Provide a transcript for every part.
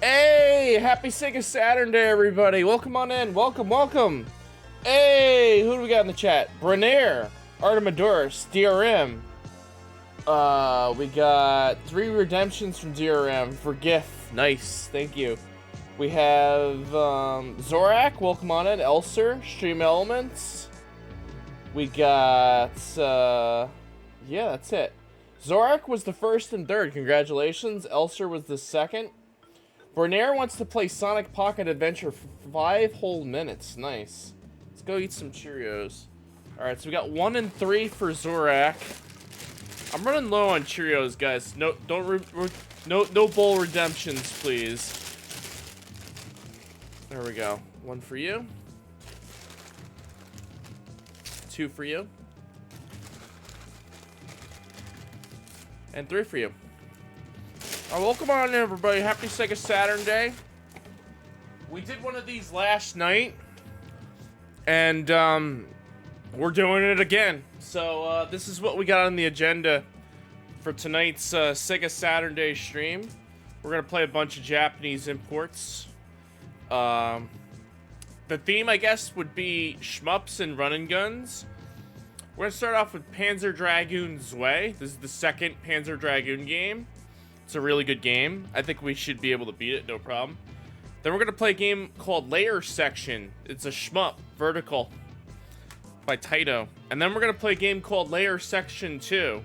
Hey, happy Sega Saturnday, everybody. Welcome on in. Welcome. Hey, who do we got in the chat? Brenair, Artemadorus, DRM. We got 3 redemptions from DRM for GIF. Nice, thank you. We have Zorak, welcome on in. Elser, Stream Elements. We got yeah, that's it. Zorak was the first and third. Congratulations. Elser was the second. Bernaire wants to play Sonic Pocket Adventure for 5 whole minutes. Nice. Let's go eat some Cheerios. Alright, so we got 1 and 3 for Zorak. I'm running low on Cheerios, guys. No, no bowl redemptions, please. There we go. 1 for you. 2 for you. And 3 for you. Welcome on in, everybody. Happy Sega Saturnday. We did one of these last night, and we're doing it again. So this is what we got on the agenda for tonight's Sega Saturnday stream. We're gonna play a bunch of Japanese imports. The theme, I guess, would be shmups and run and guns. We're gonna start off with Panzer Dragoon Zwei. This is the second Panzer Dragoon game. It's a really good game. I think we should be able to beat it, no problem. Then we're gonna play a game called Layer Section. It's a shmup, vertical, by Taito. And then we're gonna play a game called Layer Section 2,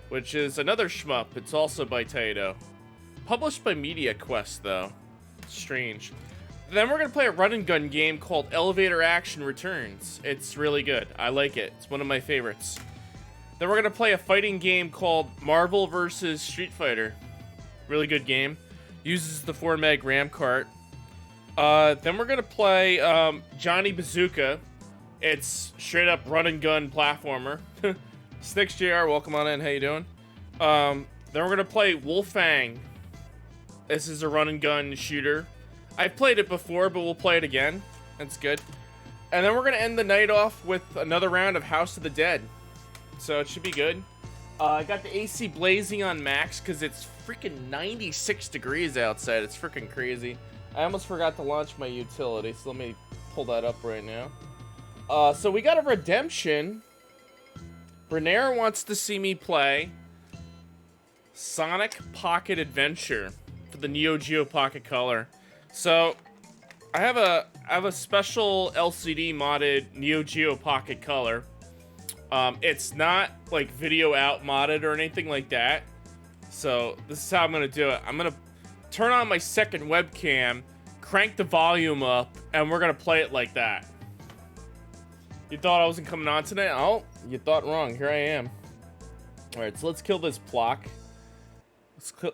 which is another shmup. It's also by Taito. Published by Media Quest, though. Strange. Then we're gonna play a run and gun game called Elevator Action Returns. It's really good. I like it. It's one of my favorites. Then we're gonna play a fighting game called Marvel vs. Street Fighter. Really good game. Uses the 4 meg RAM cart. Then we're gonna play Johnny Bazooka. It's straight up run and gun platformer. Snicks JR, welcome on in. How you doing? Then we're gonna play Wolfang. This is a run and gun shooter. I've played it before, but we'll play it again. That's good. And then we're gonna end the night off with another round of House of the Dead. So it should be good. I got the AC blazing on max because it's freaking 96 degrees outside. It's freaking crazy. I almost forgot to launch my utility, so let me pull that up right now. So we got a redemption. Brenaire wants to see me play Sonic Pocket Adventure for the Neo Geo Pocket Color. So I have a special LCD modded Neo Geo Pocket Color. It's not like video out modded or anything like that. So this is how I'm gonna do it. I'm gonna turn on my second webcam, crank the volume up, and we're gonna play it like that. You thought I wasn't coming on tonight? Oh, you thought wrong. Here I am. All right, so let's kill this Plock.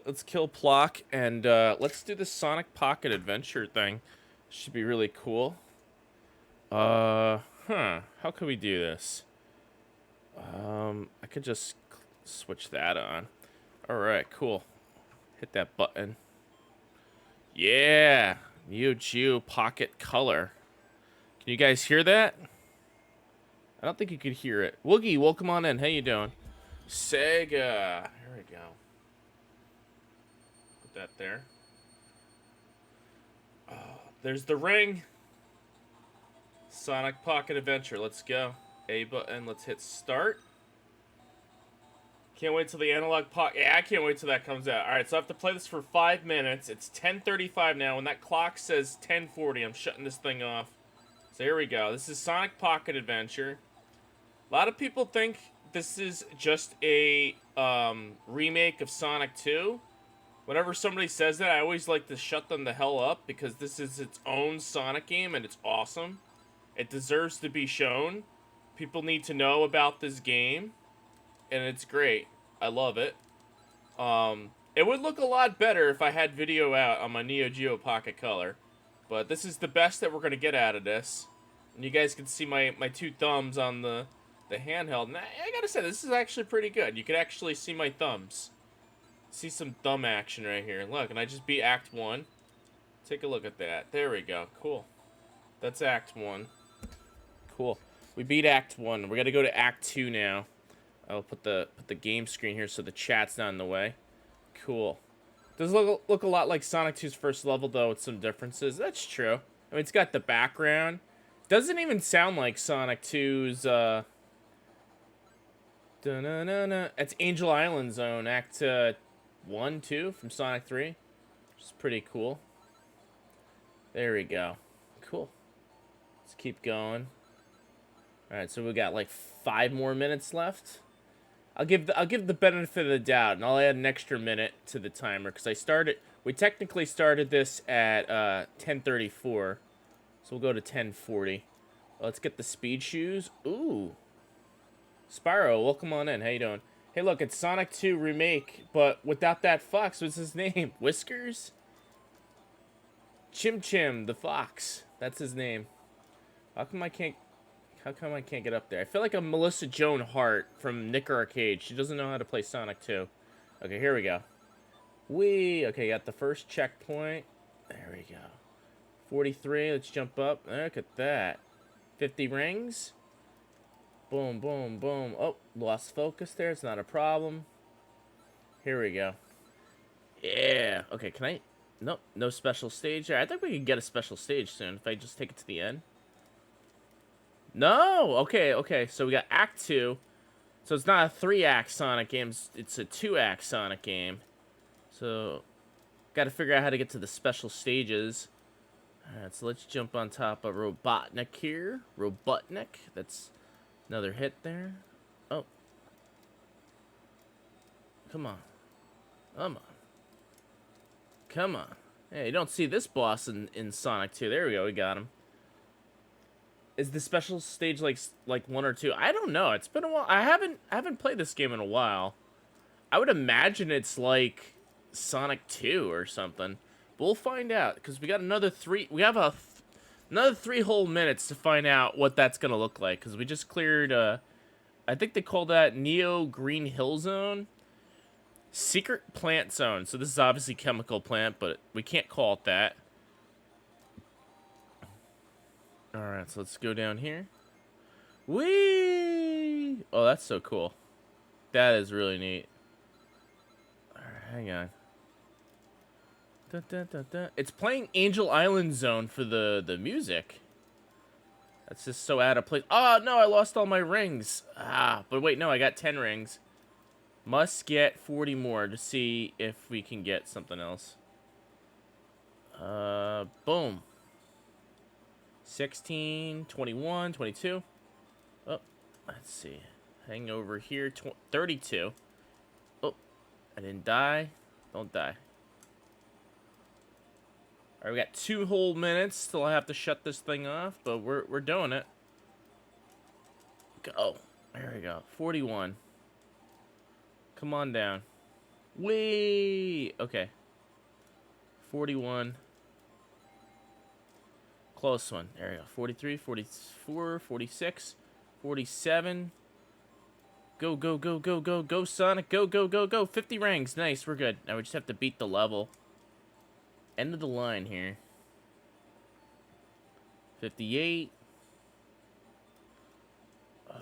Let's kill Plock, and let's do this Sonic Pocket Adventure thing. Should be really cool. How can we do this? I could just switch that on. Alright, cool. Hit that button. Yeah! Neo Geo Pocket Color. Can you guys hear that? I don't think you could hear it. Woogie, welcome on in. How you doing? Sega. Here we go. Put that there. There's the ring. Sonic Pocket Adventure. Let's go. A button. Let's hit start. Can't wait till the analog pocket. Yeah, I can't wait till that comes out. All right, so I have to play this for 5 minutes. It's 10:35 now. When that clock says 10:40, I'm shutting this thing off. So here we go. This is Sonic Pocket Adventure. A lot of people think this is just a remake of Sonic 2. Whenever somebody says that, I always like to shut them the hell up because this is its own Sonic game and it's awesome. It deserves to be shown. People need to know about this game, and it's great. I love it. It would look a lot better if I had video out on my Neo Geo Pocket Color, but this is the best that we're going to get out of this. And you guys can see my 2 thumbs on the handheld. And I gotta say, this is actually pretty good. You can actually see my thumbs. See some thumb action right here. Look, and I just beat Act 1. Take a look at that. There we go. Cool. That's Act 1. Cool. We beat Act 1. We gotta go to Act 2 now. I'll put the game screen here so the chat's not in the way. Cool. Does look a lot like Sonic 2's first level, though, with some differences. That's true. I mean, it's got the background. Doesn't even sound like Sonic 2's, Da-na-na-na. It's Angel Island Zone, Act 1, 2 from Sonic 3. Which is pretty cool. There we go. Cool. Let's keep going. Alright, so we got like 5 more minutes left. I'll give the benefit of the doubt, and I'll add an extra minute to the timer, because we technically started this at 10:34. So we'll go to 10:40. Let's get the speed shoes. Ooh. Spyro, welcome on in. How you doing? Hey, look, it's Sonic 2 Remake, but without that fox. What's his name? Whiskers? Chim Chim, the fox. That's his name. How come I can't get up there? I feel like I'm Melissa Joan Hart from Nick Arcade. She doesn't know how to play Sonic 2. Okay, here we go. Okay, got the first checkpoint. There we go. 43, let's jump up. Look at that. 50 rings. Boom, boom, boom. Oh, lost focus there. It's not a problem. Here we go. Yeah. Okay, can I... Nope, no special stage there. I think we can get a special stage soon if I just take it to the end. No! Okay. So we got Act 2. So it's not a 3-act Sonic game. It's a 2-act Sonic game. So, got to figure out how to get to the special stages. Alright, so let's jump on top of Robotnik here. Robotnik. That's... Another hit there. Oh. Come on. Come on. Hey, you don't see this boss in Sonic 2. There we go. We got him. Is the special stage like 1 or 2? I don't know. It's been a while. I haven't played this game in a while. I would imagine it's like Sonic 2 or something. But we'll find out, because we got another 3. We have another 3 whole minutes to find out what that's gonna look like, because we just cleared I think they call that Neo Green Hill Zone. Secret Plant Zone. So this is obviously Chemical Plant, but we can't call it that. Alright, so let's go down here. Whee! Oh, that's so cool. That is really neat. Alright, hang on. Dun, dun, dun, dun. It's playing Angel Island Zone for the music. That's just so out of place. Oh, no, I lost all my rings. Ah, but wait, no, I got 10 rings. Must get 40 more to see if we can get something else. Boom. 16, 21, 22. Oh, let's see. Hang over here. 32. Oh, I didn't die. Don't die. Alright, we got 2 whole minutes till I have to shut this thing off, but we're doing it. Go. There we go. 41. Come on down. Whee! Okay. 41. Close one. There we go. 43, 44, 46, 47. Go, go, go, go, go, go, Sonic. Go, go, go, go. 50 rings. Nice, we're good. Now we just have to beat the level. End of the line here. 58.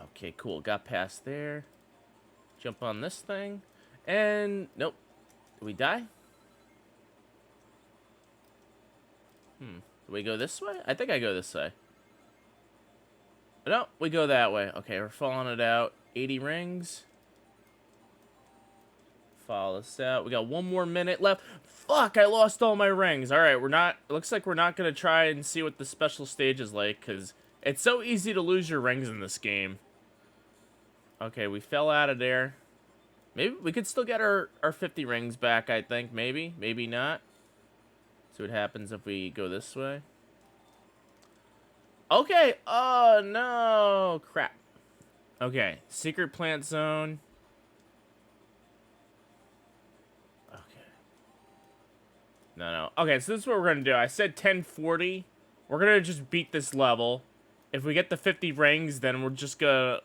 Okay, cool. Got past there. Jump on this thing. And, nope. Did we die? Do we go this way? I think I go this way. No, we go that way. Okay, we're following it out. 80 rings. Follow this out. We got 1 more minute left. Fuck, I lost all my rings. Alright, looks like we're not going to try and see what the special stage is like, because it's so easy to lose your rings in this game. Okay, we fell out of there. Maybe we could still get our 50 rings back, I think. Maybe. Maybe not. See what happens if we go this way. Okay. Oh, no. Crap. Okay. Secret Plant Zone. Okay. No. Okay, so this is what we're going to do. I said 1040. We're going to just beat this level. If we get the 50 rings, then we're just gonna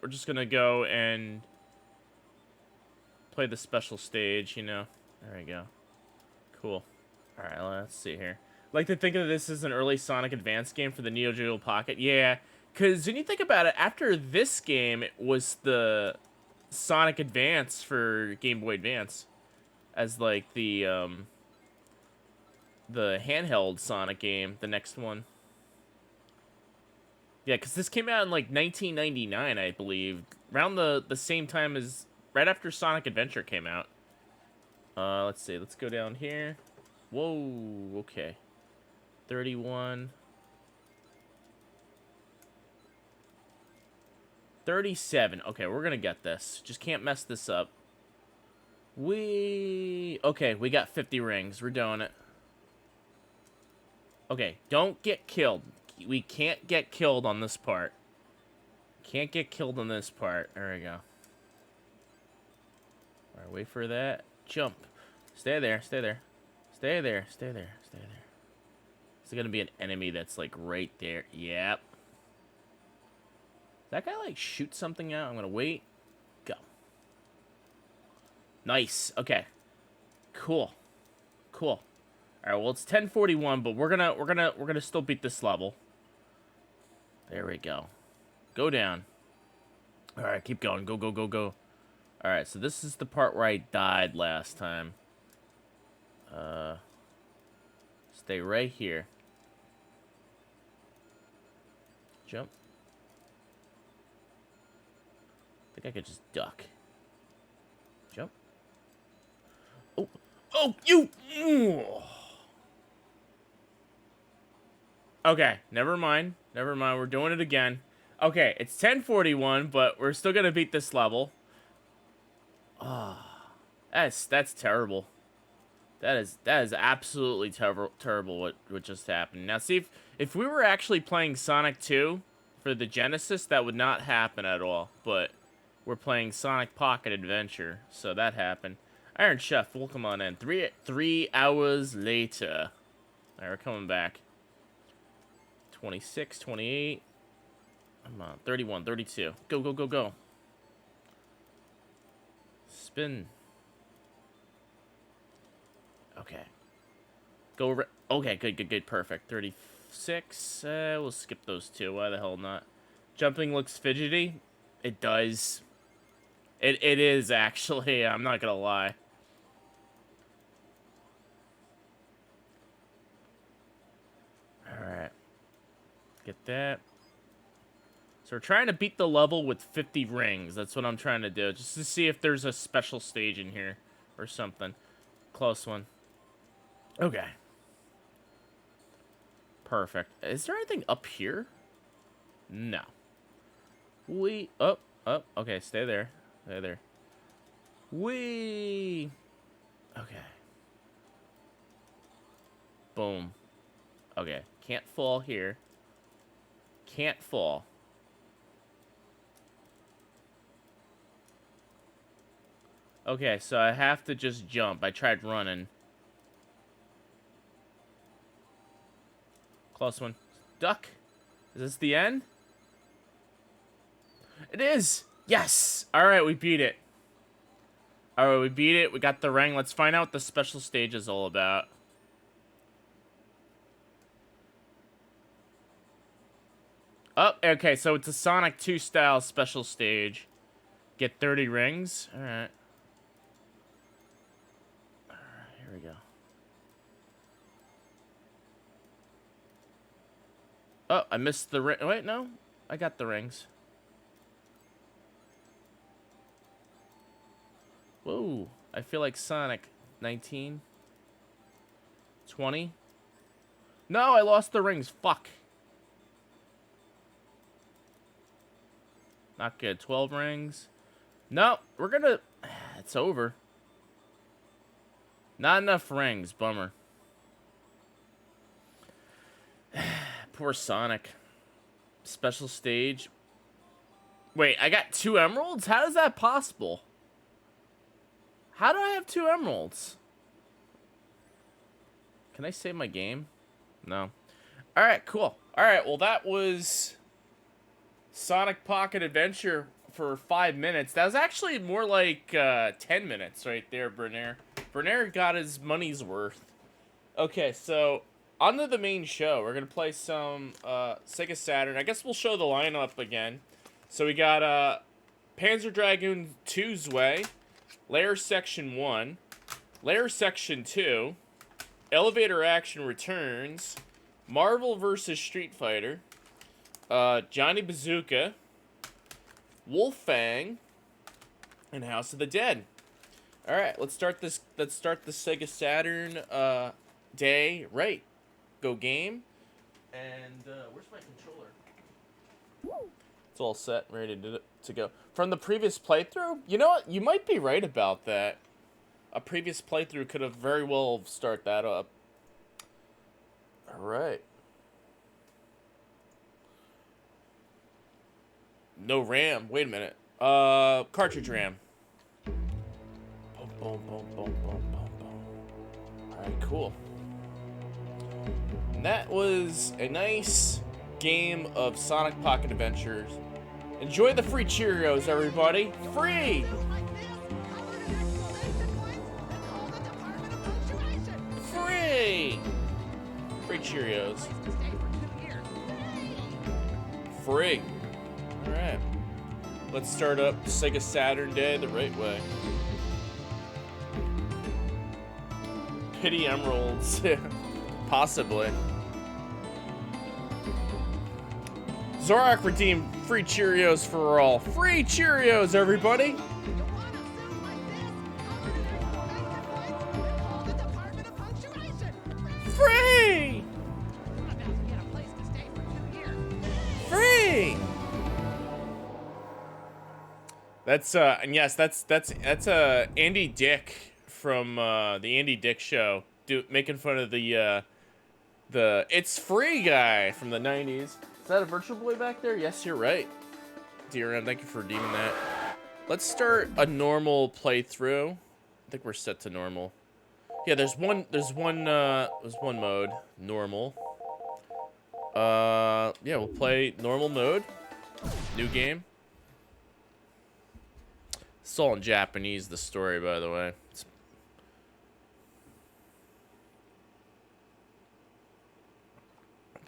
go and play the special stage, you know. There we go. Cool. Alright, let's see here. I like to think of this as an early Sonic Advance game for the Neo Geo Pocket. Yeah, because when you think about it, after this game, it was the Sonic Advance for Game Boy Advance. As, like, the the handheld Sonic game, the next one. Yeah, because this came out in like 1999, I believe, around the same time as right after Sonic Adventure came out. Let's see. Let's go down here. Whoa. Okay. 31. 37. Okay, we're gonna get this. Just can't mess this up. Okay, we got 50 rings. We're doing it. Okay, don't get killed. We can't get killed on this part. Can't get killed on this part. There we go. Alright, wait for that. Jump. Stay there, stay there. Stay there, stay there, stay there. Is there gonna be an enemy that's like right there? Yep. That guy like shoot something out? I'm gonna wait. Go. Nice. Okay. Cool. Cool. All right. Well, it's 10:41, but we're gonna still beat this level. There we go. Go down. All right. Keep going. Go, go, go, go. All right. So this is the part where I died last time. Stay right here. Jump. I think I could just duck. Jump. Oh. Oh, you. Okay, never mind. Never mind. We're doing it again. Okay, it's 10:41, but we're still gonna beat this level. Ah, that's terrible. That is absolutely terrible what just happened. Now, see if we were actually playing Sonic 2 for the Genesis, that would not happen at all. But we're playing Sonic Pocket Adventure, so that happened. Iron Chef, welcome on in. Three hours later. All right, we're coming back. 26, 28. Come on, 31, 32. Go, go, go, go. Spin. Okay. Go. Okay, good, good, good, perfect. 36. We'll skip those two. Why the hell not? Jumping looks fidgety. It does. It is actually. I'm not gonna lie. All right. Get that. So we're trying to beat the level with 50 rings. That's what I'm trying to do, just to see if there's a special stage in here or something. Close one. Okay. Perfect. Is there anything up here? No. Oh, okay, stay there. Stay there. Wee. Okay. Boom. Okay, can't fall here. Can't fall. Okay, so I have to just jump. I tried running. Close one. Duck. Is this the end? It is! Yes! Alright, we beat it. Alright, we beat it. We got the ring. Let's find out what the special stage is all about. Oh, okay, so it's a Sonic 2 style special stage. Get 30 rings. Alright. Alright, here we go. Oh, I missed the ring. Wait, no. I got the rings. Whoa. I feel like Sonic. 19. 20. No, I lost the rings. Fuck. Not good. 12 rings. No, we're gonna... It's over. Not enough rings. Bummer. Poor Sonic. Special stage. Wait, I got 2 emeralds? How is that possible? How do I have 2 emeralds? Can I save my game? No. Alright, cool. Alright, well that was Sonic Pocket Adventure for 5 minutes. That was actually more like 10 minutes right there, Bernaire. Bernaire got his money's worth. Okay, so on to the main show. We're going to play some Sega Saturn. I guess we'll show the lineup again. So we got Panzer Dragoon 2's Way, Layer Section 1, Layer Section 2, Elevator Action returns. Marvel vs. Street Fighter. Johnny Bazooka. Wolfang. And House of the Dead. All right, let's start this. Let's start the Sega Saturn day. Right, go game. And where's my controller? It's all set, ready to go. From the previous playthrough, you know what? You might be right about that. A previous playthrough could have very well start that up. All right. No RAM. Wait a minute. Cartridge RAM. Boom, boom, boom, boom, boom, boom, boom. All right, cool. And that was a nice game of Sonic Pocket Adventures. Enjoy the free Cheerios, everybody. Free! Free! Free Cheerios. Free. Alright. Let's start up Sega Saturday the right way. Pity Emeralds. Possibly. Zorak redeemed free Cheerios for all. Free Cheerios, everybody! Free! Free! That's and yes, that's Andy Dick from the Andy Dick Show, making fun of the It's Free guy from the 90s. Is that a Virtual Boy back there? Yes, you're right. DRM, thank you for redeeming that. Let's start a normal playthrough. I think we're set to normal. Yeah, there's one mode, normal. Yeah, we'll play normal mode. New game. It's all in Japanese, the story, by the way.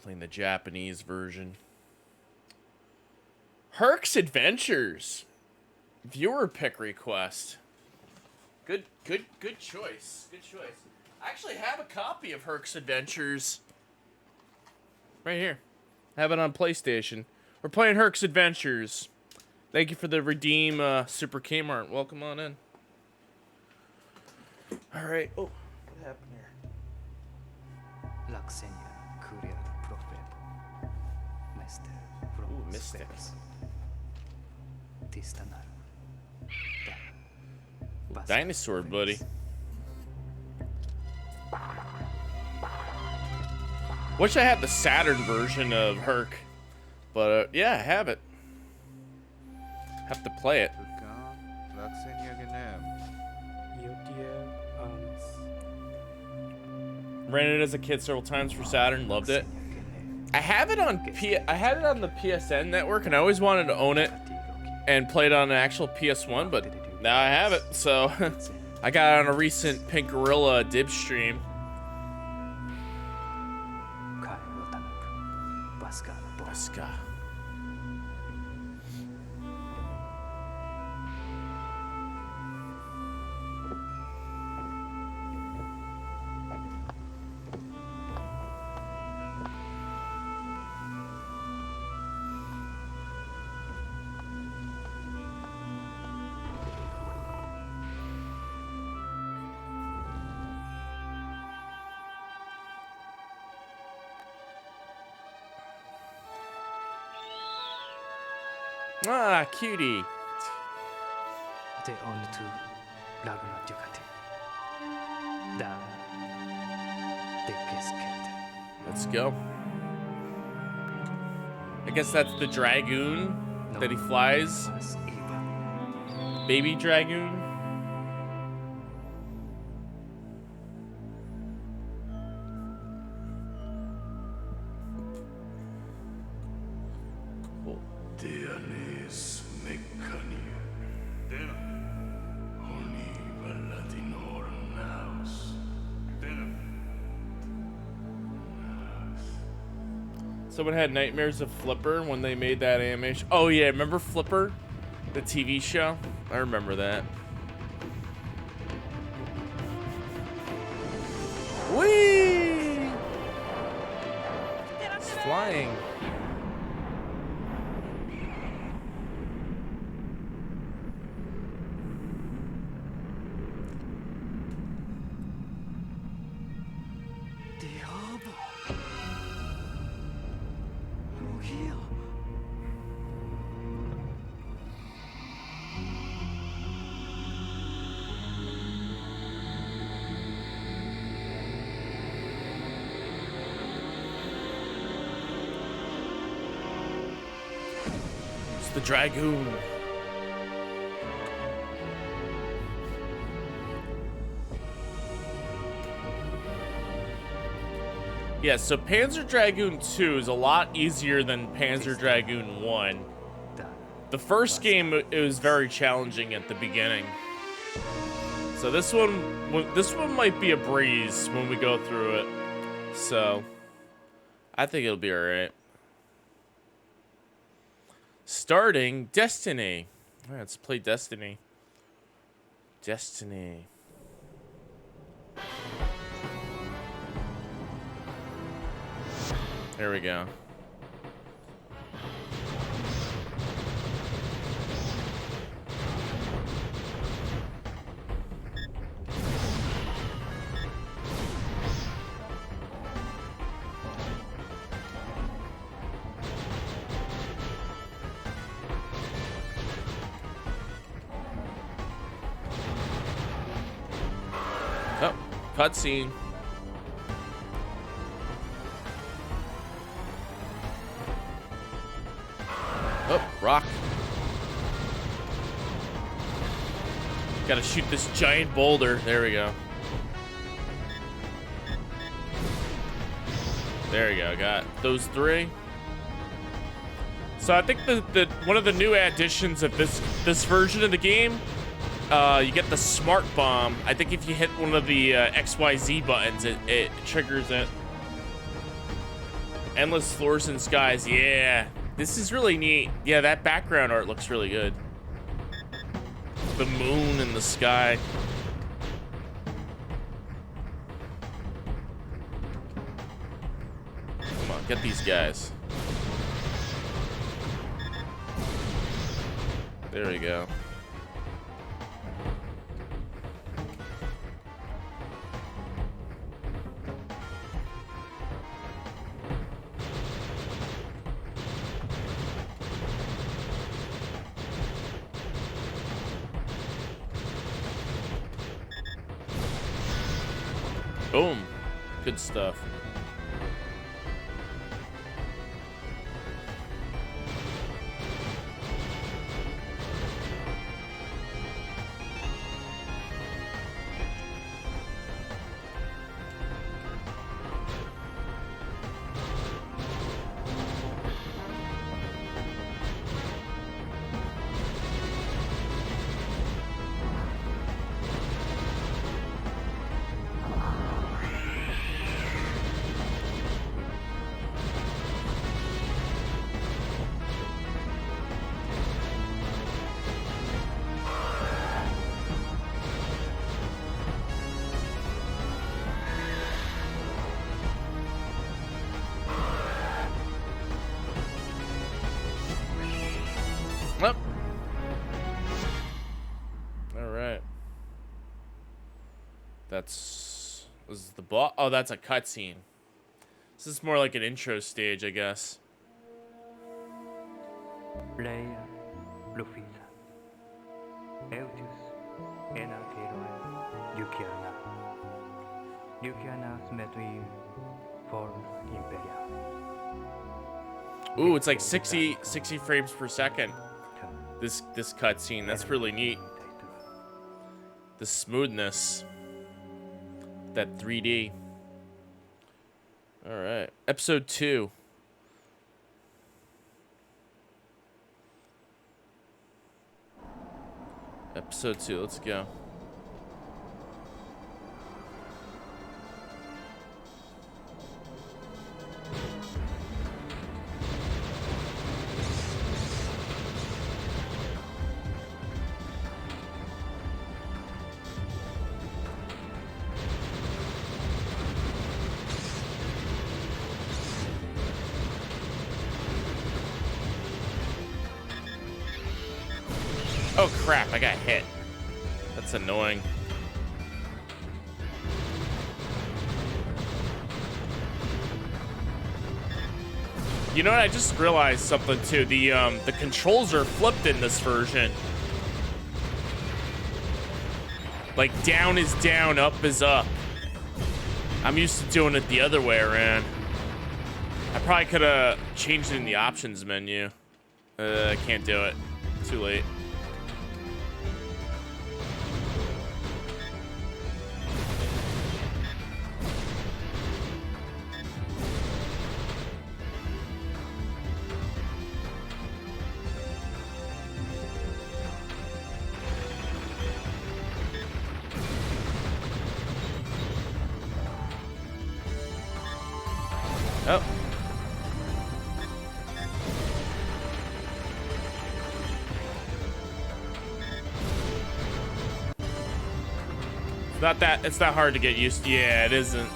Playing the Japanese version. Herc's Adventures. Viewer pick request. Good choice. Good choice. I actually have a copy of Herc's Adventures. Right here. I have it on PlayStation. We're playing Herc's Adventures. Thank you for the redeem, Super Kmart. Welcome on in. All right. Oh, what happened here? Ooh, Mystic. Dinosaur, buddy. Wish I had the Saturn version of Herc, but yeah, I have it. Have to play it. Ran it as a kid several times for Saturn, loved it. I have it on I had it on the PSN network, and I always wanted to own it and play it on an actual PS1, but now I have it, so I got it on a recent Pink Gorilla Dib stream. Baska. Ah, cutie. Let's go. I guess that's the Dragoon that he flies. Baby Dragoon. Someone had nightmares of Flipper when they made that animation. Oh yeah, remember Flipper? The TV show? I remember that. Whee! flying. The Dragoon. Yeah, so Panzer Dragoon 2 is a lot easier than Panzer Dragoon 1. The first game, it was very challenging at the beginning. So this one might be a breeze when we go through it. So I think it'll be all right. Starting Destiny. All right, let's play Destiny. Destiny. There we go. Oh, cutscene. Oh, rock. Gotta shoot this giant boulder. There we go. There we go. Got those three. So I think the one of the new additions of this version of the game, you get the smart bomb. I think if you hit one of the XYZ buttons, it triggers it. Endless floors and skies. Yeah. This is really neat. Yeah, that background art looks really good. The moon and the sky. Come on, get these guys. There we go. Boom. Good stuff. Up. All right. This is the boss. Oh, that's a cutscene. This is more like an intro stage, I guess. Leia, Lufisa, Eutus, Ena Keroe, Yukiana. Yukiana Smetui, Form Imperia. Ooh, it's like 60 frames per second. This cutscene, that's really neat. The smoothness, that 3D. All right, episode 2. Episode 2. Let's go. Oh crap, I got hit. That's annoying. You know what? I just realized something too. The controls are flipped in this version. Like down is down, up is up. I'm used to doing it the other way around. I probably could have changed it in the options menu. I can't do it. Too late. Oh. It's not hard to get used to. Yeah, it isn't.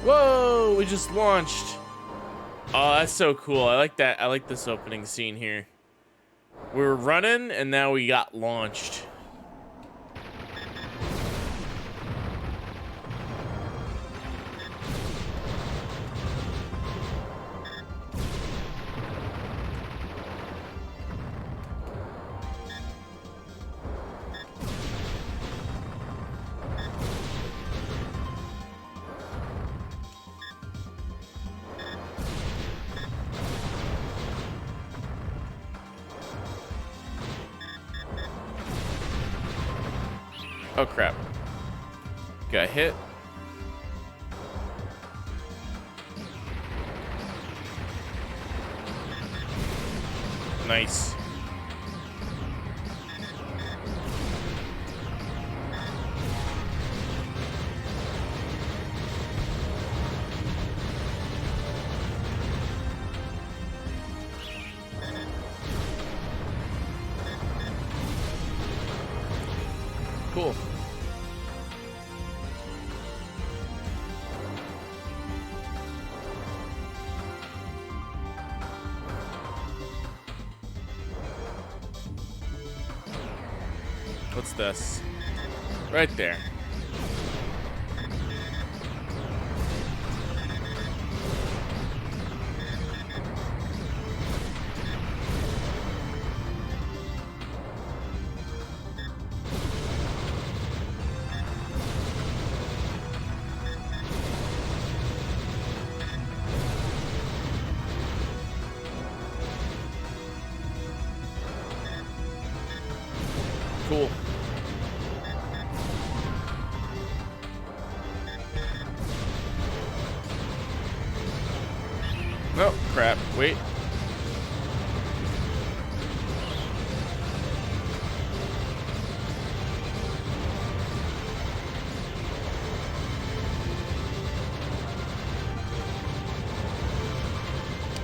Whoa, we just launched. Oh, that's so cool. I like that. I like this opening scene here. We were running and now we got launched. Oh crap. Got hit. Nice. Cool. What's this? Right there. Cool. Oh, crap. Wait.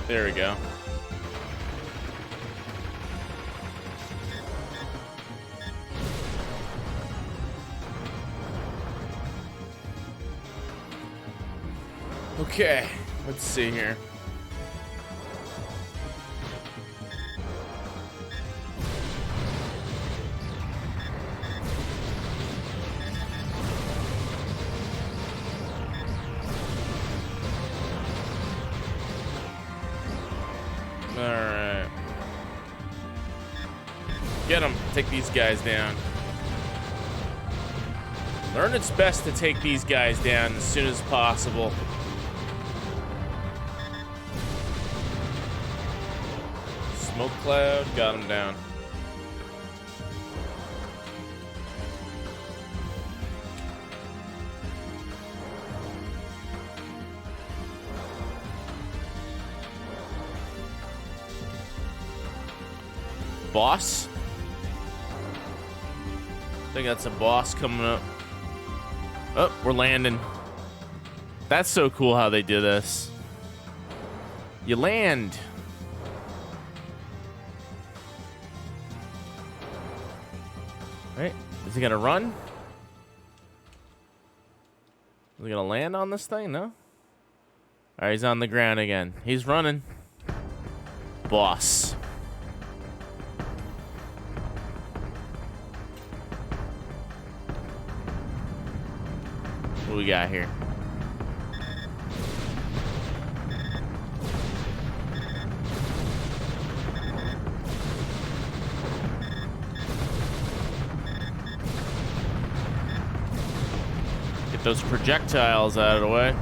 There we go. Okay, let's see here. Alright. Get them. Take these guys down. Learn it's best to take these guys down as soon as possible. Smoke cloud, got him down. Boss? I think that's a boss coming up. Oh, we're landing. That's so cool how they do this. You land. Right? Is he gonna run? Is he gonna land on this thing? No? Alright, he's on the ground again. He's running. Boss. What we got here? Get those projectiles out of the way.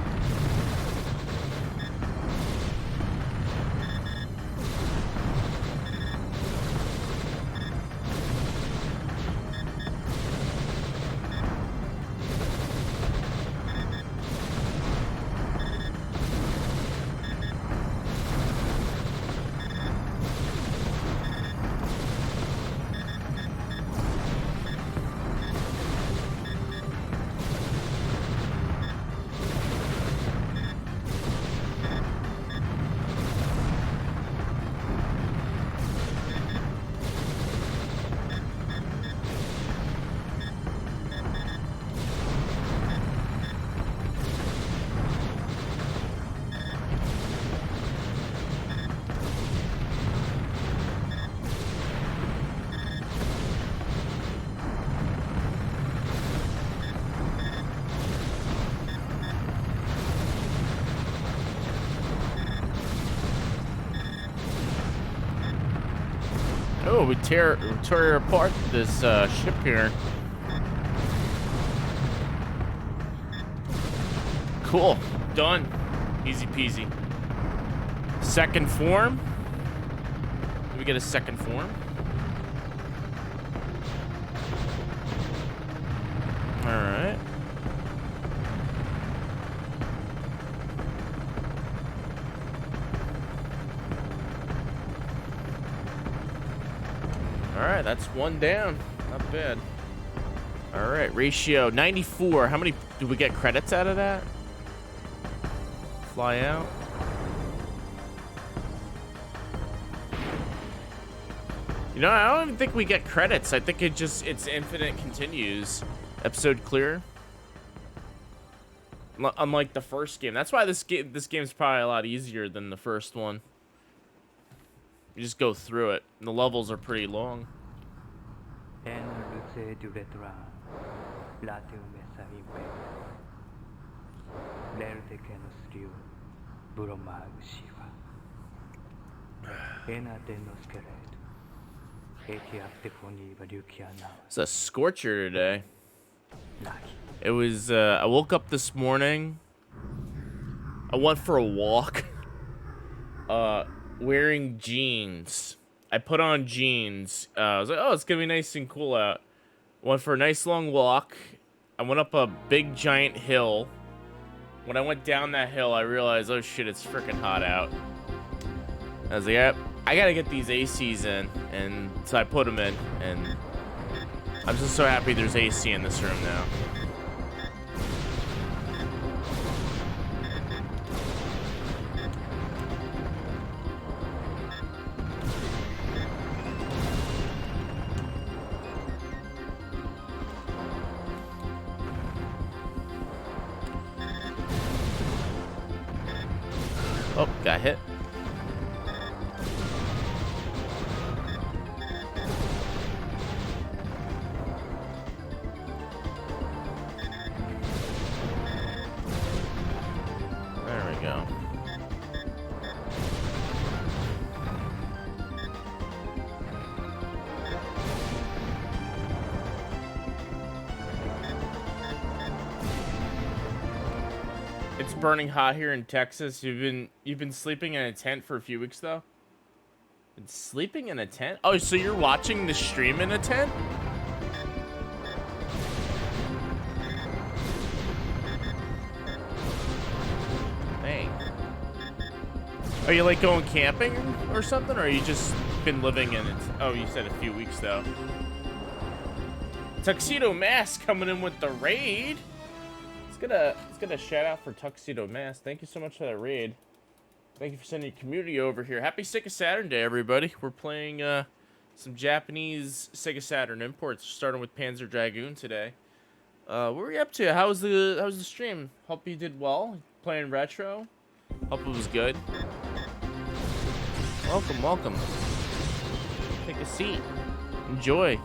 Oh, we tore apart this ship here. Cool. Done. Easy peasy. Second form. Do we get a second form? Alright. Alright, that's one down. Not bad. Alright, ratio 94. How many do we get credits out of that? Fly out. You know, I don't even think we get credits. I think it's infinite continues. Episode clear. Unlike the first game. That's why this game's probably a lot easier than the first one. You just go through it. And the levels are pretty long. It's a scorcher today. It was, I woke up this morning. I went for a walk. Wearing jeans. I put on jeans. I was like, oh, it's gonna be nice and cool out. Went for a nice long walk. I went up a big giant hill. When I went down that hill, I realized, oh shit, it's freaking hot out. I was like, yep, I gotta get these ACs in. And so I put them in. And I'm just so happy there's AC in this room now. Oh, got hit. There we go. It's burning hot here in Texas. You've been sleeping in a tent for a few weeks though? Been sleeping in a tent? Oh, so you're watching the stream in a tent? Dang. Are you like going camping or something, or are you just been living in it? Oh, you said a few weeks though. Tuxedo Mask coming in with the raid. Let's get a shout out for Tuxedo Mask. Thank you so much for that raid. Thank you for sending your community over here. Happy Sega Saturnday, everybody. We're playing some Japanese Sega Saturn imports, starting with Panzer Dragoon today. What were you up to? How was the stream? Hope you did well. Playing retro. Hope it was good. Welcome, welcome. Take a seat. Enjoy.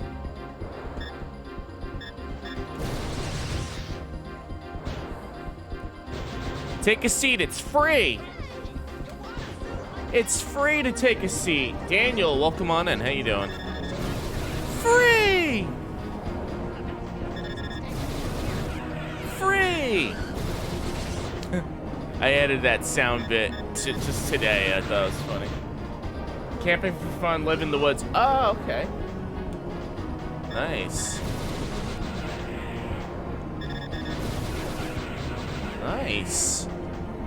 Take a seat. It's free. It's free to take a seat. Daniel, welcome on in. How you doing? Free. Free. I added that sound bit just today. I thought it was funny. Camping for fun, live in the woods. Oh, okay. Nice. Nice.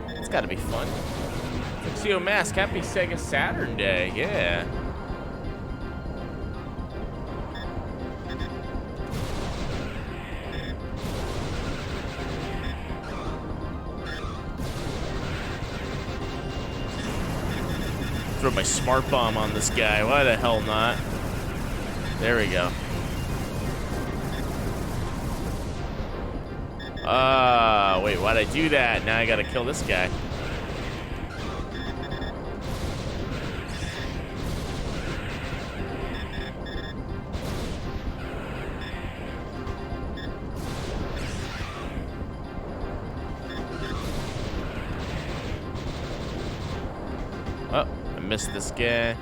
It's gotta be fun. Tuxedo Mask, happy Sega Saturnday. Yeah. Throw my smart bomb on this guy. Why the hell not? There we go. Wait, why'd I do that? Now I gotta kill this guy. Oh, I missed this guy.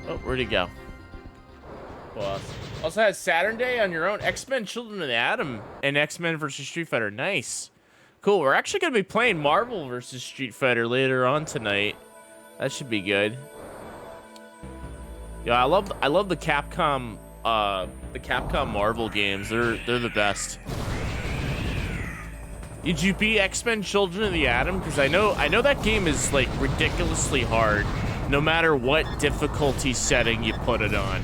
Oh, where'd he go? Boss. Also has Saturnday on your own. X-Men Children of the Atom and X-Men versus Street Fighter. Nice. Cool. We're actually going to be playing Marvel versus Street Fighter later on tonight. That should be good. Yeah, I love the Capcom Marvel games. They're the best. Did you beat X-Men Children of the Atom? Because I know that game is like ridiculously hard, no matter what difficulty setting you put it on.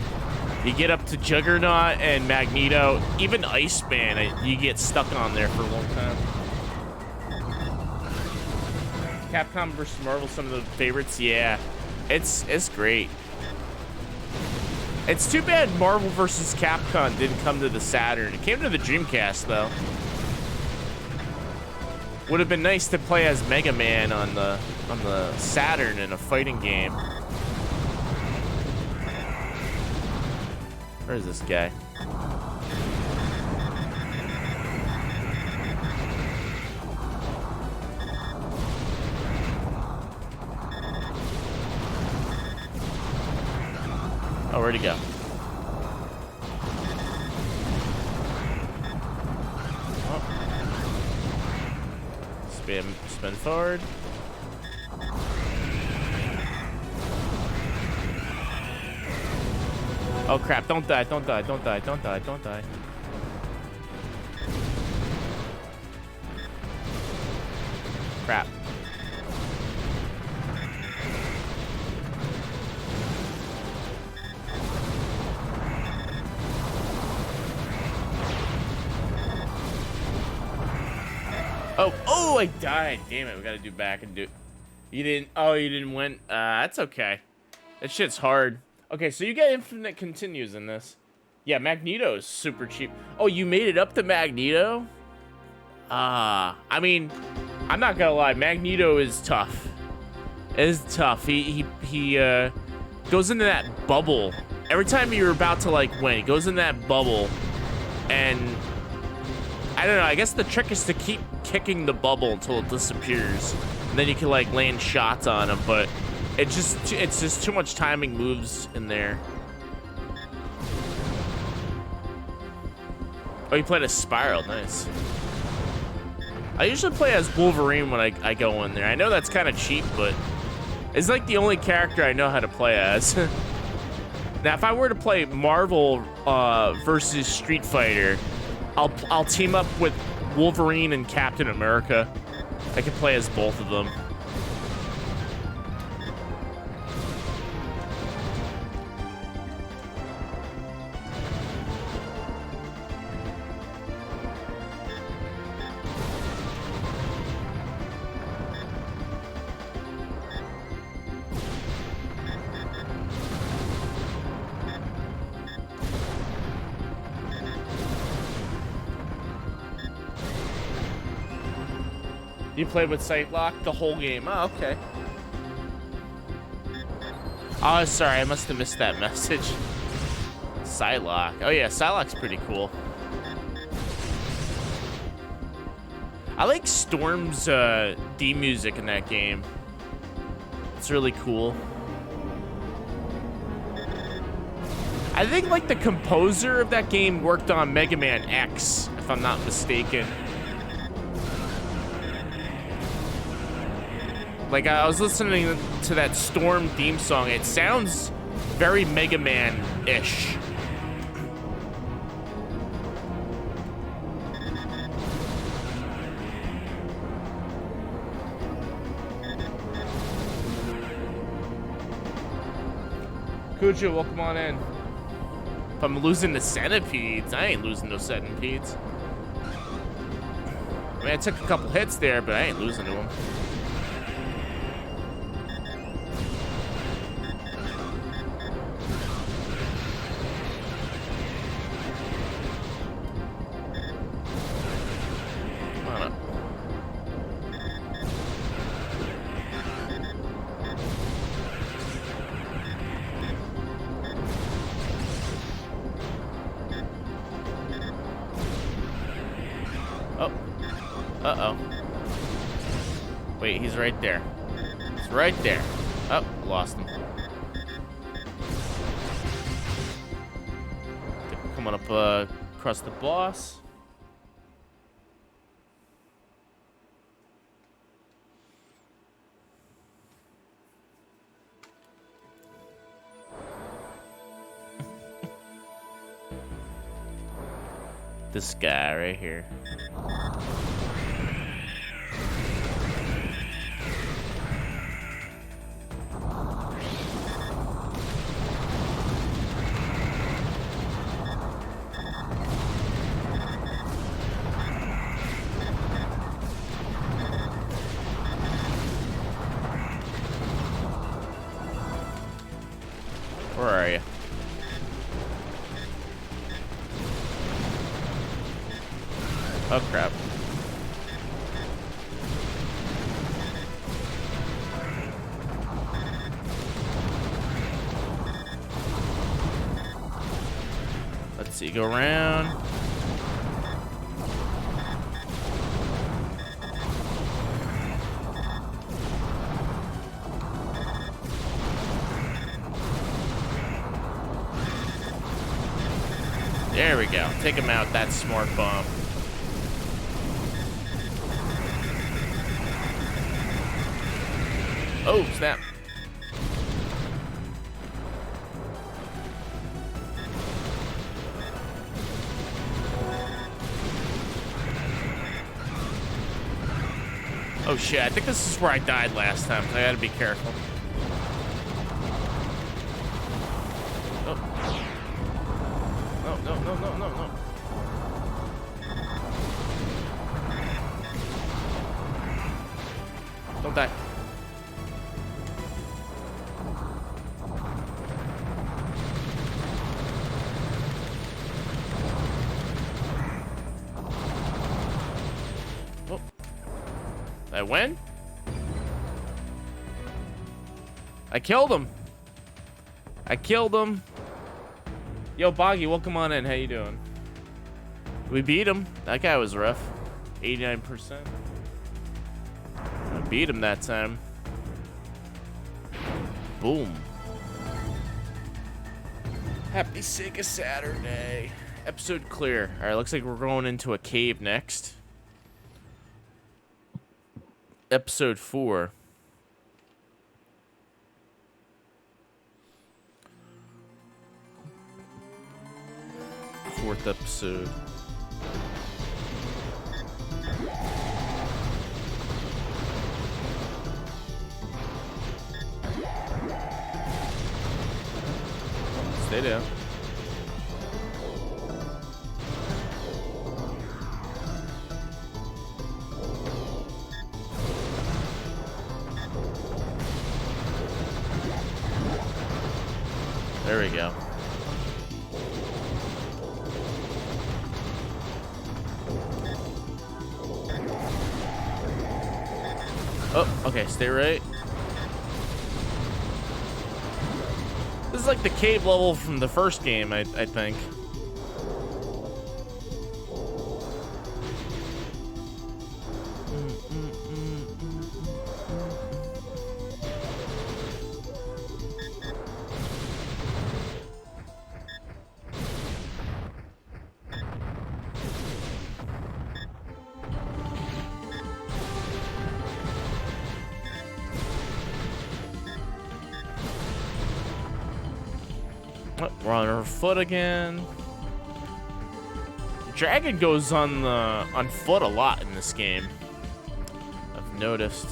You get up to Juggernaut and Magneto, even Iceman, you get stuck on there for a long time. Capcom vs. Marvel, some of the favorites, yeah. It's great. It's too bad Marvel vs. Capcom didn't come to the Saturn. It came to the Dreamcast, though. Would have been nice to play as Mega Man on the Saturn in a fighting game. Where is this guy? Oh, where'd he go? Spin forward. Oh crap, don't die, don't die, don't die, don't die, don't die. Crap. Oh, I died. Damn it, we gotta do back and do. You didn't win. That's okay. That shit's hard. Okay, so you get infinite continues in this. Yeah, Magneto is super cheap. Oh, you made it up to Magneto? I mean, I'm not gonna lie, Magneto is tough. It is tough. He goes into that bubble. Every time you're about to like win, he goes in that bubble, and I don't know, I guess the trick is to keep kicking the bubble until it disappears. And then you can like land shots on him, but it's just too much timing moves in there. Oh, you played a Spiral, nice. I usually play as Wolverine when I go in there. I know that's kind of cheap, but it's like the only character I know how to play as. Now, if I were to play Marvel versus Street Fighter, I'll team up with Wolverine and Captain America. I can play as both of them. You played with Sight Lock the whole game. Oh, okay. Oh, sorry, I must have missed that message. Psylocke. Oh yeah, Psylocke's pretty cool. I like Storm's theme music in that game. It's really cool. I think like the composer of that game worked on Mega Man X, if I'm not mistaken. Like I was listening to that Storm theme song. It sounds very Mega Man-ish. Kuju, welcome on in. If I'm losing the centipedes, I ain't losing no centipedes. I mean, I took a couple hits there, but I ain't losing to them. Come on up. Oh. Uh-oh. Wait, he's right there. He's right there. Oh, lost him. Coming up across the boss. This guy right here. Where are you? Oh crap. Let's see, go around. There we go. Take him out, that smart bomb. Oh, snap. Oh shit, I think this is where I died last time, so I gotta be careful. Oh. No, no, no, no, no, no. Don't die. Oh. I win? I killed him. I killed him. Yo, Boggy, welcome on in. How you doing? We beat him. That guy was rough. 89%. I beat him that time. Boom. Happy Sega Saturday. Episode clear. All right, looks like we're going into a cave next. Episode 4. Fourth episode. Stay down. There we go. Oh, okay, stay right. This is like the cave level from the first game, I think. We're on our foot again. Dragon goes on foot a lot in this game. I've noticed.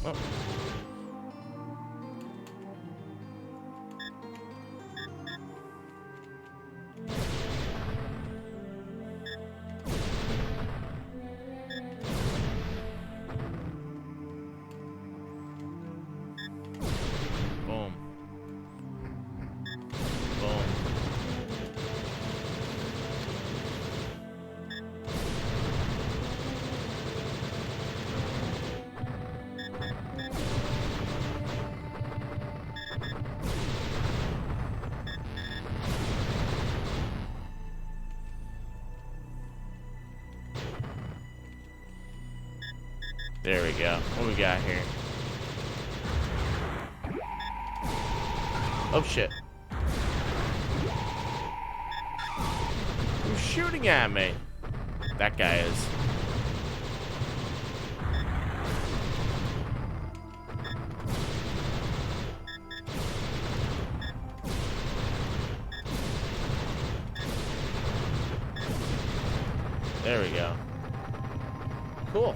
Oh. There we go. What we got here? Oh shit. Who's shooting at me? That guy is. There we go. Cool.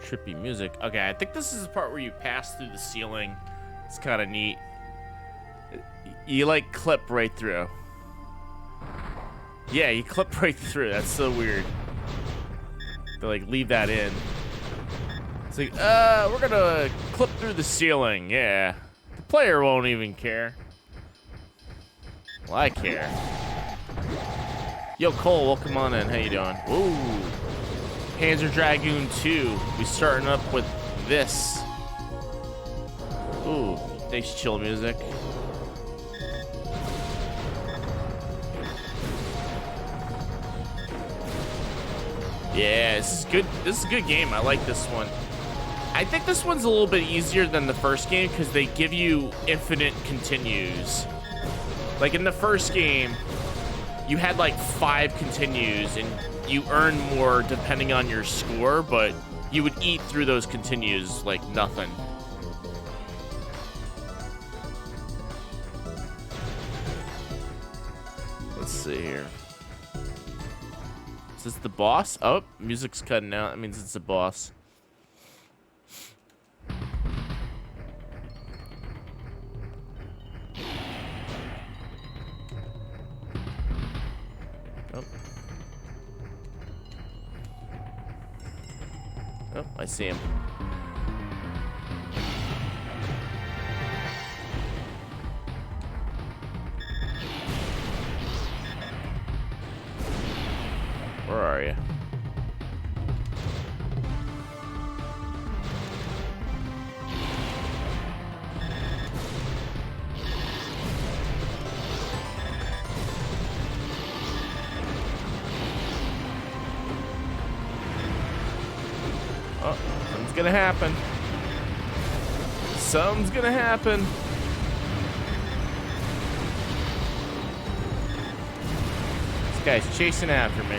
Trippy music. Okay, I think this is the part where you pass through the ceiling. It's kind of neat. You like clip right through. Yeah, you clip right through. That's so weird. They like leave that in. It's like, we're gonna clip through the ceiling. Yeah, the player won't even care. Well, I care. Yo, Cole, welcome on in. How you doing? Ooh. Panzer Dragoon 2. We starting up with this. Ooh, nice chill music. Yeah, this is good. This is a good game. I like this one. I think this one's a little bit easier than the first game because they give you infinite continues. Like in the first game, you had like 5 continues and you earn more depending on your score, but you would eat through those continues like nothing. Let's see here. Is this the boss? Oh, music's cutting out. That means it's the boss. Oh. Oh, I see him. Where are you? Oh, something's gonna happen. Something's gonna happen. This guy's chasing after me.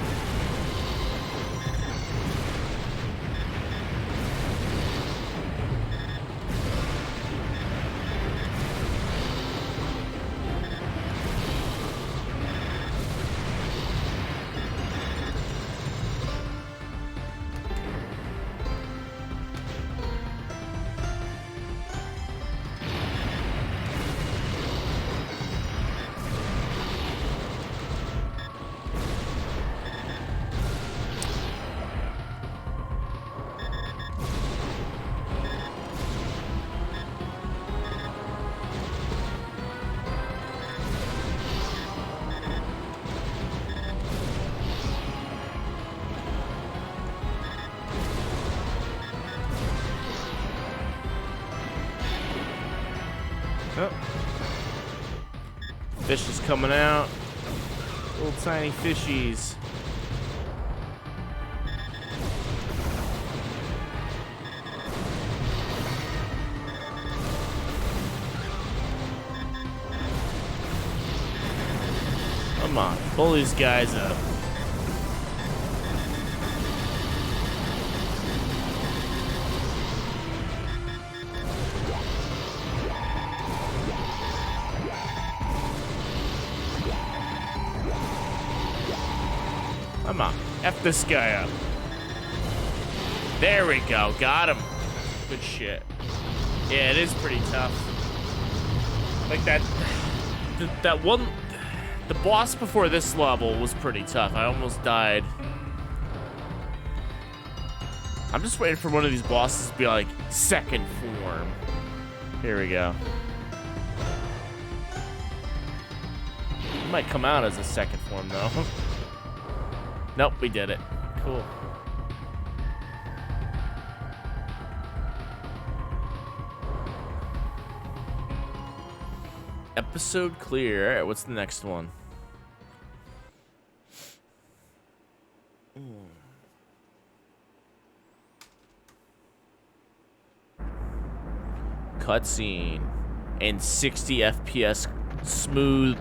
Oh. Fish is coming out. Little tiny fishies. Come on, pull these guys up. Come on, F this guy up. There we go, got him. Good shit. Yeah, it is pretty tough. Like that one, the boss before this level was pretty tough. I almost died. I'm just waiting for one of these bosses to be like second form. Here we go. It might come out as a second form though. Nope, we did it. Cool. Episode clear. All right, what's the next one? Cutscene and 60 FPS smooth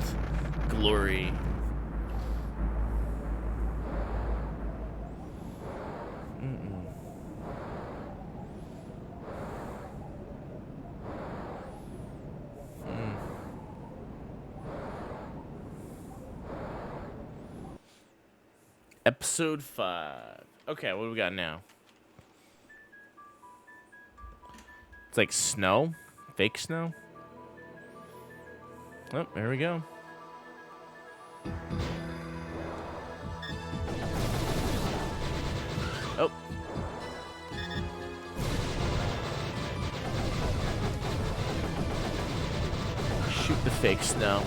glory. Episode 5. Okay, what do we got now? It's like snow? Fake snow? Oh, there we go. Oh. Shoot the fake snow.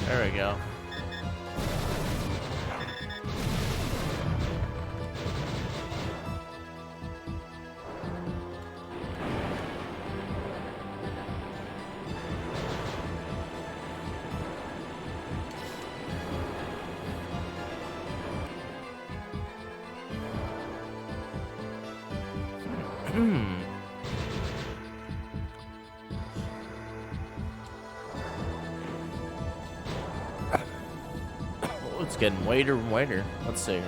There we go. It's getting whiter and whiter. Let's see here.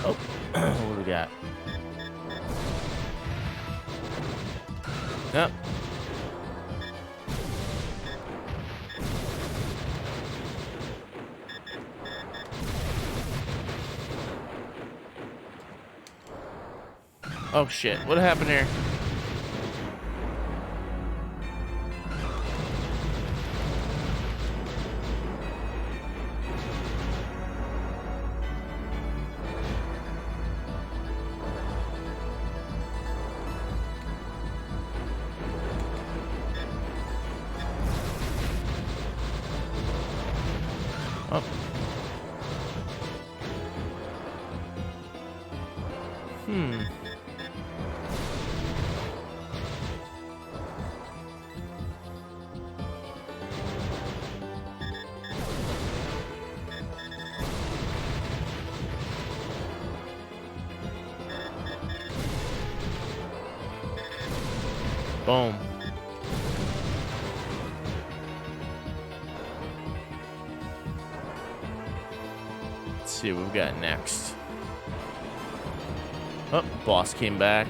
Oh, what do we got? Yep. Oh shit, what happened here? Oh. Boom. Let's see what we've got next. Oh, boss came back.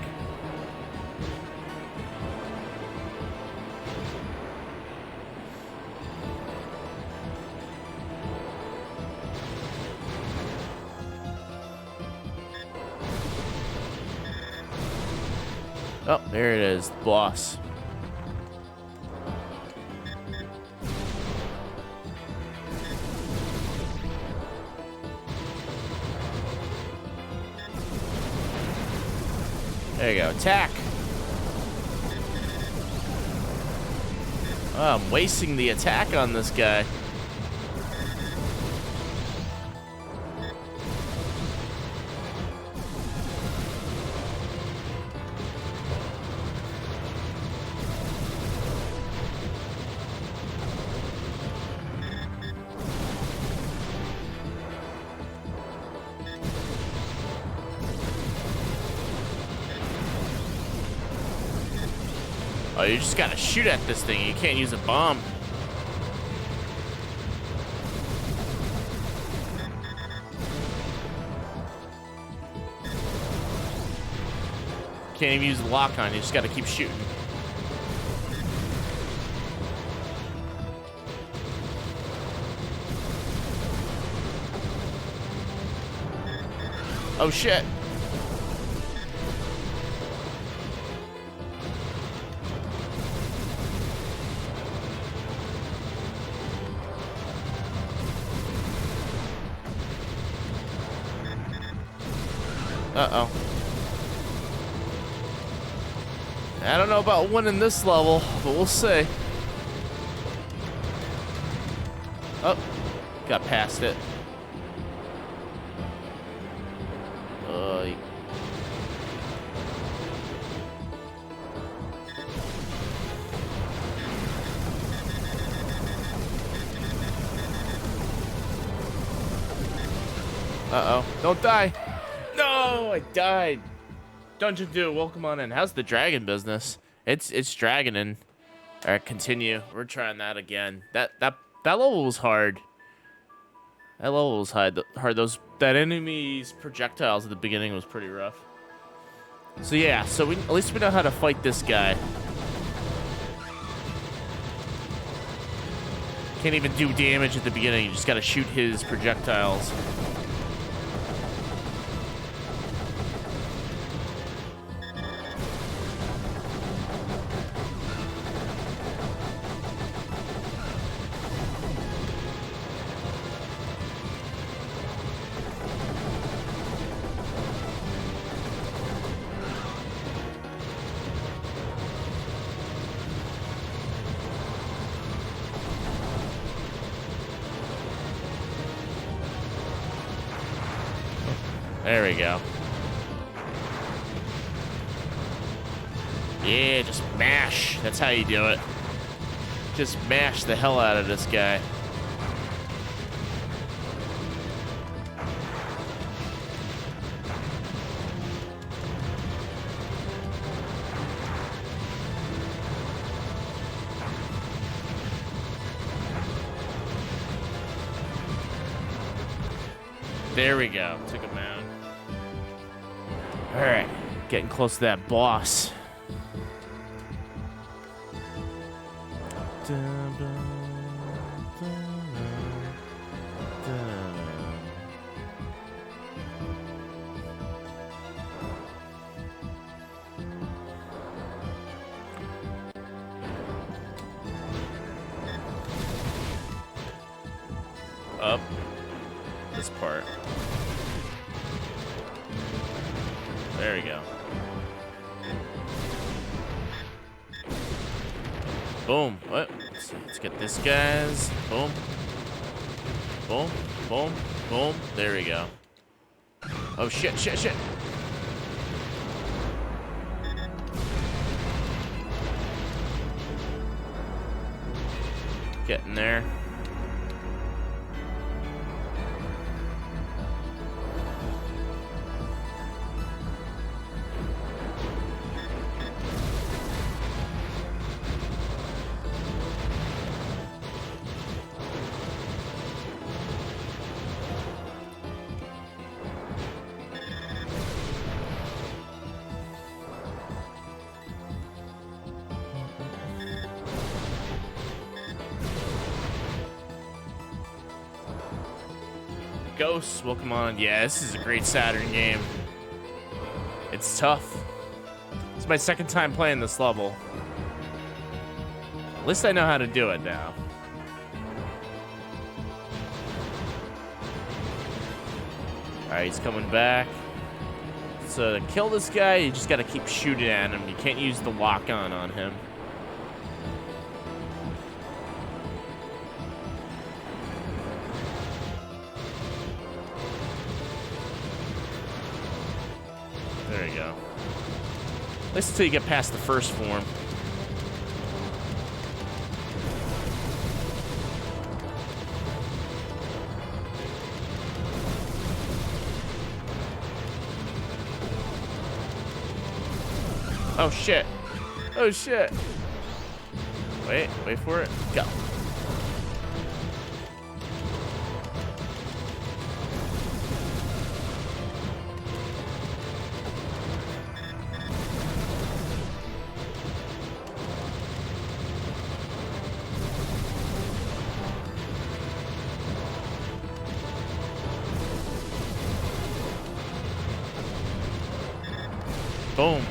Oh, there it is, boss. There you go, attack. Oh, I'm wasting the attack on this guy. Oh, you just gotta shoot at this thing. You can't use a bomb. Can't even use the lock on. You just gotta keep shooting. Oh shit. Uh-oh. I don't know about winning this level, but we'll see. Oh, got past it. Uh-oh. Don't die. No, I died. Dungeon 2, welcome on in. How's the dragon business? It's dragoning. All right, continue. We're trying that again. That level was hard. That level was hard. That enemy's projectiles at the beginning was pretty rough. So yeah, so at least we know how to fight this guy. Can't even do damage at the beginning. You just gotta shoot his projectiles. There we go. Yeah, just mash. That's how you do it. Just mash the hell out of this guy. There we go. Took him out. All right, getting close to that boss. Up this part. There we go. Boom. What? Let's get this guy's. Boom. Boom. Boom. Boom. There we go. Oh, shit, shit, shit. Getting there. Ghosts, welcome on. Yeah, this is a great Saturn game. It's tough. my second time playing this level. At least I know how to do it now. Alright, he's coming back. So to kill this guy, you just gotta keep shooting at him. You can't use the lock-on on him. There you go. At least until you get past the first form. Oh shit. Oh shit. Wait for it. Go. Boom.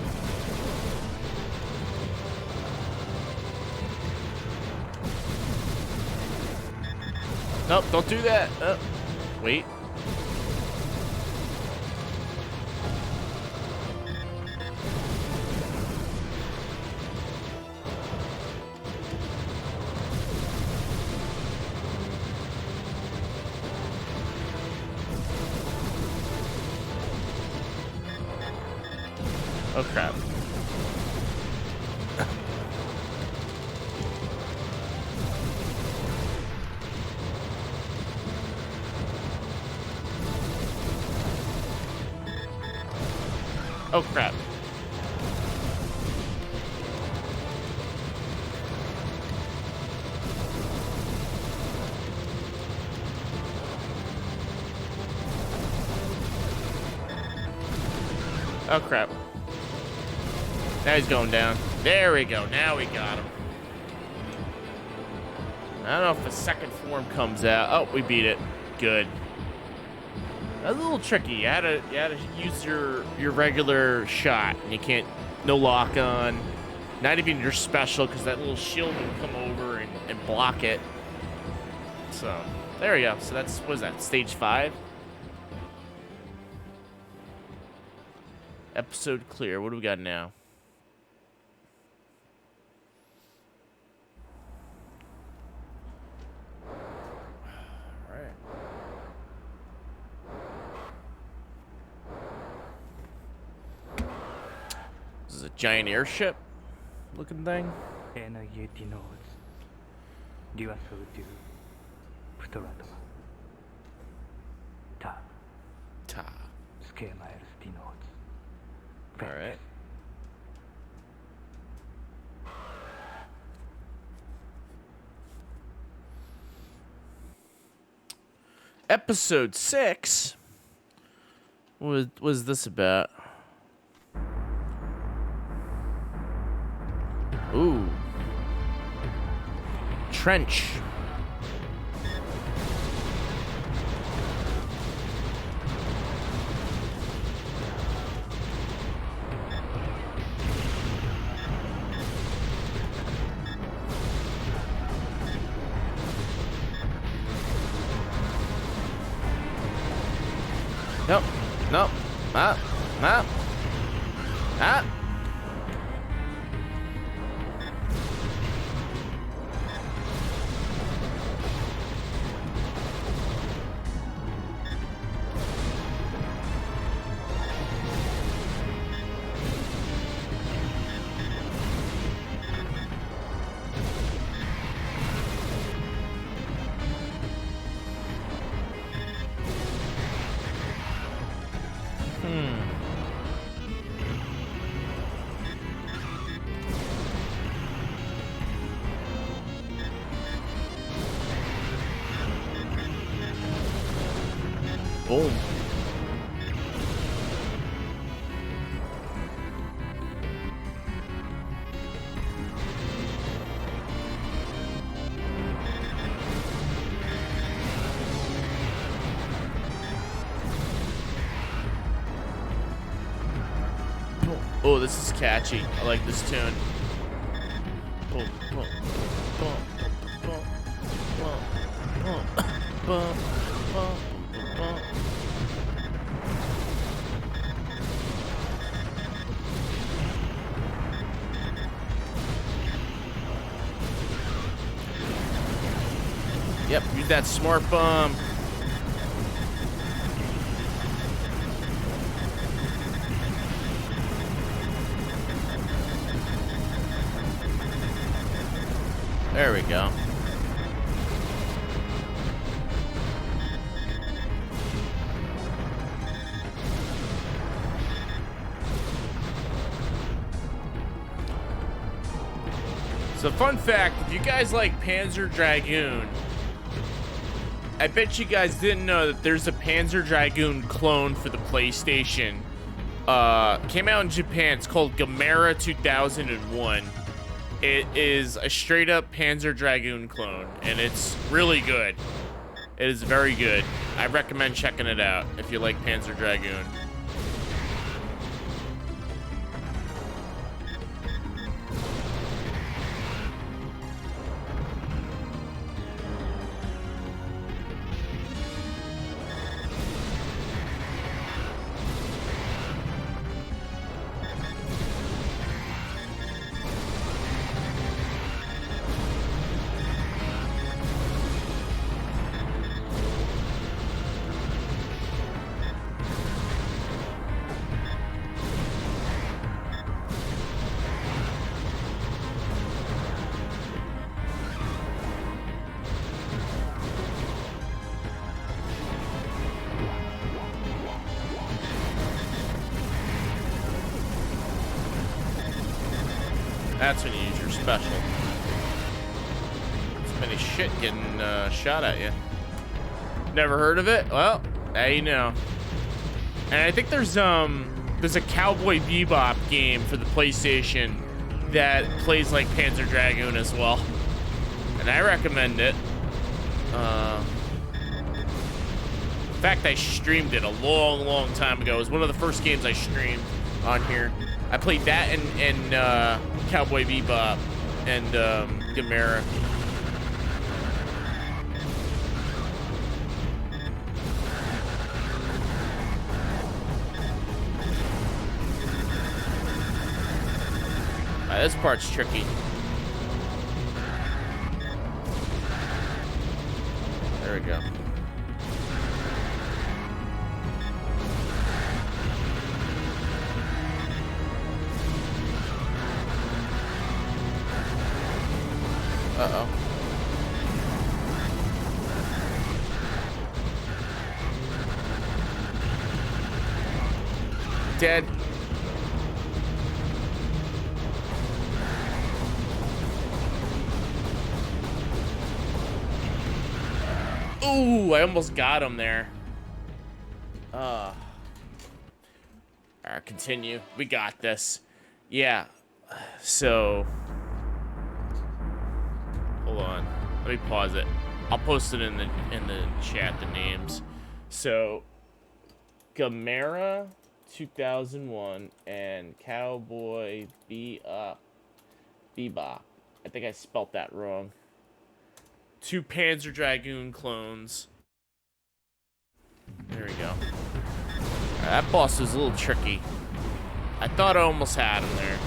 Nope, don't do that. Wait. Oh crap. Oh crap. Oh crap. Now he's going down. There we go. Now we got him. I don't know if the second form comes out. Oh, we beat it. Good. That's a little tricky. You had to use your regular shot. And you can't, no lock on. Not even your special, because that little shield will come over and block it. So, there we go. So that's, what is that, stage 5? Episode clear. What do we got now? This is a giant airship looking thing. Ta. All right. Episode 6. What was this about? Ooh. Trench. Nope. Nope. Ah. Ah. Ah. Boom. Boom. Oh, this is catchy. I like this tune. Boom, boom, boom, boom, boom, boom, boom, boom. Yep, use that smart bomb. There we go. So fun fact, if you guys like Panzer Dragoon, I bet you guys didn't know that there's a Panzer Dragoon clone for the PlayStation. Came out in Japan. It's called Gamera 2001. It is a straight up Panzer Dragoon clone, and it's really good. It is very good. I recommend checking it out if you like Panzer Dragoon. That's when you use your special. It's many shit getting shot at you. Never heard of it? Well, now you know. And I think there's a Cowboy Bebop game for the PlayStation that plays like Panzer Dragoon as well. And I recommend it. In fact, I streamed it a long, long time ago. It was one of the first games I streamed on here. I played that and Cowboy Bebop and Gamera. This part's tricky. There we go. Uh-oh. Dead. Ooh, I almost got him there. Alright, continue. We got this. Yeah. So... hold on. Let me pause it. I'll post it in the chat, the names. So, Gamera 2001 and Cowboy Bebop. I think I spelt that wrong. 2 Panzer Dragoon clones. There we go. That boss was a little tricky. I thought I almost had him there.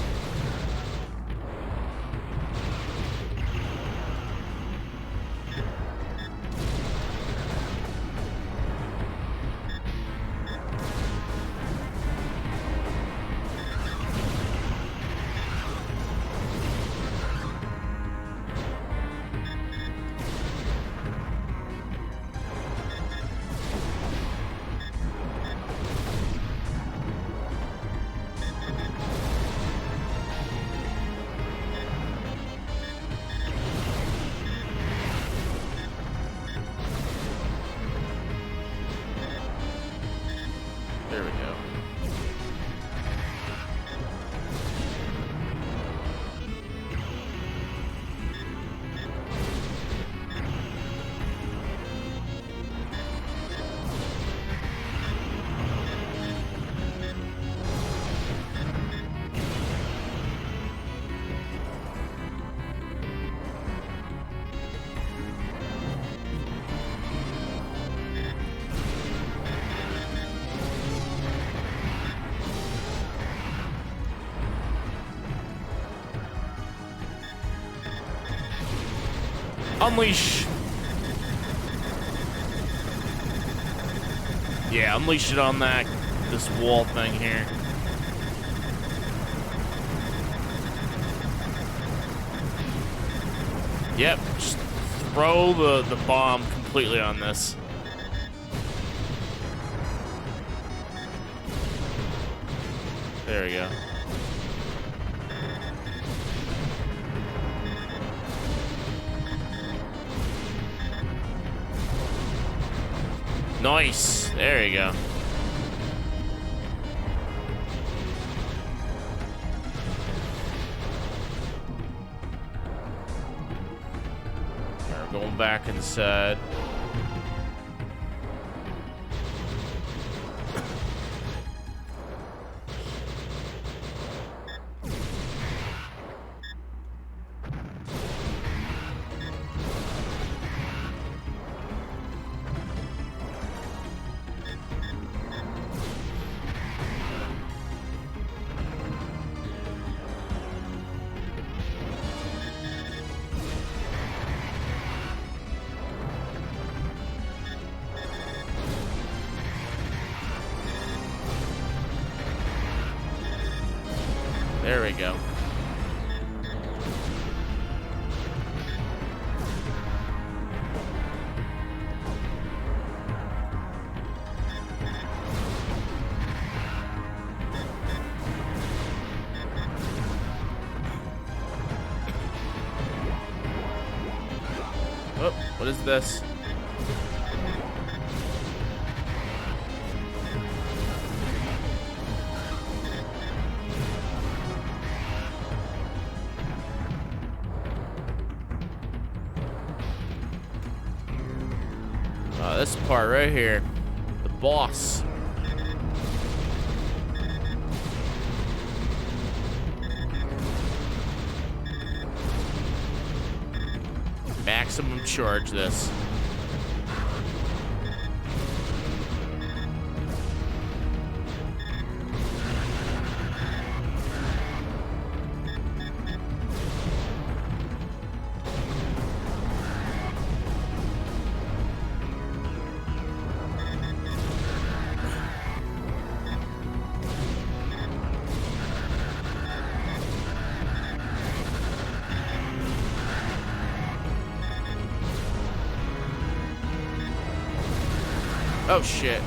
Unleash. Yeah, unleash it on this wall thing here. Yep, just throw the bomb completely on this. There we go. Nice. There you go. We're going back inside. There we go. Oh, what is this? This part right here, the boss. Maximum charge this. Oh shit.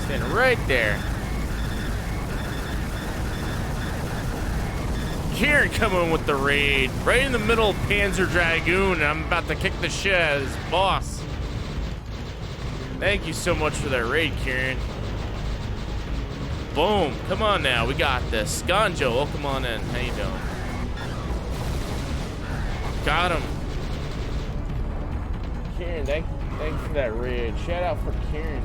Standing right there. Kieran coming with the raid. Right in the middle of Panzer Dragoon. I'm about to kick the shit out of his boss. Thank you so much for that raid, Kieran. Boom. Come on now. We got this. Ganjo, welcome on in. How you doing? Got him. Kieran, thank you for that raid. Shout out for Kieran.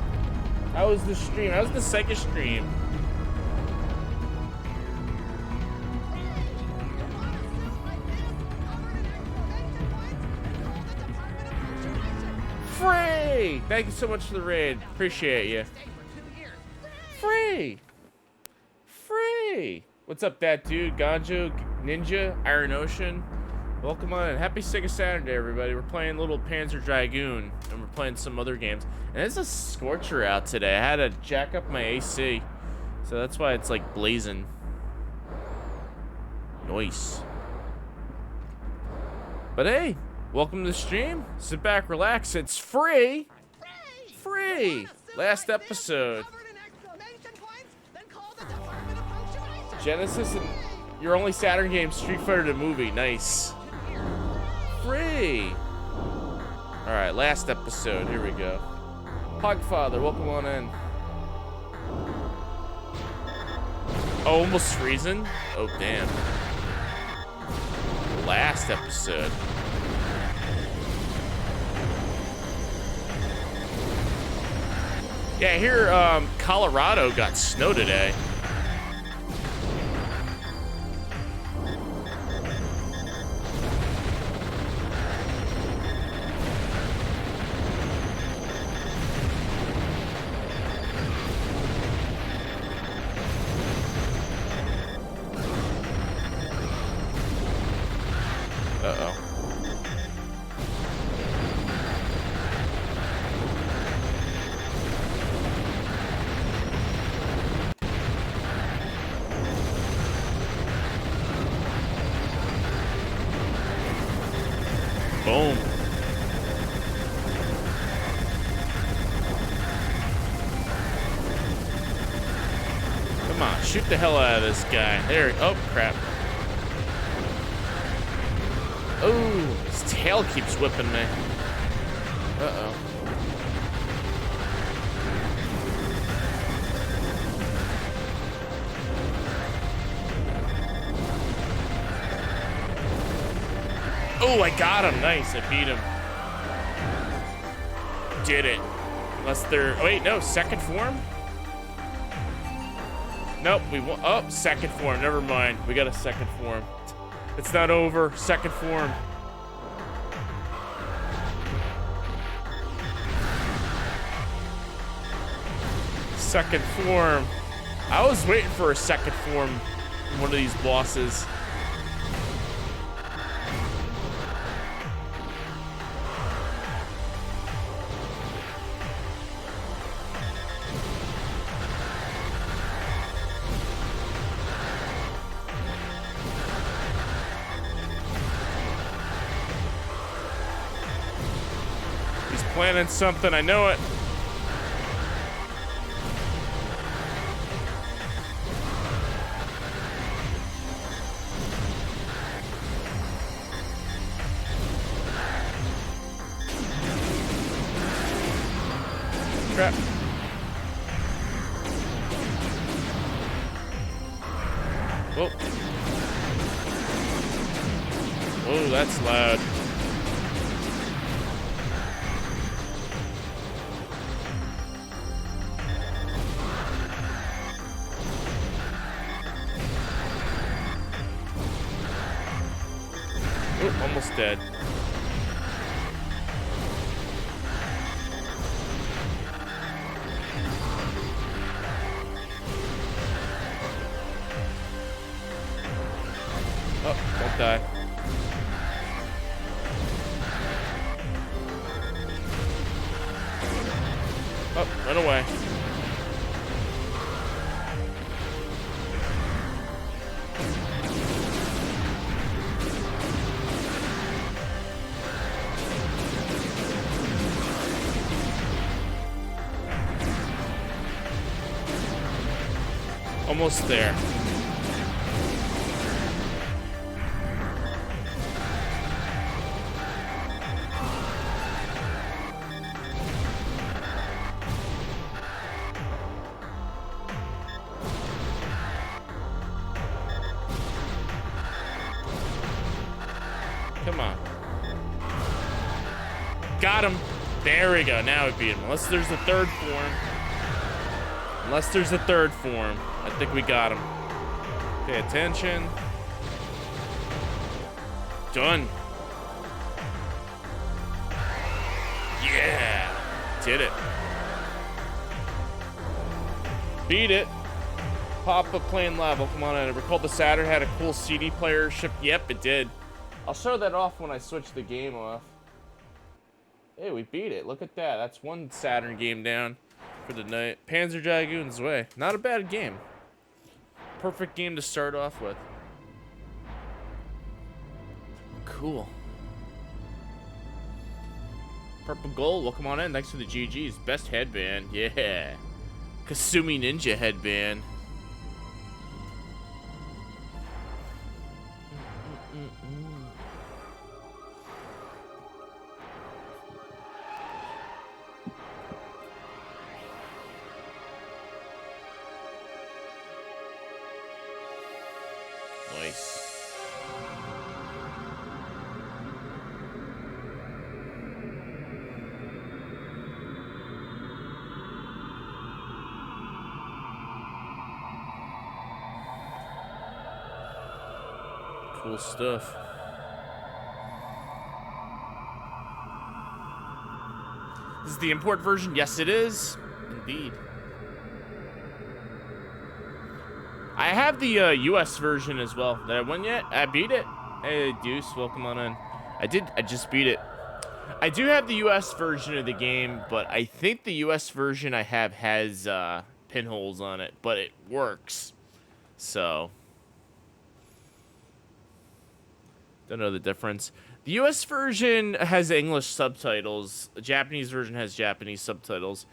How was the stream? How was the second stream? Free! Thank you so much for the raid. Appreciate you. Free! Free! What's up, that dude? Ganjo, Ninja, Iron Ocean. Welcome on in. Happy Sega Saturday, everybody. We're playing Little Panzer Dragoon, and we're playing some other games. And it's a scorcher out today. I had to jack up my AC, so that's why it's like blazing. Nice. But hey, welcome to the stream. Sit back, relax. It's free. Free. Last episode. Genesis and your only Saturn game, Street Fighter the movie. Nice. Free. All right, last episode. Here we go. Pogfather, welcome on in. Oh, almost freezing. Oh, damn. Last episode. Yeah, here, Colorado got snow today. shoot the hell out of this guy. There. Oh, crap. Oh, his tail keeps whipping me. Uh-oh. Oh, I got him. Nice. I beat him. Did it. Unless they're... Oh, wait, no. Second form? Nope. We won. Oh, second form. Never mind. We got a second form. It's not over. Second form. Second form. I was waiting for a second form from one of these bosses. He's planning something, I know it. Crap. Whoa. Oh, that's loud. Oh, almost dead. Oh, don't die. Oh, run away. Almost there. Come on. Got him. There we go. Now we beat him. Unless there's a third form. Unless there's a third form. I think we got him. Pay attention. Done. Yeah. Did it. Beat it. Papa playing level. Come on in. I recall the Saturn had a cool CD player shipped. Yep, it did. I'll show that off when I switch the game off. Hey, we beat it. Look at that. That's one Saturn game down for the night. Panzer Dragoon's Way. Not a bad game. Perfect game to start off with. Cool. Purple Gold, welcome on in. Thanks for the GGs. Best headband. Yeah. Kasumi Ninja headband. Nice. Cool stuff. This is the import version? Yes, it is. Indeed. I have the US version as well. Did I win yet? I beat it. Hey, Deuce, welcome on in. I just beat it. I do have the US version of the game, but I think the US version I have has pinholes on it, but it works. So, don't know the difference. The US version has English subtitles. The Japanese version has Japanese subtitles.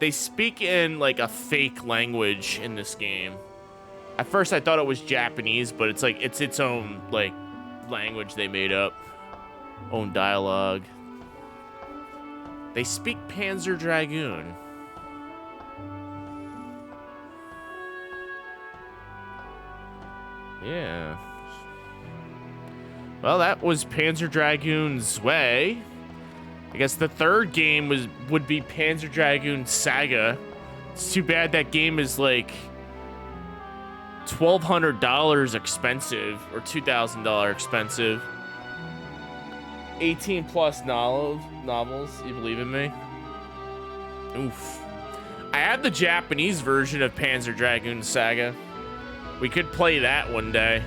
they speak in like a fake language in this game. At first I thought it was Japanese, but it's like it's its own like language they made up. Own dialogue. They speak Panzer Dragoon. Yeah. Well, that was Panzer Dragoon's way. I guess the third game would be Panzer Dragoon Saga. It's too bad that game is like $1,200 expensive or $2,000 expensive. 18 plus novels. You believe in me? Oof. I have the Japanese version of Panzer Dragoon Saga. We could play that one day.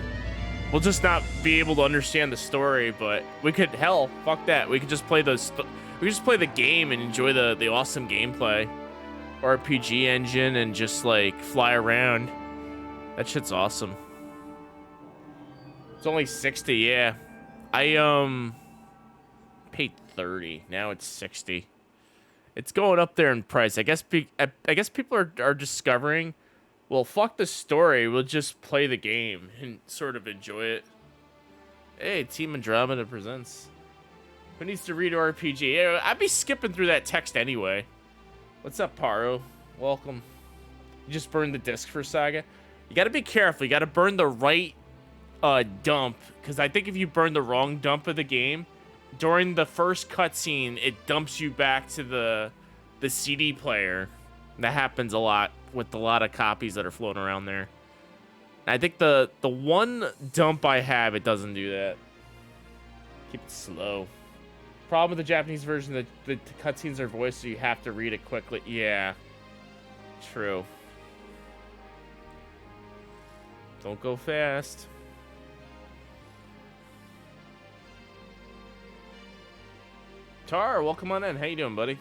We'll just not be able to understand the story, but we could. Hell, fuck that. We could just play we could just play the game and enjoy the awesome gameplay, RPG engine, and just like fly around. That shit's awesome. It's only 60. Yeah, I paid 30. Now it's 60. It's going up there in price. I guess people are discovering. Well, fuck the story. We'll just play the game and sort of enjoy it. Hey, Team Andromeda presents. Who needs to read RPG? Yeah, I'd be skipping through that text anyway. What's up, Paro? Welcome. You just burned the disc for Saga? You gotta be careful. You gotta burn the right dump. Because I think if you burn the wrong dump of the game, during the first cutscene, it dumps you back to the CD player. That happens a lot with a lot of copies that are floating around there. I think the one dump I have, it doesn't do that. Keep it slow. Problem with the Japanese version, the cutscenes are voiced, so you have to read it quickly. Yeah, true. Don't go fast. Tar, welcome on in. How you doing, buddy?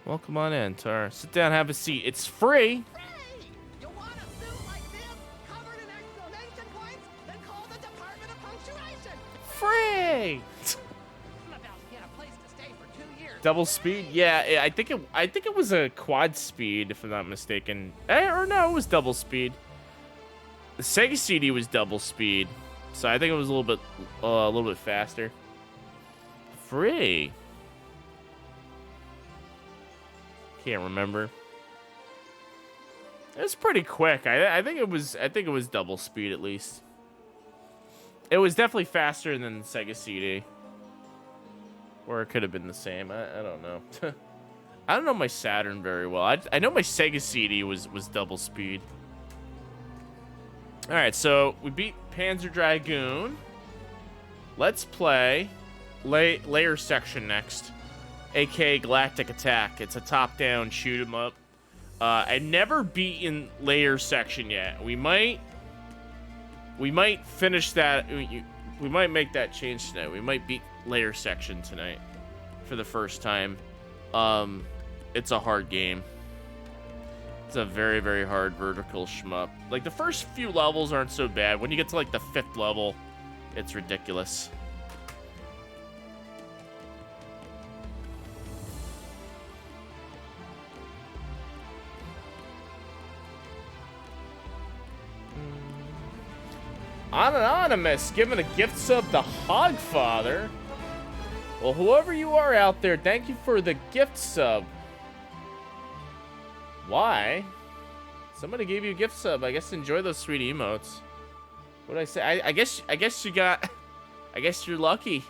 Welcome on in, Tar. Sit down, have a seat. It's free. Hey! You want a suit like this, covered in exclamation points? Then call the Department of Punctuation. Free. I'm about to get a place to stay for 2 years. Double speed? Yeah, I think it was a quad speed, if I'm not mistaken. Or no, it was double speed. The Sega CD was double speed, so I think it was a little bit faster. Free. Can't remember. It was pretty quick. I think it was double speed at least. It was definitely faster than the Sega CD. Or it could have been the same. I don't know. I don't know my Saturn very well. I know my Sega CD was double speed. Alright, so we beat Panzer Dragoon. Let's play Layer Section next. aka Galactic Attack. It's a top-down shoot 'em up. I've never beaten Layer Section yet. We might finish that. We might make that change tonight. We might beat Layer Section tonight for the first time. It's a hard game. It's a very, very hard vertical shmup. Like, the first few levels aren't so bad. When you get to, like, the 5th level, it's ridiculous. Anonymous giving a gift sub to Hogfather. Well, whoever you are out there, thank you for the gift sub. Why? Somebody gave you a gift sub. I guess enjoy those sweet emotes. What did I say? I guess you got. I guess you're lucky.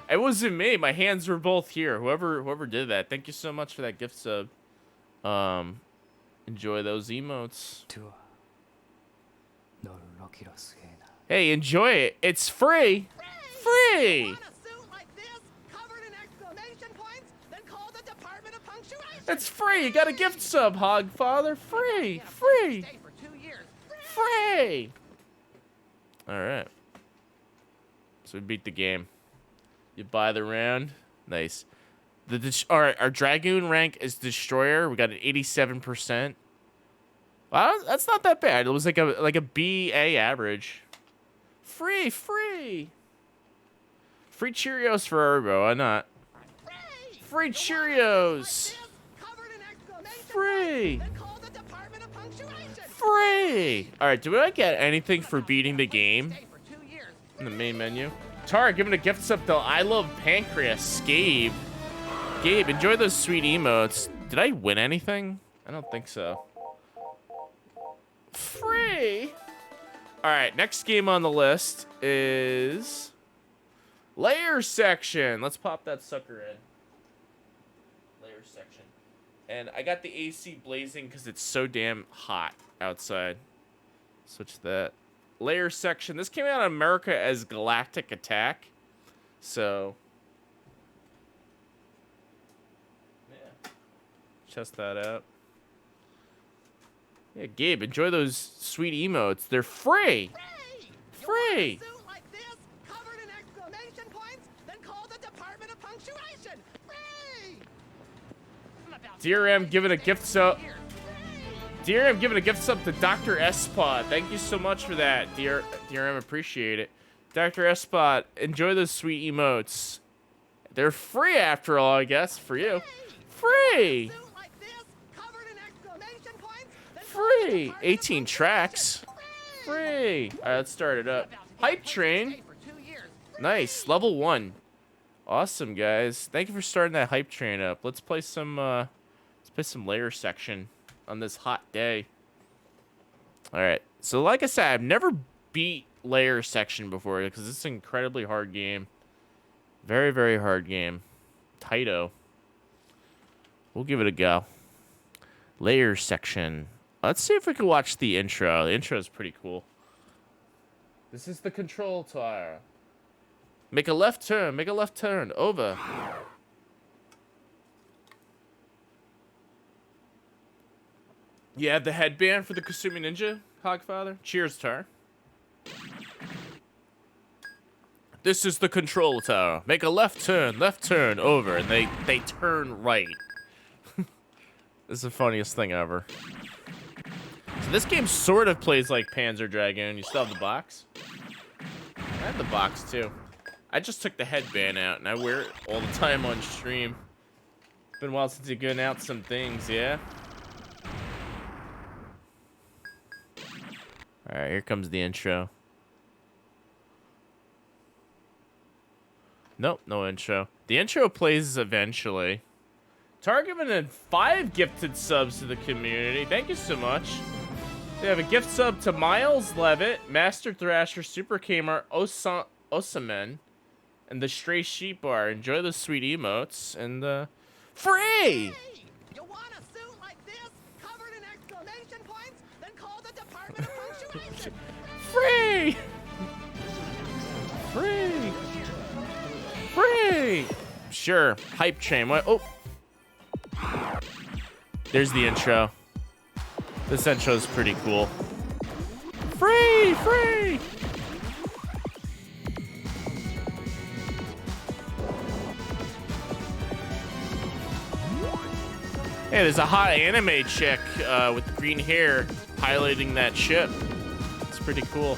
It wasn't me. My hands were both here. Whoever did that, thank you so much for that gift sub. Enjoy those emotes. Hey, enjoy it. It's free. Free. You want a suit like this, covered in exclamation points? Then call the Department of Punctuation. It's free. You got a gift sub, Hogfather. Free. Free. Stay for 2 years. Free. All right. So we beat the game. You buy the round. Nice. Our Dragoon rank is Destroyer. We got an 87%. Well, that's not that bad. It was like a BA average. Free. Free Cheerios for everybody. Why not? Free Cheerios. Covered Free. Then call the Department of Punctuation. Free. All right, do I get anything for beating the game Stay for 2 years. in the main menu? Tara, giving a gift sub though. I love pancreas. Gabe, enjoy those sweet emotes. Did I win anything? I don't think so. Free. All right, next game on the list is Layer Section. Let's pop that sucker in. Layer Section. And I got the AC blazing because it's so damn hot outside. Switch that. Layer Section. This came out in America as Galactic Attack. So, yeah. Test that out. Yeah, Gabe, enjoy those sweet emotes. They're free. Free. Suit like this, covered in exclamation points, then call the Department of Punctuation. Free. I'm about to DRM giving a gift sub. here. DRM giving a gift sub to Dr. S-Pod. Thank you so much for that, DRM. Appreciate it. Dr. S-Pod, enjoy those sweet emotes. They're free after all, I guess, for you. Free. Suit like this, covered in exclamation points, then Free. 18 tracks. Free. All right, let's start it up. Hype Train. stay for 2 years. Nice. Level 1. Awesome, guys. Thank you for starting that Hype Train up. Let's play some Layer Section on this hot day. All right. So like I said, I've never beat Layer Section before because it's an incredibly hard game. Very, very hard game. Taito. We'll give it a go. Layer Section. Let's see if we can watch the intro. The intro is pretty cool. This is the control tower. Make a left turn. Make a left turn. Over. You have the headband for the Kasumi Ninja, Hogfather? Cheers, Tar. This is the control tower. Make a left turn, over. And they turn right. This is the funniest thing ever. So this game sort of plays like Panzer Dragoon. You still have the box? I have the box, too. I just took the headband out, and I wear it all the time on stream. Been a while since you've given out some things, yeah? Alright, here comes the intro. Nope, no intro. The intro plays eventually. Targeting in 5 gifted subs to the community. Thank you so much. They have a gift sub to Miles Levitt, Master Thrasher, Super Gamer, Osamen, and the Stray Sheep Bar. Enjoy the sweet emotes and free! Hey, you want a suit like this, covered in exclamation points, then call the Department of Punctuation. Free! Free! Free! Sure. Hype Train. What? Oh. There's the intro. This intro is pretty cool. Free! Free! Hey, there's a hot anime chick with green hair piloting that ship. It's pretty cool.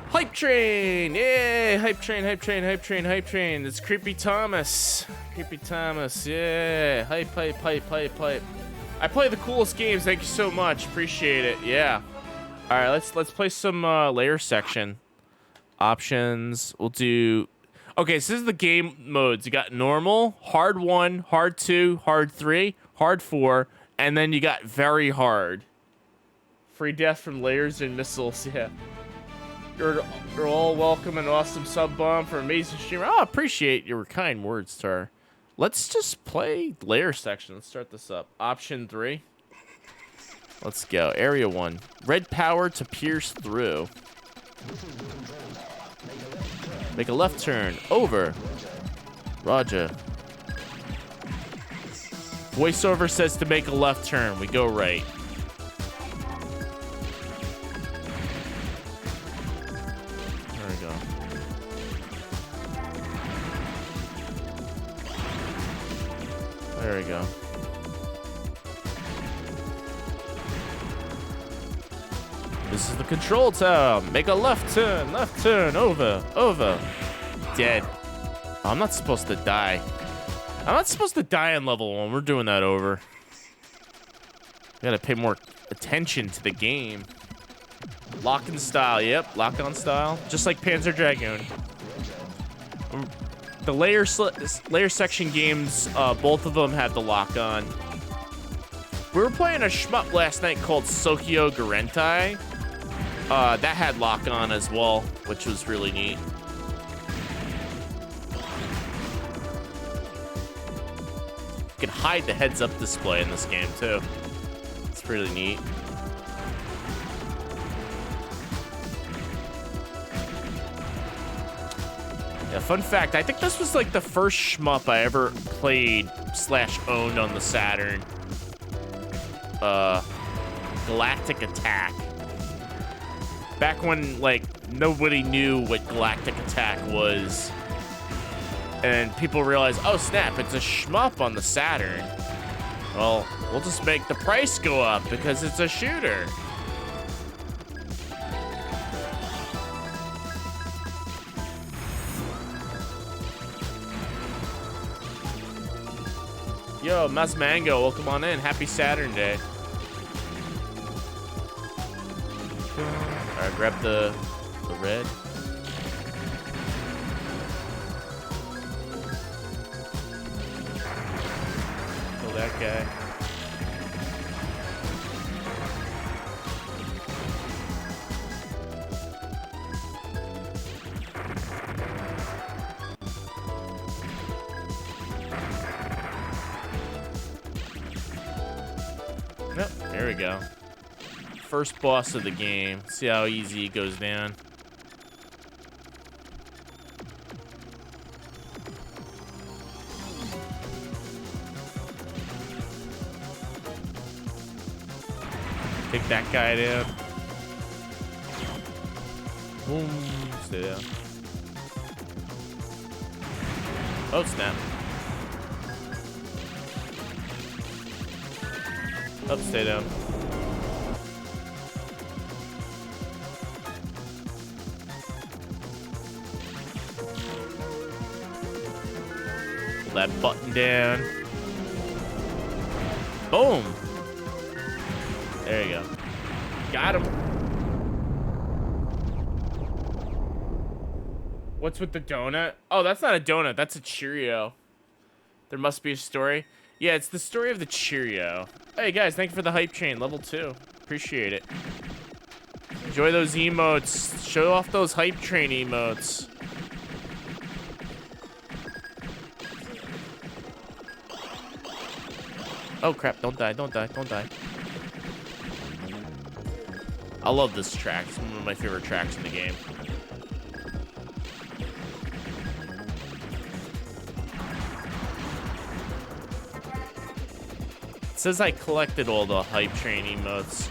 Hype Train! Yay! Hype Train, Hype Train, Hype Train, Hype Train. It's Creepy Thomas. Creepy Thomas, yeah. Hype, hype, hype, hype, hype. I play the coolest games, thank you so much. Appreciate it, yeah. Alright, let's play some Layer Section. Options. We'll do... Okay, so this is the game modes. You got normal, hard 1, hard 2, hard 3, hard 4, and then you got very hard. Free death from layers and missiles, yeah. You're all welcome and awesome sub bomb for amazing streamer. Oh, appreciate your kind words, Tar. Let's just play Layer Section. Let's start this up. Option 3. Let's go. Area 1. Red power to pierce through. Make a left turn. Over. Roger. Voiceover says to make a left turn. We go right. There we go. There we go. This is the control tower. Make a left turn, over, over. Dead. Oh, I'm not supposed to die. I'm not supposed to die on level 1. We're doing that over. Gotta pay more attention to the game. Lock in style, yep, lock on style. Just like Panzer Dragoon. The layer section games, both of them had the lock on. We were playing a shmup last night called Sokyo Garentai. That had lock on as well, which was really neat. You can hide the heads-up display in this game too. It's really neat. Yeah, fun fact, I think this was like the first shmup I ever played / owned on the Saturn. Galactic Attack. Back when, like, nobody knew what Galactic Attack was. And people realized, oh snap, it's a shmup on the Saturn. Well, we'll just make the price go up because it's a shooter. Yo, Mas Mango, welcome on in. Happy Saturnday. Alright, grab the red. Kill that guy. Yep, there we go. First boss of the game. See how easy it goes down. Take that guy down. Boom. Stay down. Oh, snap. Up, stay down. Pull that button down. Boom. There you go. Got him. What's with the donut? Oh, that's not a donut. That's a Cheerio. There must be a story. Yeah, it's the story of the Cheerio. Hey, guys, thank you for the hype train. Level 2. Appreciate it. Enjoy those emotes. Show off those hype train emotes. Oh, crap. Don't die. Don't die. Don't die. I love this track. It's one of my favorite tracks in the game. It says I collected all the hype train emotes.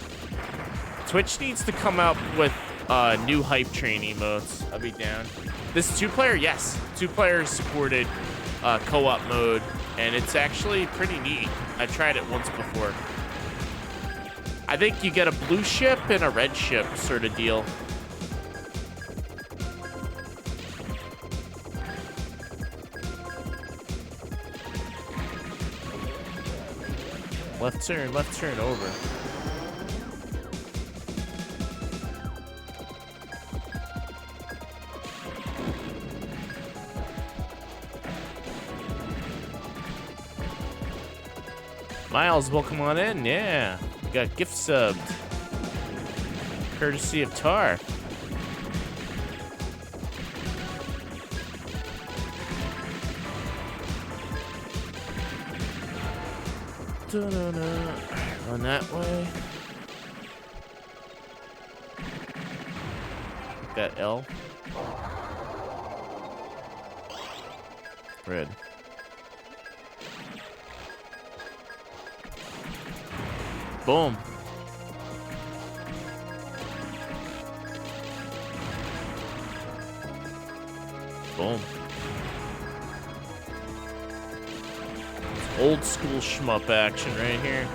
Twitch needs to come out with new hype train emotes. I'll be down. This 2-player, yes. 2-player supported co-op mode, and it's actually pretty neat. I tried it once before. I think you get a blue ship and a red ship sort of deal. Left turn over. Miles, welcome on in. Yeah, we got gift subbed, courtesy of Tar. Run that way. That L. Red. Boom. Boom. Old school shmup action right here.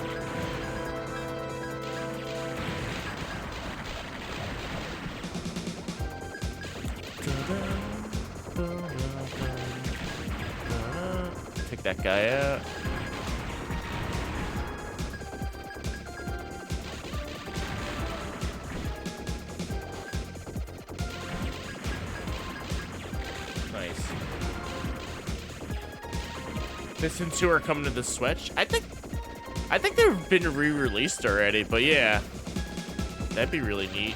Take that guy out. This and 2 are coming to the Switch. I think they've been re-released already, but yeah. That'd be really neat.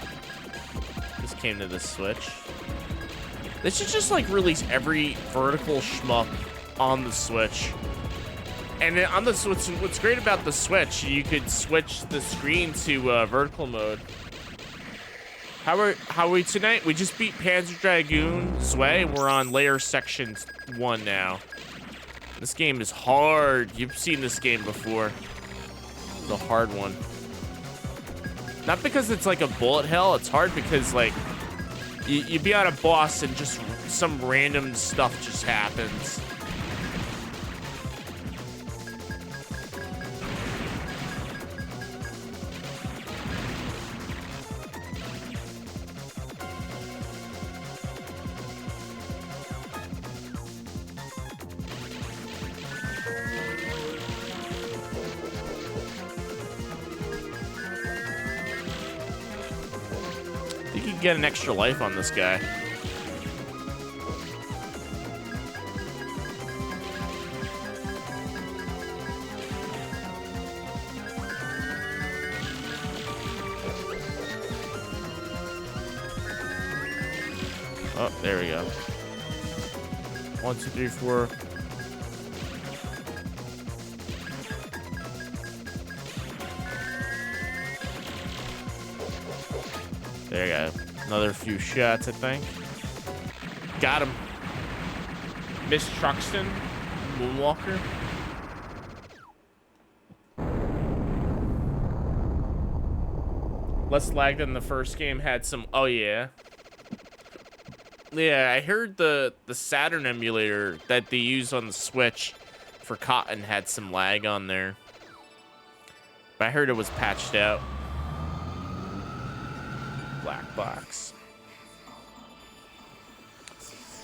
This came to the Switch. They should just like release every vertical shmup on the Switch. And on the Switch, what's great about the Switch, you could switch the screen to vertical mode. How are we tonight? We just beat Panzer Dragoon Zwei. We're on layer section 1 now. This game is hard. You've seen this game before. It's a hard one. Not because it's like a bullet hell. It's hard because like you be on a boss and just some random stuff just happens. Get an extra life on this guy. Oh, there we go. 1, 2, 3, 4. There you go. Another few shots, I think. Got him. Miss Truxton, Moonwalker. Less lag than the first game. Had some. Oh yeah. Yeah, I heard the Saturn emulator that they use on the Switch for Cotton had some lag on there, but I heard it was patched out. Black box.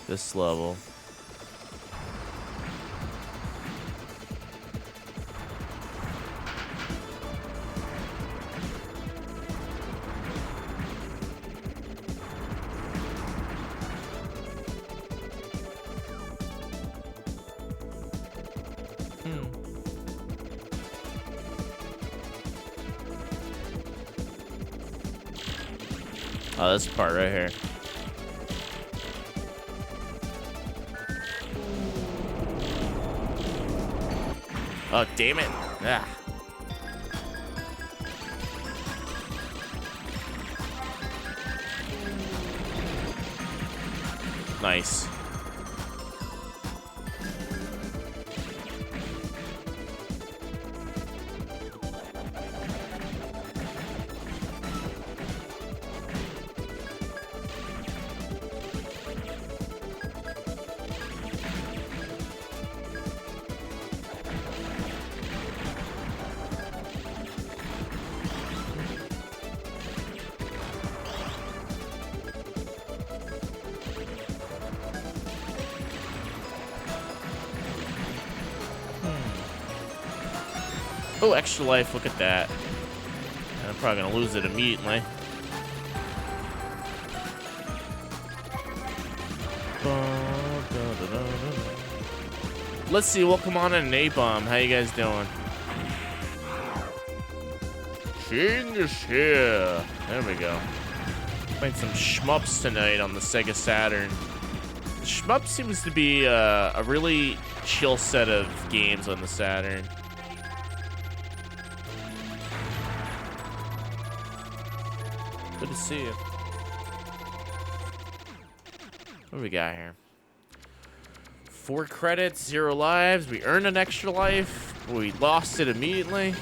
This level. Oh, this part right here. Oh, damn it. Ah. Nice. Oh, extra life, look at that. I'm probably gonna lose it immediately. Let's see, welcome on an A-bomb. How you guys doing? King is here. There we go. Playing some shmups tonight on the Sega Saturn. The shmup seems to be a really chill set of games on the Saturn. Good to see you. What do we got here? 4 credits, 0 lives. We earned an extra life. We lost it immediately.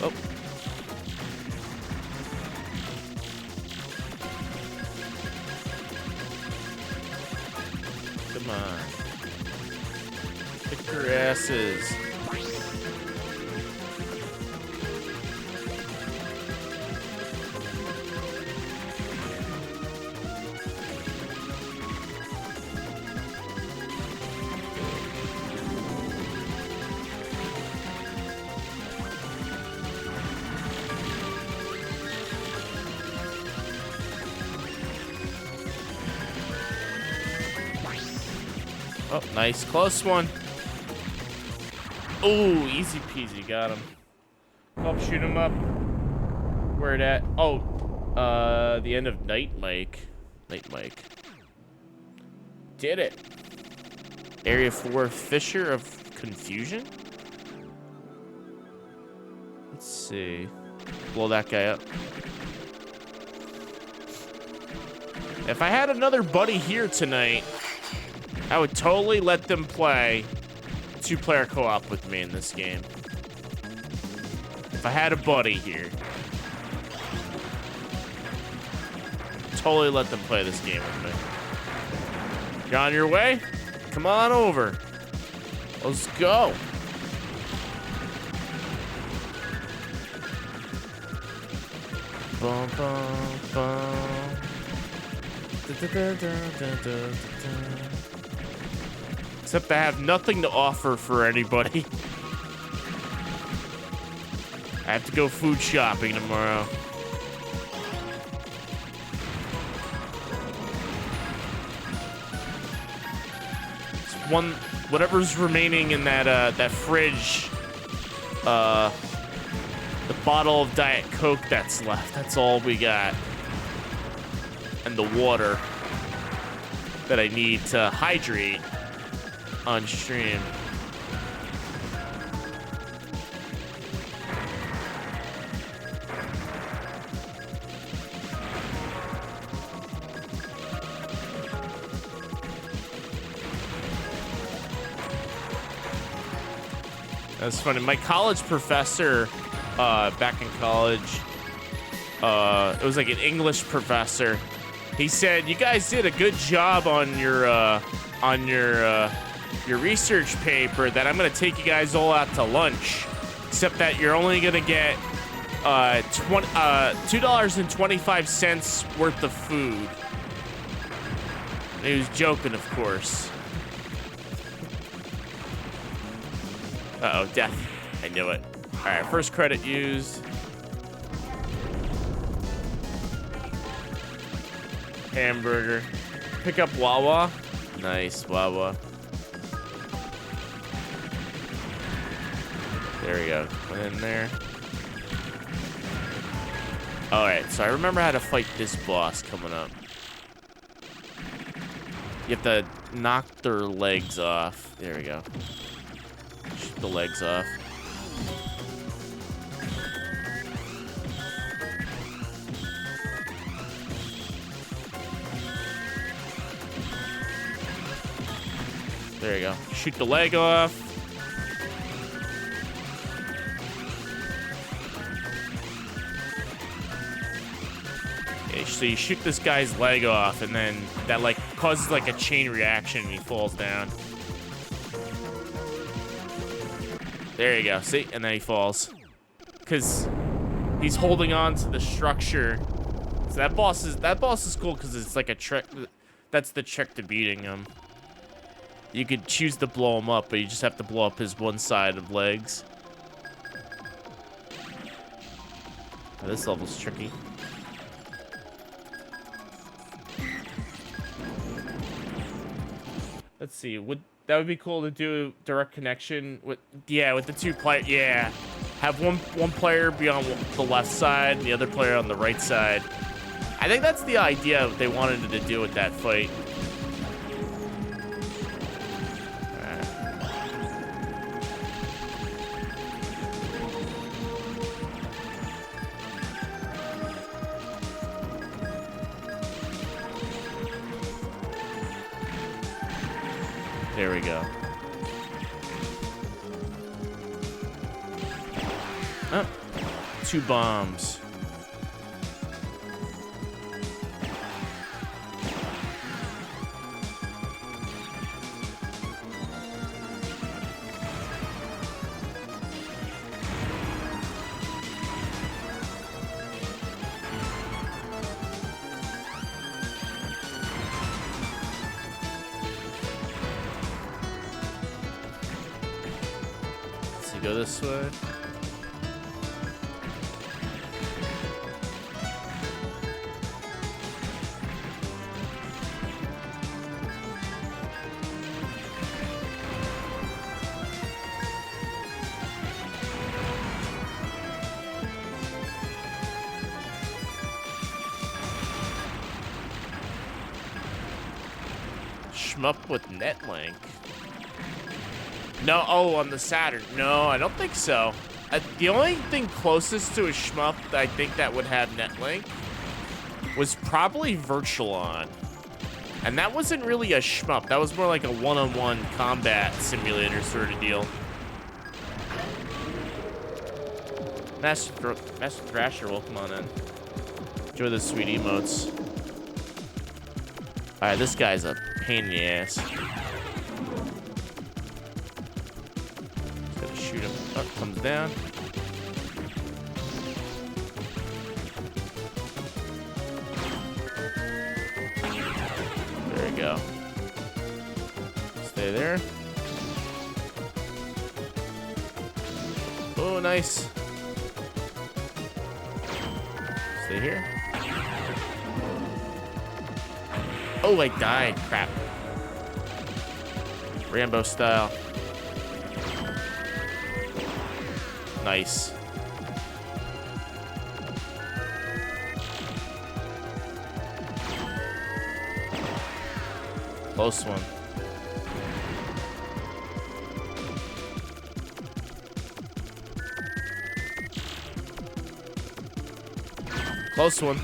Oh. Come on. Kick your asses. Oh, nice. Close one. Ooh, easy peasy. Got him. Help shoot him up. Where it at? Oh, the end of Night Mike. Night Mike. Did it. Area 4, Fisher of Confusion? Let's see. Blow that guy up. If I had another buddy here tonight, I would totally let them play 2-player co-op with me in this game. If I had a buddy here, totally let them play this game with me. You on your way? Come on over. Let's go. Bum, bum, bum. Da, da, da, da, da, da, da. Except I have nothing to offer for anybody. I have to go food shopping tomorrow. It's whatever's remaining in that fridge, the bottle of Diet Coke that's left. That's all we got. And the water that I need to hydrate on stream. That's funny. My college professor, back in college, it was like an English professor. He said, "You guys did a good job on your research paper. That I'm gonna take you guys all out to lunch, except that you're only gonna get $2.25 worth of food." And he was joking, of course. Uh-oh, death. I knew it. All right, first credit used. Hamburger. Pick up Wawa. Nice, Wawa. There we go. Put in there. Alright, so I remember how to fight this boss coming up. You have to knock their legs off. There we go. Shoot the legs off. There you go. Shoot the leg off. Okay, so you shoot this guy's leg off, and then that like causes like a chain reaction, and he falls down. There you go. See, and then he falls, cause he's holding on to the structure. So that boss is cool because it's like a trick. That's the trick to beating him. You could choose to blow him up, but you just have to blow up his one side of legs. Oh, this level's tricky. Let's see. That would be cool to do direct connection with the 2 player. Yeah, have one player be on the left side, and the other player on the right side. I think that's the idea they wanted to do with that fight. There we go. Oh, 2 bombs. Go this way. shmup with Netlink. No, oh, on the Saturn. No, I don't think so. The only thing closest to a shmup that I think that would have Netlink was probably Virtualon. And that wasn't really a shmup. That was more like a one-on-one combat simulator sort of deal. Master Thrasher, welcome on in. Enjoy the sweet emotes. Alright, this guy's a pain in the ass. Just gotta shoot him. Oh, comes down. There we go. Stay there. Oh, nice. Stay here. Oh, I died. Crap. Rambo style. Nice. Close one. Close one.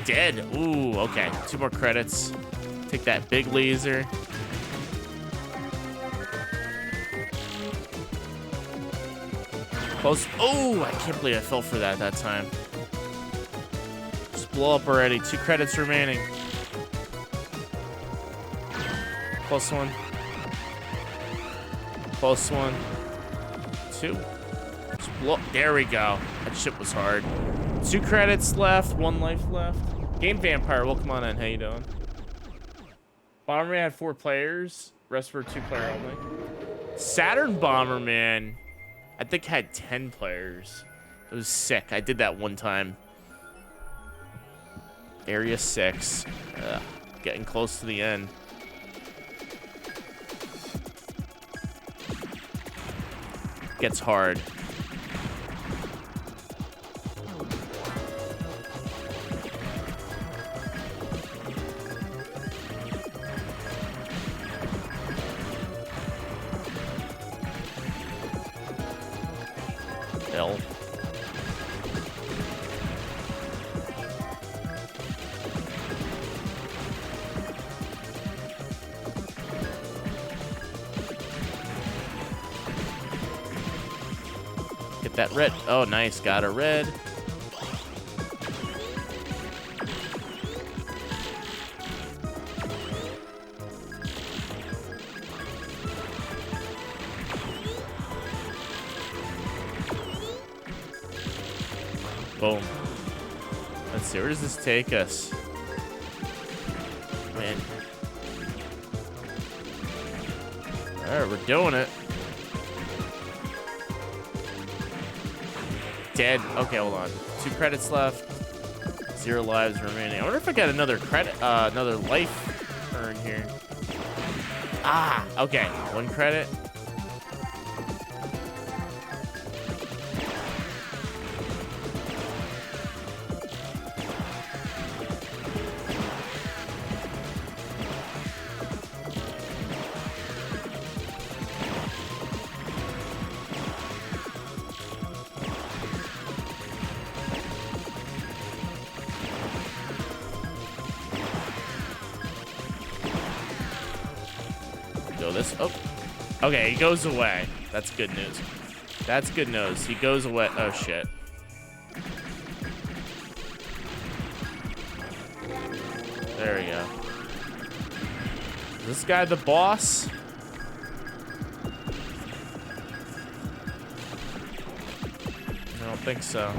Dead. Ooh, okay. 2 more credits. Take that big laser. Close. Oh, I can't believe I fell for that time. Just blow up already. 2 credits remaining. Close one. Close one. 2. Just blow. There we go. That shit was hard. 2 credits left. 1 life left. Game Vampire, welcome on in. How you doing? Bomberman had 4 players. Rest were 2-player only. Saturn Bomberman, I think, had 10 players. It was sick. I did that one time. Area 6. Ugh, getting close to the end. Gets hard. L. Get that red. Oh, nice. Got a red. Boom. Let's see, where does this take us? Man. Alright, we're doing it. Dead. Okay, hold on. 2 credits left. 0 lives remaining. I wonder if I got another credit, another life earn here. Ah, okay. 1 credit. This. Oh, okay. He goes away. That's good news. That's good news. He goes away. Oh shit. There we go. Is this guy the boss? I don't think so.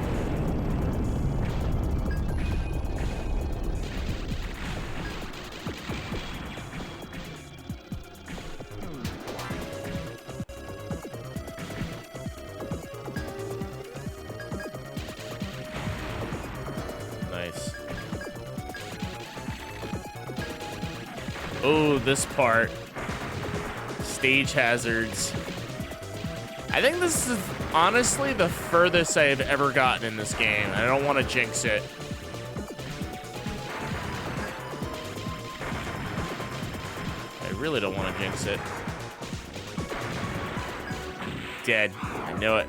Oh, this part. Stage hazards. I think this is honestly the furthest I've ever gotten in this game. I don't want to jinx it. really don't want to jinx it. Dead. I know it.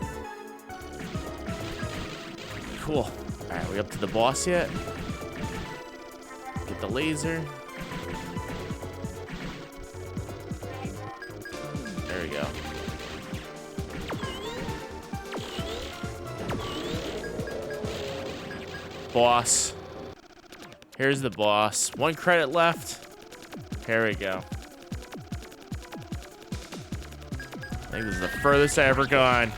Cool. Alright, we up to the boss yet? Get the laser. There we go. Boss. Here's the boss. 1 credit left. Here we go. I think this is the furthest I've ever gone.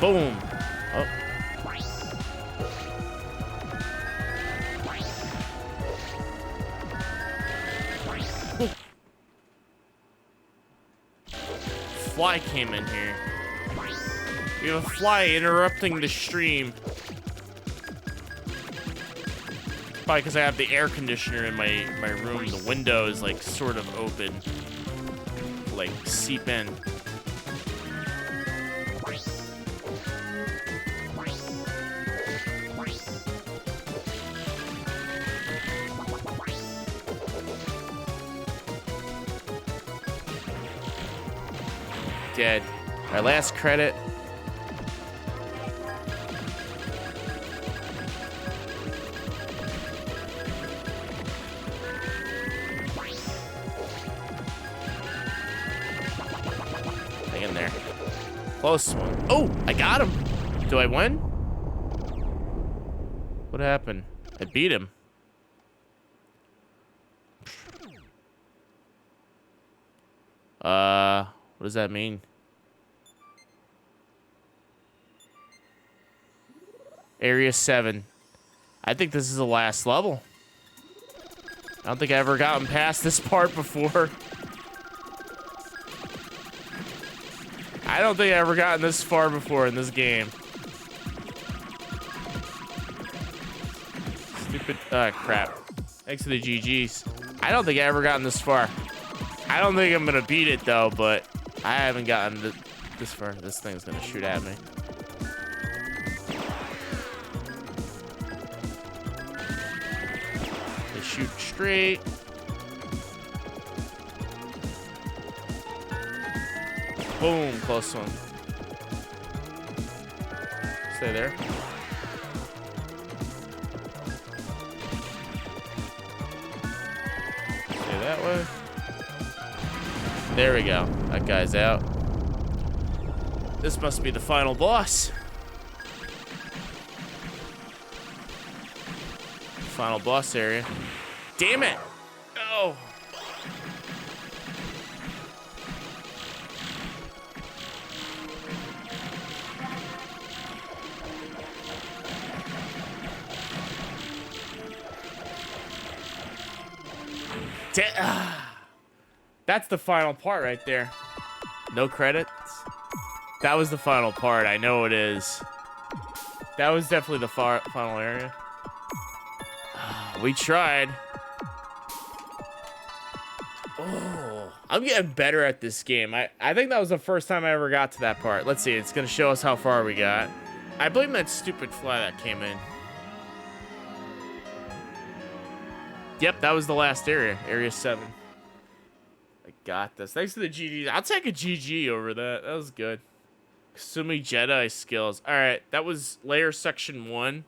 Boom. Oh. Fly came in here. We have a fly interrupting the stream. Probably because I have the air conditioner in my room. The window is like sort of open. Like seep in. Dead. Our last credit. Hang in there. Close one. Oh, I got him. Do I win? What happened? I beat him. What does that mean? Area 7. I think this is the last level. I don't think I've ever gotten past this part before. I don't think I've ever gotten this far before in this game. Stupid, crap. Thanks to the GGs. I don't think I've ever gotten this far. I don't think I'm gonna beat it though, but I haven't gotten this far. This thing's gonna shoot at me. They shoot straight. Boom, close one. Stay there. Stay that way. There we go. That guy's out. This must be the final boss. Final boss area. Damn it! Oh. That's the final part right there. No credits. That was the final part. I know it is. That was definitely the final area. We tried. Oh, I'm getting better at this game. I think that was the first time I ever got to that part. Let's see. It's going to show us how far we got. I blame that stupid fly that came in. Yep, that was the last area. Area 7. I got this. Thanks to the GG. I'll take a GG over that. That was good. Kasumi Jedi skills. Alright, that was layer section 1.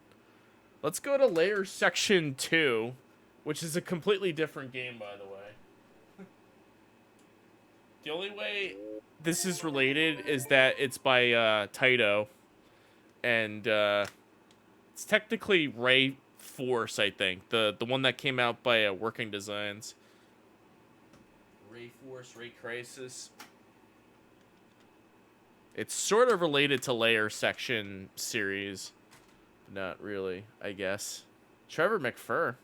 Let's go to layer section 2, which is a completely different game, by the way. The only way this is related is that it's by Taito. And it's technically Ray Force, I think. The one that came out by Working Designs. Ray Force, Ray Crisis. It's sort of related to Layer Section series. Not really, I guess. Trevor McFur.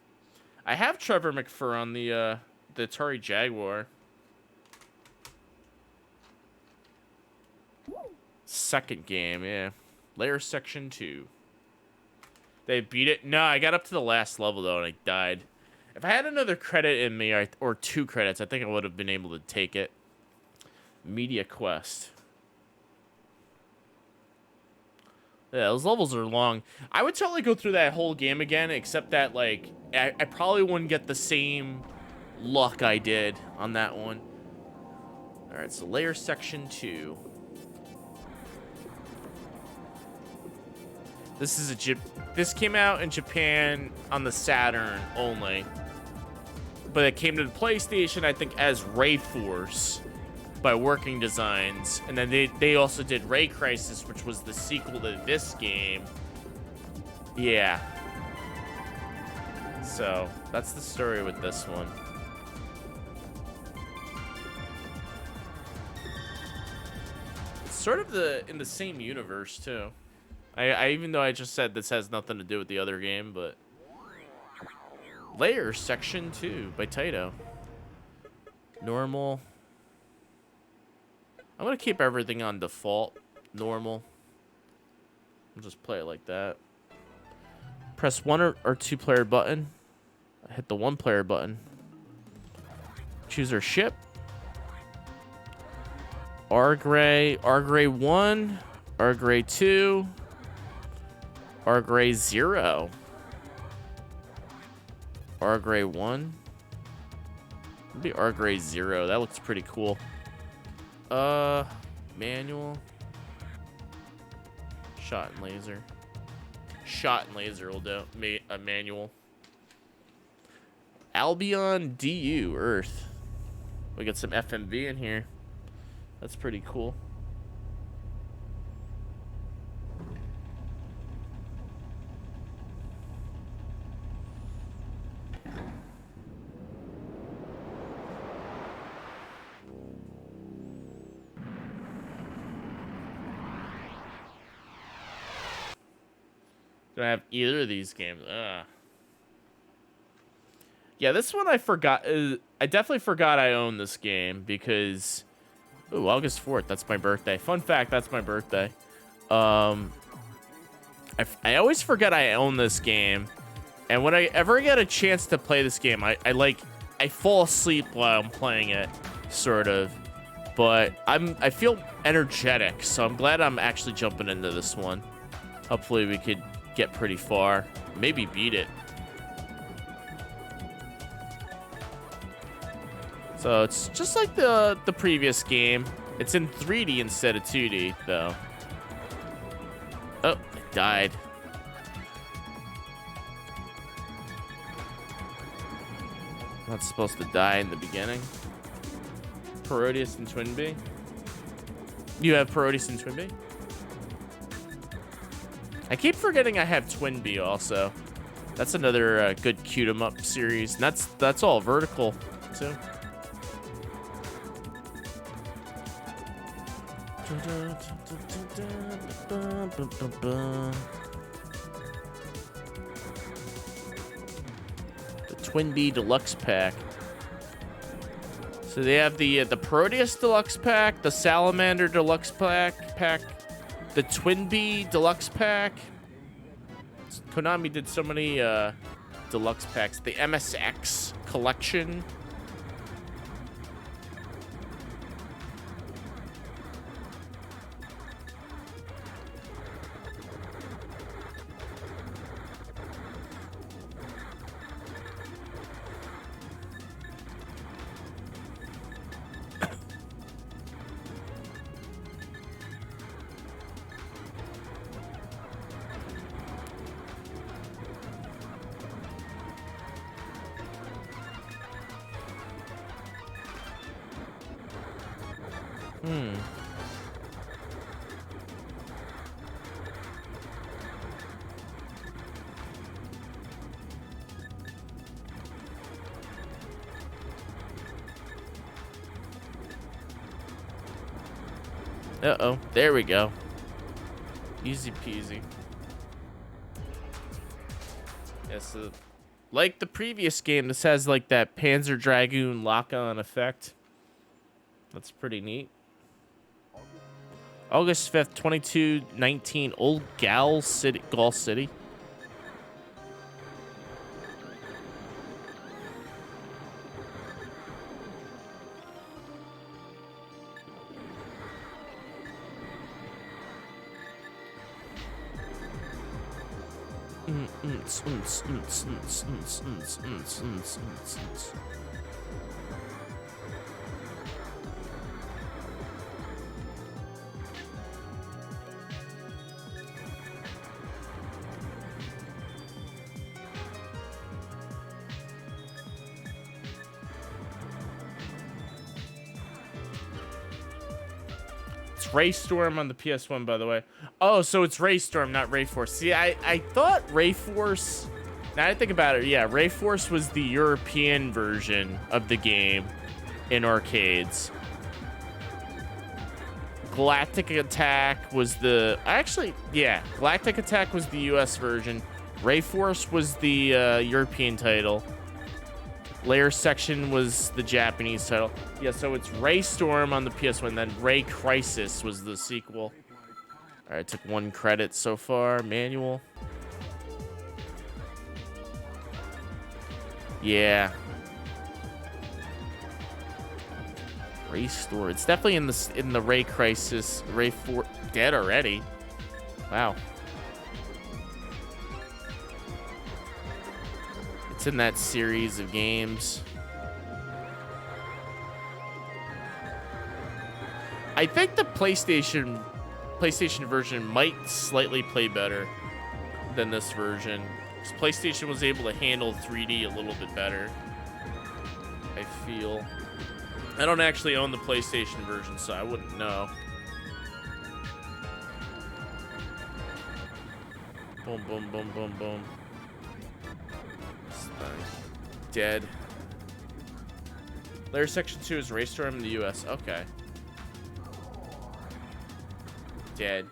I have Trevor McFur on the Atari Jaguar. Second game, yeah. Layer Section 2. They beat it? No, I got up to the last level, though, and I died. If I had another credit in me, or 2 credits, I think I would have been able to take it. Media Quest. Yeah, those levels are long. I would totally go through that whole game again, except that, like, I probably wouldn't get the same luck I did on that one. Alright, so Layer Section 2. This came out in Japan on the Saturn only. But it came to the PlayStation, I think, as Ray Force by Working Designs. And then they also did Ray Crisis, which was the sequel to this game. Yeah. So, that's the story with this one. It's sort of in the same universe, too. I even though I just said this has nothing to do with the other game, but... Layer Section 2 by Taito. Normal. I'm going to keep everything on default. Normal. I'll just play it like that. Press 1 or 2 player button. I hit the 1 player button. Choose our ship. Argray 1. Argray 2. Argray 0. Argray 1. Maybe Argray 0. That looks pretty cool. Manual. Shot and laser. Shot and laser will do. A manual. Albion DU Earth. We got some FMV in here. That's pretty cool. Don't have either of these games. Yeah, this one I forgot. I definitely forgot I owned this game because... Ooh, August 4th. That's my birthday. Fun fact, that's my birthday. I always forget I own this game. And when I ever get a chance to play this game, I fall asleep while I'm playing it, sort of. But I feel energetic, so I'm glad I'm actually jumping into this one. Hopefully we could get pretty far. Maybe beat it. So it's just like the previous game. It's in 3D instead of 2D, though. Oh, I died. Not supposed to die in the beginning. Parodius and Twinbee. You have Parodius and Twinbee? I keep forgetting I have Twinbee also. That's another good cute 'em up series. And that's all vertical too. The Twinbee Deluxe Pack. So they have the Parodius Deluxe Pack, the Salamander Deluxe Pack, the Twinbee Deluxe Pack. Konami did so many deluxe packs. The MSX Collection. Uh-oh. There we go. Easy peasy. Yeah, so like the previous game, this has like that Panzer Dragoon lock-on effect. That's pretty neat. August 5th, 2219, Old Gal City, Gall City. It's Raystorm on the PS1, by the way. Oh, so it's Raystorm, not Rayforce. See, I thought Rayforce... Now I think about it, yeah, Rayforce was the European version of the game in arcades. Galactic Attack was the... Actually, yeah, Galactic Attack was the US version. Rayforce was the European title. Layer Section was the Japanese title. Yeah, so it's Raystorm on the PS1, then Ray Crisis was the sequel. All right, took 1 credit so far. Manual. Yeah. Raystorm. It's definitely in the Ray Crisis. Ray 4 dead already. Wow. It's in that series of games. I think the PlayStation version might slightly play better than this version. 'Cause PlayStation was able to handle 3D a little bit better, I feel. I don't actually own the PlayStation version, so I wouldn't know. Boom, boom, boom, boom, boom. Dead. Layer Section 2 is Raystorm in the US. Okay. Dead.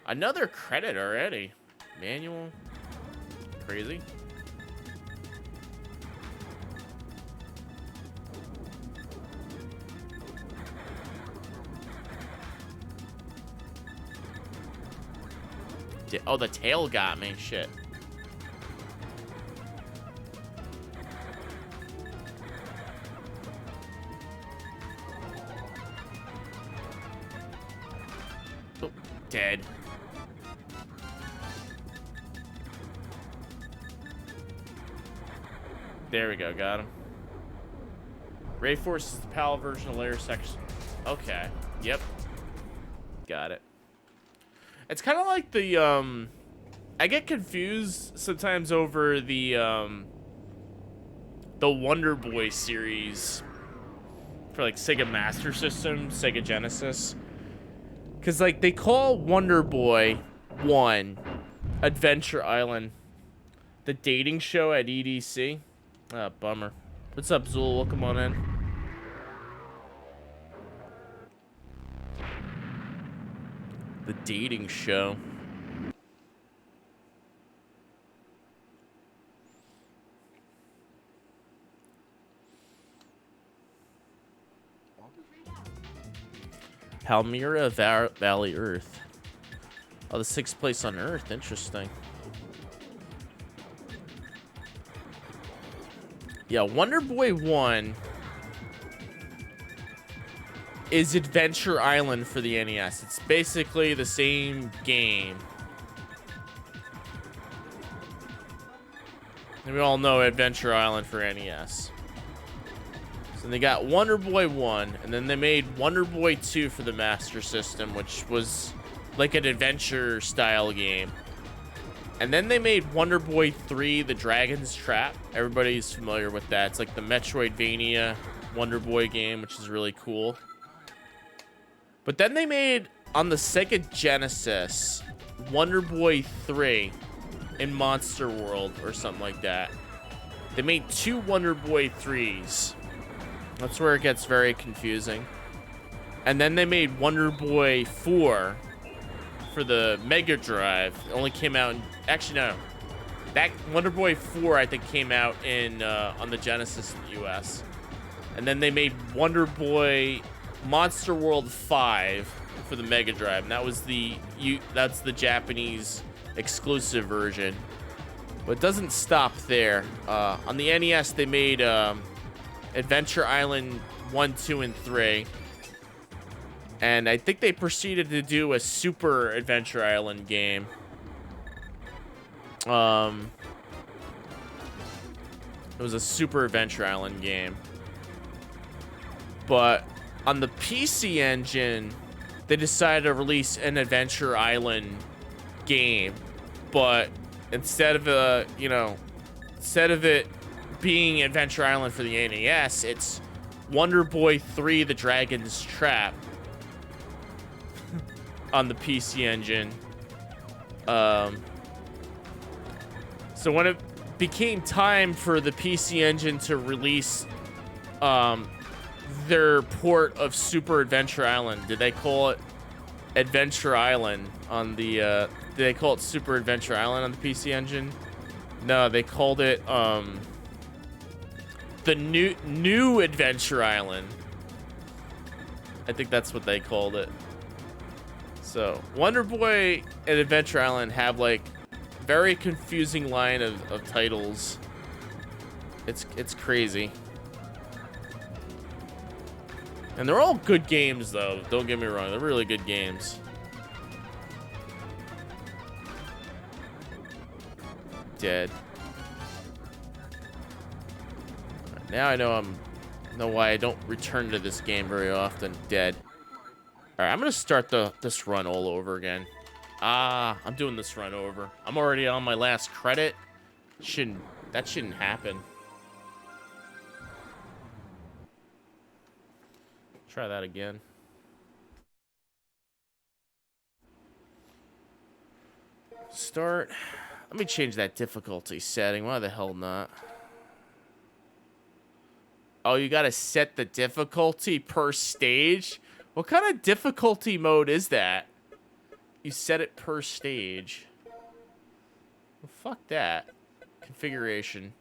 Another credit already. Manual. Crazy. Oh, the tail got me. Shit. Oh, dead. There we go, got him. Rayforce is the PAL version of Layer Section. Okay, yep. Got it. It's kind of like the, I get confused sometimes over the Wonder Boy series for like Sega Master System, Sega Genesis. Because like they call Wonder Boy 1 Adventure Island the dating show at EDC. Ah, bummer. What's up, Zool? Welcome on in. The dating show. Palmyra Valley, Earth. Oh, the 6th place on Earth. Interesting. Yeah, Wonder Boy 1 is Adventure Island for the NES. It's basically the same game. And we all know Adventure Island for NES. So they got Wonder Boy 1, and then they made Wonder Boy 2 for the Master System, which was like an adventure style game. And then they made Wonder Boy 3, The Dragon's Trap. Everybody's familiar with that. It's like the Metroidvania Wonder Boy game, which is really cool. But then they made, on the Sega Genesis, Wonder Boy 3 in Monster World or something like that. They made 2 Wonder Boy 3s. That's where it gets very confusing. And then they made Wonder Boy 4 for the Mega Drive. It only came out in... Actually, no. That Wonder Boy 4, I think, came out in on the Genesis in the US. And then they made Wonder Boy Monster World 5 for the Mega Drive. And that was that's the Japanese exclusive version. But it doesn't stop there. On the NES, they made Adventure Island 1, 2, and 3. And I think they proceeded to do a Super Adventure Island game. It was a Super Adventure Island game. But on the PC Engine, they decided to release an Adventure Island game. But instead of it being Adventure Island for the NES, it's Wonder Boy 3: The Dragon's Trap on the PC Engine. So when it became time for the PC Engine to release their port of Super Adventure Island, did they call it Adventure Island on the did they call it Super Adventure Island on the PC Engine? No, they called it the new Adventure Island. I think that's what they called it. So Wonder Boy and Adventure Island have like very confusing line of titles. It's crazy. And they're all good games though, don't get me wrong, they're really good games. Dead. Now I know why I don't return to this game very often. Dead. Alright, I'm gonna start this run all over again. I'm doing this run over. I'm already on my last credit. That shouldn't happen. Try that again. Start. Let me change that difficulty setting. Why the hell not? Oh, you gotta set the difficulty per stage? What kind of difficulty mode is that? You set it per stage. Well, fuck that. Configuration.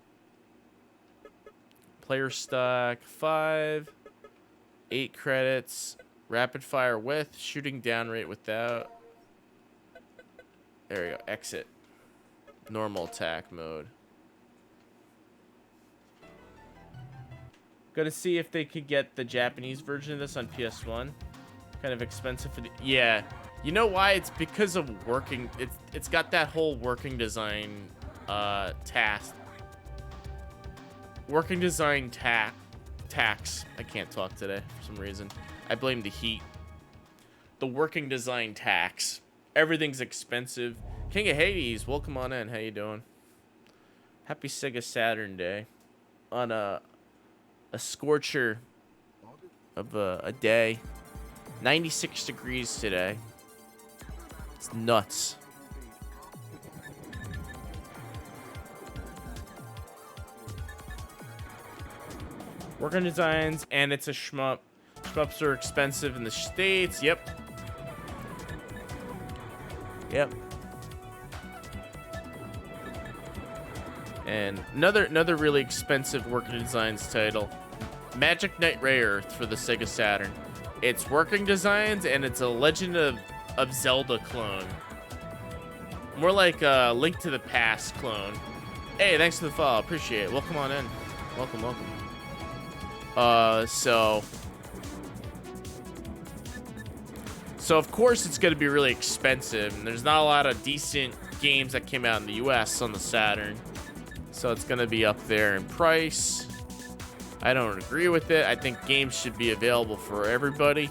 Player stock 5. 8 credits. Rapid fire with. Shooting down rate without. There we go. Exit. Normal attack mode. Gotta see if they could get the Japanese version of this on PS1. Kind of expensive for the... Yeah. You know why? It's because of working... It's got that whole working design task. Working design tax. I can't talk today for some reason. I blame the heat. The working design tax. Everything's expensive. King of Hades, welcome on in. How you doing? Happy Sega Saturnday. On a scorcher of a day. 96 degrees today. It's nuts. Working designs, and it's a shmup. Shmups are expensive in the States. Yep. And another really expensive working designs title. Magic Knight Ray Earth for the Sega Saturn. It's working designs, and it's a Legend of Zelda clone. More like a Link to the Past clone. Hey, thanks for the follow. Appreciate it. Welcome on in. Welcome. So of course it's going to be really expensive, and there's not a lot of decent games that came out in the US on the Saturn. So it's going to be up there in price. I don't agree with it. I think games should be available for everybody.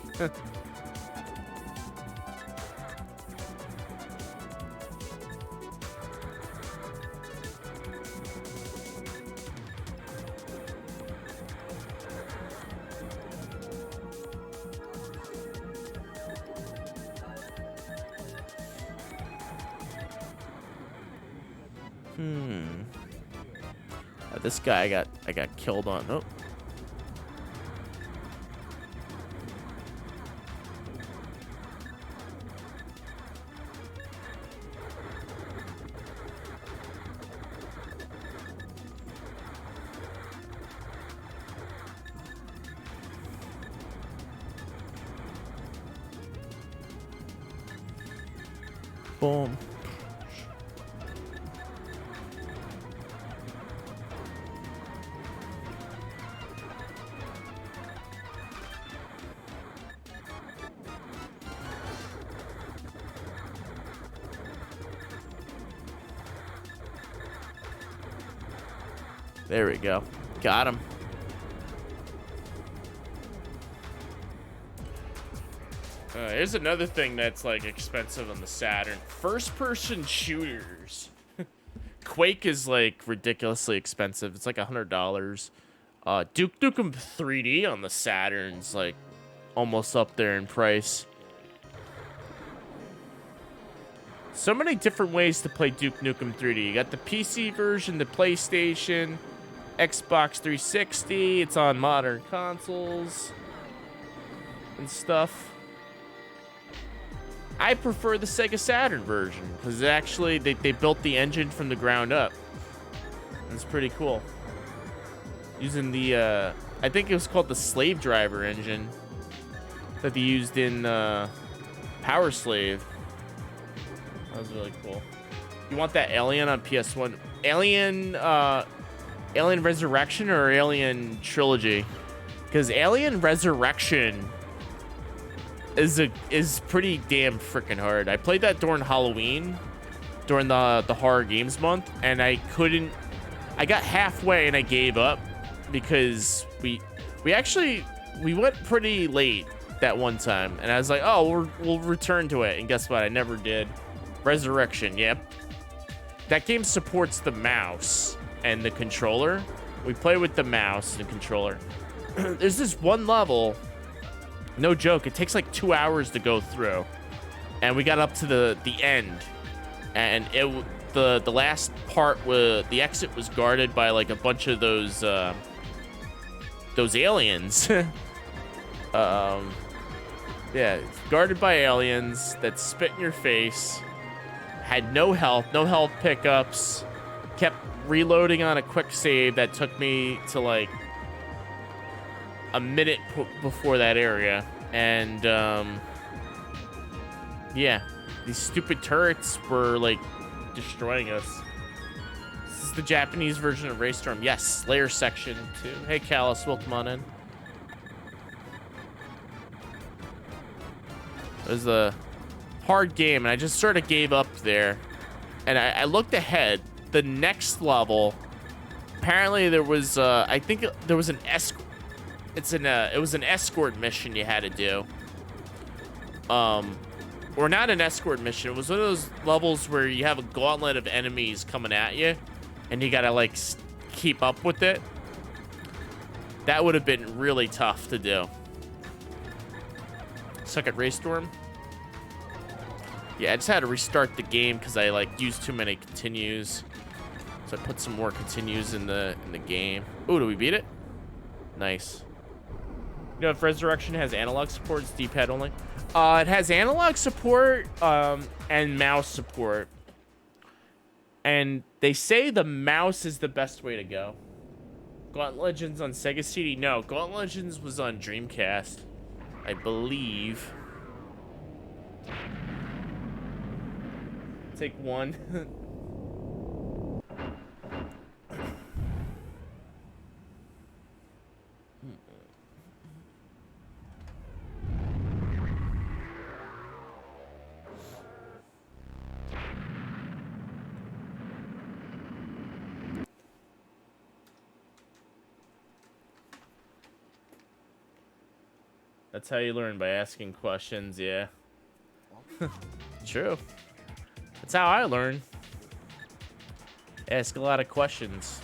This guy I got killed on. Oh. Boom. There we go. Got him. Here's another thing that's like expensive on the Saturn. First-person shooters. Quake is like ridiculously expensive. It's like $100. Duke Nukem 3D on the Saturn's like almost up there in price. So many different ways to play Duke Nukem 3D. You got the PC version, the PlayStation, Xbox 360. It's on modern consoles and stuff. I prefer the Sega Saturn version because actually they built the engine from the ground up. It's pretty cool. Using the, I think it was called the Slave Driver engine that they used in Power Slave. That was really cool. You want that Alien on PS1? Alien Resurrection or Alien Trilogy? Because Alien Resurrection is pretty damn freaking hard. I played that during Halloween, during the horror games month, and I got halfway and I gave up because we went pretty late that one time, and I was like, oh, we'll return to it, and guess what? I never did. Resurrection, yep. That game supports the mouse and the controller. We play with the mouse and controller. There's this one level, no joke, it takes like 2 hours to go through, and we got up to the end, and the last part was the exit was guarded by like a bunch of those aliens. Yeah, it's guarded by aliens that spit in your face. Had no health pickups. Kept reloading on a quick save that took me to like a minute before that area. And yeah, these stupid turrets were like destroying us. This is the Japanese version of Raystorm. Yes, Slayer section too. Hey Callus, welcome on in. It was a hard game, and I just sort of gave up there. And I looked ahead. The next level, apparently there was, I think there was an escort. It was an escort mission you had to do. Or not an escort mission. It was one of those levels where you have a gauntlet of enemies coming at you, and you gotta like keep up with it. That would have been really tough to do. Suck at Raystorm. Yeah, I just had to restart the game because I like used too many continues. So I put some more continues in the game. Ooh, do we beat it? Nice. You know if Resurrection has analog support, it's D-pad only. It has analog support and mouse support. And they say the mouse is the best way to go. Gauntlet Legends on Sega CD? No, Gauntlet Legends was on Dreamcast, I believe. Take one. That's how you learn, by asking questions, yeah. True. That's how I learn. Ask a lot of questions.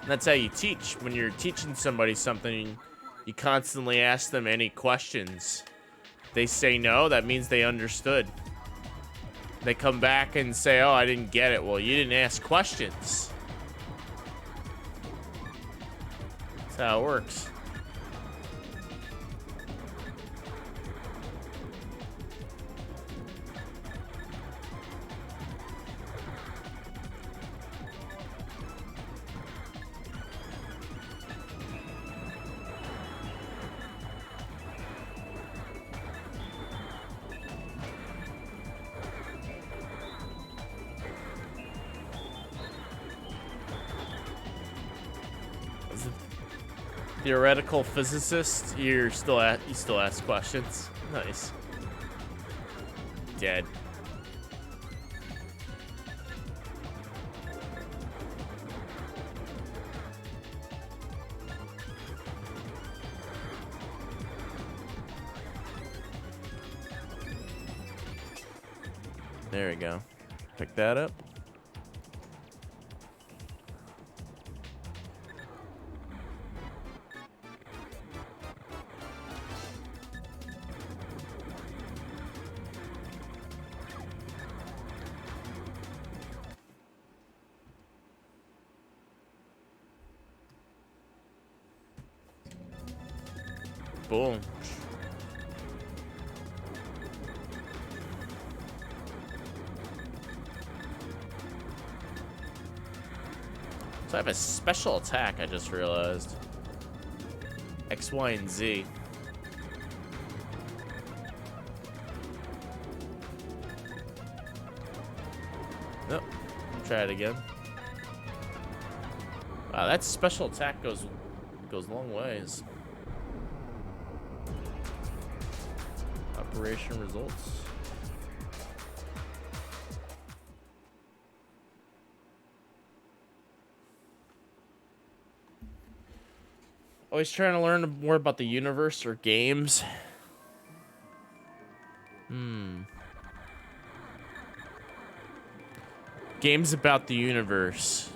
And that's how you teach. When you're teaching somebody something, you constantly ask them any questions. They say no, that means they understood. They come back and say, oh, I didn't get it. Well, you didn't ask questions. That's how it works. theoretical physicist. You still ask questions. Nice. Dead. There we go. Pick that up. Boom. So I have a special attack, I just realized. X, Y, and Z. Nope. Try it again. Wow, that special attack goes long ways. Operation results. Always trying to learn more about the universe or games. Games about the universe.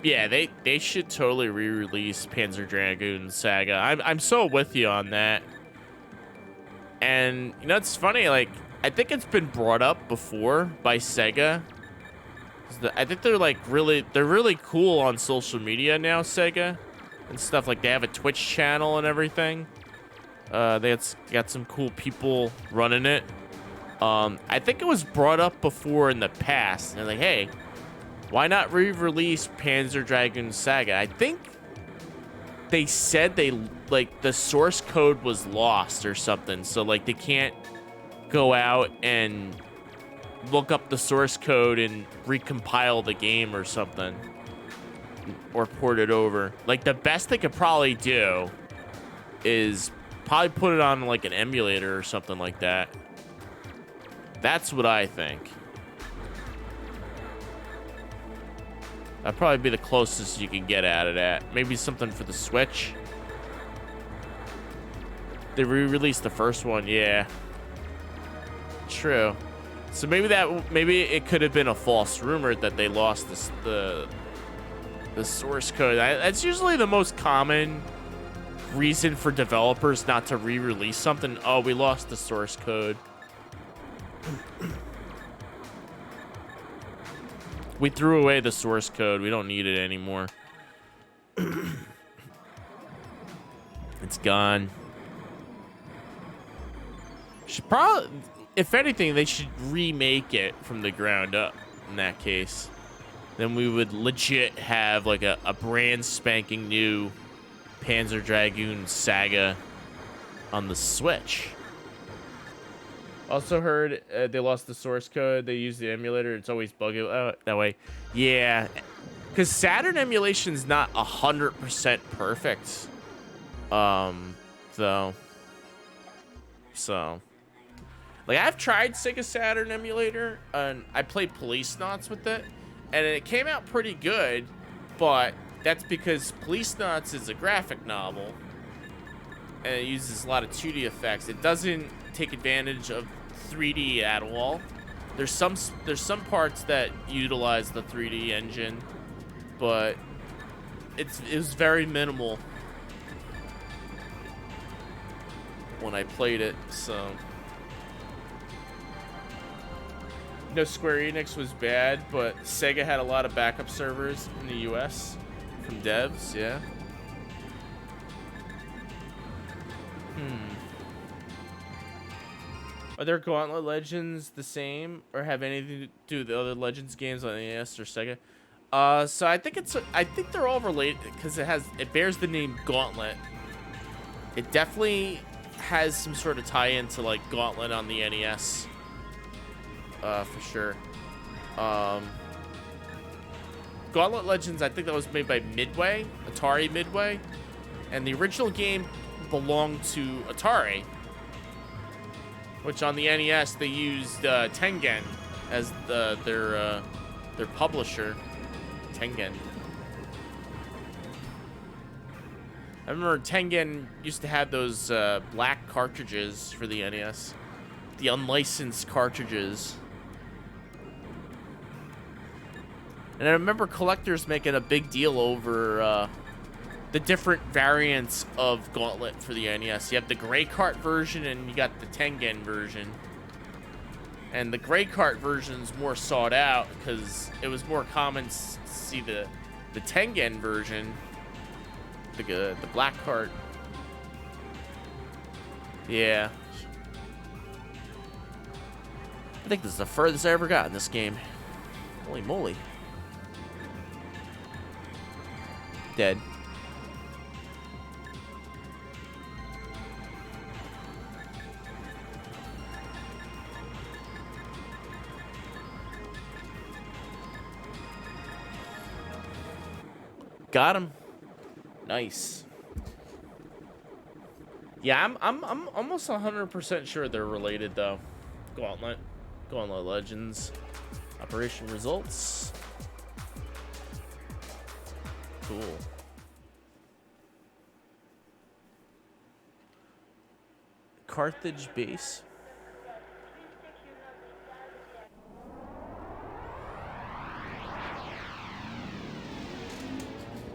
Yeah, they should totally re-release Panzer Dragoon Saga. I'm so with you on that. And you know, it's funny, like, I think it's been brought up before by Sega. I think they're like really cool on social media now, Sega, and stuff. Like, they have a Twitch channel and everything. Got some cool people running it. I think it was brought up before in the past. And they're like, hey, why not re-release Panzer Dragoon Saga? I think they said the source code was lost or something, so like they can't go out and look up the source code and recompile the game or something, or port it over. Like, the best they could probably do is probably put it on like an emulator or something like that. That's what I think. That'd probably be the closest you can get at it at. Maybe something for the Switch. They re-released the first one, yeah. True. So maybe it could have been a false rumor that they lost the source code. That's usually the most common reason for developers not to re-release something. Oh, we lost the source code. We threw away the source code. We don't need it anymore. It's gone. Should probably, if anything, they should remake it from the ground up in that case. Then we would legit have like a brand spanking new Panzer Dragoon Saga on the Switch. Also heard they lost the source code. They used the emulator. It's always buggy that way. Yeah, because Saturn emulation's not 100% perfect. Though. So, like, I've tried Sega Saturn emulator, and I played Police Knots with it, and it came out pretty good. But that's because Police Knots is a graphic novel, and it uses a lot of 2D effects. It doesn't take advantage of 3D at all. There's some parts that utilize the 3D engine, but it was very minimal when I played it. So, no, Square Enix was bad, but Sega had a lot of backup servers in the US from devs. Yeah. Are their Gauntlet Legends the same, or have anything to do with the other Legends games on NES or Sega? So I think they're all related because it bears the name Gauntlet. It definitely has some sort of tie-in to like Gauntlet on the NES. for sure. Gauntlet Legends, I think that was made by Midway, Atari Midway, and the original game belonged to Atari, which on the NES they used Tengen as their publisher. Tengen. I remember Tengen used to have those black cartridges for the NES, the unlicensed cartridges. And I remember collectors making a big deal over the different variants of Gauntlet for the NES. You have the gray cart version and you got the Tengen version. And the gray cart version's more sought out because it was more common to see the Tengen version, the black cart. Yeah. I think this is the furthest I ever got in this game. Holy moly. Dead. Got him. Nice. Yeah, I'm almost 100% sure they're related though. Gauntlet Legends. Operation results. Cool. Carthage base.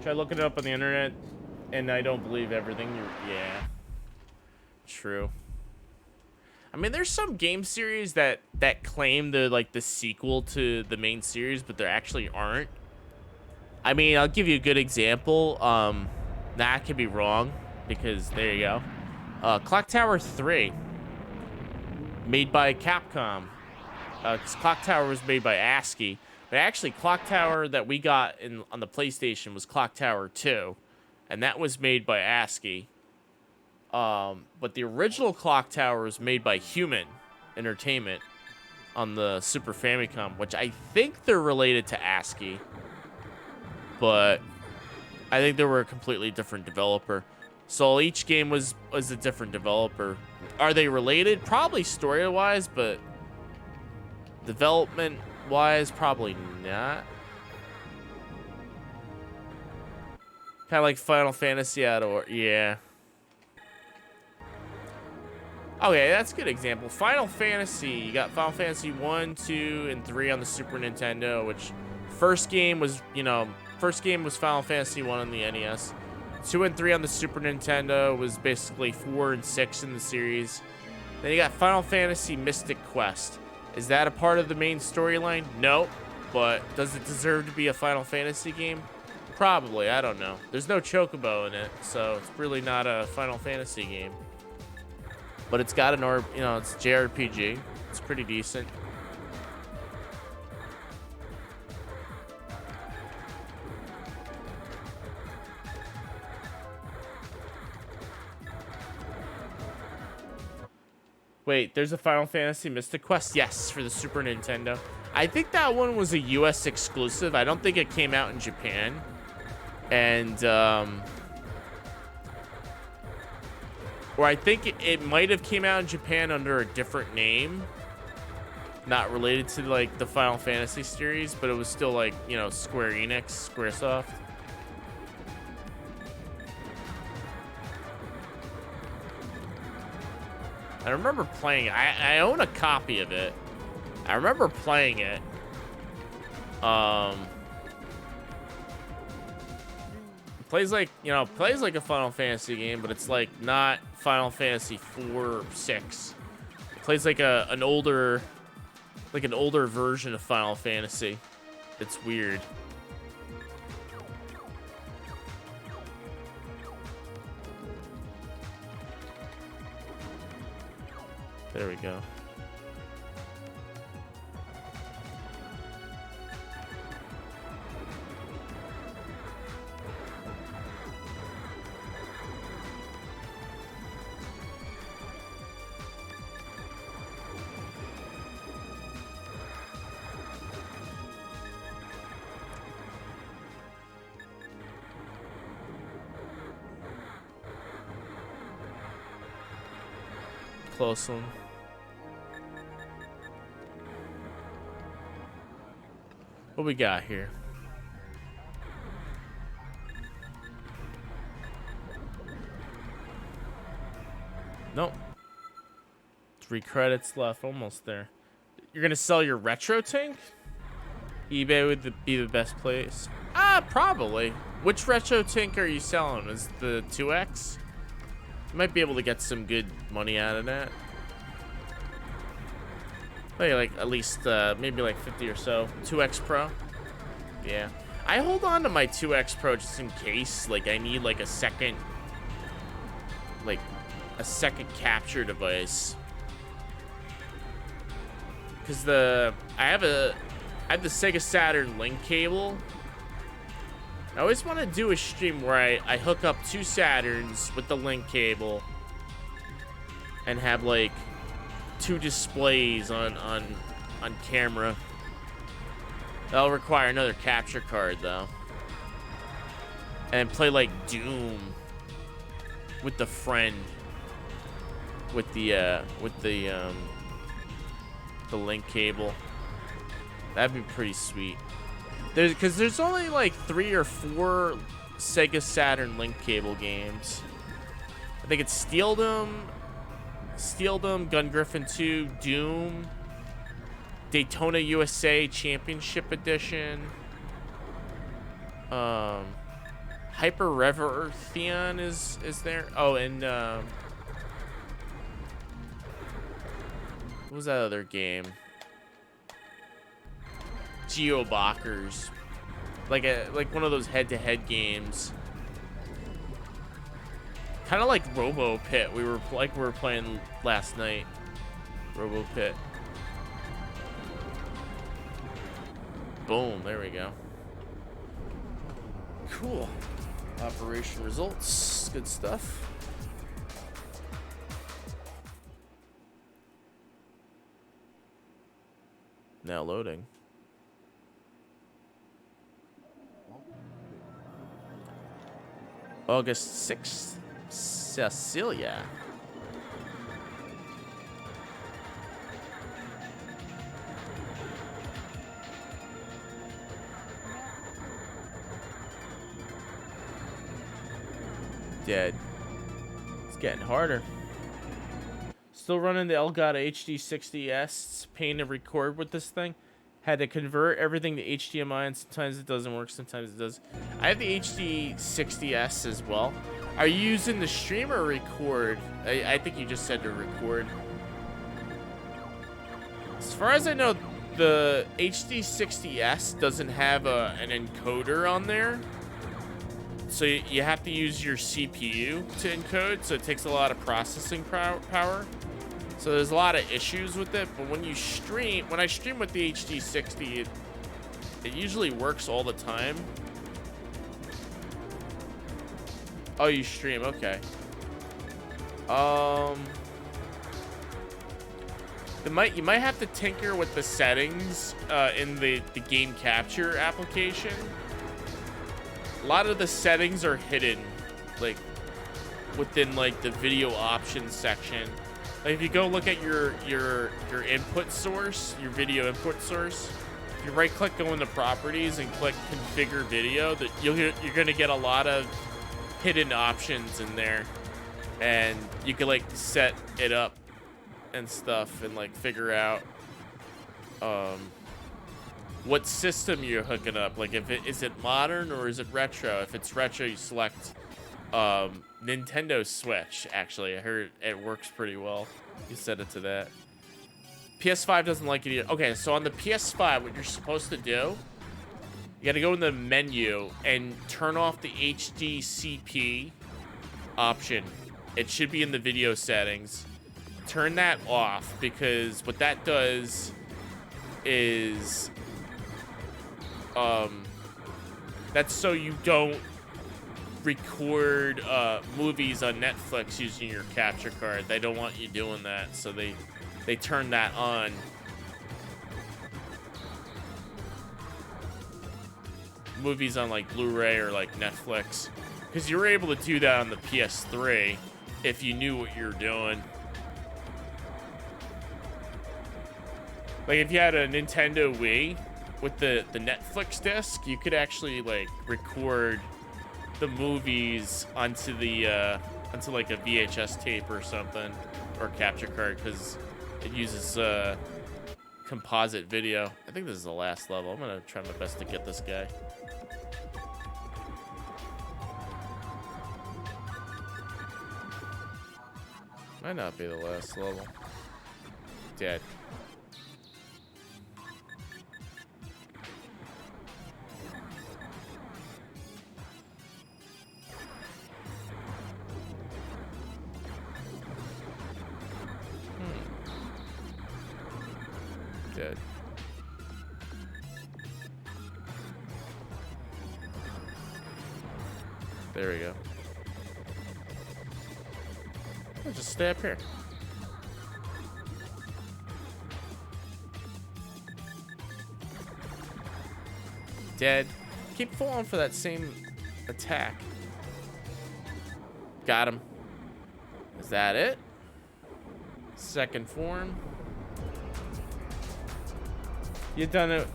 Try looking it up on the internet, and I don't believe everything. Yeah, true. I mean, there's some game series that claim they're like the sequel to the main series, but they actually aren't. I mean, I'll give you a good example. That could be wrong because there you go. Clock Tower 3, made by Capcom. Clock Tower was made by ASCII, but actually Clock Tower that we got on the PlayStation was Clock Tower 2, and that was made by ASCII. But the original Clock Tower was made by Human Entertainment on the Super Famicom, which I think they're related to ASCII, but I think they were a completely different developer. So each game was a different developer. Are they related? Probably story-wise, but development-wise, probably not. Kind of like Final Fantasy out of... Yeah. Okay, that's a good example. Final Fantasy. You got Final Fantasy 1, 2, and 3 on the Super Nintendo, which first game was Final Fantasy 1 on the NES. 2 and 3 on the Super Nintendo was basically 4 and 6 in the series. Then you got Final Fantasy Mystic Quest. Is that a part of the main storyline? No. But does it deserve to be a Final Fantasy game? Probably. I don't know. There's no Chocobo in it, so it's really not a Final Fantasy game. But it's got it's JRPG. It's pretty decent. Wait, there's a Final Fantasy Mystic Quest? Yes, for the Super Nintendo. I think that one was a US exclusive. I don't think it came out in Japan. And, or I think it might have came out in Japan under a different name. Not related to, like, the Final Fantasy series, but it was still, like, Square Enix, Squaresoft. I remember playing it. I own a copy of it. I remember playing it. It plays like a Final Fantasy game, but it's like not Final Fantasy 4 or 6. It plays like an older version of Final Fantasy. It's weird. There we go. close one. What we got here? Nope. 3 credits left. Almost there. You're gonna sell your retro tank? eBay would be the best place. Probably. Which retro tank are you selling? Is the 2X? You might be able to get some good money out of that. Maybe like at least maybe like 50 or so. 2X Pro. Yeah. I hold on to my 2X Pro just in case. Like I need like a second capture device. Cause I have the Sega Saturn link cable. I always want to do a stream where I hook up 2 Saturns with the link cable and have like 2 displays on camera. That'll require another capture card though. And play like Doom with the friend with the link cable. That'd be pretty sweet. Because there's only like 3 or 4 Sega Saturn link cable games. I think it's Steel Dome, Gun Griffin 2, Doom, Daytona USA Championship Edition, Hyper Revertheon is there. Oh, and what was that other game? Geobockers, like one of those head-to-head games, kind of like Robo Pit. We were playing last night. Robo Pit. Boom! There we go. Cool. Operation results. Good stuff. Now loading. August 6th, Cecilia. Dead. It's getting harder. Still running the Elgato HD60S. It's a pain to record with this thing. Had to convert everything to HDMI, and sometimes it doesn't work, sometimes it does. I have the HD60S as well. Are you using the stream or record? I think you just said to record. As far as I know, the HD60S doesn't have an encoder on there. So you have to use your CPU to encode, so it takes a lot of processing power. So there's a lot of issues with it, but when I stream with the HD60, it usually works all the time. Oh, you stream, okay. You might have to tinker with the settings in the game capture application. A lot of the settings are hidden, like within like the video options section. Like if you go look at your input source, your video input source, if you right click, go into properties and click configure video, that you're gonna get a lot of hidden options in there, and you can like set it up and stuff and like figure out what system you're hooking up. Like is it modern or is it retro? If it's retro, you select Nintendo Switch. Actually, I heard it works pretty well. You set it to that. PS5 doesn't like it either. Okay, so on the PS5, what you're supposed to do, you gotta go in the menu and turn off the HDCP option. It should be in the video settings. Turn that off, because what that does is that's so you don't record movies on Netflix using your capture card. They don't want you doing that, so they turn that on. Movies on like Blu-ray or like Netflix, because you were able to do that on the PS3 if you knew what you were doing. Like, if you had a Nintendo Wii with the Netflix disc, you could actually, like, record the movies onto the, onto, like, a VHS tape or something, or capture card, because it uses, composite video. I think this is the last level. I'm gonna try my best to get this guy. Might not be the last level. Dead. Dead. There we go. I'll just stay up here. Dead. Keep falling for that same attack. Got him. Is that it? Second form. You done it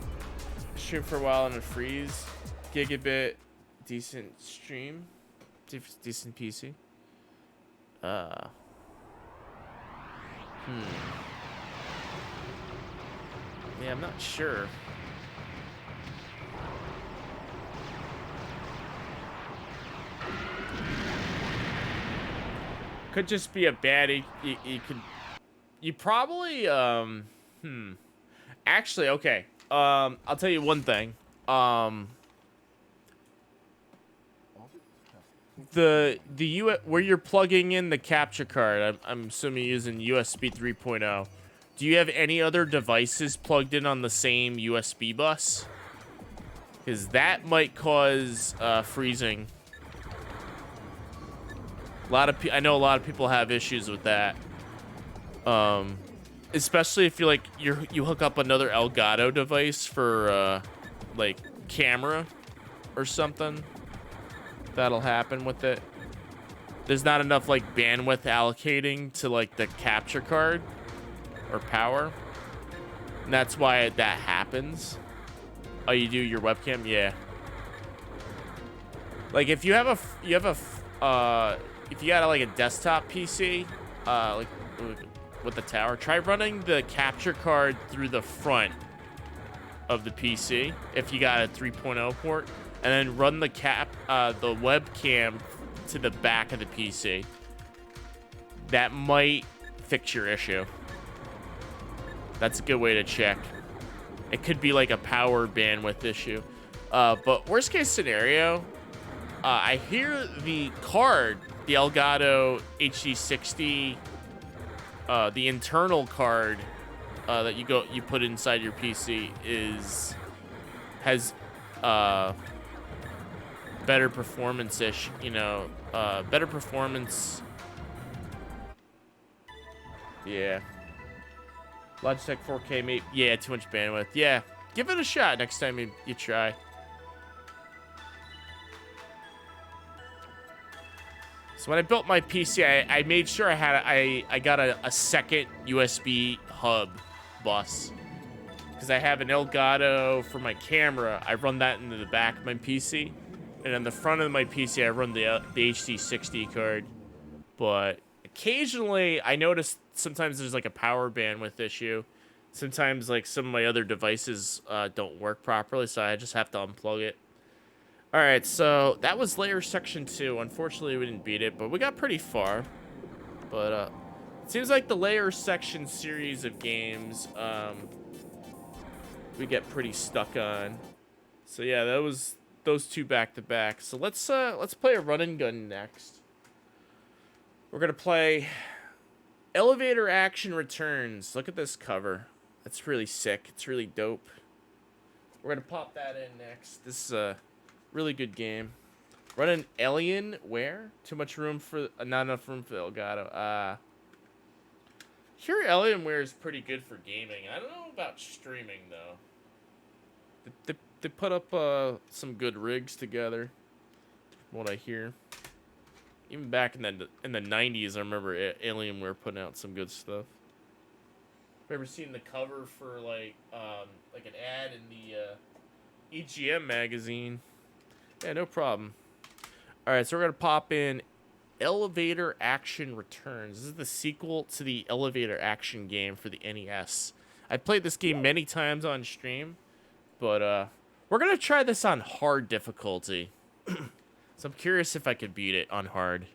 stream for a while and a freeze. Gigabit, decent stream. Decent PC. Yeah, I'm not sure. Could just be a bad. You probably Actually, okay. I'll tell you one thing. Where you're plugging in the capture card, I'm assuming you're using USB 3.0. Do you have any other devices plugged in on the same USB bus? Because that might cause freezing. I know a lot of people have issues with that. Especially if you hook up another Elgato device for like camera or something. That'll happen with it. There's not enough like bandwidth allocating to like the capture card or power. And that's why that happens. Oh, you do your webcam? Yeah. Like if you got like a desktop PC, like with the tower, try running the capture card through the front of the PC if you got a 3.0 port, and then run the webcam to the back of the PC. That might fix your issue. That's a good way to check. It could be like a power bandwidth issue. But worst case scenario, I hear the card, the Elgato HD60, the internal card that you put inside your PC has better performance-ish, better performance. Yeah. Logitech 4K, maybe. Yeah, too much bandwidth. Yeah, give it a shot next time you try. So when I built my PC, I made sure I got a second USB hub bus. Because I have an Elgato for my camera. I run that into the back of my PC. And on the front of my PC, I run the HD60 card. But occasionally, I notice sometimes there's like a power bandwidth issue. Sometimes like some of my other devices don't work properly, so I just have to unplug it. All right, so that was layer section 2. Unfortunately, we didn't beat it, but we got pretty far. But it seems like the layer section series of games we get pretty stuck on. So yeah, that was those two back to back. So let's play a run and gun next. We're gonna play Elevator Action Returns. Look at this cover. That's really sick. It's really dope. We're gonna pop that in next. This is a really good game. Run an Alienware. Too much room for not enough room for Elgato. Here Alienware is pretty good for gaming. I don't know about streaming though. They put up some good rigs together. From what I hear. Even back in the 90s, I remember Alienware putting out some good stuff. Ever seen the cover for like an ad in the EGM magazine? Yeah, no problem. All right, so we're gonna pop in Elevator Action Returns. This is the sequel to the Elevator Action game for the NES. I've played this game many times on stream, but we're gonna try this on hard difficulty. So I'm curious if I could beat it on hard.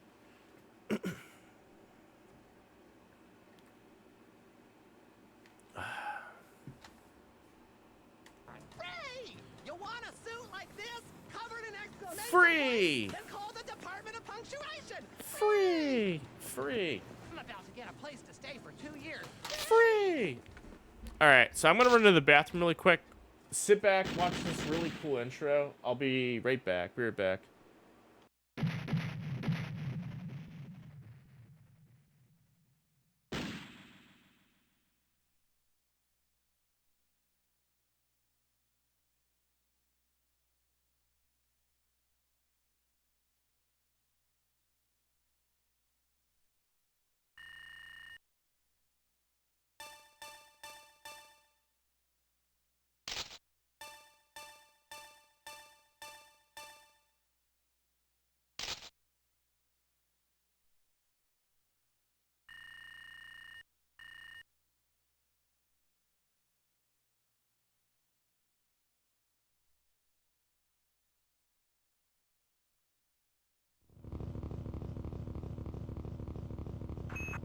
Free! You want a suit like this, covered in exclamation Free! points? Then call the Department of Punctuation. Free! Free! I'm about to get a place to stay for 2 years. Free! Alright, so I'm gonna run to the bathroom really quick. Sit back, watch this really cool intro. I'll be right back. Be right back.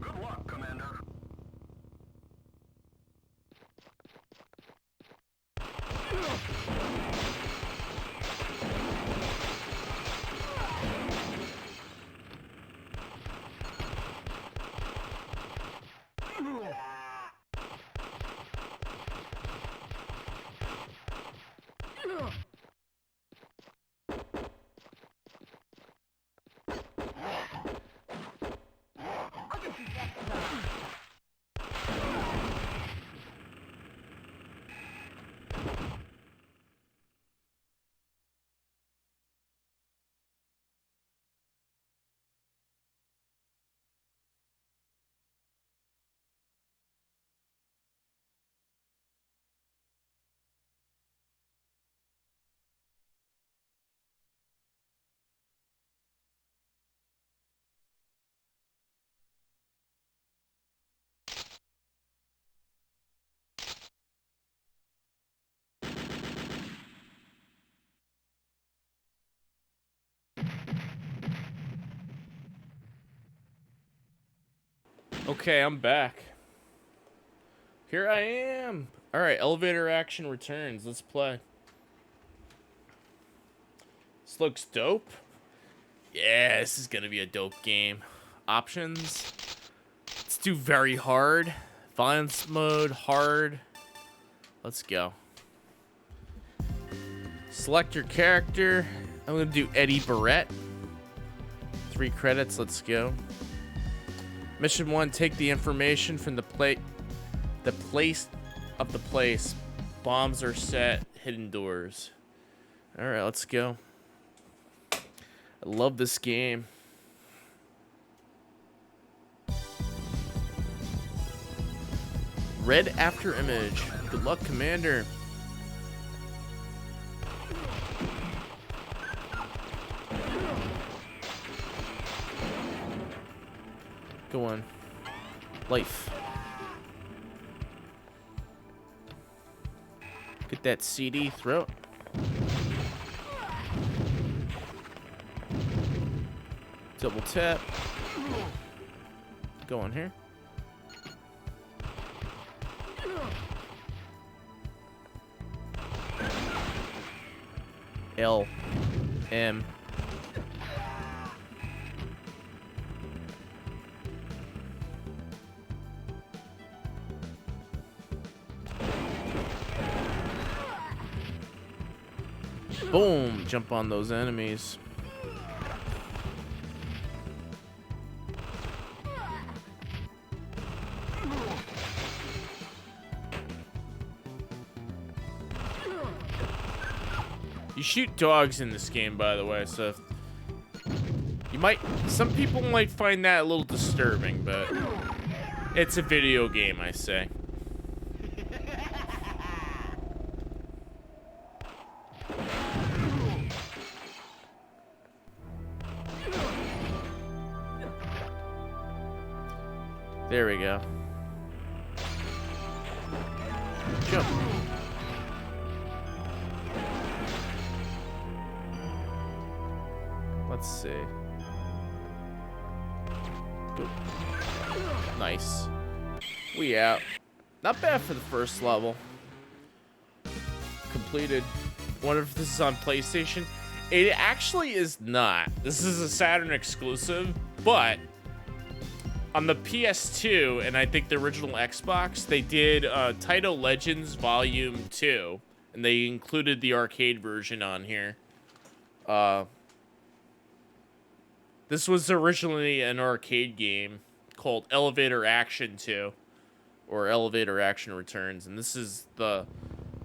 Good luck, Commander. Okay, I'm back. Here I am. Alright, Elevator Action Returns. Let's play. This looks dope. Yeah, this is gonna be a dope game. Options. Let's do very hard. Violence mode, hard. Let's go. Select your character. I'm gonna do Eddie Barrett. 3 credits, let's go. Mission 1, take the information from the place of the place. Bombs are set, hidden doors. Alright, let's go. I love this game. Red after image. Good luck, Commander. Go on. Life. Get that CD throat. Double tap. Go on here. L M Boom! Jump on those enemies. You shoot dogs in this game, by the way, so you might, some people might find that a little disturbing, but it's a video game, I say. There we go. Jump. Let's see. Boop. Nice. We out. Not bad for the first level. Completed. Wonder if this is on PlayStation. It actually is not. This is a Saturn exclusive, but on the PS2 and I think the original Xbox, they did Taito Legends Volume 2, and they included the arcade version on here. This was originally an arcade game called Elevator Action 2, or Elevator Action Returns, and this is the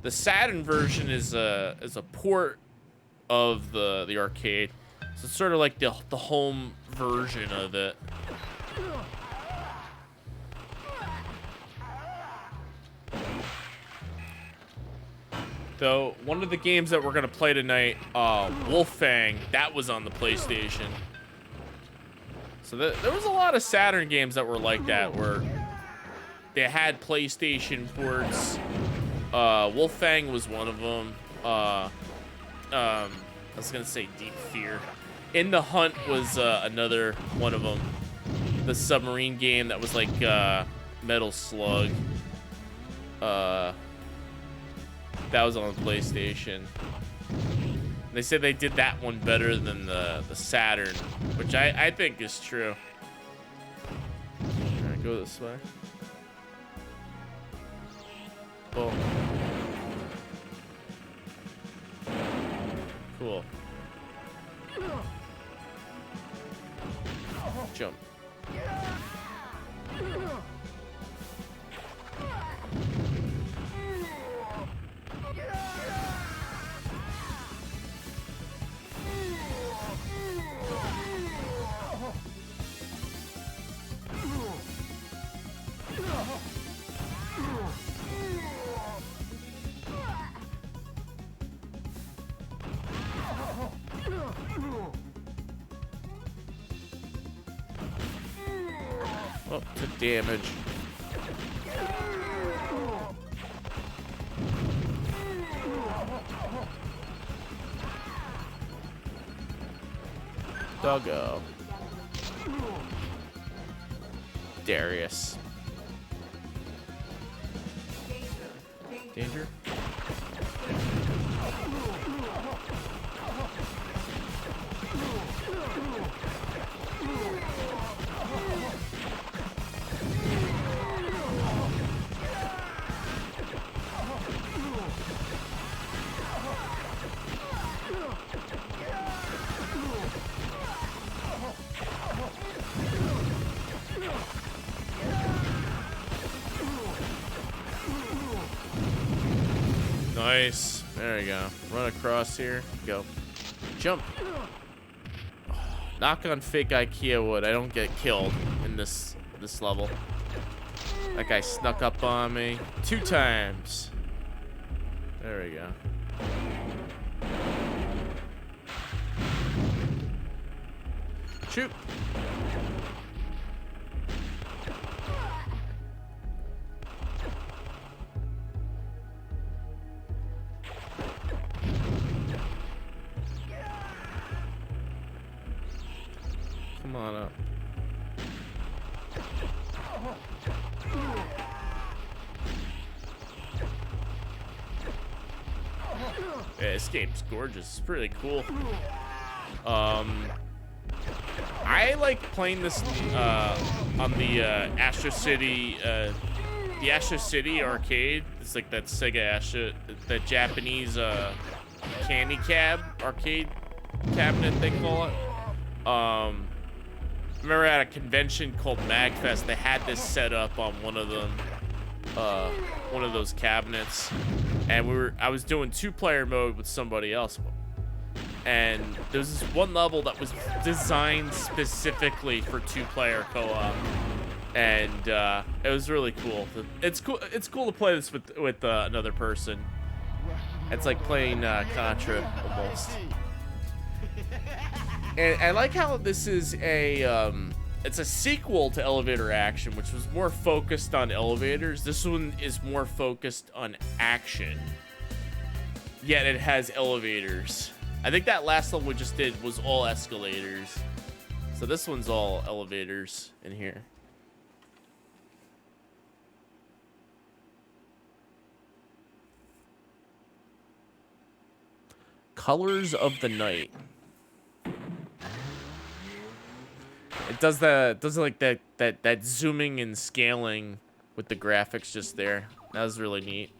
Saturn version is a port of the arcade, so it's sort of like the home version of it. Though one of the games that we're gonna play tonight, Wolfang, that was on the PlayStation. So there was a lot of Saturn games that were like that, where they had PlayStation ports. Wolfang was one of them. I was gonna say Deep Fear. In the Hunt was another one of them. The submarine game that was like Metal Slug. That was on the PlayStation. They said they did that one better than the Saturn, which I think is true. Alright, go this way. Boom. Cool. Jump. Oh, took damage. Doggo. Darius. Danger? Nice. There we go. Run across here. Go. Jump. Knock on fake IKEA wood. I don't get killed in this level. That guy snuck up on me 2 times. There we go. Shoot. Come on up. Yeah, this game's gorgeous. It's pretty cool. I like playing this on the Astro City arcade. It's like that Sega Astro, that Japanese candy cab arcade cabinet they call it. Remember at a convention called MagFest, they had this set up on one of them, one of those cabinets, and I was doing 2-player mode with somebody else, and there's this one level that was designed specifically for 2-player co-op, and it was really cool. It's cool to play this with another person. It's like playing Contra almost. And I like how this is a it's a sequel to Elevator Action, which was more focused on elevators. This one is more focused on action, yet it has elevators. I think that last level we just did was all escalators, so this one's all elevators in here. Colors of the Night. It does like that zooming and scaling with the graphics just there. That was really neat.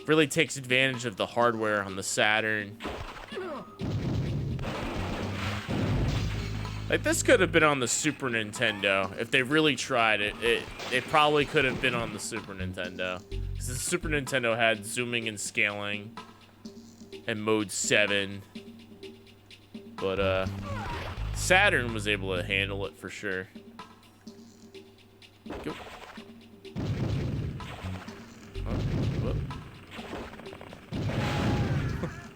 Really takes advantage of the hardware on the Saturn. Like, this could have been on the Super Nintendo. If they really tried it, it probably could have been on the Super Nintendo. Because the Super Nintendo had zooming and scaling and mode 7. But, Saturn was able to handle it for sure. Go. Oh,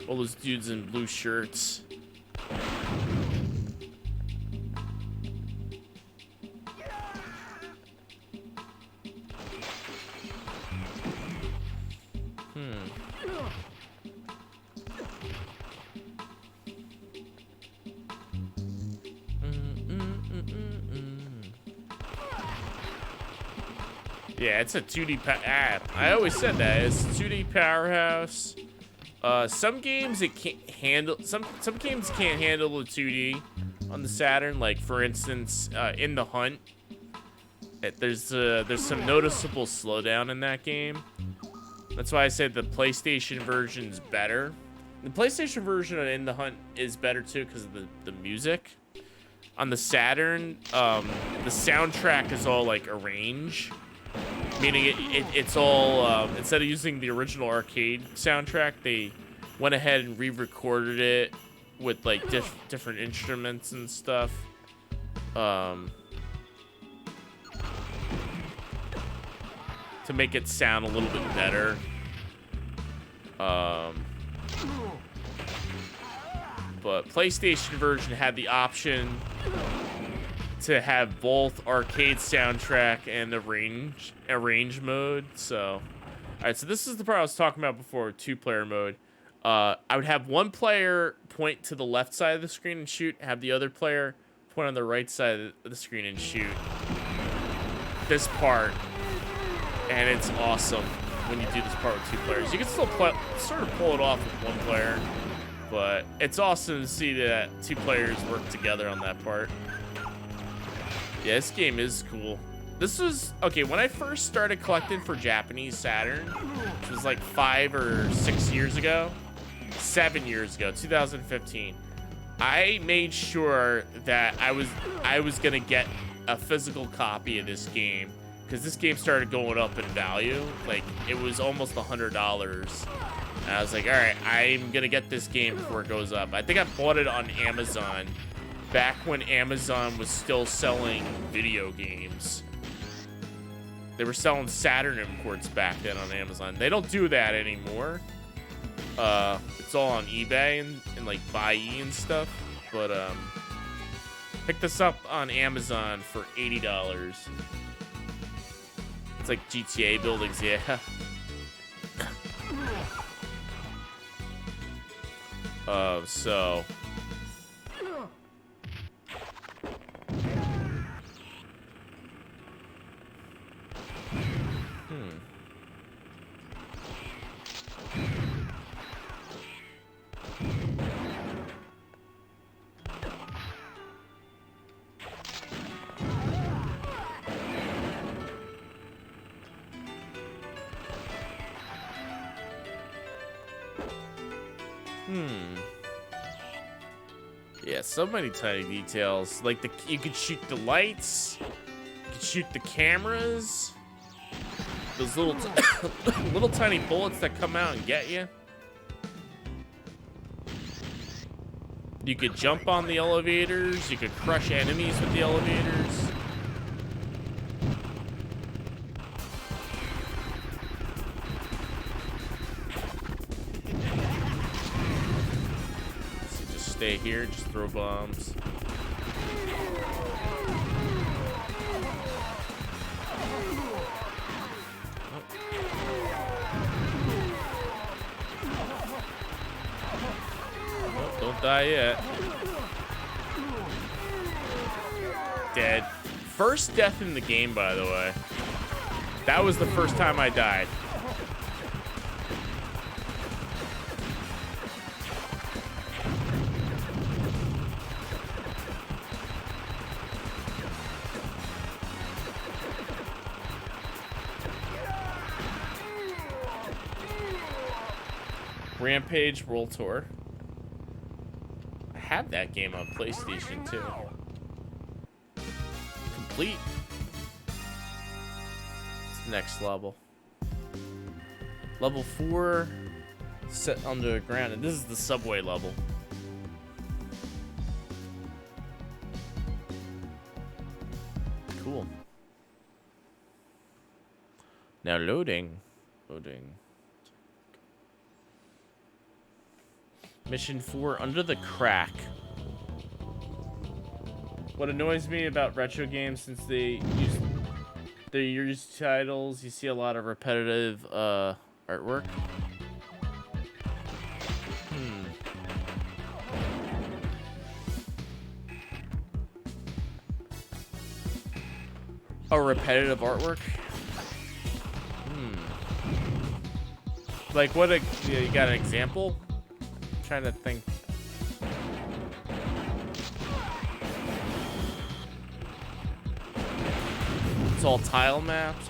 all those dudes in blue shirts. Yeah, it's a 2D I always said that. It's a 2D powerhouse. Some games it can't handle. Some games can't handle the 2D on the Saturn. Like, for instance, in The Hunt, there's some noticeable slowdown in that game. That's why I said the PlayStation version's better. The PlayStation version of In the Hunt is better too because of the music. On the Saturn, the soundtrack is all like arranged. Meaning it's all, instead of using the original arcade soundtrack, they went ahead and re-recorded it with like different instruments and stuff. To make it sound a little bit better. But PlayStation version had the option to have both arcade soundtrack and arrange mode. So, all right, so this is the part I was talking about before, 2-player mode. I would have one player point to the left side of the screen and shoot, have the other player point on the right side of the screen and shoot. This part, and it's awesome when you do this part with 2 players. You can still sort of pull it off with 1 player, but it's awesome to see that 2 players work together on that part. Yeah, this game is cool. This was, okay, when I first started collecting for Japanese Saturn, which was like 5 or 6 years ago, 7 years ago, 2015, I made sure that I was gonna get a physical copy of this game, because this game started going up in value. Like, it was almost $100. And I was like, all right, I'm gonna get this game before it goes up. I think I bought it on Amazon back when Amazon was still selling video games. They were selling Saturn imports back then on Amazon. They don't do that anymore. It's all on eBay and like Buy-e and stuff. But pick this up on Amazon for $80. It's like GTA buildings, yeah. So yeah, so many tiny details. Like you could shoot the lights, you could shoot the cameras. Those little little tiny bullets that come out and get you. You could jump on the elevators. You could crush enemies with the elevators. stay here, just throw bombs. Oh, don't die yet. Dead. First death in the game, by the way. That was the first time I died. Rampage World Tour. I had that game on PlayStation 2. Complete. It's the next level. Level 4 set underground, and this is the subway level. Cool. Now loading. Loading. Mission 4, Under the Crack. What annoys me about retro games, since they use titles, you see a lot of repetitive artwork. Oh, repetitive artwork? Like what? You got an example? I'm trying to think. It's all tile maps.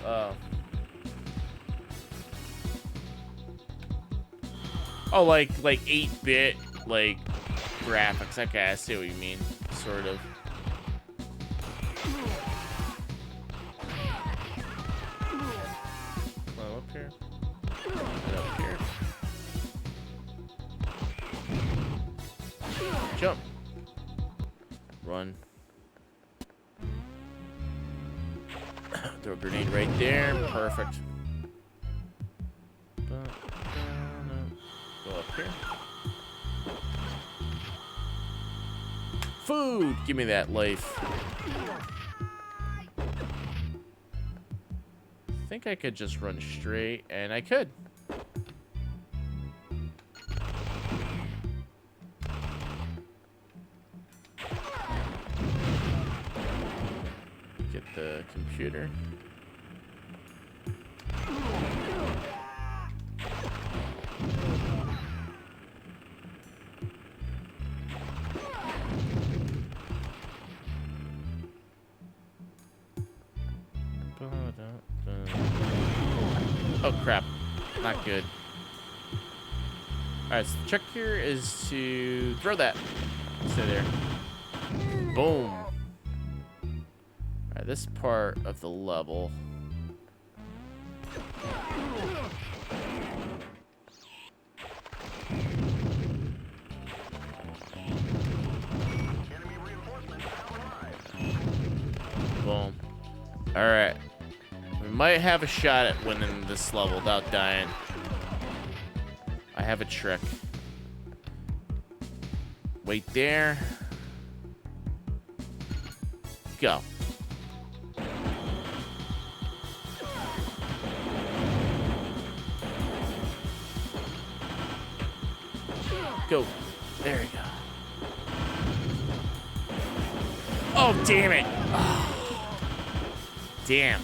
Oh, like 8-bit like graphics. Okay, I see what you mean. Sort of. Oh, up here. And up here. Jump. Run. Throw a grenade right there. Perfect. Go up here. Food! Give me that life. I think I could just run straight, and I could. Get the computer. Oh crap, not good. Alright, so the trick here is to throw that. Stay there. Boom. Alright, this part of the level. Boom. Alright. We might have a shot at winning this level without dying. I have a trick. Wait there. Go. Go. There you go. Oh, damn it. Oh. Damn.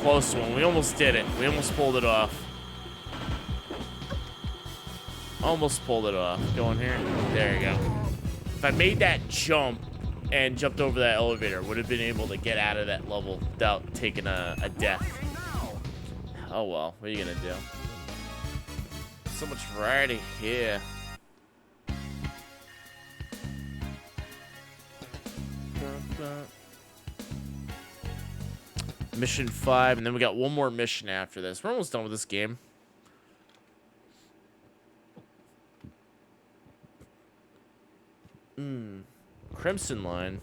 Close one. We almost did it. We almost pulled it off. Almost pulled it off. Going here. There you go. If I made that jump and jumped over that elevator, would have been able to get out of that level without taking a death. Oh well. What are you gonna do? So much variety here. Mission 5, and then we got one more mission after this. We're almost done with this game. Crimson Line.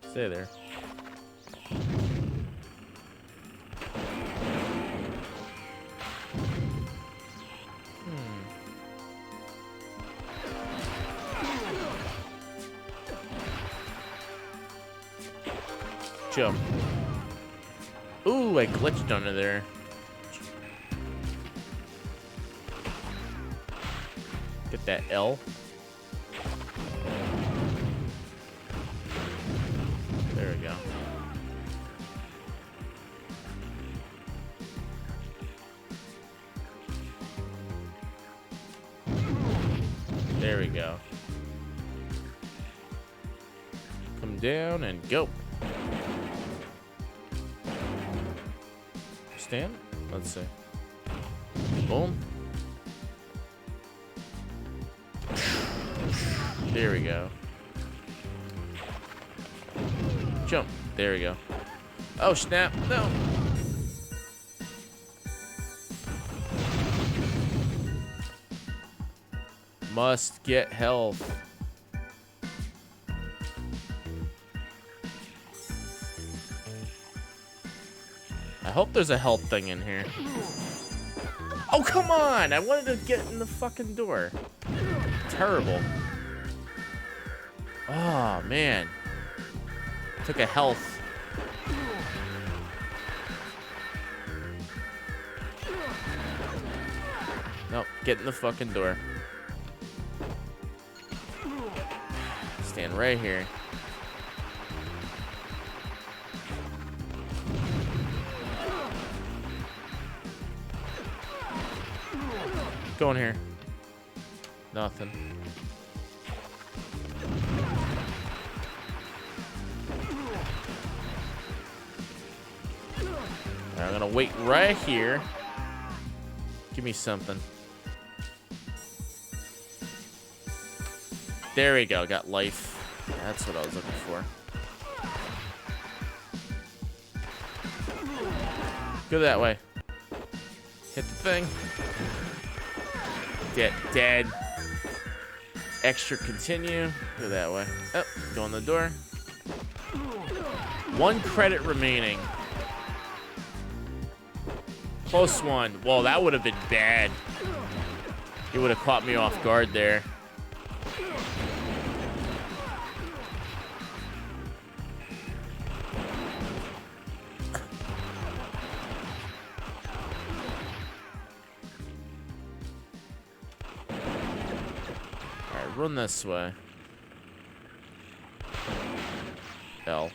Stay there. Jump. Ooh, I glitched under there. Get that L. There we go. There we go. Come down and go. Stand? Let's see. Boom. There we go. Jump. There we go. Oh, snap. No. Must get health. I hope there's a health thing in here. Oh, come on! I wanted to get in the fucking door. Terrible. Oh, man. Took a health. Nope, get in the fucking door. Stand right here. Go in here. Nothing. I'm gonna wait right here. Give me something. There we go. Got life. That's what I was looking for. Go that way. Hit the thing. Get dead. Extra continue. Go that way. Oh, go in the door. 1 credit remaining. Close one. Well, that would have been bad. It would have caught me off guard there. Alright, run this way. L.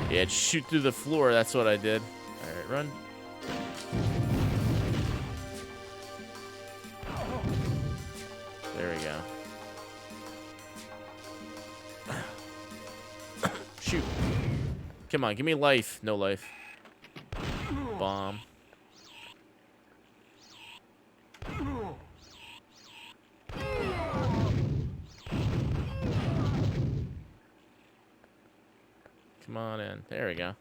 Yeah, shoot through the floor. That's what I did. Alright, run. There we go. Shoot. Come on, give me life. No life. Bomb. Come on in. There we go.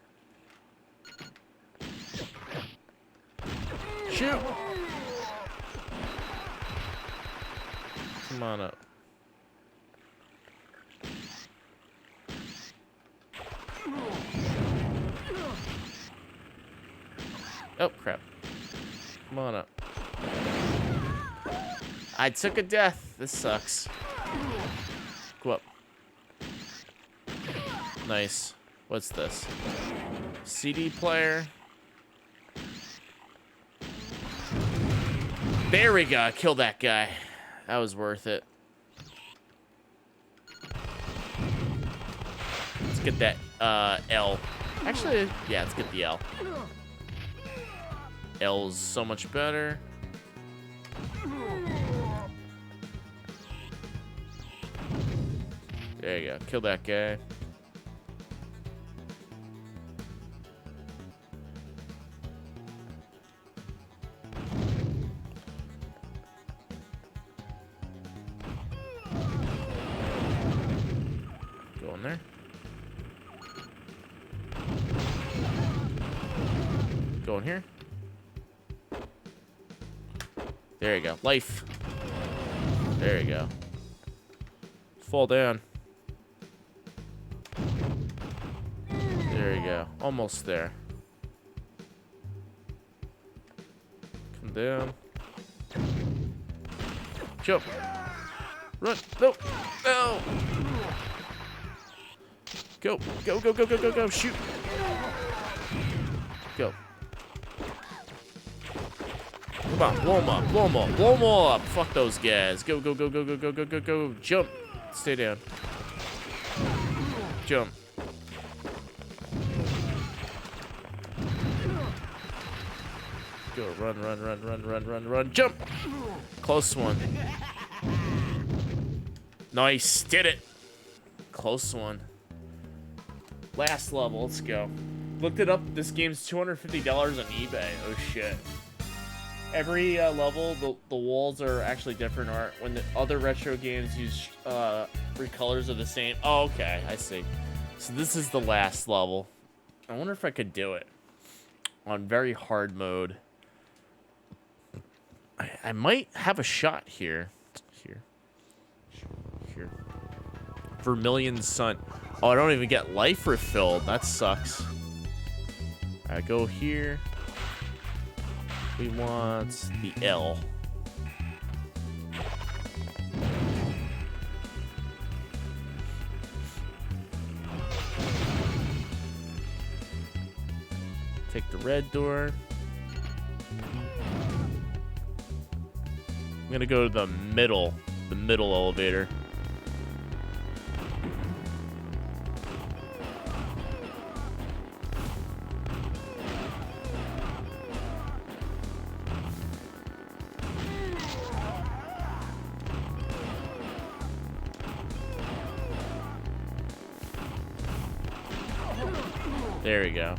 Shoot! Come on up. Oh, crap. Come on up. I took a death. This sucks. Go up. Nice. What's this? CD player. There we go. Kill that guy. That was worth it. Let's get that L. Actually, yeah, let's get the L. L's so much better. There you go. Kill that guy. Go in there. Go in here. There you go. Life. There you go. Fall down. There you go. Almost there. Come down. Jump. Run. No. No. Go. Go, go, go, go, go, go. Shoot. Go. Come on. Blow them up. Blow them up. Blow them all up. Fuck those guys. Go, go, go, go, go, go, go, go, go. Jump. Stay down. Jump. Go. Run, run, run, run, run, run, run. Jump. Close one. Nice. Did it. Close one. Last level. Let's go. Looked it up. This game's $250 on eBay. Oh, shit. Every level, the walls are actually different art. When the other retro games use recolors of the same. Oh, okay. I see. So this is the last level. I wonder if I could do it on very hard mode. I might have a shot here. Here. Vermilion Sun. Oh, I don't even get life refilled. That sucks. I go here. We want the L. Take the red door. I'm gonna go to the middle elevator. There we go.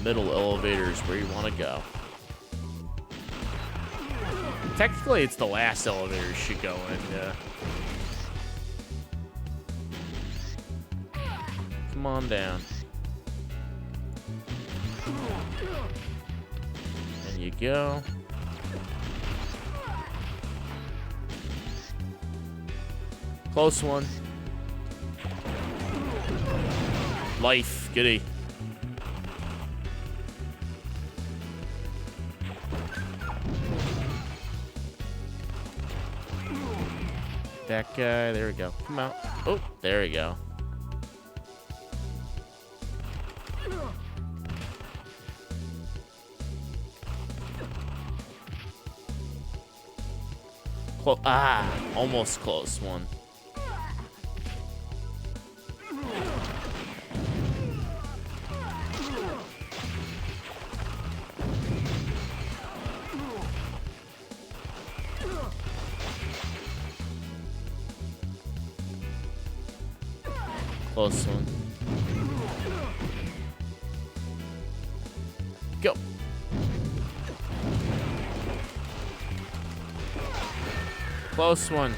Middle elevator is where you want to go. Technically, it's the last elevator you should go in, yeah. Come on down. And you go. Close one. Life, goody. That guy, there we go. Come out. Oh, there we go. Almost close one. Close one. Go. Close one.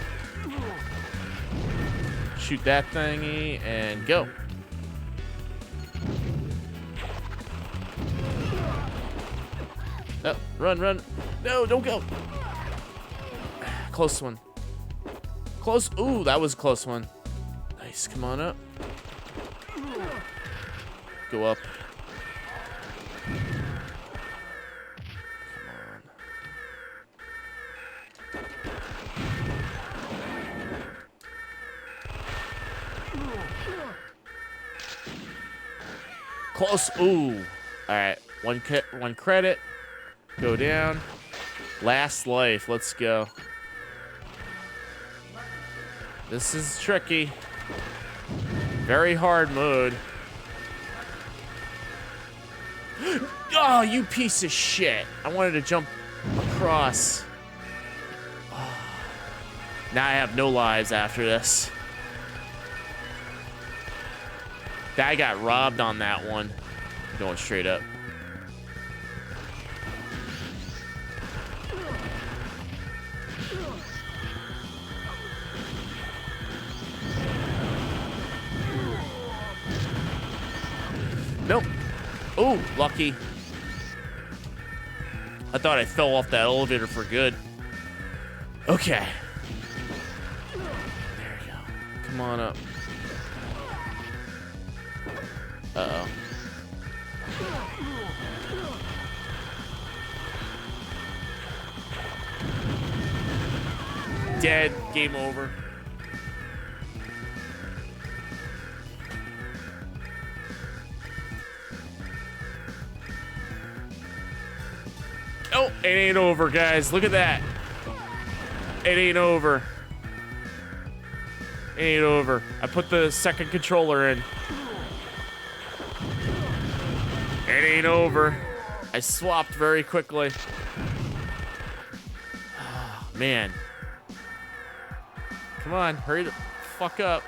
Shoot that thingy and go. No, run, run. No, don't go. Close one. Close. Ooh, that was a close one. Nice. Come on up. Go up. Come on. Close. Ooh. All right. One credit. Go down. Last life. Let's go. This is tricky. Very hard mode. Oh, you piece of shit. I wanted to jump across. Oh. Now I have no lives after this. I got robbed on that one. Going straight up. Nope. Ooh, lucky. I thought I fell off that elevator for good. Okay. There we go. Come on up. Uh-oh. dead. Game over. Oh, it ain't over, guys. Look at that. It ain't over. It ain't over. I put the second controller in. It ain't over. I swapped very quickly. Oh, man. Come on, hurry the fuck up.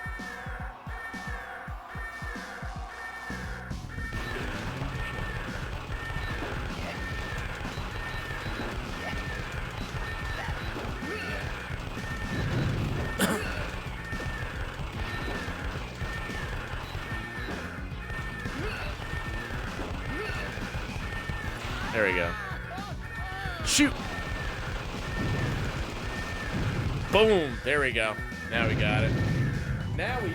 There we go. Shoot! Boom! There we go. Now we got it. Now we...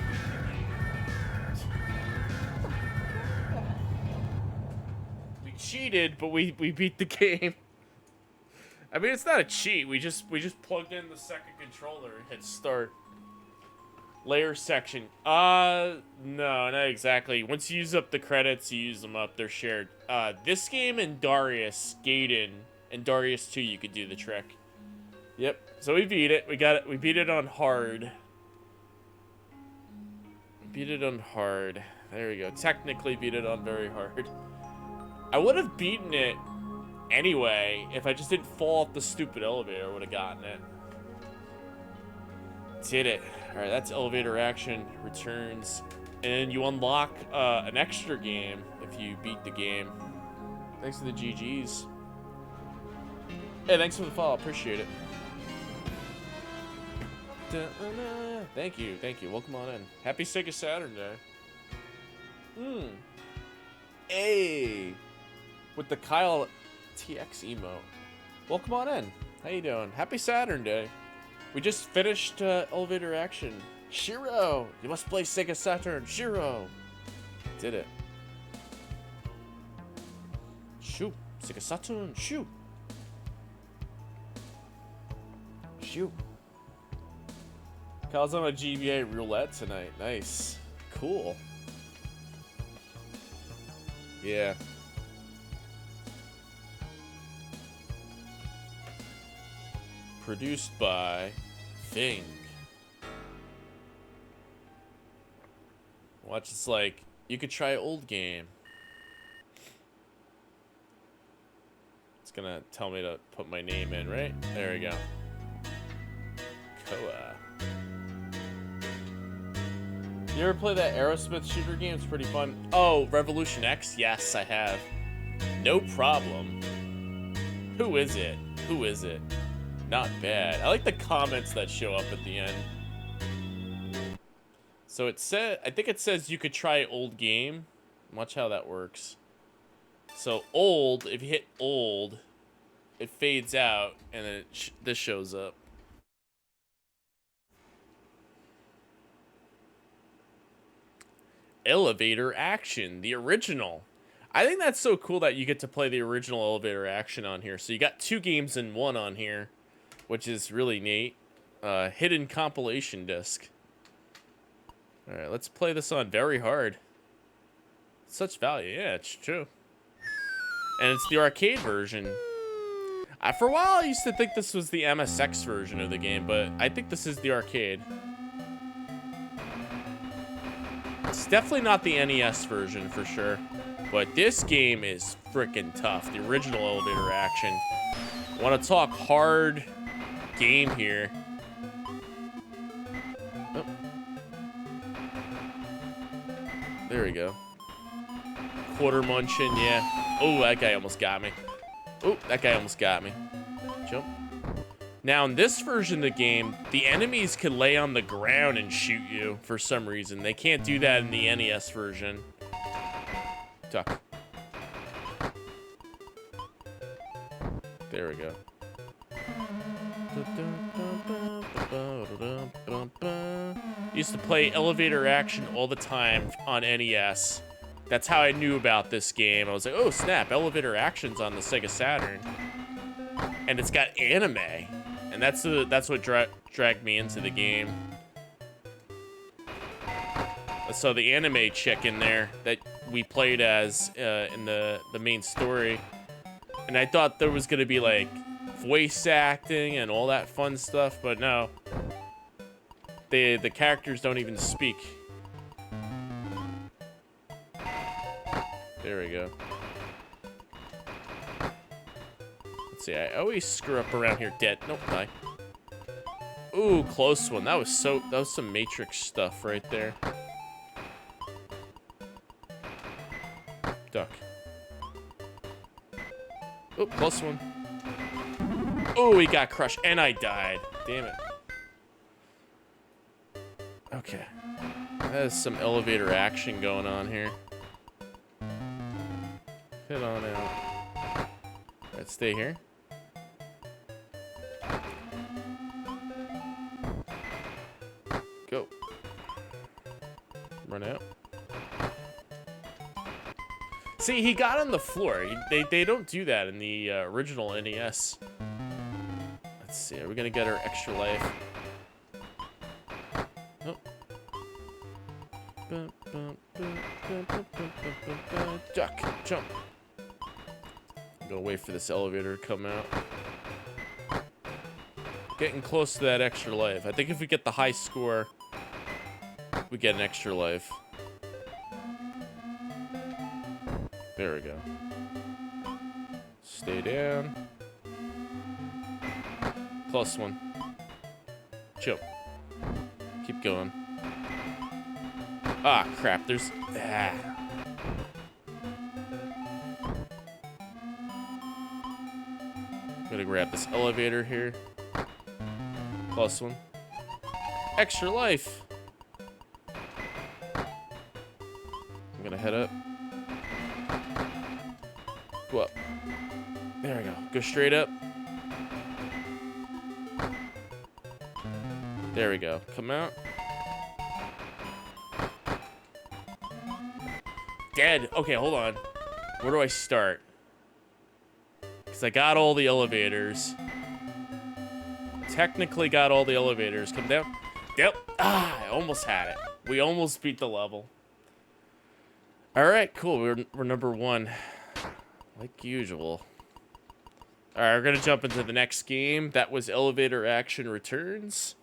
We cheated, but we beat the game. I mean, it's not a cheat. We just plugged in the second controller and hit start. Layer section. No, not exactly. Once you use up the credits, you use them up. They're shared. This game and Darius, Gaiden, and Darius 2, you could do the trick. Yep. So we beat it. We got it. We beat it on hard. Beat it on hard. There we go. Technically beat it on very hard. I would have beaten it anyway if I just didn't fall off the stupid elevator. I would have gotten it. Did it. Alright, that's elevator action. Returns. And you unlock an extra game if you beat the game. Thanks for the GGs. Hey, thanks for the follow. Appreciate it. Thank you. Thank you. Welcome on in. Happy Sega Saturnday. Hey. With the Kyle TX emote. Welcome on in. How you doing? Happy Saturday. We just finished elevator action. Shiro, you must play Sega Saturn. Shiro. Did it. Shoot. Sega Saturn. Shoot. Shoot. Kyle's on a GBA roulette tonight. Nice. Cool. Yeah. Produced by Thing. Watch, it's like, you could try old game. It's gonna tell me to put my name in, right? There we go. Koa. You ever play that Aerosmith shooter game? It's pretty fun. Oh, Revolution X? Yes, I have. No problem. Who is it? Who is it? Not bad. I like the comments that show up at the end. So it said, I think it says you could try old game. Watch how that works. So old, if you hit old, it fades out, and then this shows up. Elevator action, the original. I think that's so cool that you get to play the original elevator action on here. So you got 2 games in 1 on here, which is really neat. Hidden compilation disc. All right, let's play this on very hard. Such value, yeah, it's true. And it's the arcade version. For a while, I used to think this was the MSX version of the game, but I think this is the arcade. It's definitely not the NES version for sure, but this game is freaking tough. The original elevator action. Want to talk hard game here? Oh. There we go. Quarter munching, yeah. Oh, that guy almost got me. Oh, that guy almost got me. Jump. Now, in this version of the game, the enemies can lay on the ground and shoot you for some reason. They can't do that in the NES version. Duck. There we go. Used to play elevator action all the time on NES. That's how I knew about this game. I was like, oh snap, elevator action's on the Sega Saturn. And it's got anime. And that's what dragged me into the game. So the anime chick in there that we played as in the main story, and I thought there was gonna be like voice acting and all that fun stuff, but no. The characters don't even speak. There we go. Let's see, I always screw up around here. Dead. Nope, die. Ooh, close one. That was some Matrix stuff right there. Duck. Oh, close one. Oh, he got crushed, and I died. Damn it. Okay. There's some elevator action going on here. Head on out. Alright, stay here. Go. Run out. See, he got on the floor. They don't do that in the original NES. Let's see. Are we gonna get our extra life? Nope. Duck. Jump. I'm gonna wait for this elevator to come out. Getting close to that extra life. I think if we get the high score, we get an extra life. There we go. Stay down. Plus one. Jump. Keep going. Ah, crap. There's... Ah. I'm gonna grab this elevator here. Plus one. Extra life. I'm gonna head up. Go up. There we go. Go straight up. There we go. Come out. Dead. Okay, hold on. Where do I start? Because I got all the elevators. Technically got all the elevators. Come down. Yep. Ah, I almost had it. We almost beat the level. Alright, cool. We're number one. Like usual. Alright, we're gonna jump into the next game. That was Elevator Action Returns.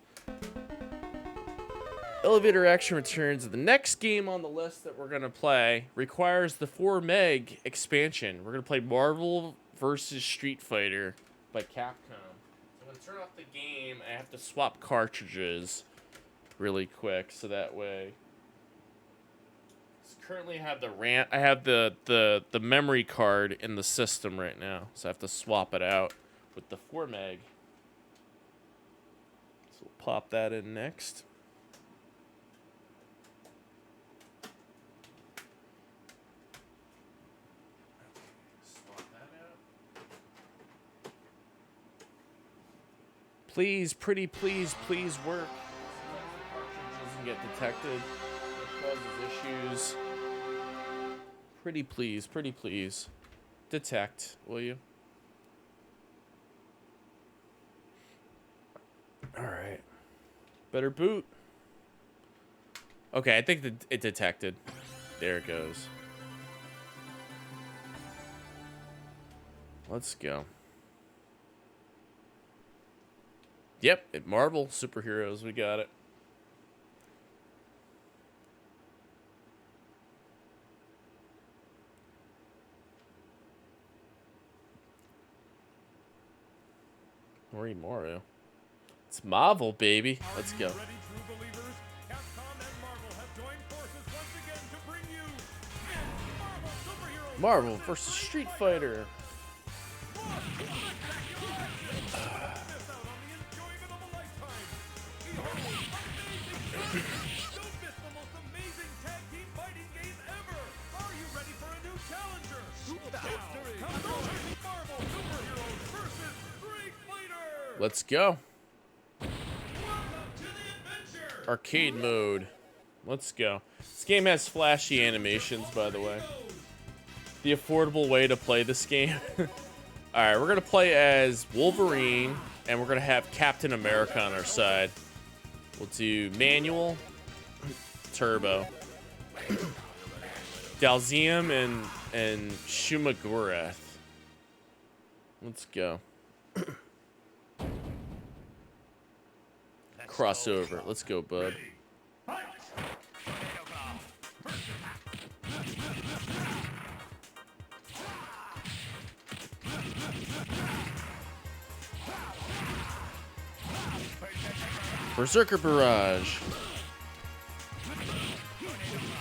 Elevator Action Returns. The next game on the list that we're gonna play requires the 4 meg expansion. We're gonna play Marvel vs. Street Fighter by Capcom. So I'm gonna turn off the game. I have to swap cartridges really quick, so that way. Currently have the RAM. I have the memory card in the system right now, so I have to swap it out with the 4 meg. So we'll pop that in next. Swap that out. Please, pretty please work. Sometimes the cartridge doesn't get detected. It causes issues. Pretty please. Detect, will you? Alright. Better boot. Okay, I think it detected. There it goes. Let's go. Yep, Marvel superheroes, we got it. Mario. It's Marvel, baby. Let's go. Marvel versus Street Fighter. Let's go. Arcade mode. Let's go. This game has flashy animations, by the way. The affordable way to play this game. Alright, we're going to play as Wolverine and we're gonna have Captain America on our side. We'll do manual, turbo, Dalzium, and Shumagorath. Let's go. Crossover. Let's go, bud. Berserker Barrage.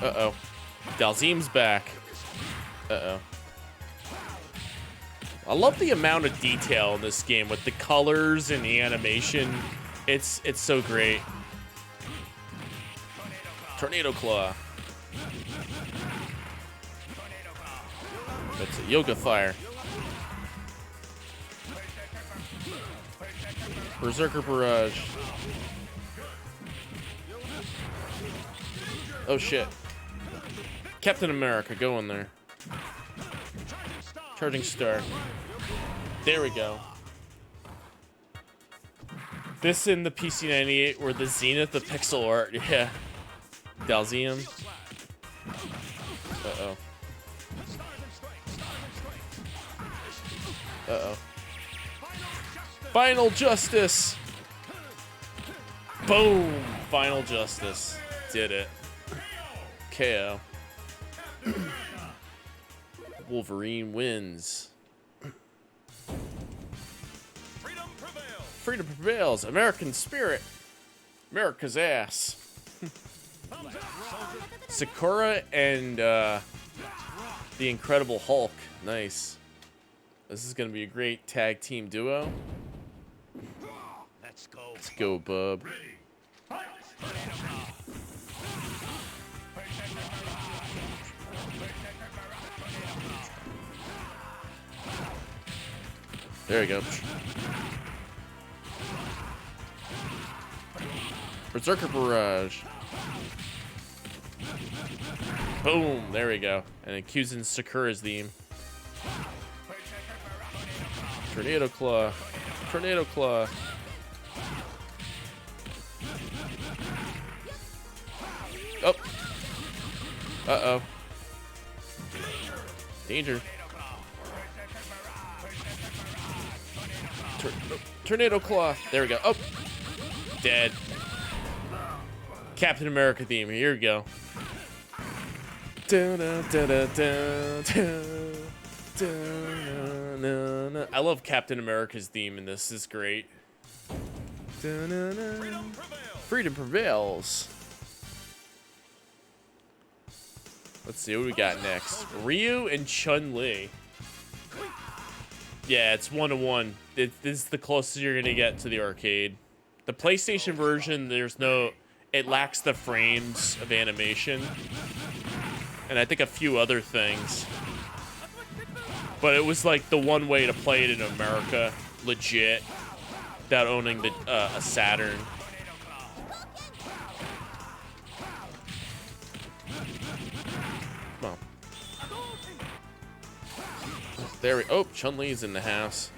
Uh-oh. Dalzium's back. Uh-oh. I love the amount of detail in this game with the colors and the animation. It's so great. Tornado Claw. That's a Yoga Fire. Berserker Barrage. Oh shit. Captain America, go in there. Charging Star. There we go. This in the PC98 were the zenith of pixel art. Yeah. Dalzium. Uh-oh. Uh-oh. Final Justice! Boom! Final Justice. Did it. KO. Wolverine wins. Freedom prevails. American spirit. America's ass. Sakura and the Incredible Hulk. Nice. This is gonna be a great tag team duo. Let's go, bub. There we go. Berserker Barrage. Boom. There we go. And accusing Sakura's theme. Tornado Claw. Tornado Claw. Oh. Uh-oh. Danger. Tornado Claw. There we go. Oh. Dead. Captain America theme. Here we go. I love Captain America's theme in this. This is great. Freedom prevails. Let's see what we got next. Ryu and Chun-Li. Yeah, it's 1-to-1. This is the closest you're gonna get to the arcade. The PlayStation version, it lacks the frames of animation. And I think a few other things. But it was like the one way to play it in America, legit, without owning a Saturn. Come on. There we go. Oh, Chun-Li's in the house.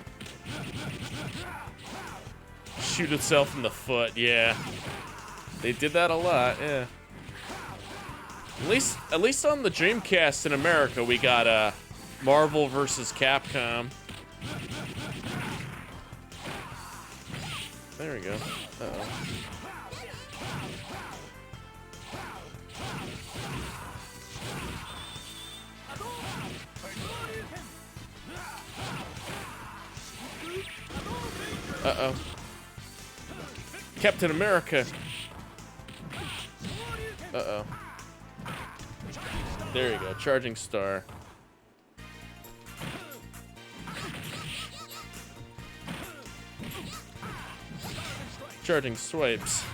Shoot itself in the foot, yeah. They did that a lot, yeah. At least on the Dreamcast in America, we got Marvel versus Capcom. There we go. Uh-oh. Uh-oh. Captain America. Uh-oh. There you go. Charging Star. Charging Swipes.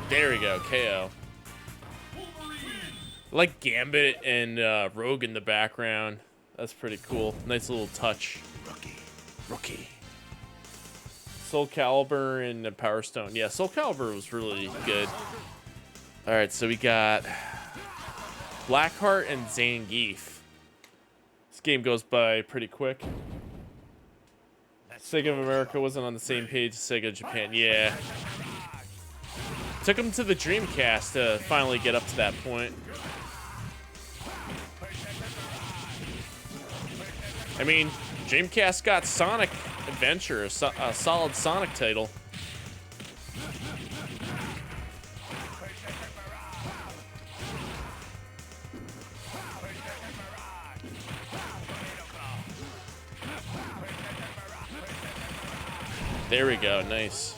There we go. KO. I like Gambit and Rogue in the background. That's pretty cool. Nice little touch. Rookie. Soul Calibur and Power Stone. Yeah, Soul Calibur was really good. Alright, so we got Blackheart and Zangief. This game goes by pretty quick. Sega of America wasn't on the same page as Sega Japan. Yeah. Took them to the Dreamcast to finally get up to that point. I mean, Dreamcast got Sonic Adventure, a solid Sonic title. There we go, nice.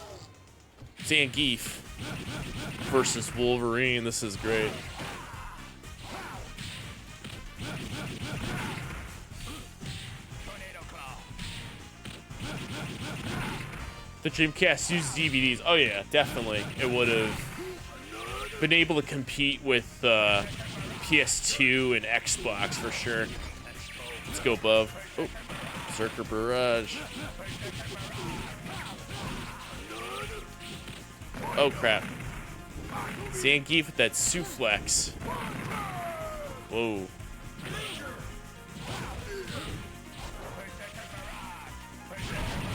Zangief versus Wolverine, this is great. The Dreamcast used DVDs. Oh yeah, definitely. It would have been able to compete with PS2 and Xbox for sure. Let's go above. Oh, Berserker Barrage. Oh crap. Zangief with that Suplex. Whoa.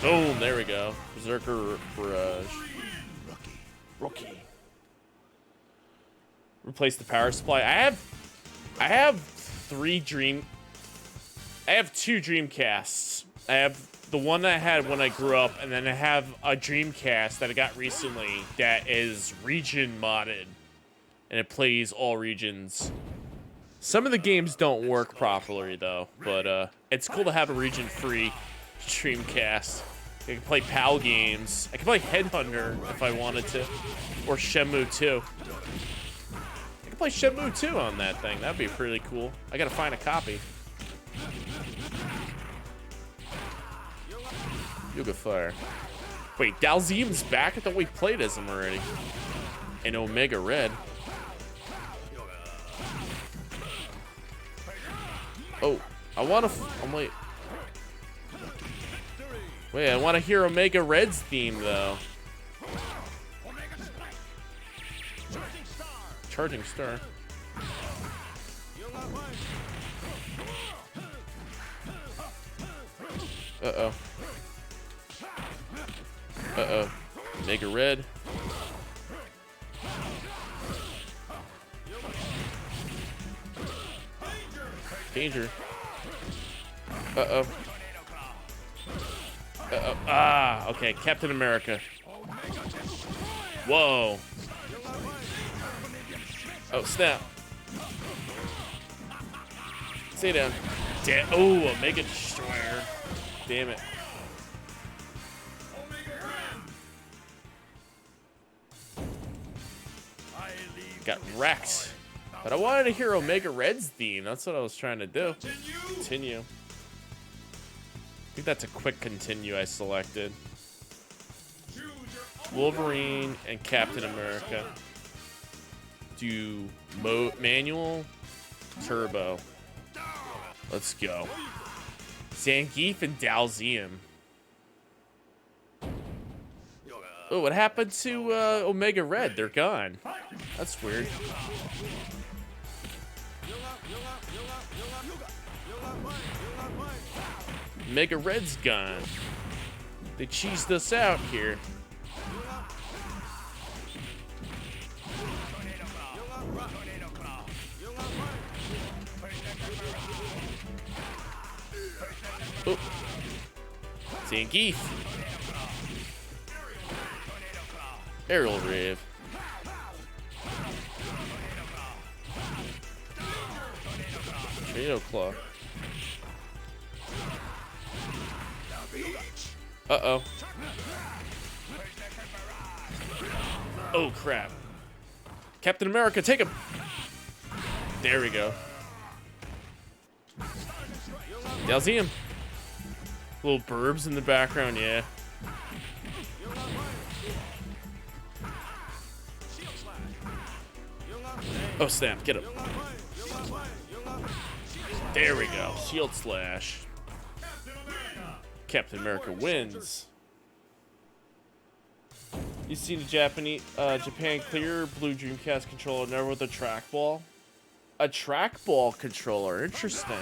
Boom, there we go. Berserker Barrage. Rookie. Replace the power supply. I have two Dreamcasts. I have the one that I had when I grew up, and then I have a Dreamcast that I got recently that is region modded. And it plays all regions. Some of the games don't work properly though, but it's cool to have a region-free Dreamcast. I can play PAL games. I can play Headhunter if I wanted to. Or Shenmue 2. I can play Shenmue 2 on that thing. That'd be pretty cool. I gotta find a copy. Yuga Fire. Wait, Dalzium's back? I thought we played as him already. And Omega Red. Oh, I wanna... I'm like... Wait, I want to hear Omega Red's theme, though. Charging Star. Uh-oh. Uh-oh. Omega Red. Danger. Uh-oh. Uh-oh. Ah, okay. Captain America. Whoa. Oh, snap. Stay down. Oh, Omega Destroyer. Damn it. Got wrecked. But I wanted to hear Omega Red's theme. That's what I was trying to do. Continue. I think that's a quick continue I selected. Wolverine and Captain America. Do manual, turbo. Let's go. Zangief and Dalzium. Oh, what happened to Omega Red? They're gone. That's weird. Omega Red's gone. They cheesed us out here. Oh. Zangief. Aerial Rave. Tornado Claw. Uh-oh. Oh, crap. Captain America, take him. There we go. Dalzium. Little burbs in the background, yeah. Oh, snap. Get him. There we go. Shield Slash. Captain America wins. You seen the Japan clear blue Dreamcast controller, never with a trackball? a trackball controller. Interesting.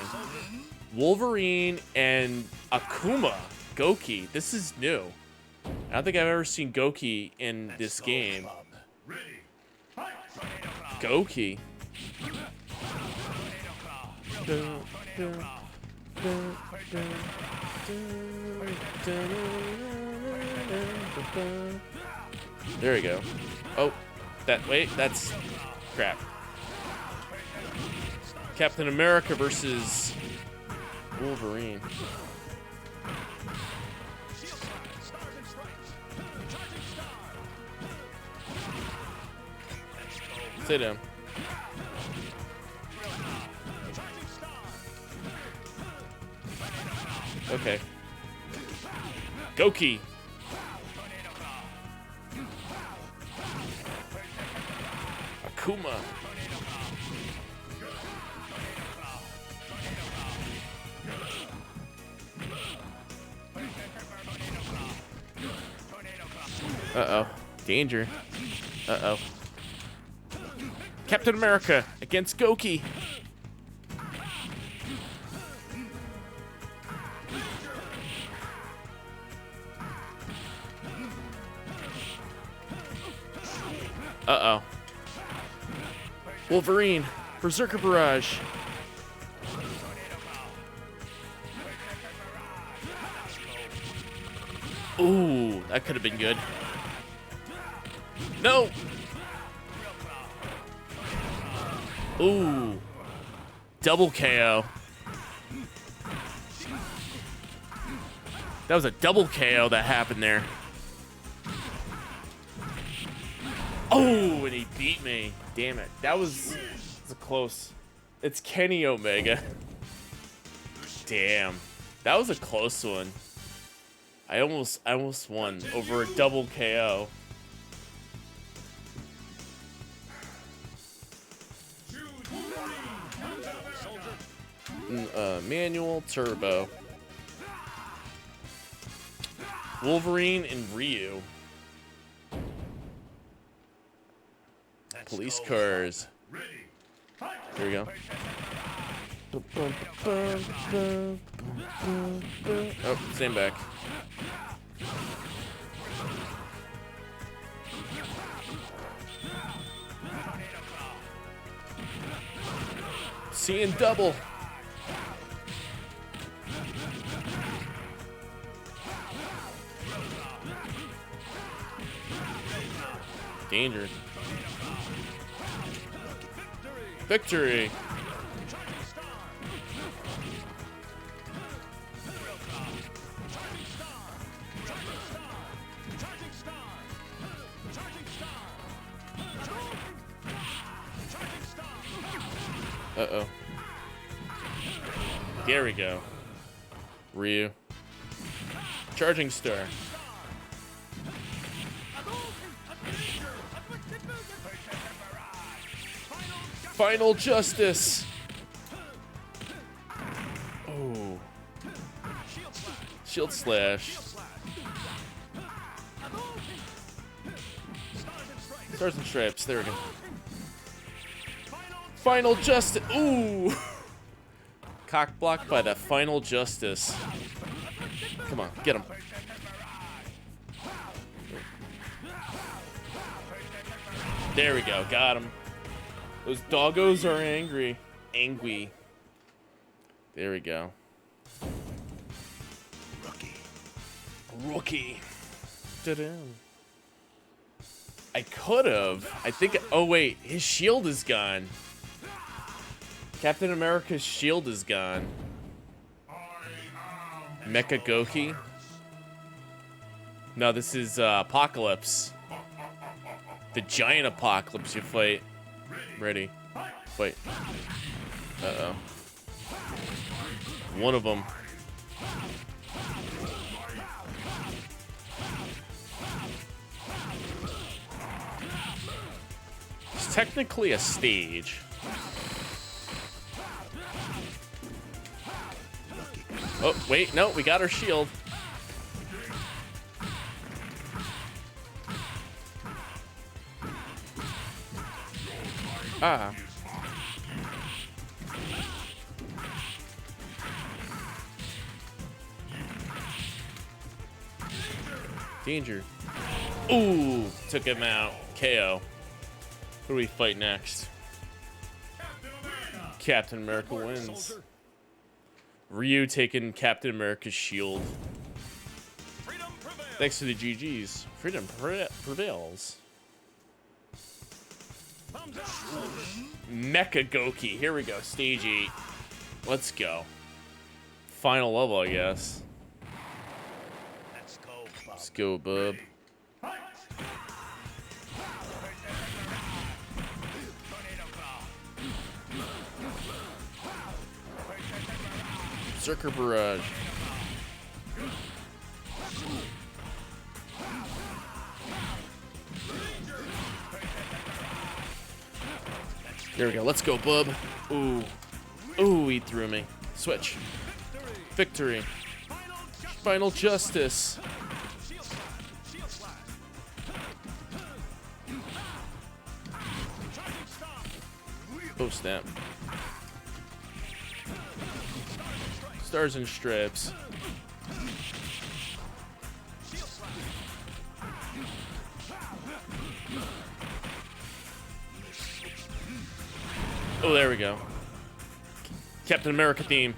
Wolverine and Akuma. Goki. This is new. I don't think I've ever seen Goki in this game. Goki. There we go. Oh, wait, that's crap. Captain America versus Wolverine. Sit down. Okay. Goki. Akuma. Uh-oh. Danger. Uh-oh. Captain America against Goki. Uh-oh. Wolverine. Berserker Barrage. Ooh, that could have been good. No! Ooh. Double KO. That was a double KO that happened there. Oh, and he beat me. Damn it. That was close. It's Kenny Omega. Damn. That was a close one. I almost won over a double KO. Manual turbo. Wolverine and Ryu. Police cars. Here we go. Oh, stand back. Seeing double. Danger. Victory. Uh-oh. There we go. Ryu. Charging Star. Final Justice. Oh. Shield Slash. Stars and Stripes. There we go. Final Justice. Ooh. Cock blocked by the Final Justice. Come on, get him. There we go. Got him. Those doggos are angry. Angry. There we go. Rookie. Ta-da. I could have. I think. Oh, wait. His shield is gone. Captain America's shield is gone. Mecha Goki. No, this is Apocalypse. The giant Apocalypse you fight. Ready. Wait. Uh-oh. One of them. It's technically a stage. Oh, wait, no, we got our shield. Ah. Danger. Ooh, took him out. KO. Who do we fight next? Captain America wins. Ryu taking Captain America's shield. Thanks to the GGs. Freedom prevails. Mecha Goki. Here we go. Stage 8. Let's go. Final level, I guess. Let's go, bub. Berserker Barrage. There we go. Let's go, bub. Ooh. Ooh, he threw me. Switch. Victory. Final justice. Oh, snap. Stars and Stripes. Oh, there we go. Captain America theme.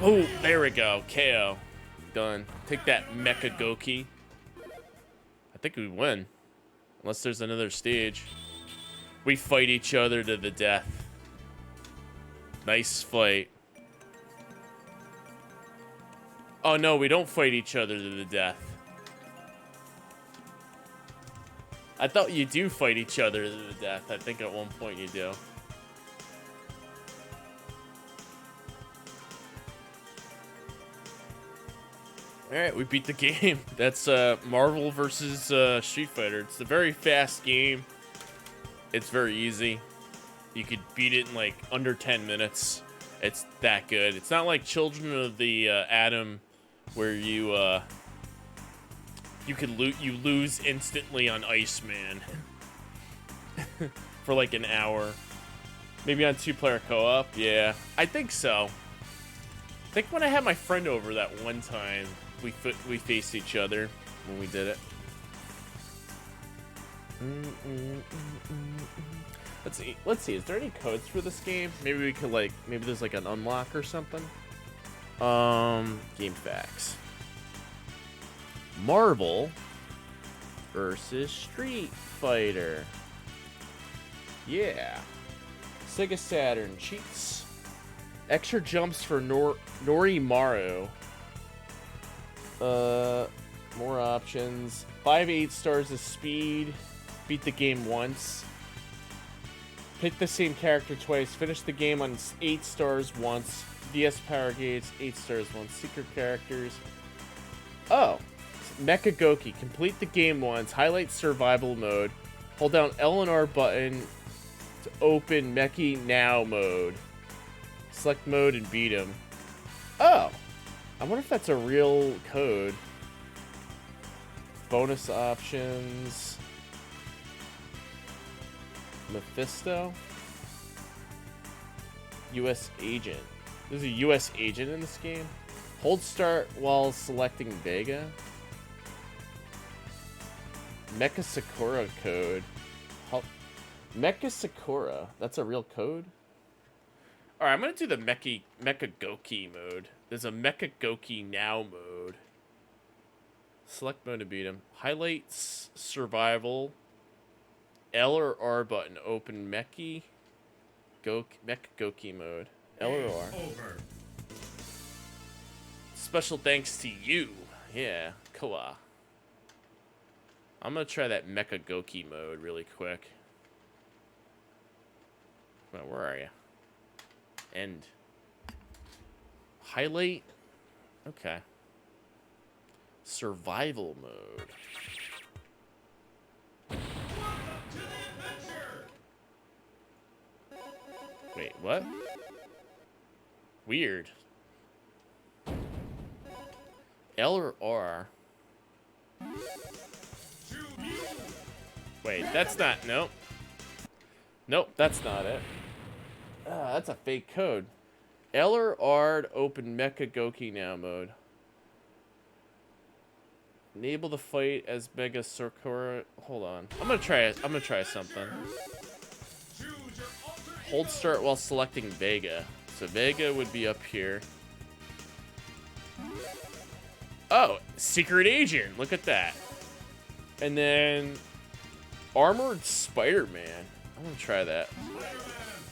Oh, there we go. KO. Done. Take that, Mecha Goki. I think we win. Unless there's another stage. We fight each other to the death. Nice fight. Oh no, we don't fight each other to the death. I thought you do fight each other to the death. I think at one point you do. Alright, we beat the game. That's Marvel versus Street Fighter. It's a very fast game. It's very easy. You could beat it in like under 10 minutes. It's that good. It's not like Children of the Atom, where you you lose instantly on Iceman for like an hour. Maybe on 2-player co-op. Yeah, I think so. I think when I had my friend over that one time, we faced each other when we did it. Let's see. Is there any codes for this game? Maybe we could maybe there's like an unlock or something. Game facts. Marvel versus Street Fighter. Yeah. Sega Saturn cheats. Extra jumps for Norimaru. More options. 5 8 stars of speed. Beat the game once. Pick the same character twice. Finish the game on 8 stars once. DS power gauge, 8 stars once. Secret characters. Oh. Mecha Goki. Complete the game once. Highlight survival mode. Hold down L and R button to open Mecha Now mode. Select mode and beat him. Oh. I wonder if that's a real code. Bonus options. Mephisto. U.S. agent. There's a U.S. agent in this game. Hold start while selecting Vega. Mecha Sakura code. Mecha Sakura. That's a real code? Alright, I'm gonna do the Mecha Goki mode. There's a Mecha Goki Now mode. Select mode to beat him. Highlights survival. L or R button. Open Mecha Goki mode. L or R. Special thanks to you. Yeah, Koa. I'm gonna try that Mecha Goki mode really quick. Well, where are you? End. Highlight. Okay. Survival mode. Wait, what? Weird. L or R? Wait, that's not... Nope. Nope, that's not it. That's a fake code. L or R to open Mecha Goki Now mode. Enable the fight as Mega Sakura. Hold on. I'm gonna try something. Hold start while selecting Vega. So Vega would be up here. Oh, Secret Agent. Look at that. And then Armored Spider-Man. I'm gonna try that.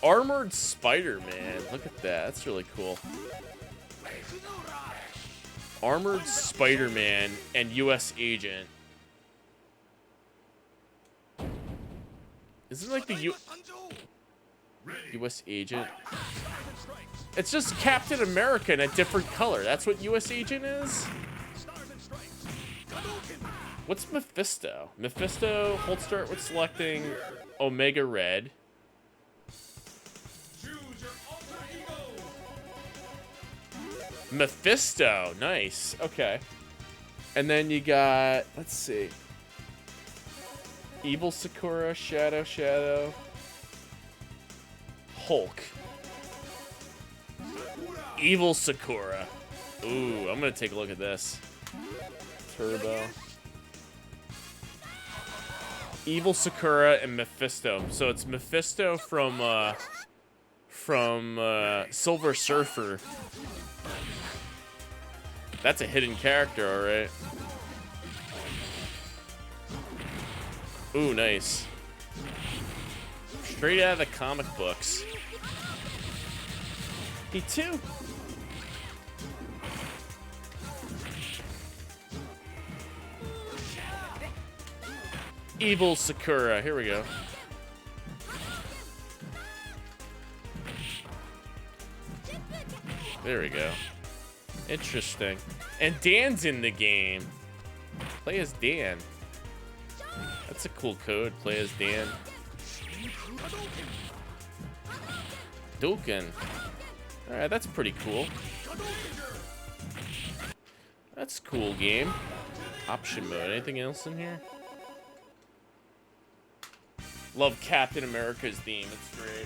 Armored Spider-Man. Look at that. That's really cool. Armored Spider-Man and U.S. Agent. Isn't it like the U.S. Agent? It's just Captain America in a different color. That's what U.S. Agent is? What's Mephisto? Mephisto, hold start with selecting Omega Red. Mephisto, nice. Okay. And then you got, let's see. Evil Sakura, Shadow. Hulk. Evil Sakura. Ooh, I'm gonna take a look at this. Turbo. Evil Sakura and Mephisto. So it's Mephisto from Silver Surfer. That's a hidden character, alright. Ooh, nice. Straight out of the comic books. He too. Evil Sakura. Here we go. There we go. Interesting. And Dan's in the game. Play as Dan. That's a cool code. Play as Dan. Duken. Alright, that's pretty cool. That's a cool game. Option mode. Anything else in here? Love Captain America's theme. It's great.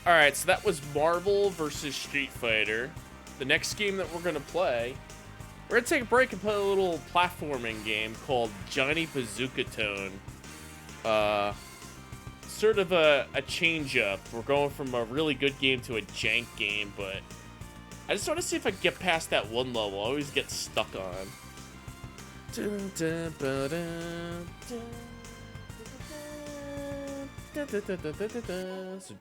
Alright, so that was Marvel versus Street Fighter. The next game that we're going to play, we're going to take a break and play a little platforming game called Johnny Bazooka Tone. Sort of a change-up. We're going from a really good game to a jank game, but I just want to see if I can get past that one level. I always get stuck on. So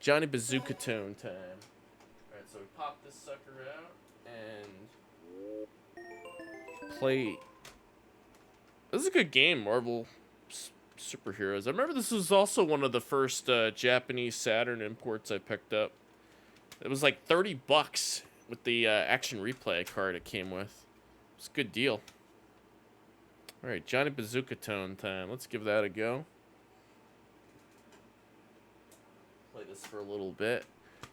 Johnny Bazooka Tone time. Alright, so we pop this sucker out and play. This is a good game, Marvel Superheroes. I remember this was also one of the first Japanese Saturn imports I picked up. It was like $30 with the action replay card it came with. It was a good deal. Alright, Johnny Bazooka Tone time. Let's give that a go. Play this for a little bit.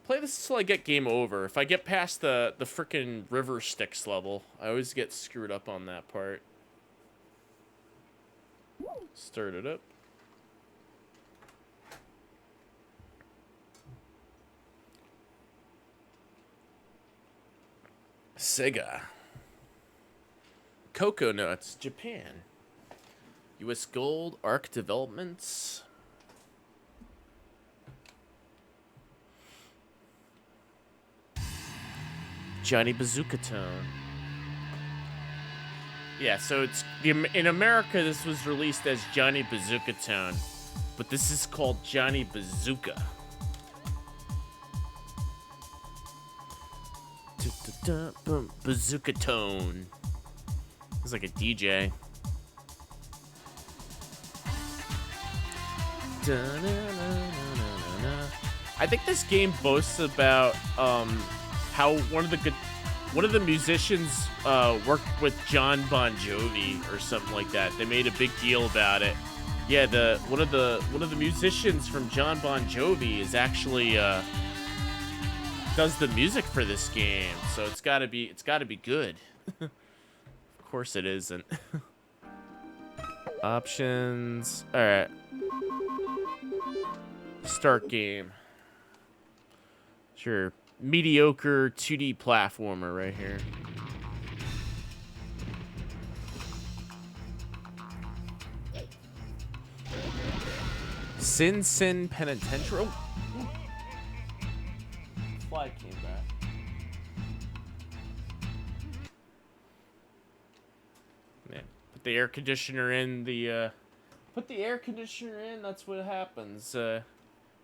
Play this until I get game over. If I get past the frickin' River Styx level, I always get screwed up on that part. Start it up. Sega. Cocoa Nuts, Japan. US Gold, Arc Developments. Johnny Bazooka Tone. Yeah, so it's in America this was released as Johnny Bazooka Tone, but this is called Johnny Bazooka. Bazooka Tone. It's like a DJ. I think this game boasts about how one of the musicians worked with John Bon Jovi or something like that. They made a big deal about it. Yeah, one of the musicians from John Bon Jovi is actually does the music for this game, so it's gotta be good. Of course it isn't. Options. All right. Start game. Sure. Mediocre 2D platformer right here. Sin Penitentiary. Oh. Fly came back. Man, put the air conditioner in the. Put the air conditioner in. That's what happens. The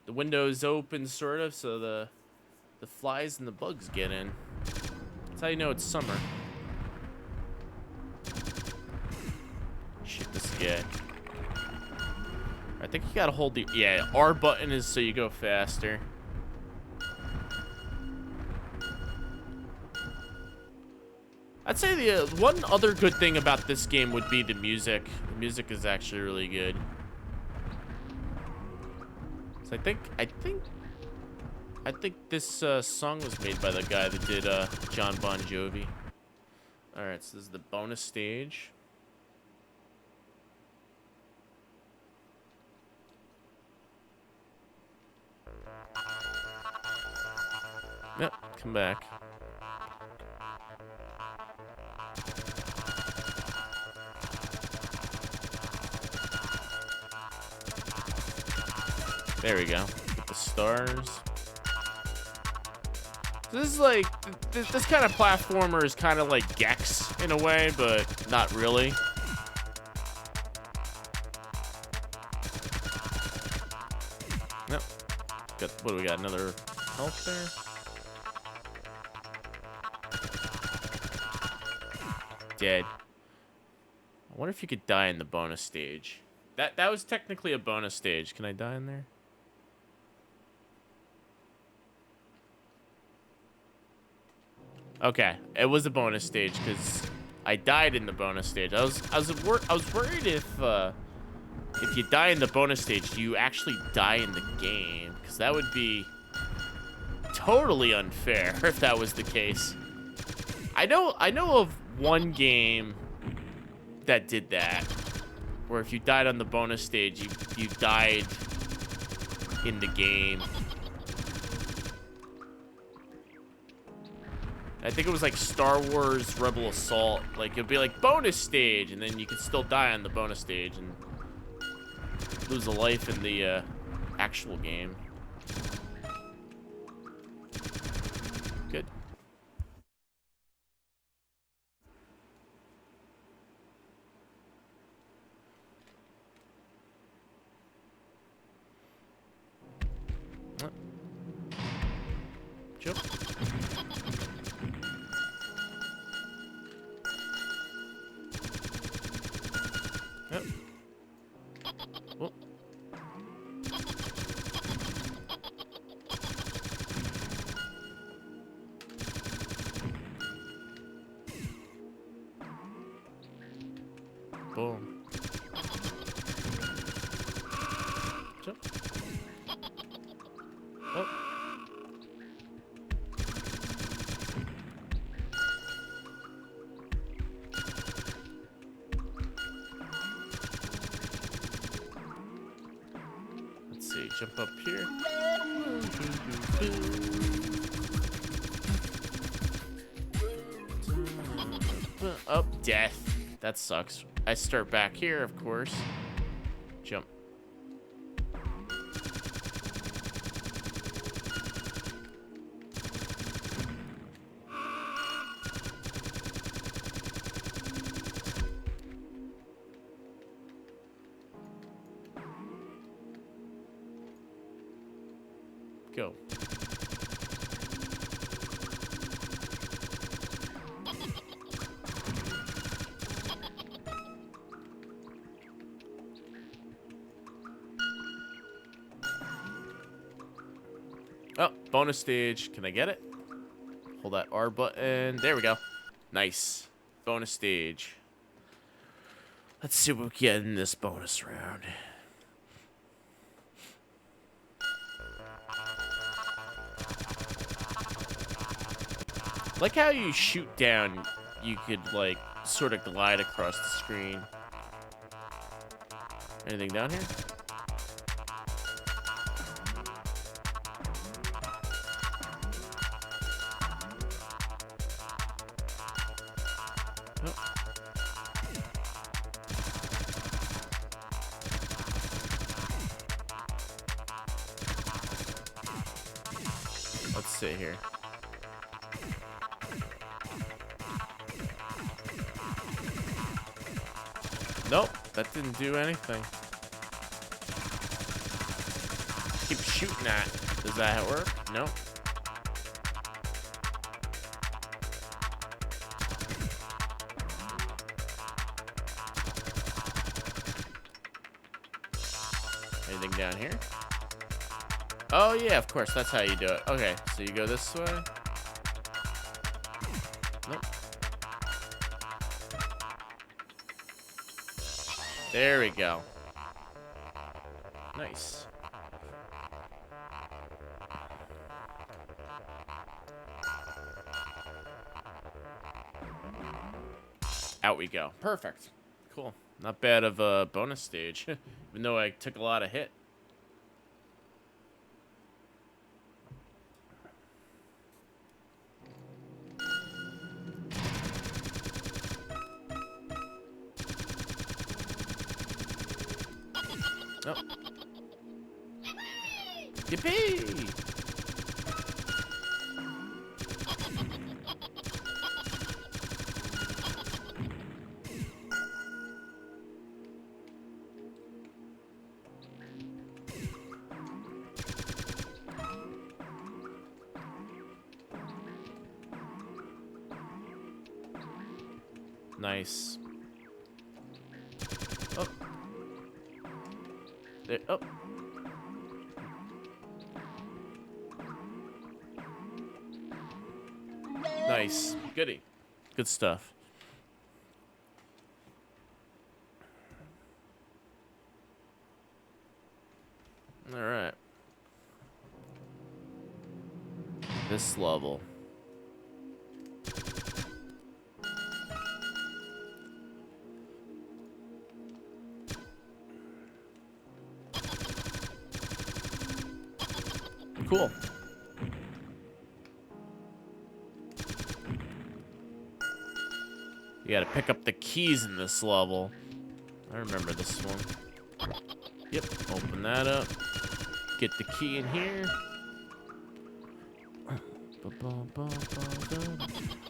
window's open, sort of, so the flies and the bugs get in. That's how you know it's summer. Shoot this guy. I think you gotta hold the R button is so you go faster. I'd say the one other good thing about this game would be the music. The music is actually really good. So I think this song was made by the guy that did John Bon Jovi. All right, so this is the bonus stage. Yep, come back. There we go. Get the stars. This is like, this kind of platformer is kind of like Gex in a way, but not really. Yep. What do we got? Another health there? Dead. I wonder if you could die in the bonus stage. That was technically a bonus stage. Can I die in there? Okay, it was a bonus stage because I died in the bonus stage. I was worried if you die in the bonus stage, do you actually die in the game? Because that would be totally unfair if that was the case. I know of one game that did that, where if you died on the bonus stage, you died in the game. I think it was like Star Wars Rebel Assault. Like, it'd be like bonus stage, and then you could still die on the bonus stage and lose a life in the actual game. Good. Jump. Yep. Oh. Boom. Jump. Oh. Jump up here. Oh, death. That sucks. I start back here, of course. Jump. Go. Oh, bonus stage. Can I get it? Hold that R button. There we go. Nice. Bonus stage. Let's see what we get in this bonus round. Like how you shoot down, you could, like, sort of glide across the screen. Anything down here? Nope. Let's see here. Nope, that didn't do anything. Keep shooting at. Does that work? Nope. Anything down here? Oh yeah, of course, that's how you do it. Okay, so you go this way. Nope. There we go. Nice. Out we go. Perfect. Cool. Not bad of a bonus stage, even though I took a lot of hit. Oh. Yippee! Nice. Oh. There. Oh. Nice. Goody. Good stuff. All right. This level. Cool. You gotta pick up the keys in this level. I remember this one. Yep, open that up. Get the key in here.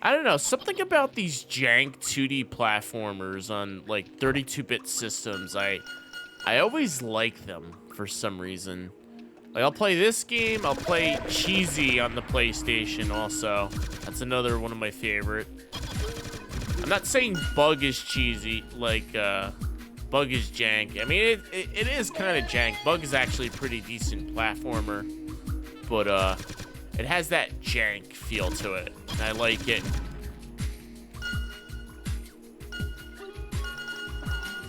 I don't know, something about these jank 2D platformers on like 32-bit systems, I always like them for some reason. Like, I'll play this game, I'll play Cheesy on the PlayStation also. That's another one of my favorite. I'm not saying Bug is cheesy, like, Bug is jank. I mean, it is kind of jank. Bug is actually a pretty decent platformer. But, it has that jank feel to it. And I like it.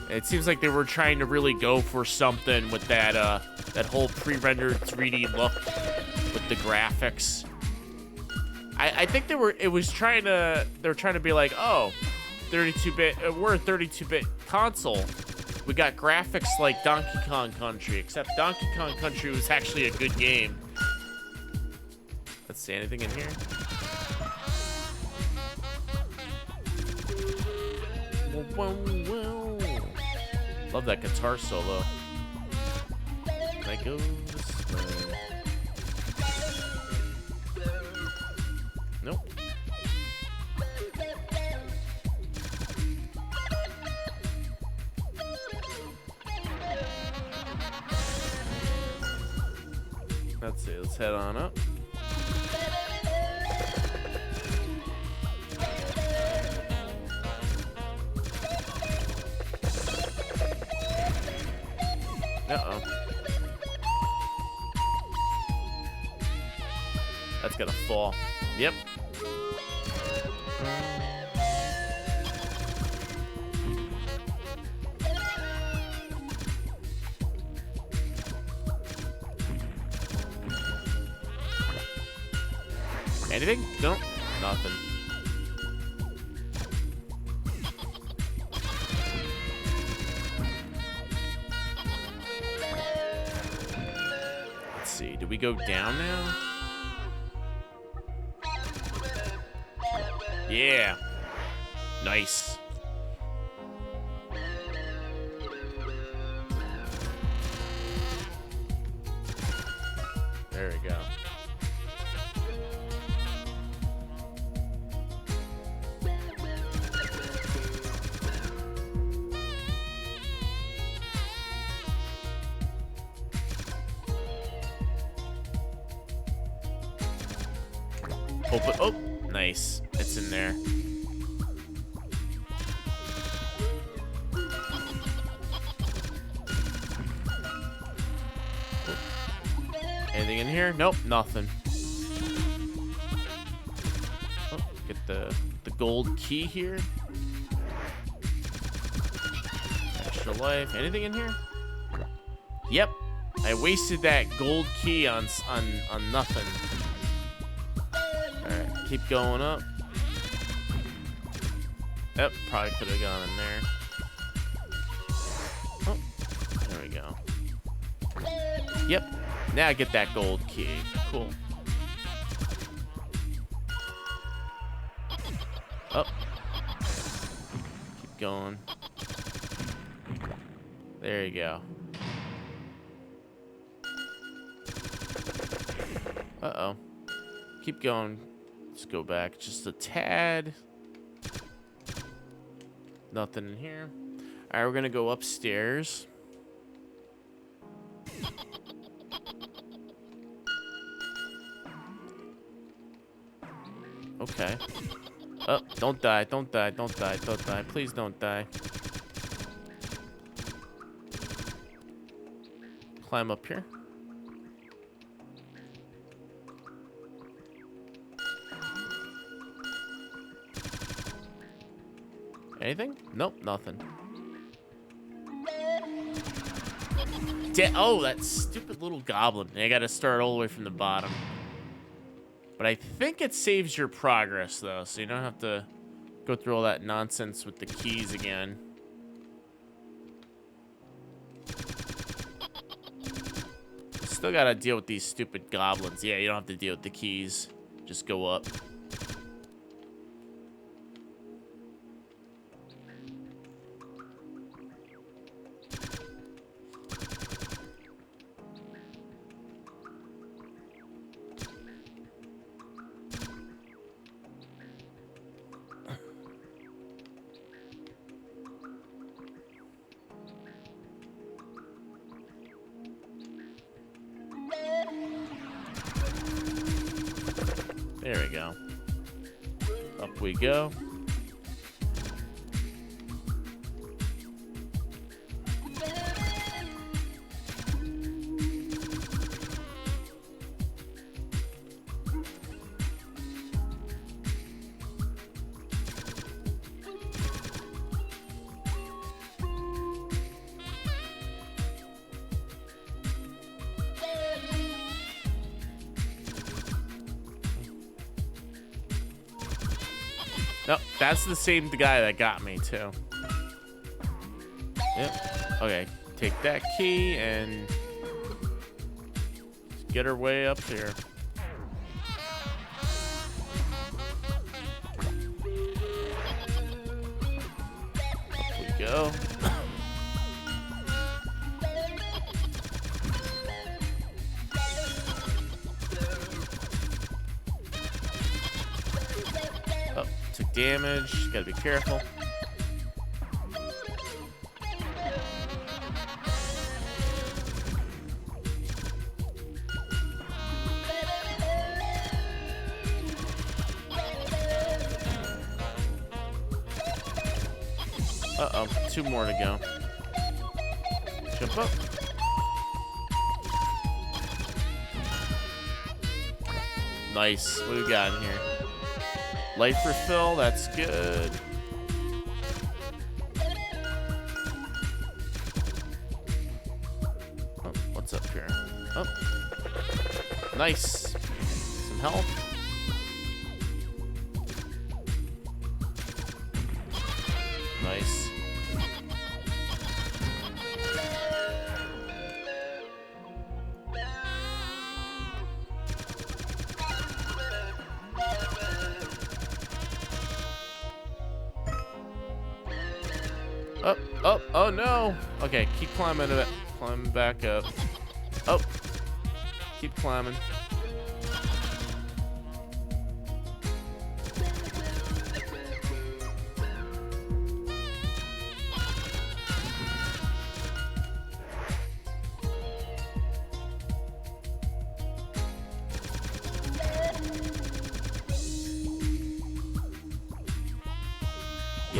It seems like they were trying to really go for something with that, that whole pre-rendered 3D look with the graphics. I think they were trying to be like, oh, 32-bit, we're a 32-bit console. We got graphics like Donkey Kong Country, except Donkey Kong Country was actually a good game. Let's see, anything in here? Whoa, whoa, whoa. Love that guitar solo. I go this way. Nope. Let's see, let's head on up. Uh-oh. That's gonna fall. Yep. Anything? No, nothing. Let's see, do we go down now? Yeah. Nice. There we go. Open. Oh, nice. It's in there. Anything in here? Nope, nothing. Oh, get the gold key here. Extra life. Anything in here? Yep. I wasted that gold key on nothing. All right, keep going up. Yep, probably could have gone in there. Oh, there we go. Yep. Now I get that gold key. Cool. Up. Keep going. There you go. Uh-oh. Keep going. Let's go back just a tad. Nothing in here. All right, we're gonna go upstairs. Okay. Oh, don't die, don't die, don't die, don't die. Please don't die. Climb up here. Anything? Nope, nothing. Oh, that stupid little goblin. I gotta start all the way from the bottom. But I think it saves your progress, though, so you don't have to go through all that nonsense with the keys again. Still gotta deal with these stupid goblins. Yeah, you don't have to deal with the keys. Just go up. There we go. Up we go. No, that's the same guy that got me, too. Yep. Okay, take that key and get her way up here. There we go. Damage, gotta be careful. Uh-oh, 2 more to go. Jump up. Nice, what do we got in here? Life refill, that's good. Oh, what's up here? Oh, nice. Some health. Nice. Oh no. Okay, keep climbing it. Climb back up. Oh. Keep climbing.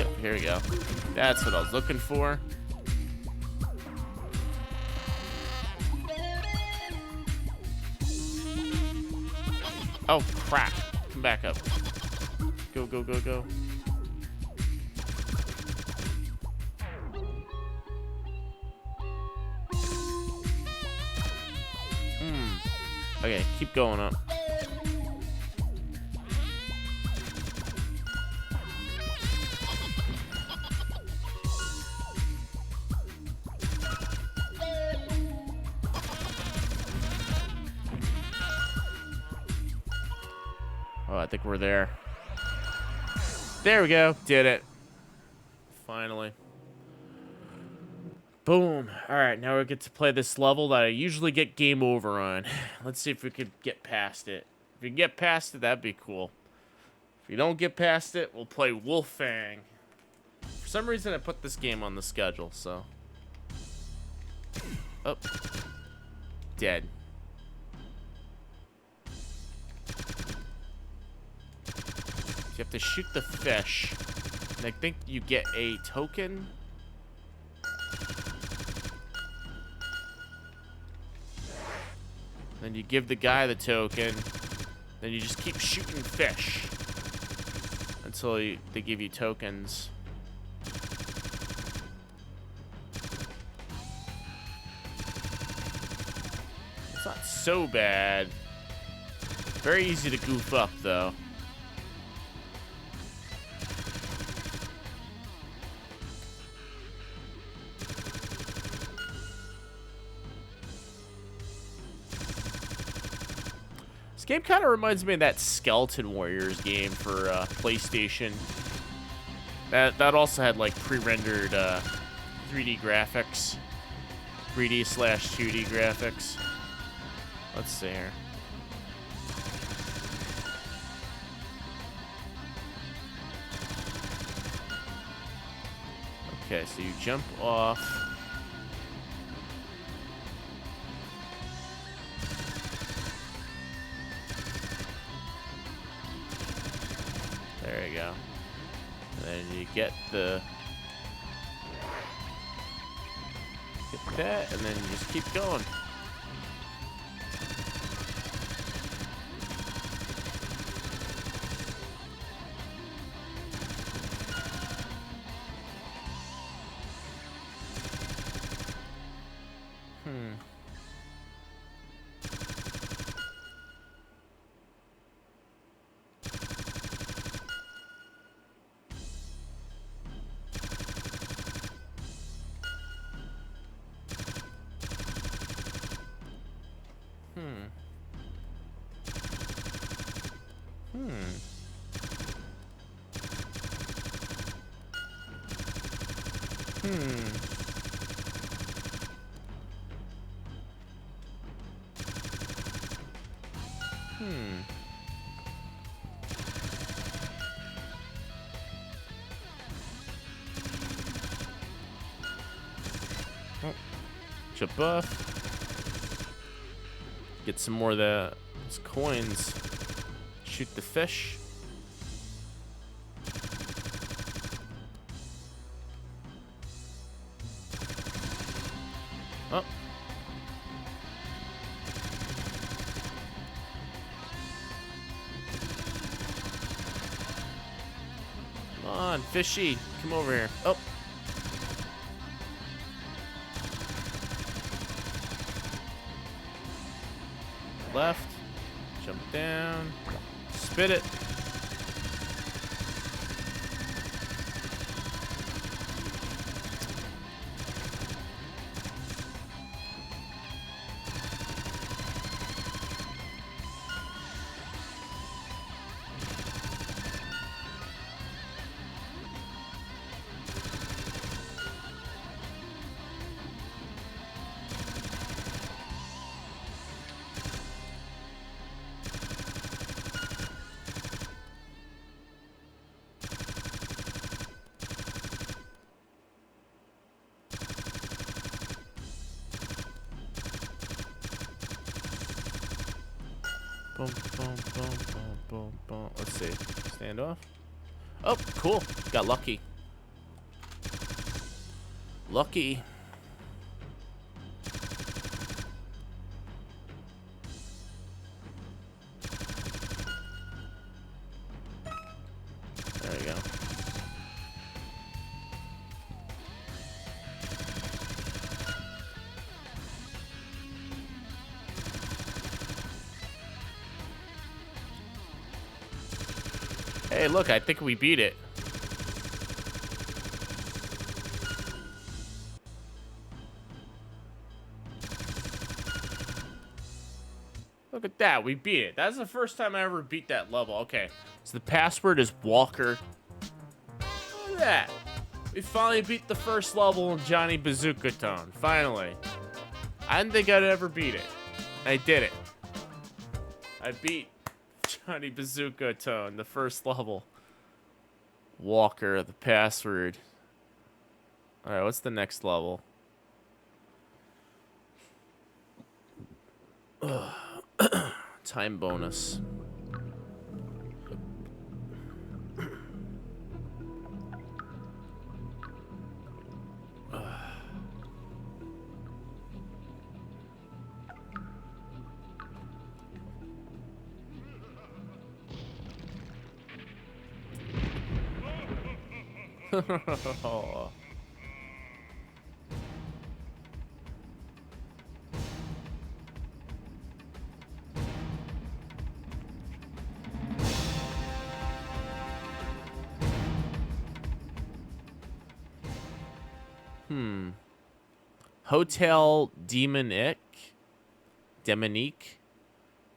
Yep, here we go. That's what I was looking for. Oh, crap. Come back up. Go, go, go, go. Okay, keep going up. Oh, I think we're there. There we go. Did it. Finally. Boom. Alright, now we get to play this level that I usually get game over on. Let's see if we could get past it. If we can get past it, that'd be cool. If we don't get past it, we'll play Wolfang. For some reason, I put this game on the schedule, so... Oh. Dead. You have to shoot the fish. And I think you get a token. Then you give the guy the token. Then you just keep shooting fish. Until they give you tokens. It's not so bad. Very easy to goof up, though. This game kind of reminds me of that Skeleton Warriors game for PlayStation. That also had like pre-rendered 3D graphics, 3D/2D graphics. Let's see here. Okay, so you jump off. There you go. And then you get that, and then you just keep going. Oh, jump buff. Get some more of those coins. Shoot the fish. Oh. Come on, fishy. Come over here. Oh. Left. Jump down. Spit it. Boom, boom, boom, boom, boom, boom. Let's see. Stand off. Oh, cool. Got lucky. Lucky. There we go. Hey, look, I think we beat it. Look at that, we beat it. That's the first time I ever beat that level. Okay, so the password is Walker. Look at that. We finally beat the first level in Johnny Bazooka Tone. Finally. I didn't think I'd ever beat it. I did it. I beat Johnny Bazooka Tone, the first level. Walker, the password. Alright, what's the next level? Time bonus. Hotel Demonique?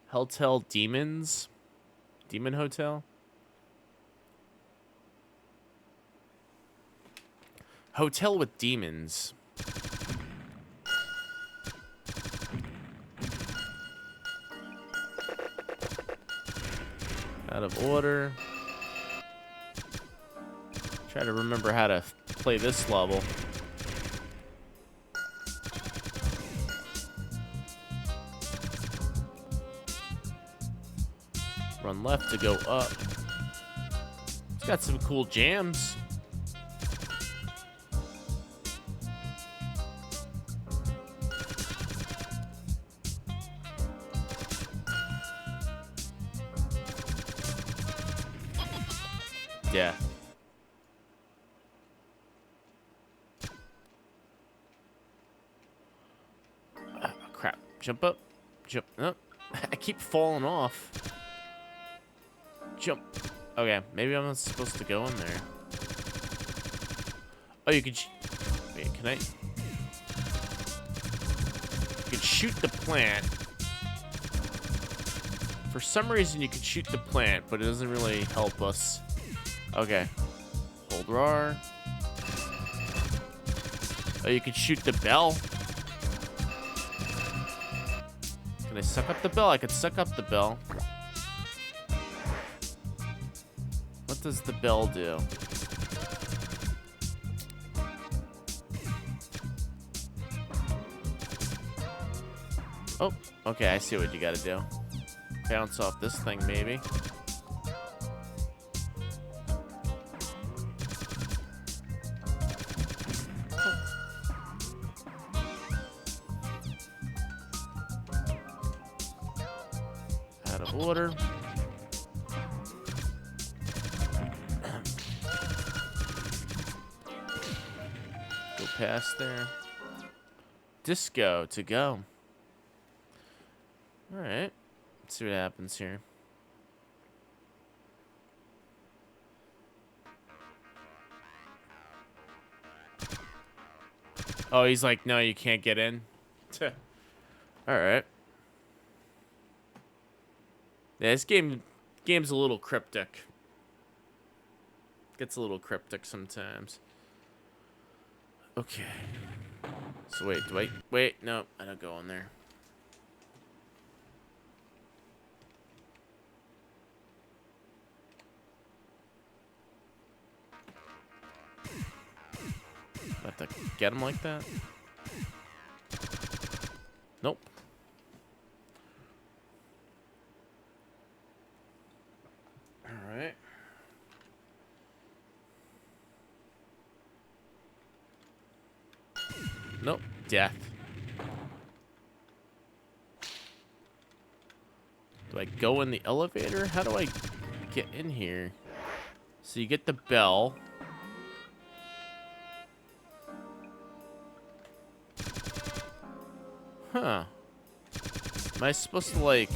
Hotel Demons? Demon Hotel? Hotel with demons. Out of order. Try to remember how to play this level. Run left to go up. It's got some cool jams. Yeah. Crap. Jump up. Jump up. I keep falling off. Jump. Okay, maybe I'm not supposed to go in there. Oh, you could... Wait, can I... You could shoot the plant. For some reason, you could shoot the plant, but it doesn't really help us. Okay. Hold R. Oh, you could shoot the bell. Can I suck up the bell? I could suck up the bell. What does the bell do? Oh, okay, I see what you gotta do. Bounce off this thing, maybe. Out of order. Go past there. Disco to go. Alright. Let's see what happens here. Oh, he's like, no, you can't get in. Alright. Yeah, this game's a little cryptic. Gets a little cryptic sometimes. Okay. So wait, do I... Wait, no, I don't go in there. I have to get him like that? Nope. Alright. Nope. Death. Do I go in the elevator? How do I get in here? So you get the bell. Huh. Am I supposed to, like...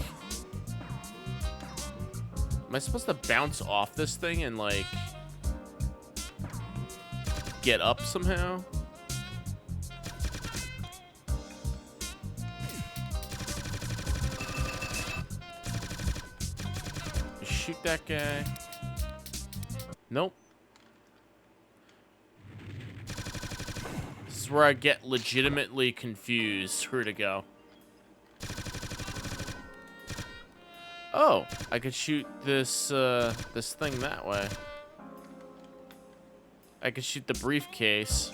Am I supposed to bounce off this thing and, like... get up somehow? Shoot that guy. Nope. This is where I get legitimately confused. Where to go? Oh, I could shoot this this thing that way. I could shoot the briefcase.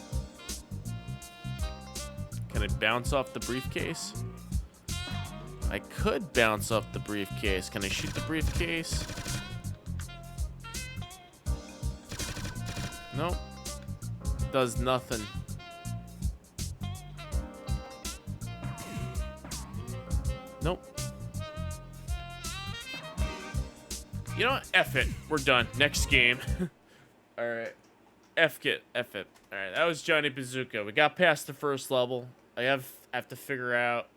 Can I bounce off the briefcase? I could bounce off the briefcase. Can I shoot the briefcase? Nope. Does nothing. Nope. You know what? F it. We're done. Next game. Alright. F it. Alright, that was Johnny Bazooka. We got past the first level. I have to figure out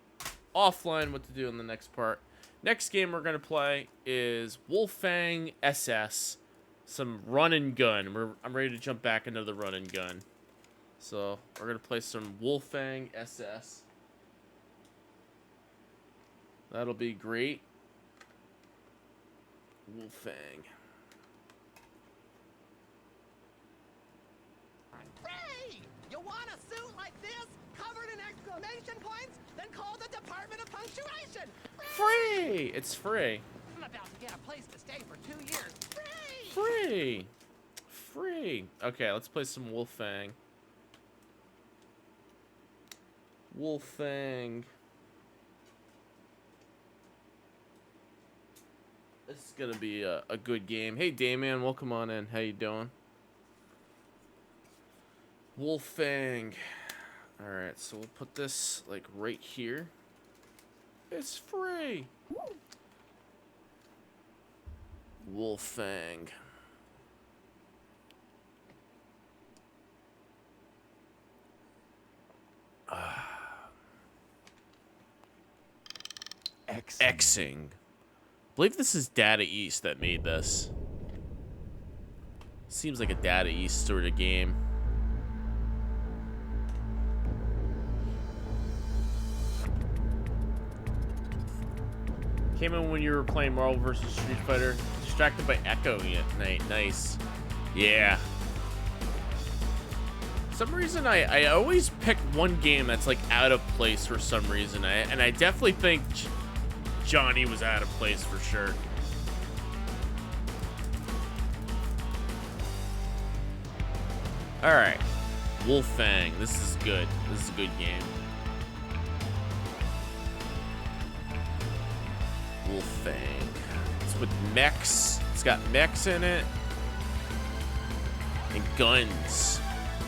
offline what to do in the next part. Next game we're going to play is Wolfang SS. Some run and gun. I'm ready to jump back into the run and gun. So, we're going to play some Wolfang SS. That'll be great. Wolfang. Free! You want a suit like this, covered in exclamation points? Then call the Department of Punctuation. Free! It's free. I'm about to get a place to stay for 2 years. Free! Free! Free! Okay, let's play some Wolfang. Wolfang. This is gonna be a good game. Hey, Damian, welcome on in. How you doing? Wolfang. Alright, so we'll put this, like, right here. It's free! Wolfang. Xing. I believe this is Data East that made this. Seems like a Data East sort of game. Came in when you were playing Marvel vs. Street Fighter. Distracted by echoing at night. Nice. Yeah. For some reason, I always pick one game that's like out of place for some reason. And I definitely think Johnny was out of place for sure. Alright. Wolfang. This is good. This is a good game. Wolfang. It's with mechs. It's got mechs in it. And guns.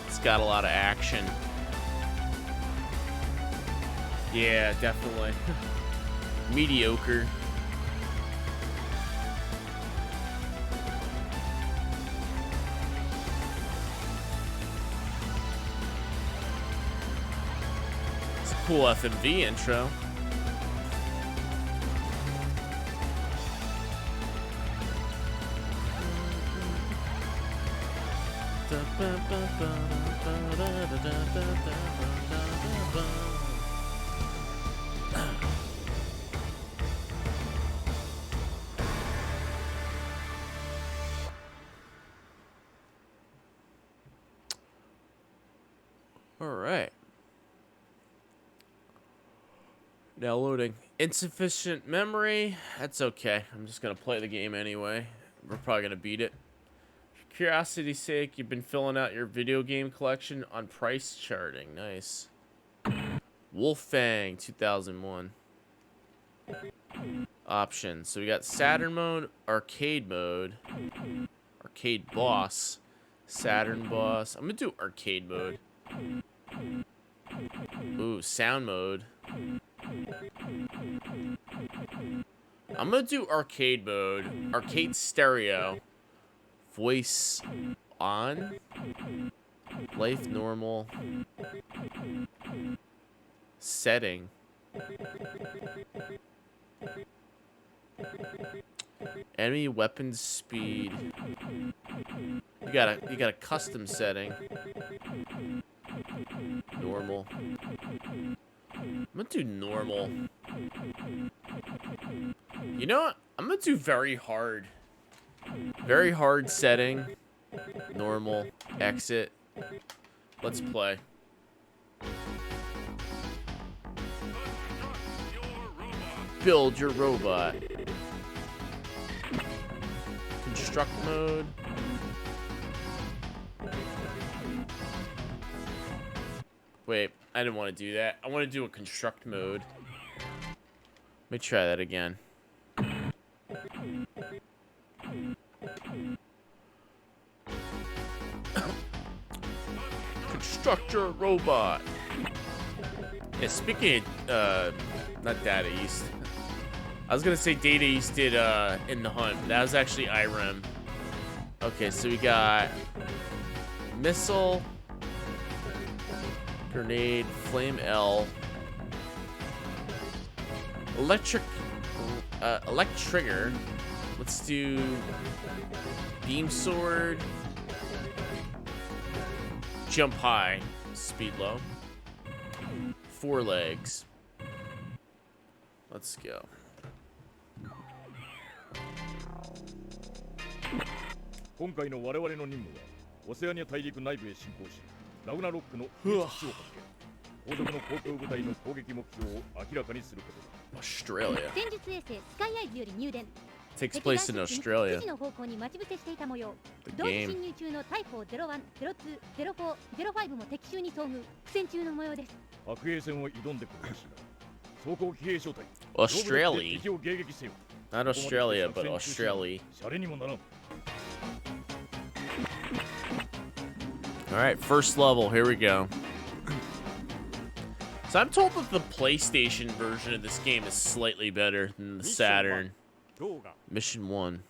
It's got a lot of action. Yeah, definitely. Mediocre. It's a cool FMV intro. All right. Now loading. Insufficient memory. That's okay. I'm just going to play the game anyway. We're probably going to beat it. For curiosity's sake, you've been filling out your video game collection on price charting. Nice. Wolfang 2001. Options. So we got Saturn mode, arcade mode, arcade boss, Saturn boss. I'm going to do arcade mode. Ooh, sound mode. I'm gonna do arcade mode. Arcade stereo. Voice on. Life normal. Setting. Enemy weapon speed. You got a custom setting. Normal. I'm gonna do normal. You know what? I'm gonna do very hard. Very hard setting. Normal. Exit. Let's play. Build your robot. Construct mode. Wait, I didn't want to do that. I want to do a construct mode. Let me try that again. Construct your robot. Yeah, speaking of, not Data East. I was gonna say Data East did In the Hunt, but that was actually IREM. Okay, so we got missile, grenade, flame L, electric trigger. Let's do beam sword, jump high, speed low, 4 legs. Let's go. Ugh. Australia. Takes place in Australia. The game. Australia. Not Australia, but Australia. Alright, first level. Here we go. So I'm told that the PlayStation version of this game is slightly better than the Saturn. Mission 1.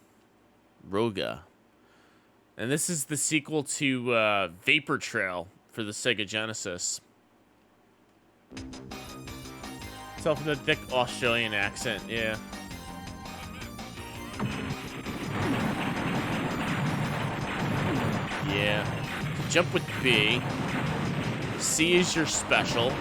Roga. And this is the sequel to Vapor Trail for the Sega Genesis. Tell from the thick Australian accent, yeah. Yeah. Jump with B. C is your special.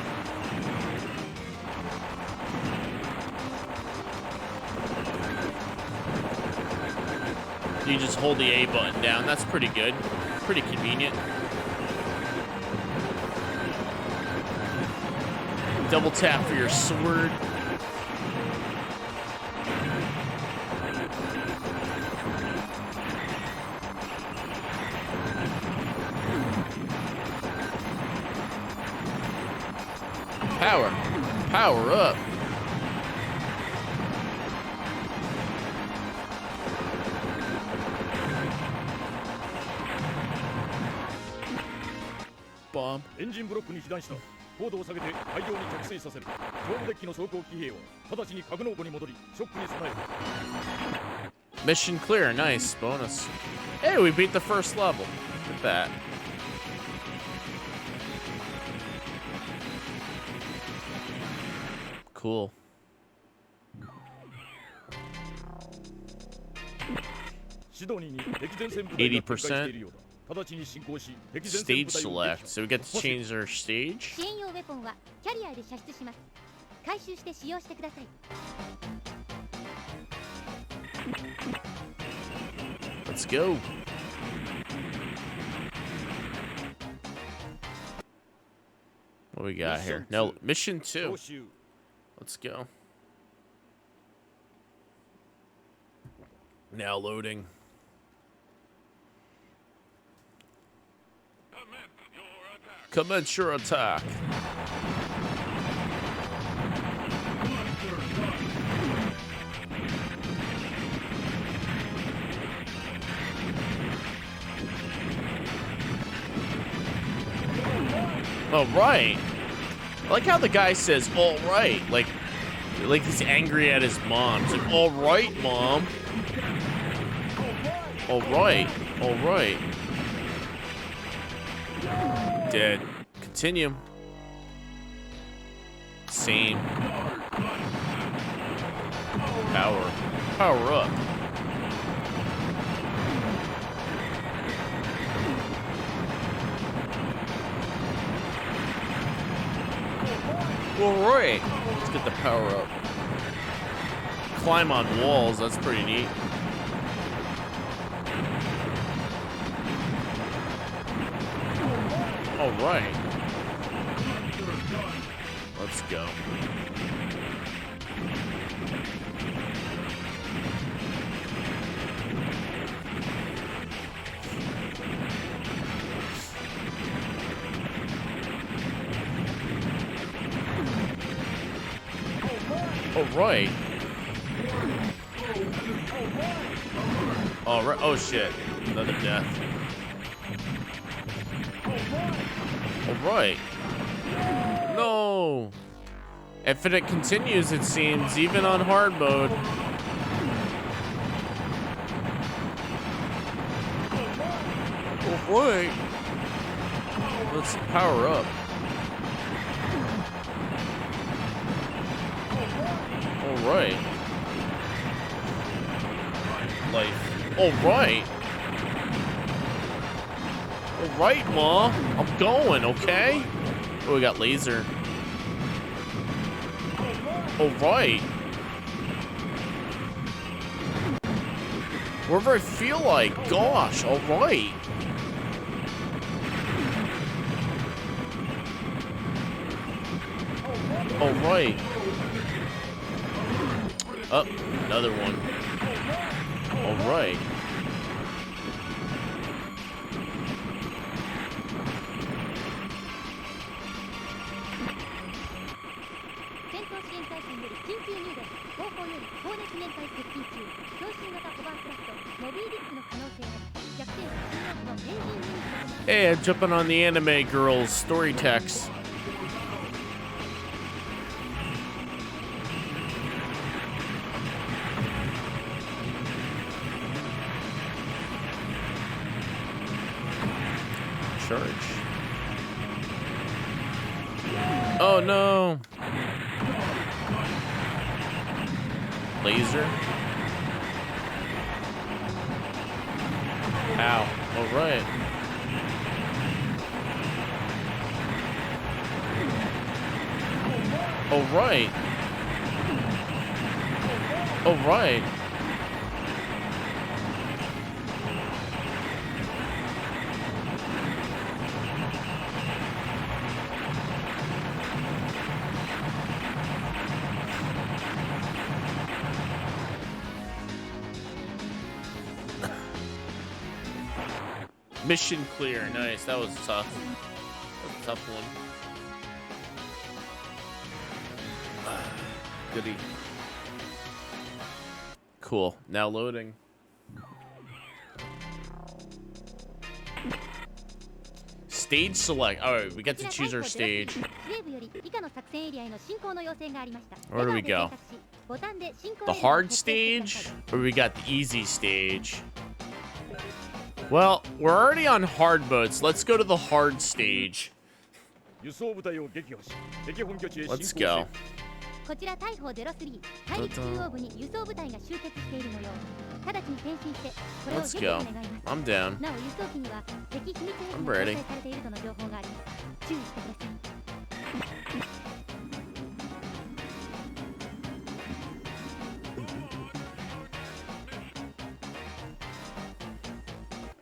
You just hold the A button down. That's pretty good. Pretty convenient. Double tap for your sword. Power up. Bomb. Mission clear. Nice. Bonus. Hey, we beat the first level. Look at that. Cool. 80%. Stage select. So we get to change our stage. Let's go. What we got here? No, mission 2. Let's go. Now loading. Commence your attack. All right. I like how the guy says, all right. Like he's angry at his mom. He's like, all right, Mom. All right. All right. Dead. Continue. Same. Power. Power up. All right. Let's get the power up. Climb on walls. That's pretty neat. All right. Let's go. All right. All right. Oh shit! Another death. All right. No. If it continues, it seems, even on hard mode. All right. Let's power up. All right. Life. All right. All right, Ma. I'm going, okay? Oh, we got laser. All right. Wherever I feel like. Gosh, all right. All right. Up, another one. All right. Hey, I'm jumping on the anime girls story text. Charge. Oh no. Laser. Ow. All right. All right. All right. Mission clear. Nice. That was tough. That was a tough one. Goody. Cool. Now loading. Stage select. Alright, we get to choose our stage. Where do we go? The hard stage? Or we got the easy stage? Well, we're already on hard mode, so let's go to the hard stage. Let's go. Let's go. I'm down. I'm ready.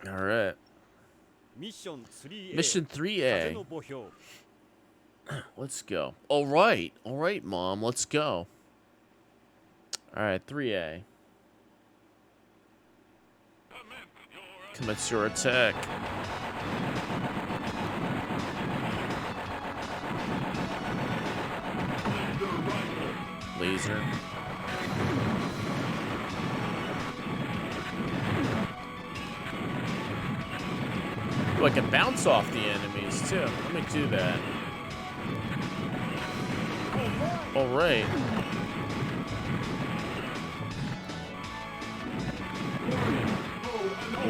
All right. Mission 3A. Let's go. All right. All right, Mom. Let's go. All right, 3A. Commence your attack. Laser. Oh, I can bounce off the enemies, too. Let me do that. All right.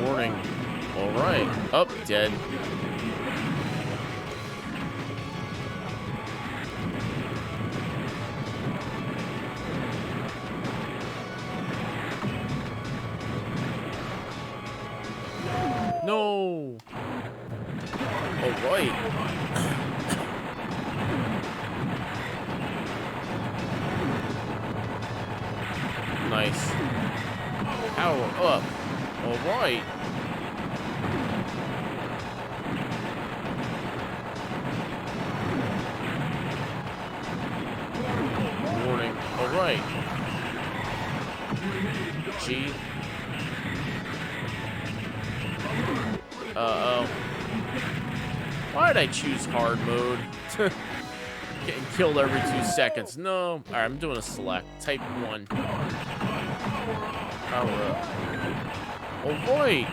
Warning. All right. Up, dead. No. All right. Nice. Power up. All right. Warning. All right. G. Uh-oh. Why did I choose hard mode? Getting killed every 2 seconds. No. All right, I'm doing a select. Type 1. Power up. Oh, boy.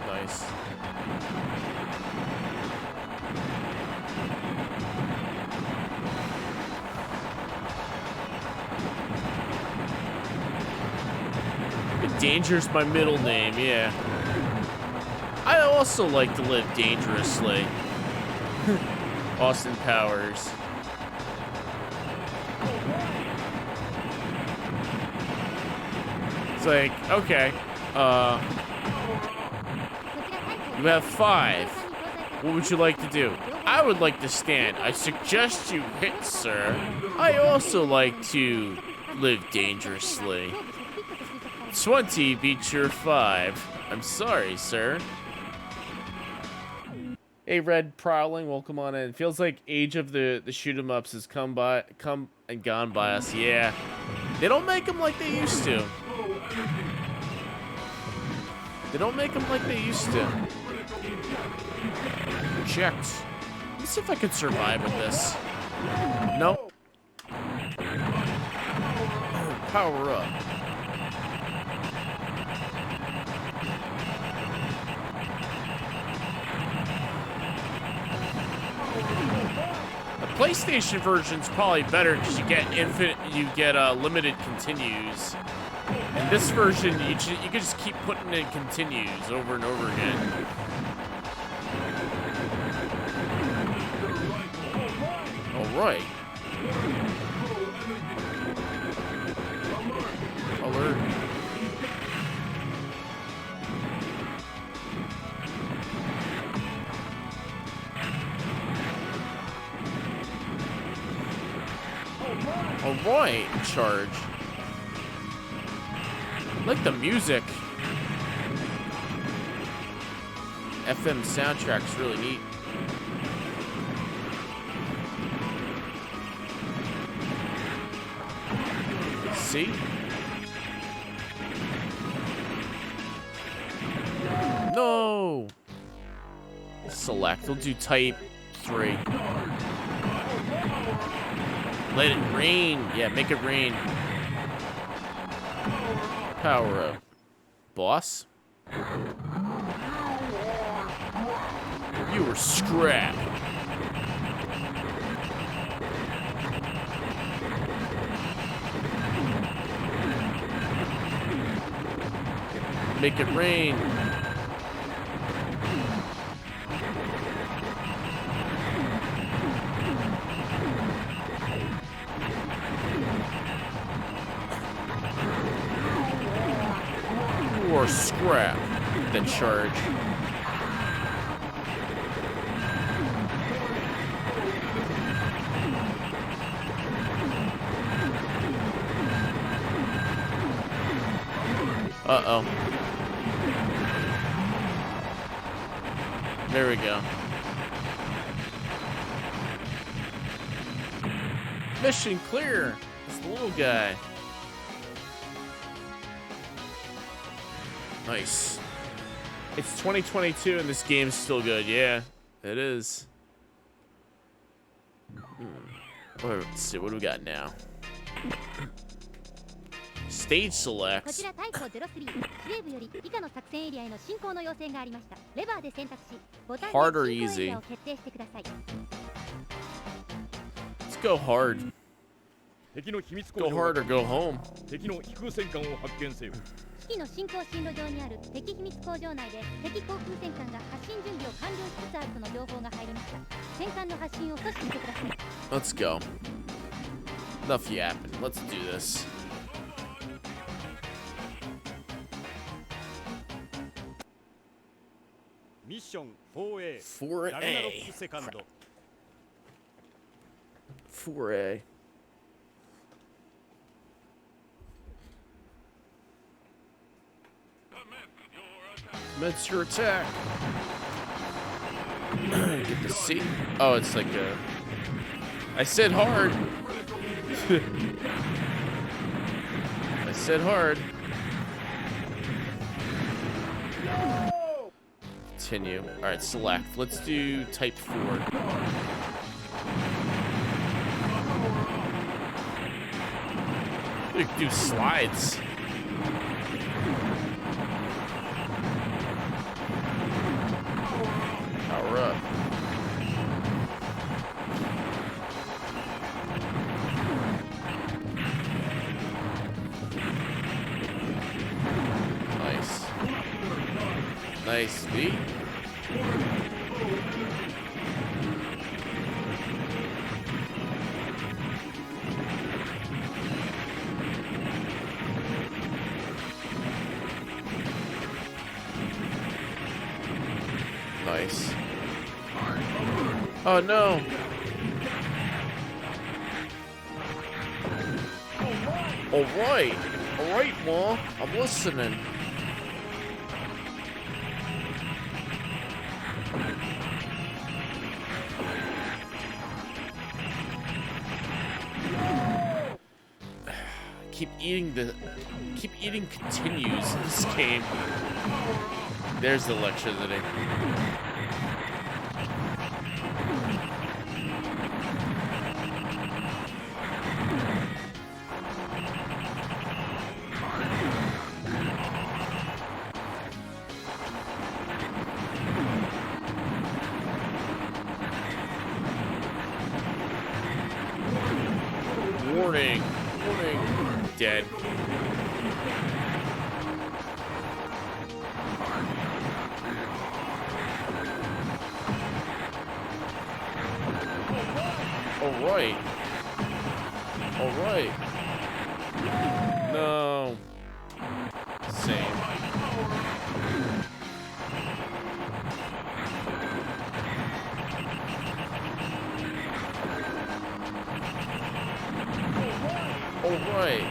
Nice. Danger's my middle name, yeah. I also like to live dangerously. Austin Powers. It's like, okay, you have 5. What would you like to do? I would like to stand. I suggest you hit, sir. I also like to live dangerously. 20 beats your 5. I'm sorry, sir. Hey, Red Prowling, welcome on in. Feels like age of the shoot 'em ups has come and gone by us. Yeah, they don't make them like they used to. They don't make them like they used to. Checked. Let's see if I can survive with this. Nope. Oh, power up. The PlayStation version's probably better because you get limited continues. In this version, you can just keep putting in continues over and over again. All right. Alert. All right, charge. I like the music. FM soundtrack's really neat. See? No! Select. We'll do type 3. Let it rain. Yeah, make it rain. Power up. Boss? You were scrap. Make it rain. Or scrap, then charge. Uh-oh. There we go. Mission clear. It's the little guy. Nice. It's 2022 and this game's still good. Yeah, it is. Let's see, what do we got now? Stage こ selects. ちらタイプ03司令部より以下の作戦エリアへの進行の要請がありました。レバーで選択しボタンで Hard or 進行エ easy? リアを決定してください。 Let's go hard. 敵の秘密 Go hard or go home. 敵の飛空戦艦を発見せよ。機器の進行進路上にある敵秘密工場内で敵航空戦艦が発進準備を完了しつつあるとの情報が入りました。戦艦の発進を阻止してください。 Let's go. Enough yapping. Let's do this. Mission 4A 4A. ラグナロックセカンド 4A. Commence your attack. Get the C. Oh, it's like a. I said hard. I said hard. Continue. Alright, select. Let's do type 4. We can do slides. Power up. Nice. Nice, V. Nice. Oh no. Alright. Alright, Ma. I'm listening. Keep eating continues in this game. There's the electricity. Warning. Warning. Dead. Alright. Alright. No. Same. Alright.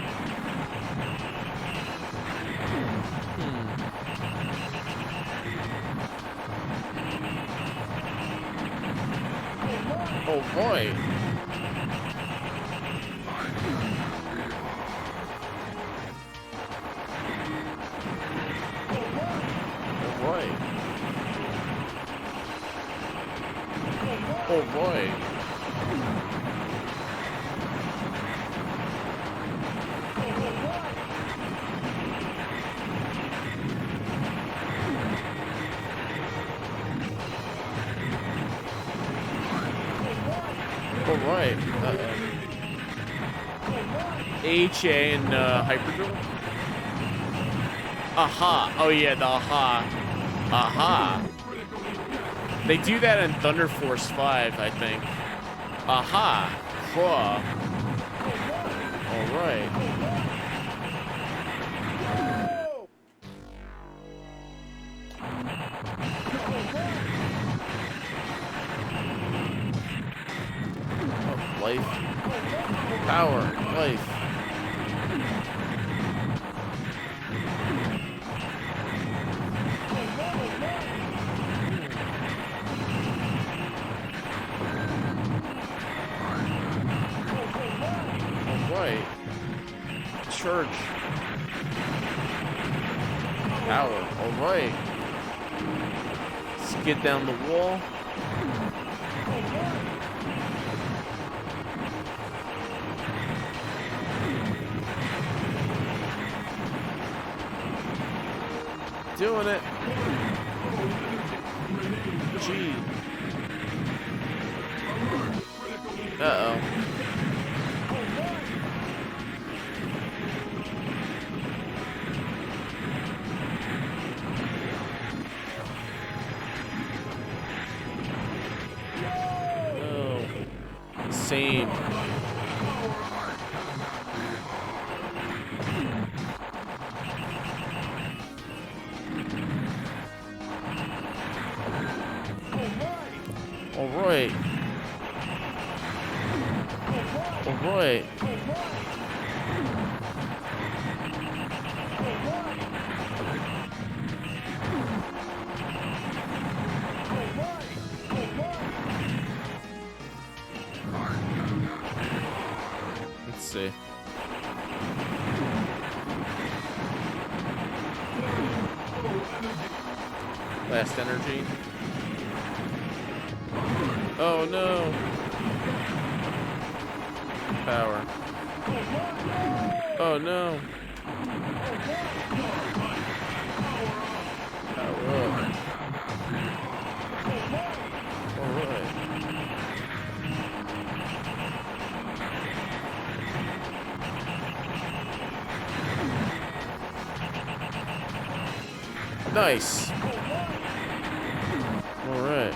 Alright. Alright. Alright. Alright. HA and Hyperdrill? Aha. Oh yeah, the aha. Aha. They do that in Thunder Force 5, I think. Aha. Craw. Alright. Oh, life. Power. Life. Alright. Church. Power. Alright. Skid down the wall. Doing it. Gee. Uh-oh. No. Same. All right. All right. Let's see. Last energy. Oh no. Power. Oh no. Power up. Alright. Nice. Alright.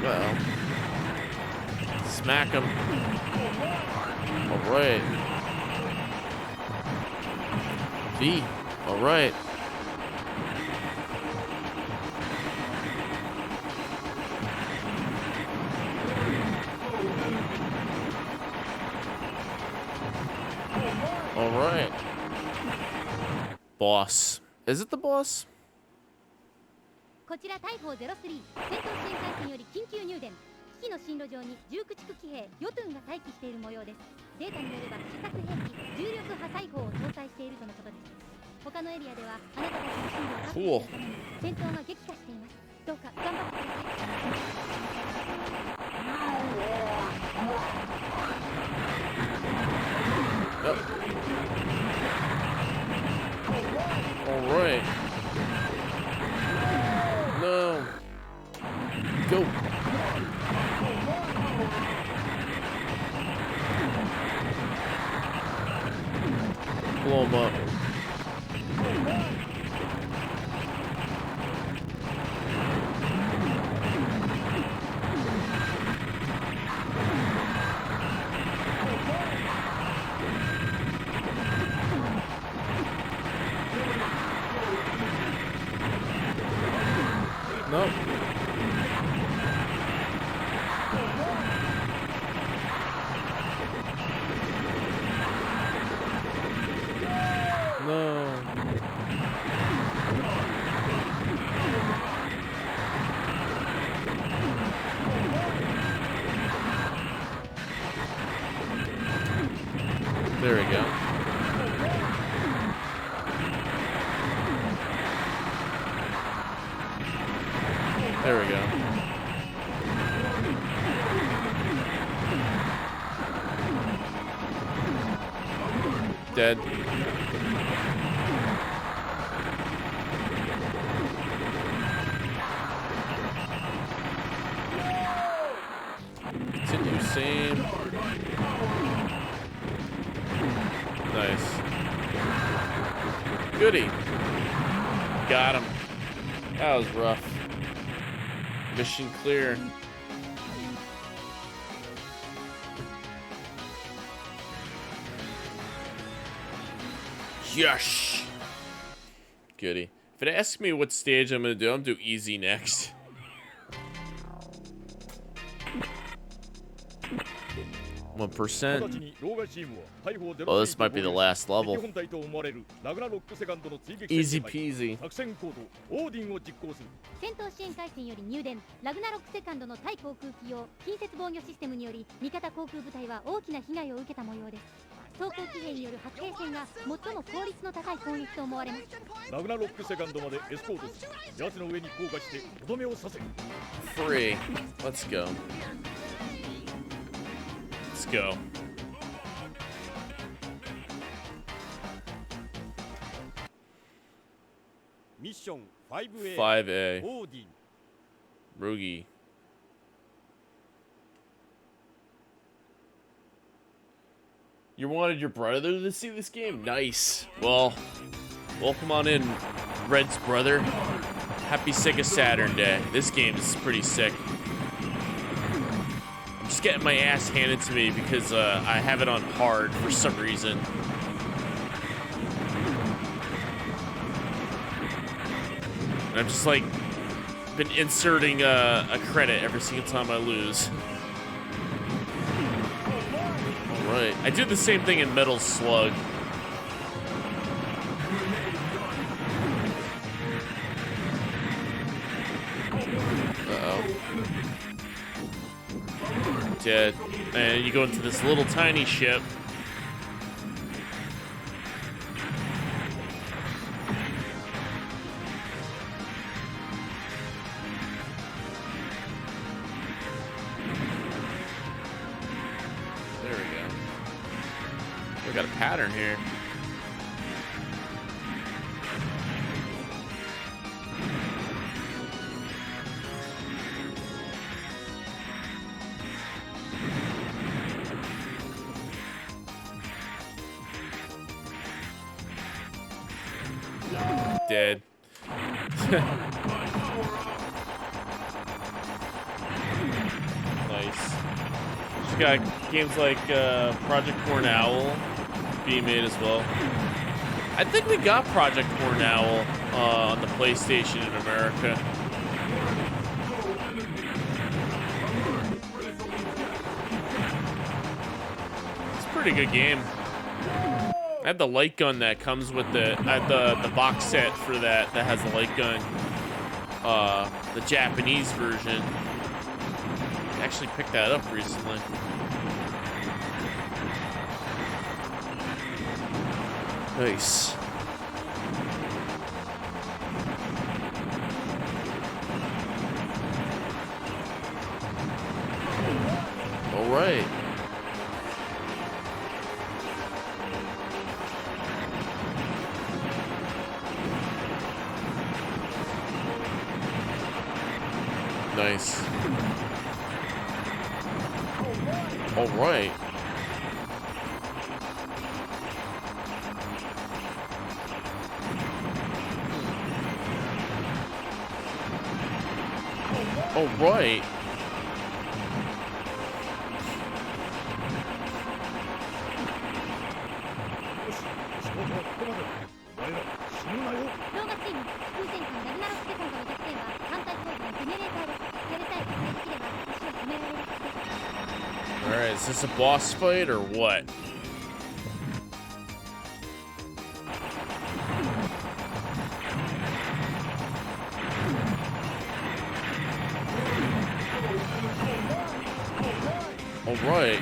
Well. Smack him. Alright. V. Alright. Alright. Boss. Is it the boss? こちら大砲03戦闘支援回線より緊急入電。機器の進路上に重駆逐騎兵ヨトゥンが待機している模様です。データによれば試作兵器重力破砕砲を搭載しているとのことです。他のエリアではあなたたちの進路を確保するために戦闘が激化しています。どうか頑張ってください。Alright. No. Go. Blow him up. Nope. No. There we go. There we go. Dead. Continue same. Nice. Goody. Got him. That was rough. Mission clear. Yes. Goody. If it asks me what stage I'm gonna do, I'm gonna do easy next. %. Oh, this might be the last level. Easy peasy. 戦闘支援回線より入電。ラグナロックセカンドの対航空機用近接防御システムにより味方航空部隊は大きな被害を受けた模様です。装甲騎兵による発兵戦が最も効率の高い攻撃と思われます。ラグナロックセカンドまでエスコートし、奴の上に降下してとどめをさせ。Free. Let's go. Let's go. ション 5A5A. オーディン Rugi. You wanted your brother to see this game? Nice. Well, welcome on in, Red's brother. Happy Sega Saturnday. This game is pretty sick. I'm just getting my ass handed to me because I have it on hard for some reason. And I'm just like been inserting a credit every single time I lose. Alright. I did the same thing in Metal Slug. Uh-oh. Dead. And you go into this little tiny ship. There we go. We got a pattern here. Dead. Nice. She's got games like Project Horn Owl being made as well. I think we got Project Horn Owl on the PlayStation in America. It's a pretty good game. I had the light gun that comes with the box set for that has the light gun. The Japanese version. I actually picked that up recently. Nice. All right. Nice. All right. All right. Alright, is this a boss fight or what? Alright.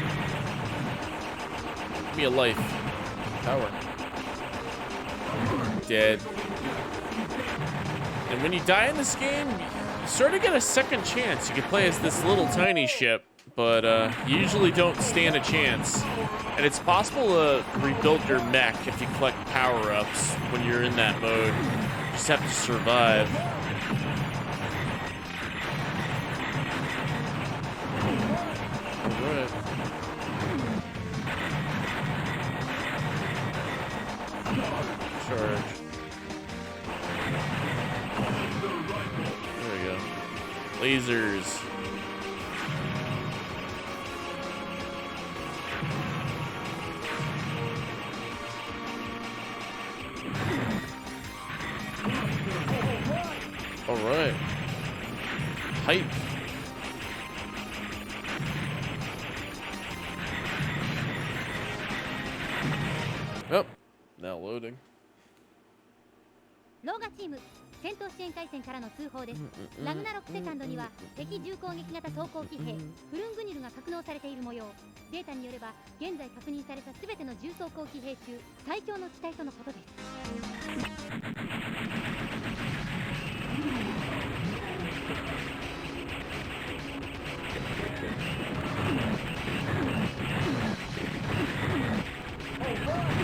Give me a life. Power. Dead. And when you die in this game, you sort of get a second chance. You can play as this little tiny ship, but you usually don't stand a chance. And it's possible to rebuild your mech if you collect power-ups when you're in that mode. You just have to survive. Alright. Charge. There we go. Lasers. All right. Hype. Oh, now loading. ローガチーム戦闘支援回線からの通報です。ラグナロックセカンドには敵重攻撃型装甲騎兵フルングニルが格納されている模様。データによれば現在確認された全ての重装甲騎兵中最強の機体とのことです。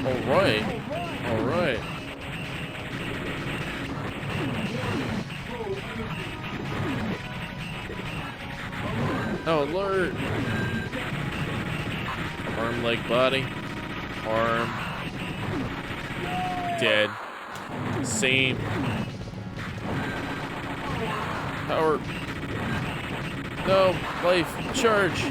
All right. All right. Oh, alert! Arm, leg, body. Arm. Dead. Same. Power. No. Life. Charge.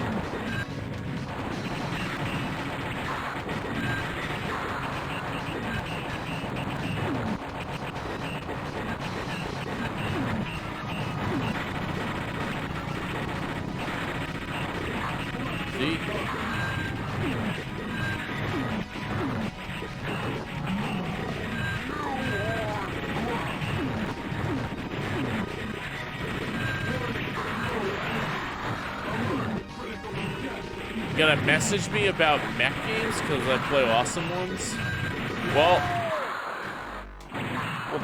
See? You gotta message me about mech games because I play awesome ones. Well,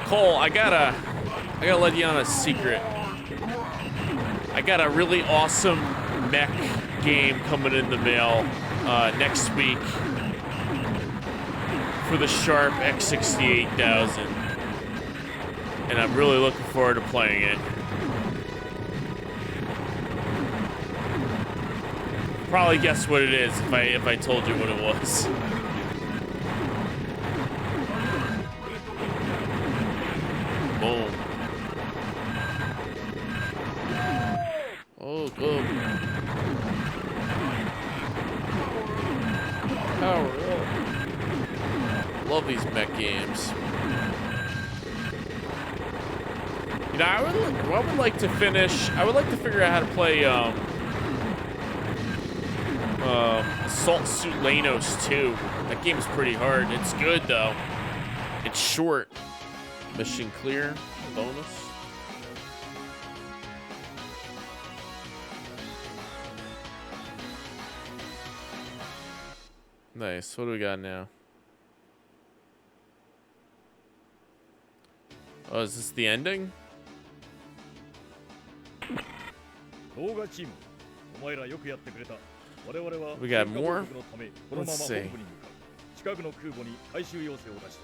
Cole, I gotta let you on a secret. I got a really awesome mech game coming in the mail next week for the Sharp X68000, and I'm really looking forward to playing it. Probably guess what it is if I told you what it was. Boom. Oh, good. Power up. Love these mech games. You know, I would like to finish. I would like to figure out how to play Assault Suit Lanos 2. That game's pretty hard. It's good though. It's short. Mission clear. Bonus. Nice. What do we got now? Oh, is this the ending? 動画チーム、お前らよくやってくれた。我々は We got more? のためこのまま Let's 本 see. 部に向かう。近くの空母に回収要請を出して、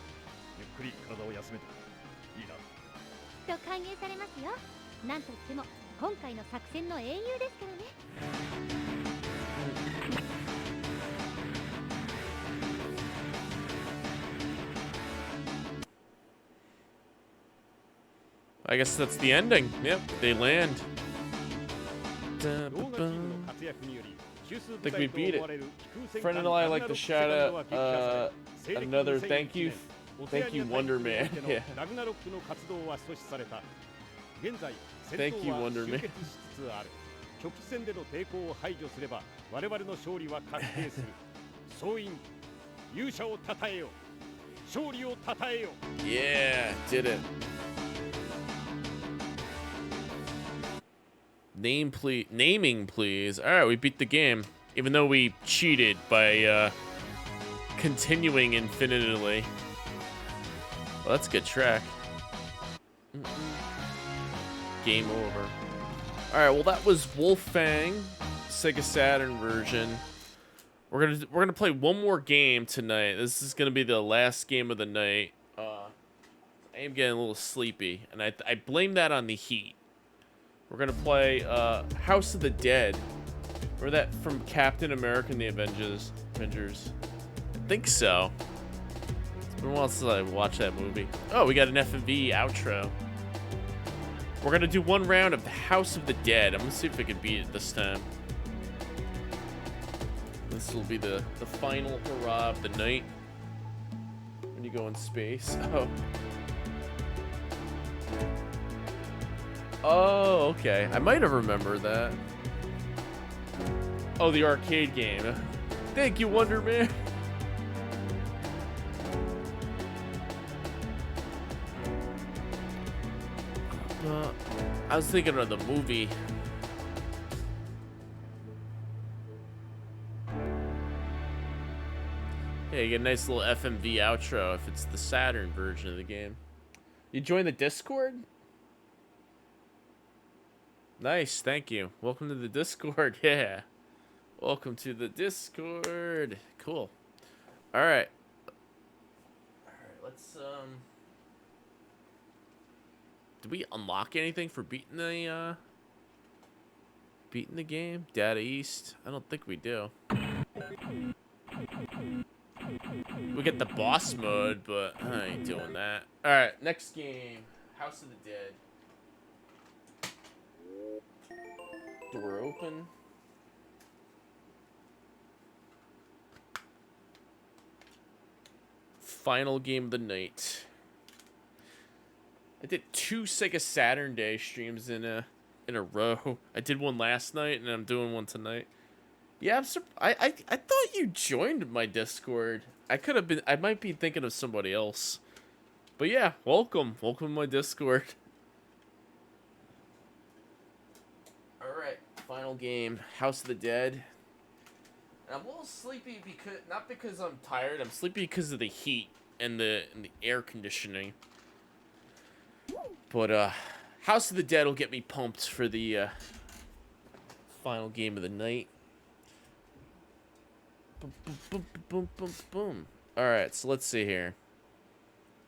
ゆっくり体を休めていいな。きっと歓迎されますよ。なんといっても今回の作戦の英雄ですからね。I guess that's the ending. Yep, they land. 動画チームの活躍により、中枢 I 部 think we 隊と beat 思わ it. れる飛空戦 Friend 艦 and I ラグナ like ロ to ク shout セカンドは out 撃破され、西暦 another 2001 thank you. 年オセア Thank ニ you, ア大 Wonder 陸におい Man. ての Yeah. ラグナロックの活動は阻止された。現在、戦 Thank you, 闘は Wonder 終 Man. 結しつつある。局地戦での抵抗を排除すれば、我々の勝利は確定する。総員、勇者をたたえよ。勝利をたたえよ。 Yeah, did it. Naming, please. All right, we beat the game, even though we cheated by continuing infinitely. Well, that's a good track. Game over. All right, well that was Wolfang, Sega Saturn version. We're gonna play one more game tonight. This is gonna be the last game of the night. I am getting a little sleepy, and I blame that on the heat. We're gonna play House of the Dead. Remember that from Captain America and the Avengers? I think so. It's been a while since I watched that movie. Oh, we got an FMV outro. We're gonna do one round of the House of the Dead. I'm gonna see if I can beat it this time. This will be the final hurrah of the night. When you go in space. Oh, okay. I might have remembered that. Oh, the arcade game. Thank you, Wonder Man. I was thinking of the movie. Yeah, you get a nice little FMV outro if it's the Saturn version of the game. You join the Discord? Nice, thank you. Welcome to the Discord. Yeah. Welcome to the Discord. Cool. Alright. Let's did we unlock anything for beating the beaten the game? Data East? I don't think we do. We get the boss mode, but I ain't doing that. Alright, next game. House of the Dead. Door open. Final game of the night. I did 2 Sega Saturnday streams in a row. I did one last night, and I'm doing one tonight. Yeah, I thought you joined my Discord. I might be thinking of somebody else. But yeah, welcome to my Discord. Alright, final game, House of the Dead. And I'm a little sleepy not because I'm tired, I'm sleepy because of the heat and the air conditioning. But House of the Dead will get me pumped for the final game of the night. Boom, boom, boom, boom, boom, boom. Alright, so let's see here.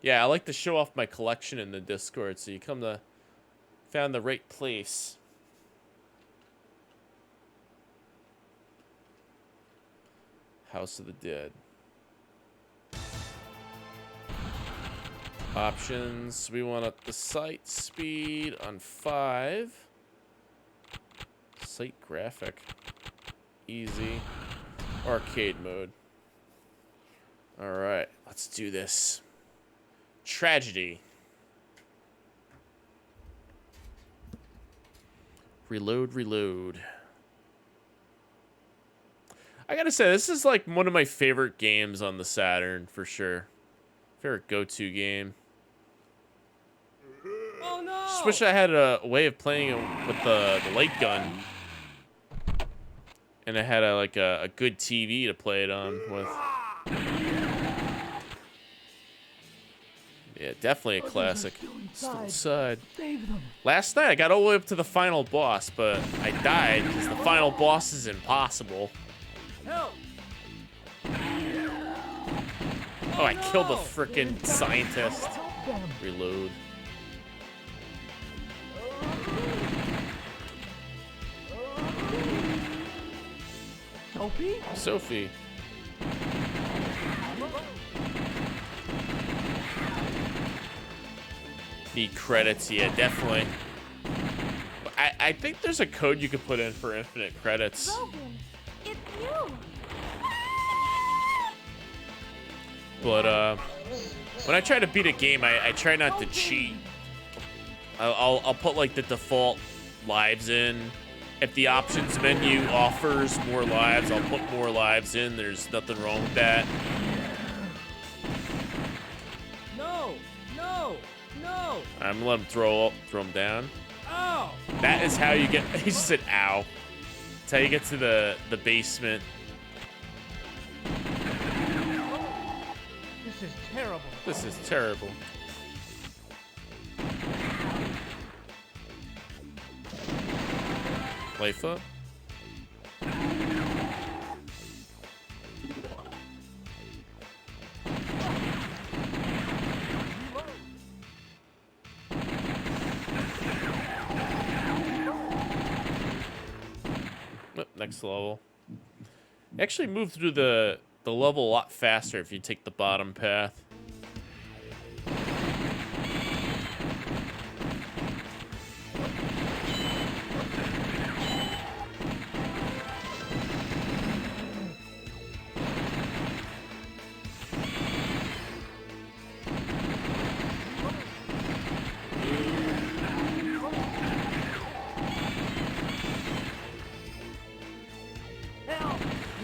Yeah, I like to show off my collection in the Discord, so you found the right place. House of the Dead. Options, we want up the sight speed on 5. Sight graphic. Easy. Arcade mode. Alright, let's do this. Tragedy. Reload. I gotta say, this is like one of my favorite games on the Saturn, for sure. Favorite go-to game. Oh no! Just wish I had a way of playing it with the light gun. And I had a good TV to play it on with. Yeah, definitely a classic. Still inside. Last night I got all the way up to the final boss, but I died because the final boss is impossible. Help! Oh, I killed the frickin' scientist. Reload. Sophie? Need credits, yeah, definitely. I think there's a code you could put in for infinite credits. Logan, it's you. But when I try to beat a game, I try not to cheat. I'll put like the default lives in. If the options menu offers more lives, I'll put more lives in. There's nothing wrong with that. No! I'm gonna let him throw him down. Ow! That is how you get. He just said, "Ow." That's how you get to the basement. This is terrible. This is terrible. Life up. Oh, next level. You actually move through the level a lot faster if you take the bottom path.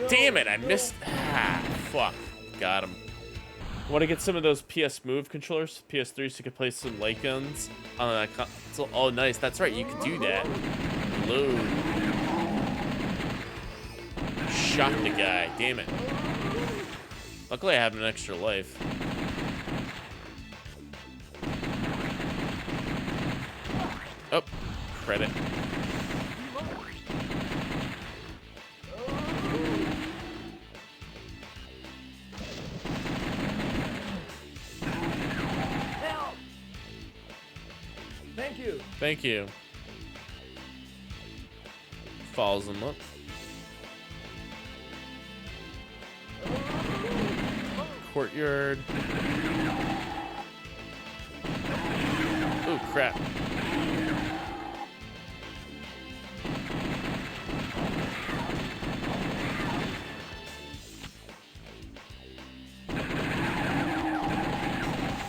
Damn it, I missed. Ah, fuck. Got him. Want to get some of those PS Move controllers, PS3, so you can play some light guns on that console? Oh, nice. That's right, you can do that. Load. Shot the guy. Damn it. Luckily, I have an extra life. Oh, credit. Thank you. follows them up. Courtyard. Oh, crap.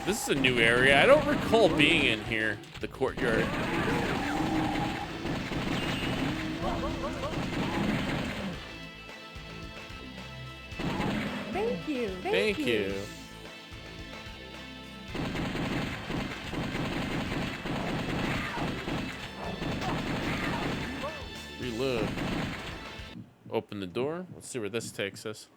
This is a new area. I don't recall being in here, the courtyard. Thank you. Thank you. Reload. Open the door. Let's see where this takes us.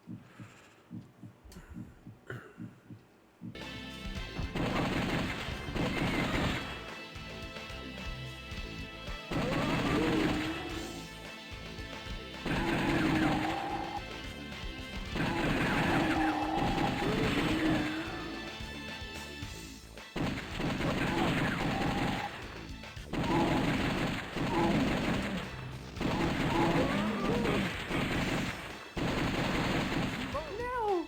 No.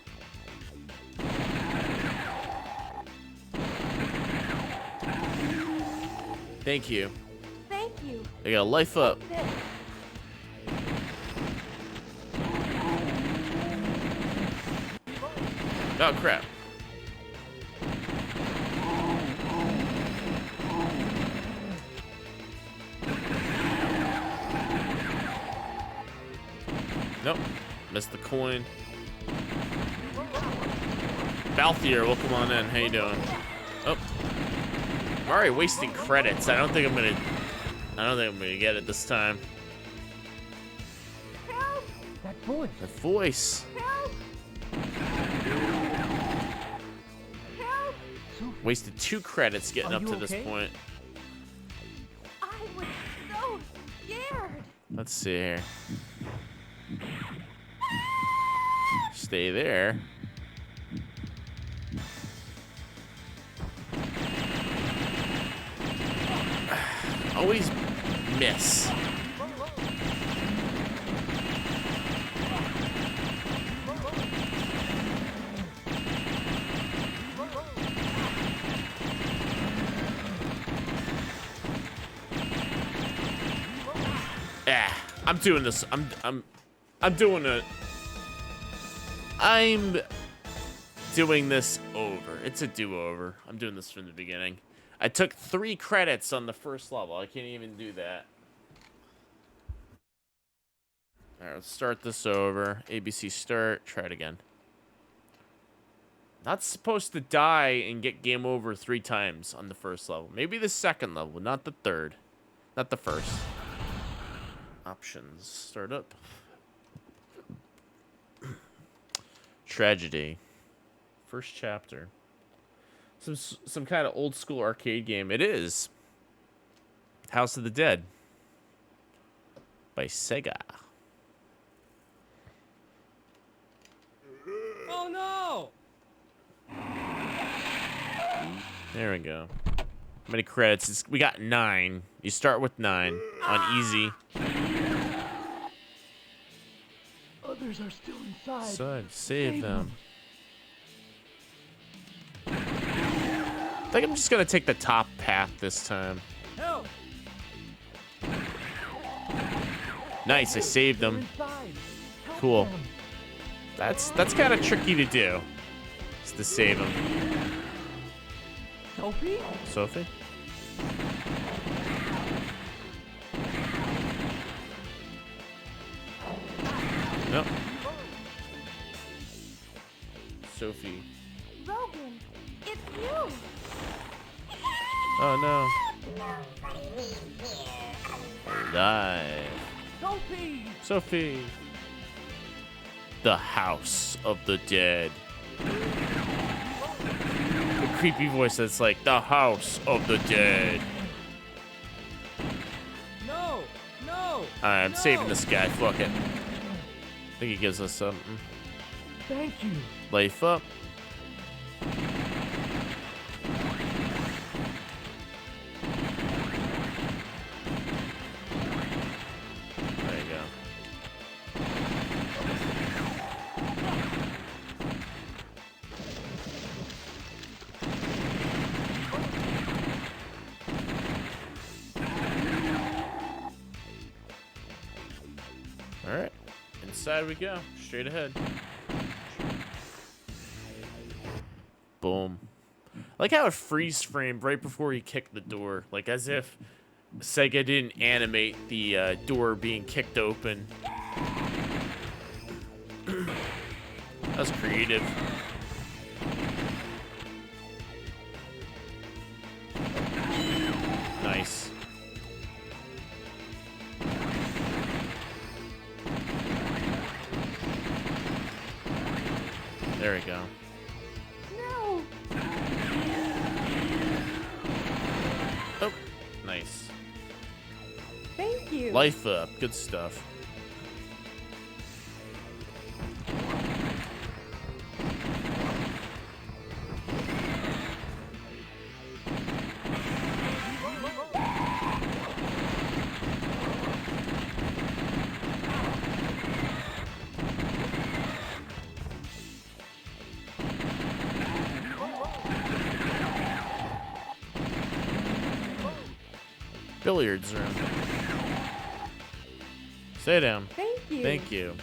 Thank you. Thank you. They got life up. This. Oh, crap. Nope. Missed the coin. Balthier, welcome on in. How you doing? Oh. I'm already wasting credits. I don't think I'm gonna get it this time. Help. That voice. The voice. Help. Help. Wasted 2 credits getting Are up you to this okay? point. I was so scared. Let's see here. Stay there. Always miss. I'm doing this. I'm doing it. I'm doing this over. It's a do-over. I'm doing this from the beginning. I took 3 credits on the first level. I can't even do that. Alright, let's start this over. ABC start. Try it again. Not supposed to die and get game over 3 times on the first level. Maybe the second level, not the third. Not the first. Options. Start up. Tragedy. First chapter. Some kind of old school arcade game. It is. House of the Dead. By Sega. Oh no! There we go. How many credits? We got 9. You start with 9 on easy. Others are still inside. Side, save them. I think I'm just gonna take the top path this time. Help! Nice, I saved them. Inside. Help Cool. them. That's kind of tricky to do. Just to save them. Sophie? Sophie? Nope. Sophie. Logan, it's you. Oh no. Alive. Sophie! Sophie. The House of the Dead. The creepy voice that's like, the House of the Dead. No! No! Alright, I'm No! saving this guy. Fuck it. I think he gives us something. Thank you. Life up. There you go. All right, inside we go. Straight ahead. Boom. I like how it freeze framed right before he kicked the door, like as if Sega didn't animate the door being kicked open. That's creative. Nice. There we go. No. Oh, nice. Thank you. Life up. Good stuff. Billiards room. Stay down. Thank you. Thank you.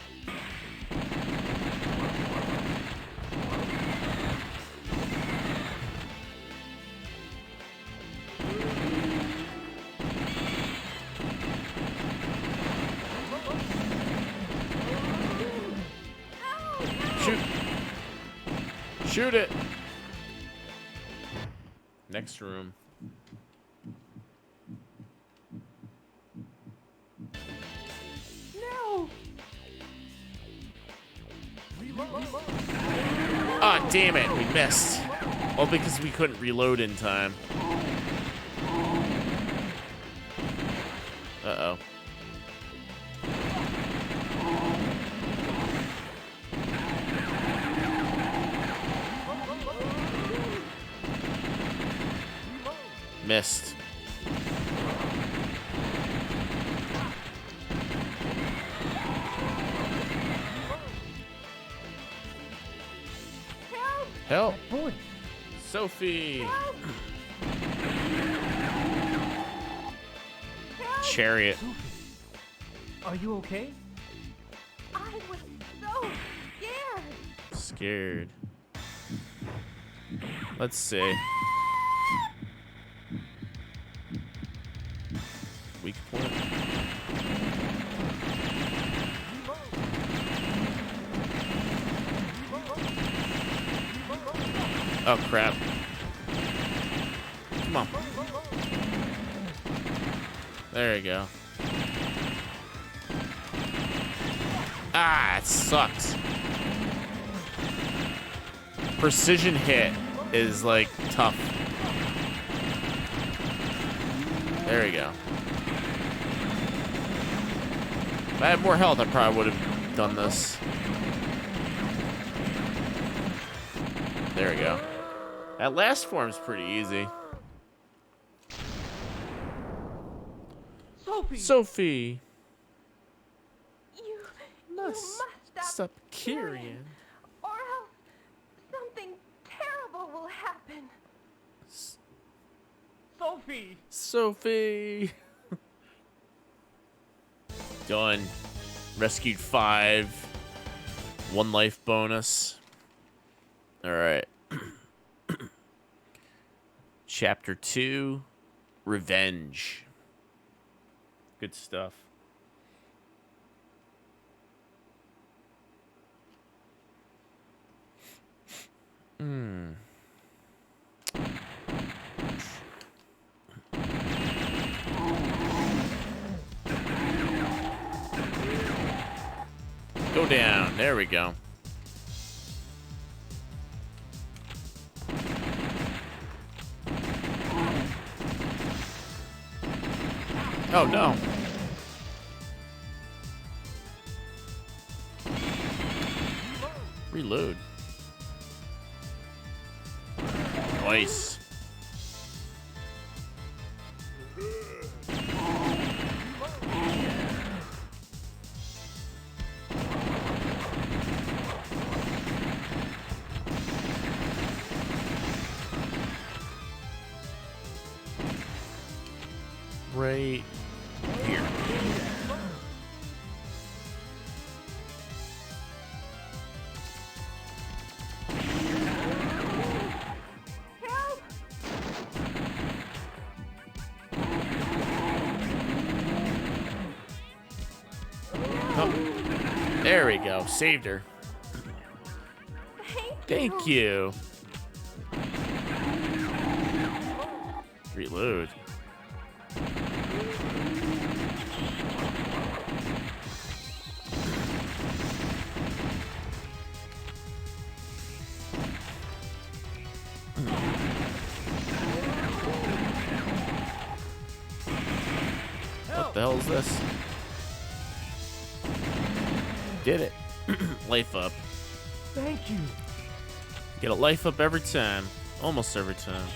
Shoot. Shoot it. Next room. No. Ah, damn it. We missed. All because we couldn't reload in time. Uh-oh. Missed. Help. Help. Sophie. Help. Help. Chariot. Are you okay? I was so scared. Scared. Let's see. Weak point. Oh crap. Come on. There you go. Ah, it sucks. Precision hit is like tough. There we go. If I had more health, I probably would have done this. There we go. That last form's pretty easy. Sophie! Sophie, You let's must stop carrying. or else something terrible will happen. Sophie! Sophie. Done. Rescued 5. 1 life bonus. All right. Chapter 2, Revenge. Good stuff. Go down. There we go. Oh no. Reload. Nice. Right here. Oh, there we go. Saved her. Thank you. Reload. What the hell is this? Did it. Life up. Thank you. Get a life up every time. Almost every time.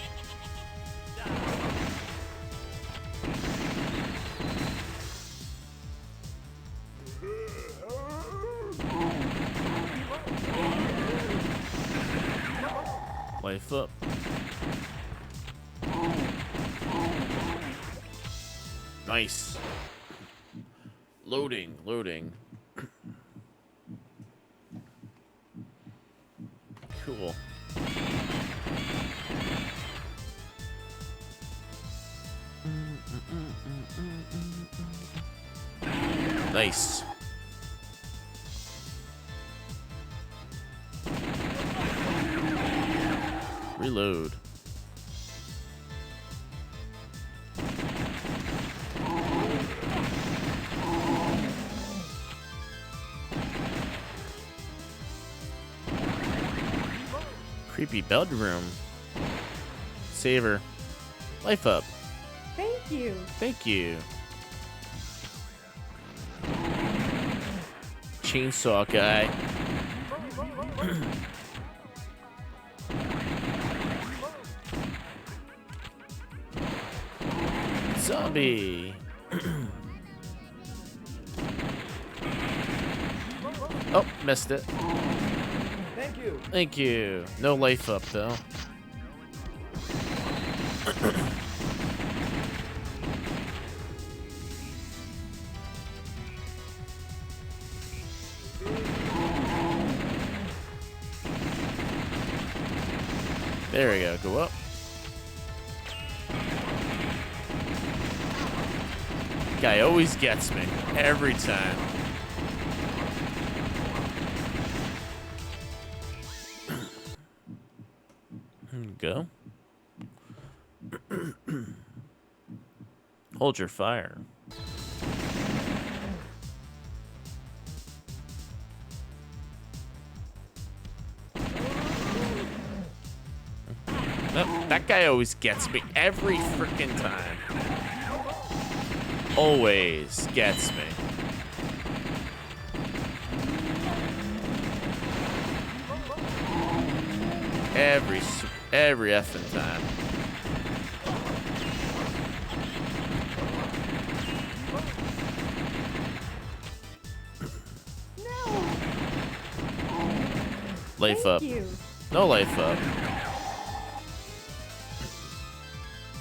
Life up. Nice. Loading, loading. Cool. Nice. Reload. Creepy bedroom. Saver. Life up. Thank you. Thank you. Chainsaw guy. Zombie. Oh, missed it. Thank you. Thank you. No life up though. There we go. Go up. Guy always gets me every time. Go. Hold your fire. That guy always gets me every freaking time. Always gets me. Every effing time. No. Life Thank up. you. No life up.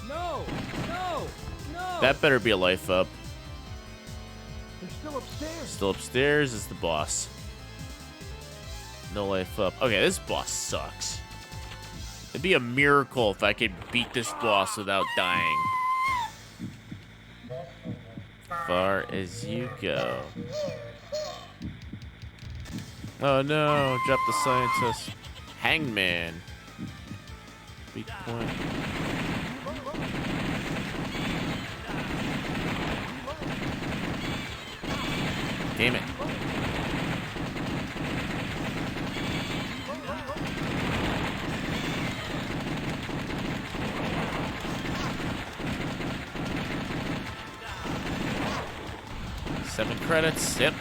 No. No. No. That better be a life up. They're still upstairs. Still upstairs is the boss. No life up. Okay, this boss sucks. It'd be a miracle if I could beat this boss without dying. Far as you go. Oh no, drop the scientist. Hangman. Weak point. Damn it. Seven credits, yep.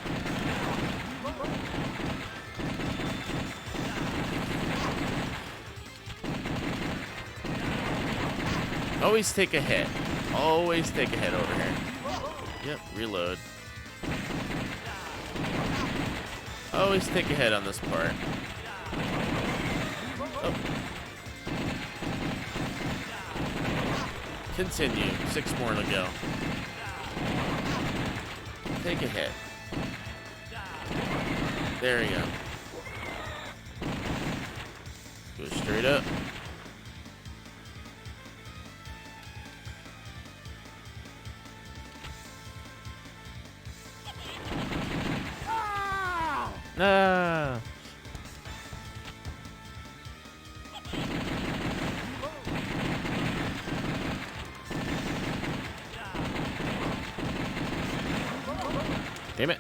Always take a hit. Always take a hit over here. Yep, reload. Always take a hit on this part. Oh. Continue. 6 more to go. Take a hit. There we go. Go straight up. Ah. Damn it.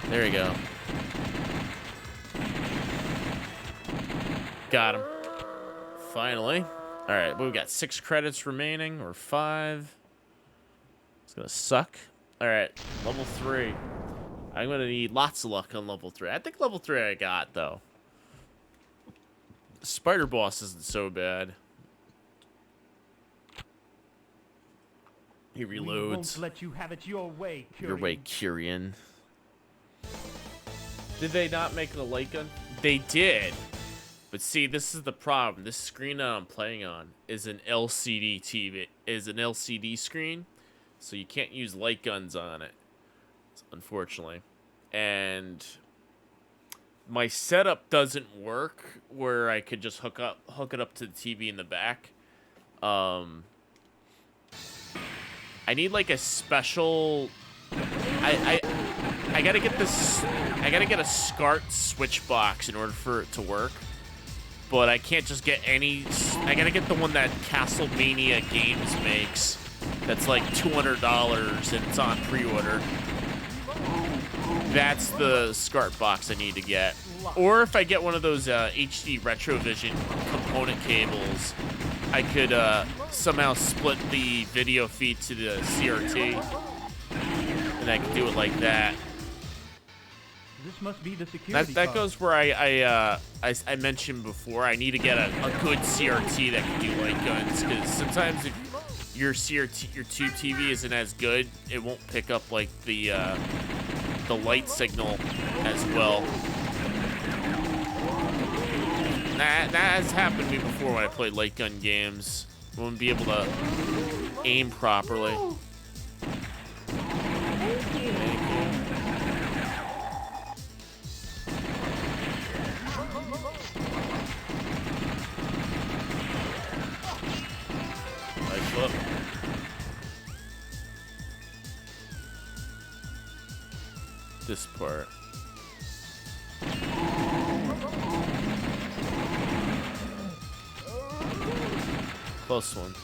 There we go. Got him. Finally. All right, we've got 6 credits remaining, or 5. It's gonna suck. All right, level 3. I'm gonna need lots of luck on level 3. I think level 3 I got, though. The spider boss isn't so bad. He We won't reloads. let you have it your way, Your way, Kyrian. Did they not make the light gun? They did. But see, this is the problem. This screen that I'm playing on is an LCD TV. Is an LCD screen, so you can't use light guns on it, unfortunately. And my setup doesn't work where I could just hook it up to the TV in the back. I need like a special. I gotta get this. I gotta get a SCART switch box in order for it to work. But I can't just get any. I gotta get the one that Castlevania Games makes. That's like $200 and it's on pre-order. That's the SCART box I need to get. Or if I get one of those HD Retrovision component cables, I could somehow split the video feed to the CRT. And I could do it like that. This must be the security That card. goes where I mentioned before. I need to get a good CRT that can do light guns, because sometimes if your CRT, your tube TV isn't as good, it won't pick up like the light signal as well. That has happened to me before when I played light gun games. I wouldn't be able to aim properly. Nice look. This part. Close one.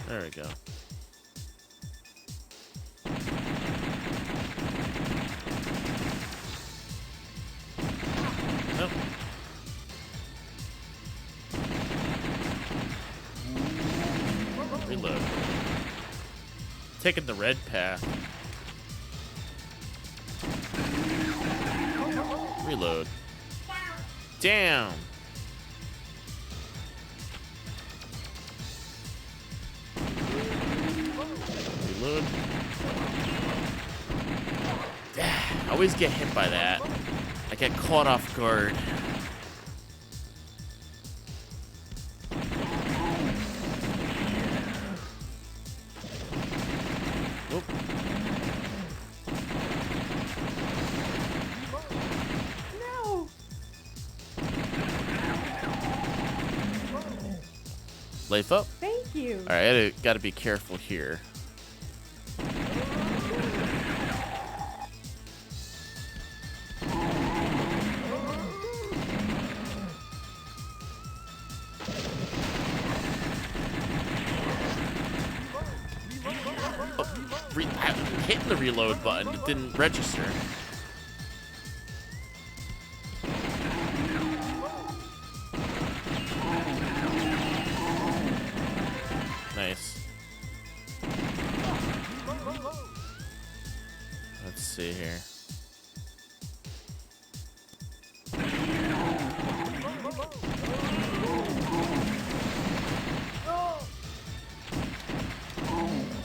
There we go. Nope. Reload. Taking the red path. Reload. Down. Reload. I always get hit by that. I get caught off guard. Whoop. No! Life up. Thank you. All right, I gotta be careful here. I'm hitting the reload button, it didn't register. Nice. Let's see here.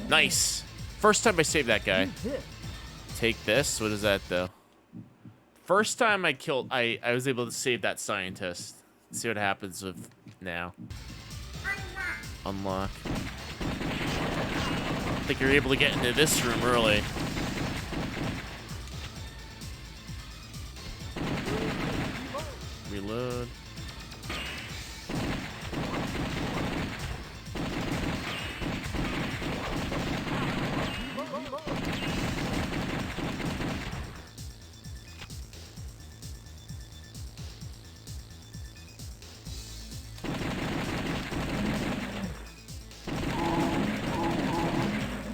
Nice. First time I saved that guy. Take this. What is that though? First time I killed, I was able to save that scientist. Let's see what happens with now. Unlock. I think you're able to get into this room early.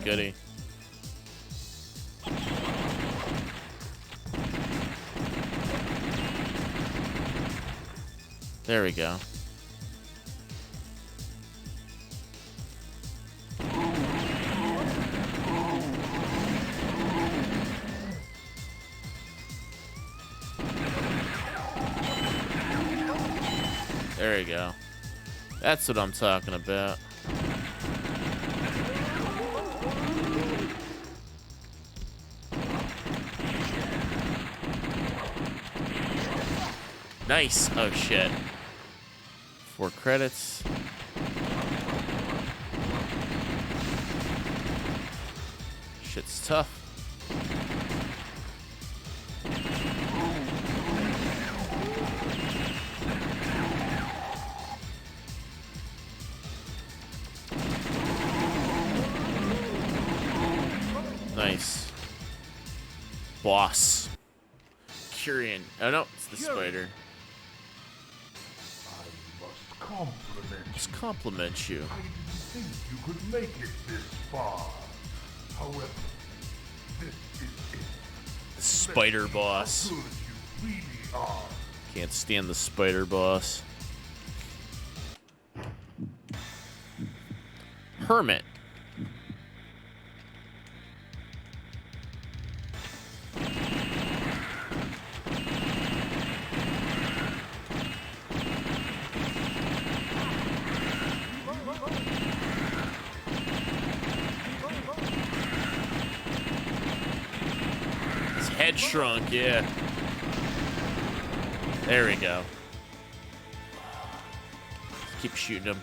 goody. There we go. There you go. That's what I'm talking about. Nice. Oh, shit. 4 credits. Shit's tough. Nice. Boss. Curian. Oh, no. It's the spider. Just compliment you. I didn't think you could make it this far. However, this is it. The spider boss. How good you really are. Can't stand the spider boss. Hermit. His head shrunk, yeah. There we go. Keep shooting him.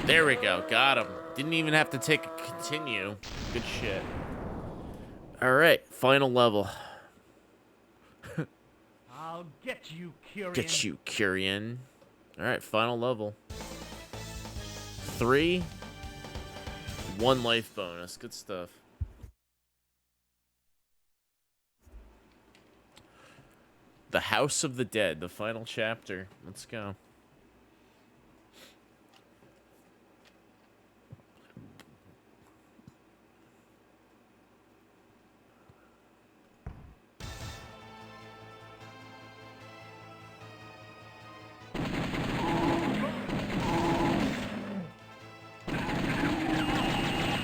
There we go. Got him. Didn't even have to take a continue. Good shit. Alright, final level. I'll get you, Curian. Get you, Curian. Alright, final level. 3. 1 life bonus. Good stuff. The House of the Dead, the final chapter. Let's go.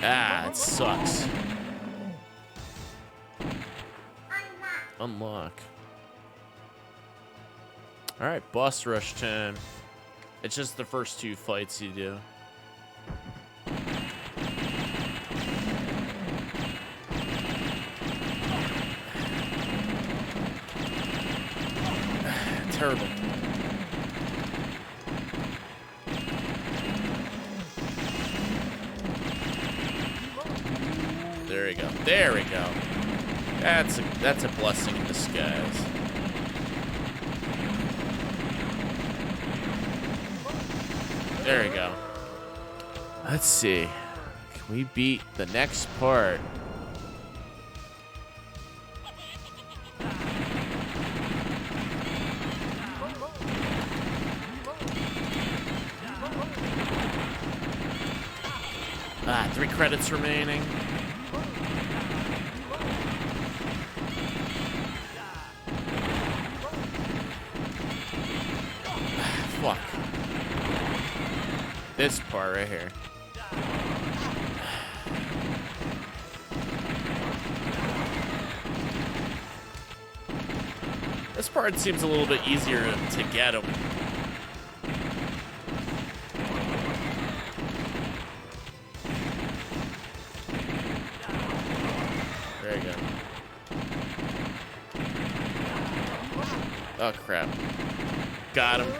Ah, it sucks. Unlock. Alright, boss rush time. It's just the first 2 fights you do. Terrible. There we go. There we go. That's a blessing in disguise. There we go. Let's see. Can we beat the next part? Ah, 3 credits remaining. Fuck. This part right here. This part seems a little bit easier to get him. There you go. Oh crap. Got him.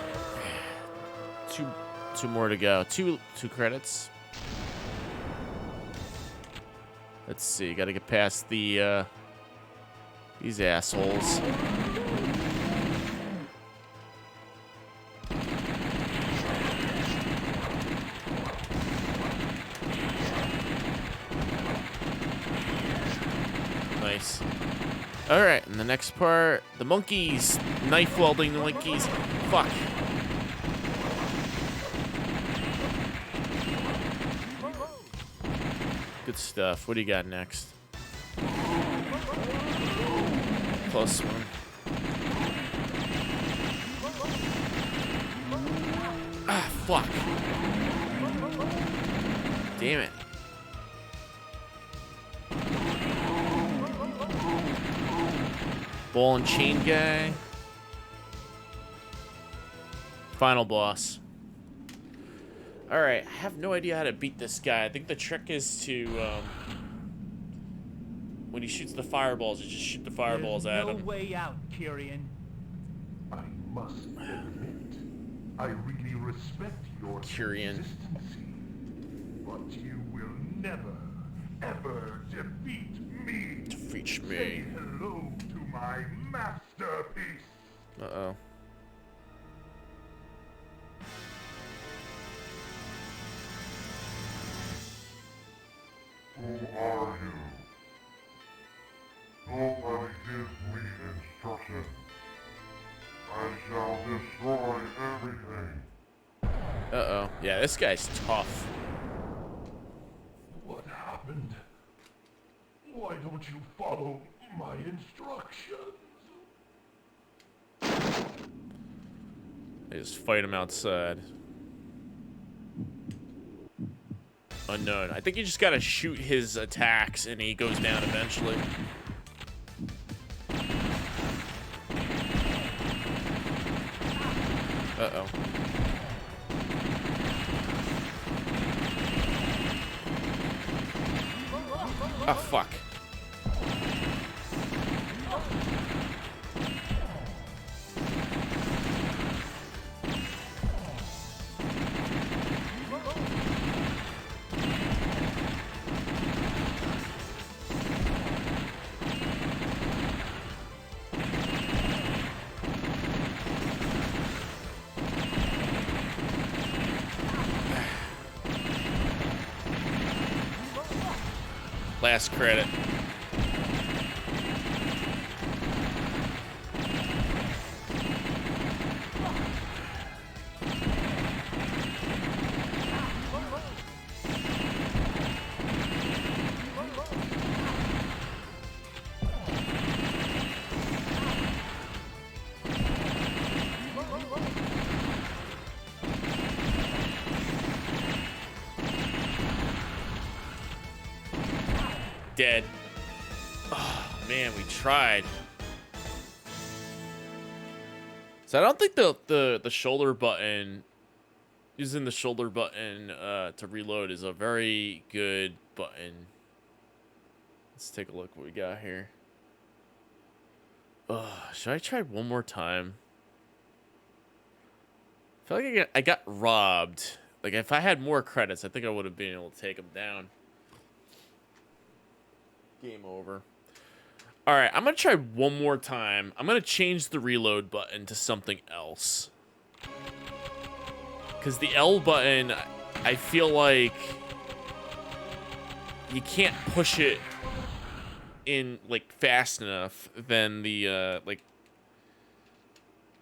2 more to go. Two credits. Let's see. Got to get past the these assholes. Nice. All right, and the next part, the monkeys, knife welding the monkeys. Fuck. Good stuff. What do you got next? Close one. Ah, fuck. Damn it. Ball and chain guy. Final boss. Alright, I have no idea how to beat this guy. I think the trick is to, when he shoots the fireballs, you just shoot the fireballs at him. No way out, Kyrian. I must admit, I really respect your Kyrian. consistency. But you will never, ever defeat me. Defeat Say me. hello to my masterpiece. Uh-oh. Who are you? Nobody gives me instructions. I shall destroy everything. Uh-oh. Yeah, this guy's tough. What happened? Why don't you follow my instructions? They just fight him outside. Unknown. I think you just gotta shoot his attacks and he goes down eventually. Uh-oh. Oh, fuck. Last credit. Dead. Oh, man, we tried. So I don't think the shoulder button, using the shoulder button to reload is a very good button. Let's take a look what we got here. Should I try one more time? I feel like I got robbed. Like, if I had more credits, I think I would have been able to take him down. Game over. All right, I'm going to try one more time. I'm going to change the reload button to something else. Because the L button, I feel like you can't push it in, like, fast enough than the, like,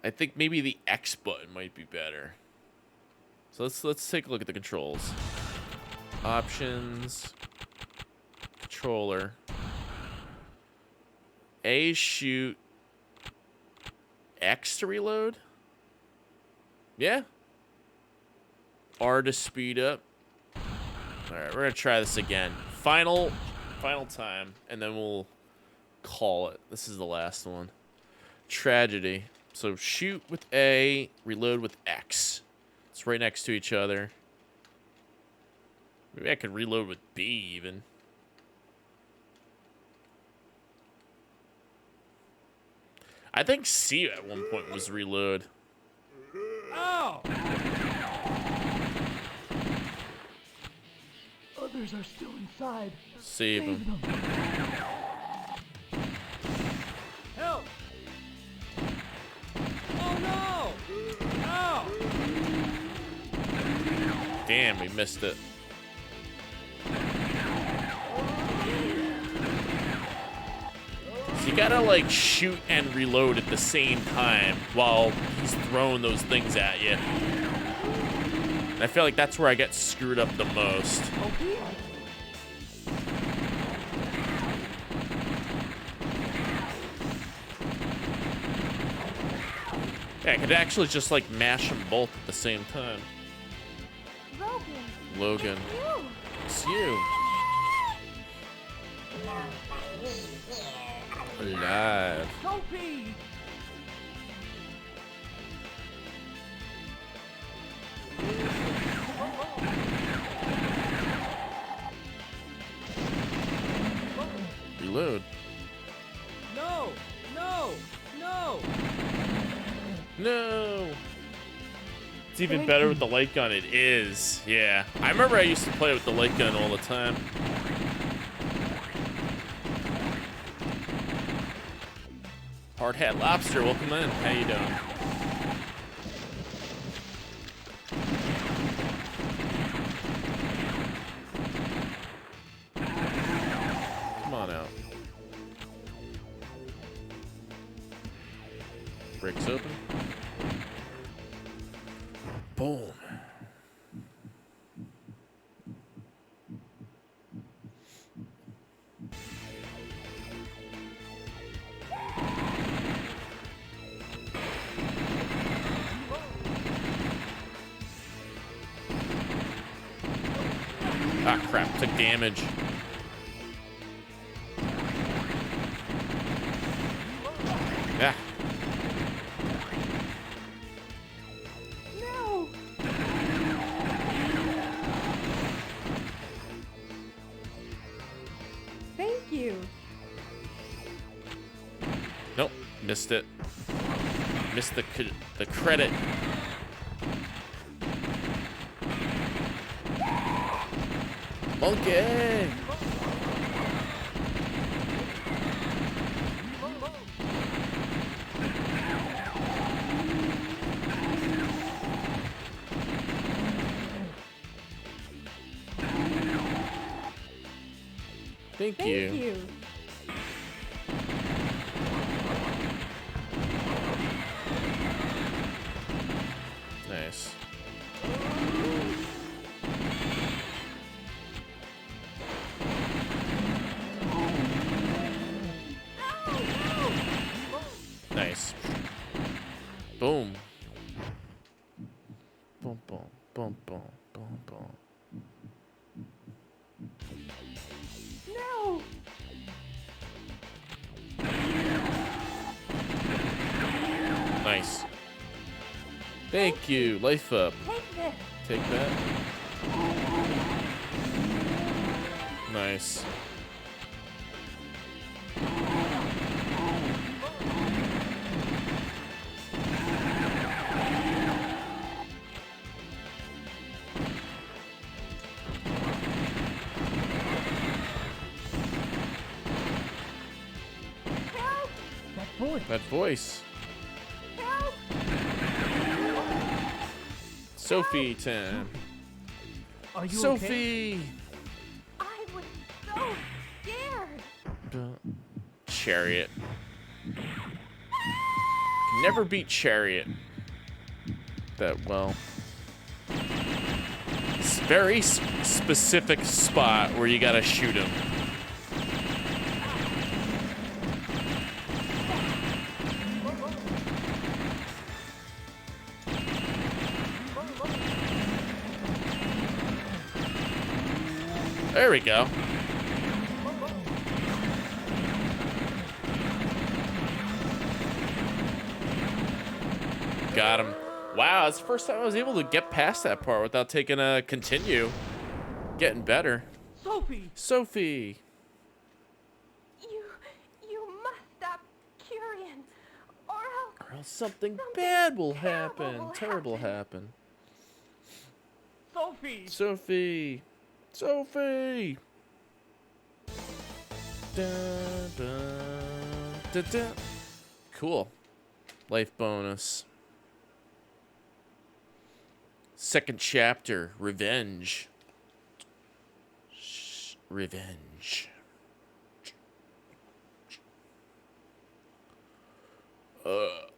I think maybe the X button might be better. So let's take a look at the controls. Options. Controller. A shoot. X to reload. Yeah. R to speed up. Alright, we're gonna try this again. Final time, and then we'll call it. This is the last one. Tragedy. So shoot with A, reload with X. It's right next to each other. Maybe I could reload with B even. I think C at one point was reload. Oh! Others are still inside. Save him. Help! Oh no! No! Damn, we missed it. So you gotta like shoot and reload at the same time while he's throwing those things at you. And I feel like that's where I get screwed up the most. Yeah, I could actually just like mash them both at the same time. Logan. It's you. Alive. Sophie! Reload. No! No! No! No. It's even better with the light gun. It is. Yeah. I remember I used to play with the light gun all the time. Hard Hat Lobster, welcome in. How you doing? Come on out. Bricks open. Boom. Ah, crap. Took damage. Yeah. No! Thank you. Nope. Missed it. Missed the credit. Monkey! Thank you. Nice. Nice. Boom. Boom, boom, boom, boom, boom, boom. No! Nice. Thank you. Life up. Take this. Take that. Nice. Help! That voice. Help! Sophie time. Are you okay? Sophie. I was so scared. Chariot. Can never beat Chariot that well. It's a very specific spot where you gotta shoot him. There we go. Got him. Wow, it's the first time I was able to get past that part without taking a continue. Getting better. Sophie! Sophie. You must stop Curian, or else Something bad will terrible happen. will Terrible happen. Sophie! Sophie. Sophie! Dun, dun, dun, dun. Cool. Life bonus. Second chapter, Revenge. Revenge.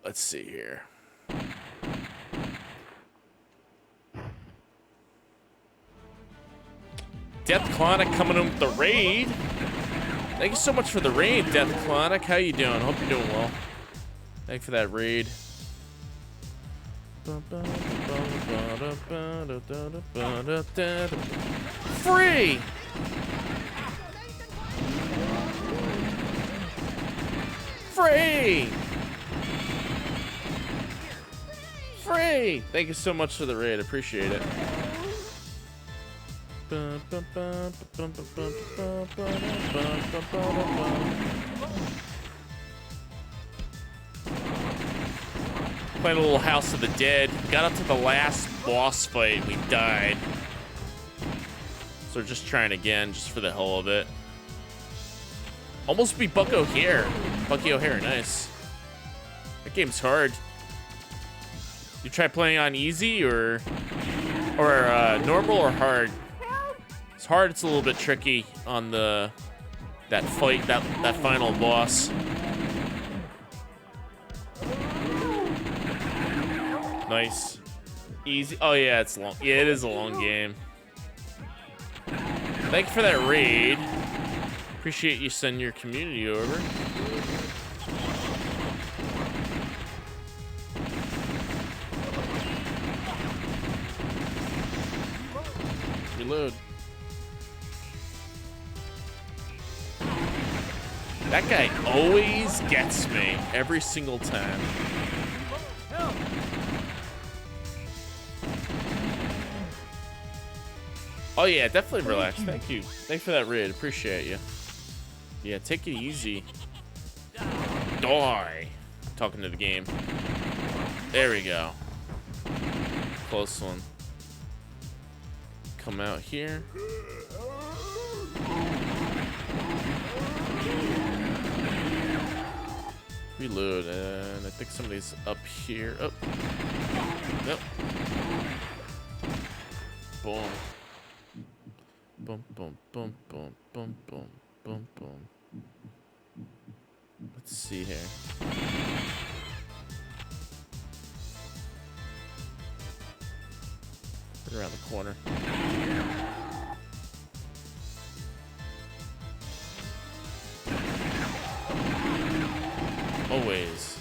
Let's see here. Death Clonic coming in with the raid. Thank you so much for the raid, Death Clonic. How you doing? Hope you're doing well. Thank you for that raid. Free! Free! Free! Thank you so much for the raid. Appreciate it. Playing a little House of the Dead. Got up to the last boss fight. We died. So we're just trying again, just for the hell of it. Almost beat Buck O'Hare. Bucky O'Hare, nice. That game's hard. You try playing on easy or normal or hard? It's hard. It's a little bit tricky on that fight, that final boss. Nice. Easy. Oh yeah, it's long. Yeah, it is a long game. Thank you for that raid. Appreciate you sending your community over. Reload. That guy always gets me every single time. Oh yeah, definitely relax. Thank you. Thanks for that raid. Appreciate you. Yeah, take it easy. Die. Talking to the game. There we go. Close one. Come out here. Reload, and I think somebody's up here. Oh. Nope. Boom. Boom, boom, boom, boom, boom, boom, boom, boom. Let's see here. Right around the corner. Always.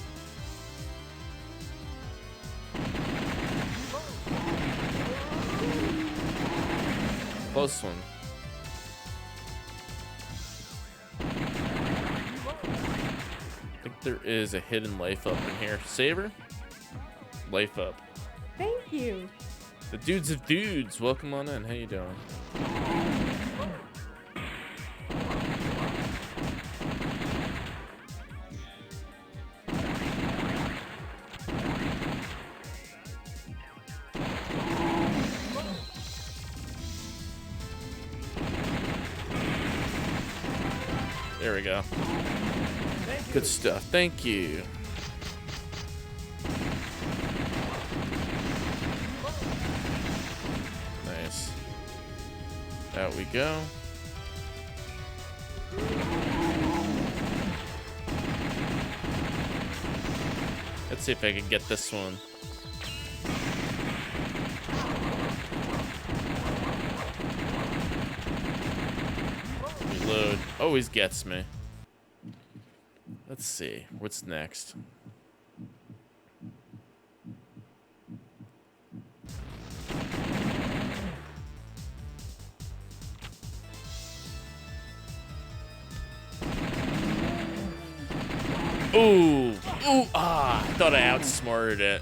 Close one. I think there is a hidden life up in here. Saber? Life up. Thank you. The dudes of dudes, welcome on in. How you doing? There we go. Good stuff. Thank you. Nice. Out we go. Let's see if I can get this one. Reload. Always gets me. Let's see. What's next? Ooh. Ooh. Ah. I thought I outsmarted it.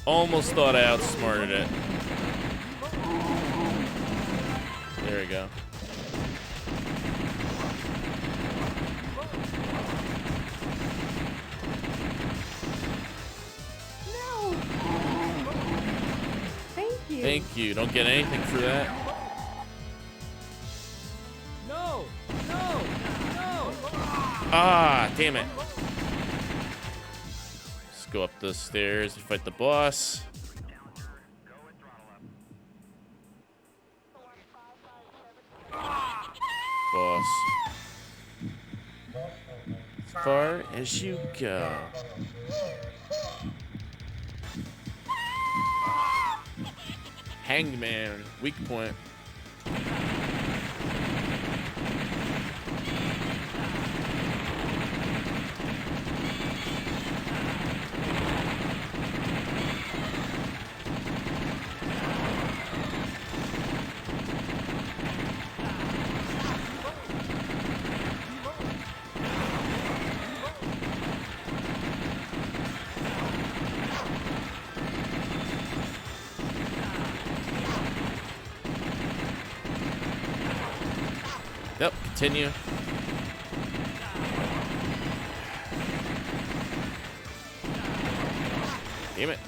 Almost thought I outsmarted it. There we go. you. Thank you. Don't get anything for that. No! No! No! Ah, damn it. Let's go up the stairs and fight the boss. Boss. As far as you go. Hangman, weak point. Yep, continue. Damn it.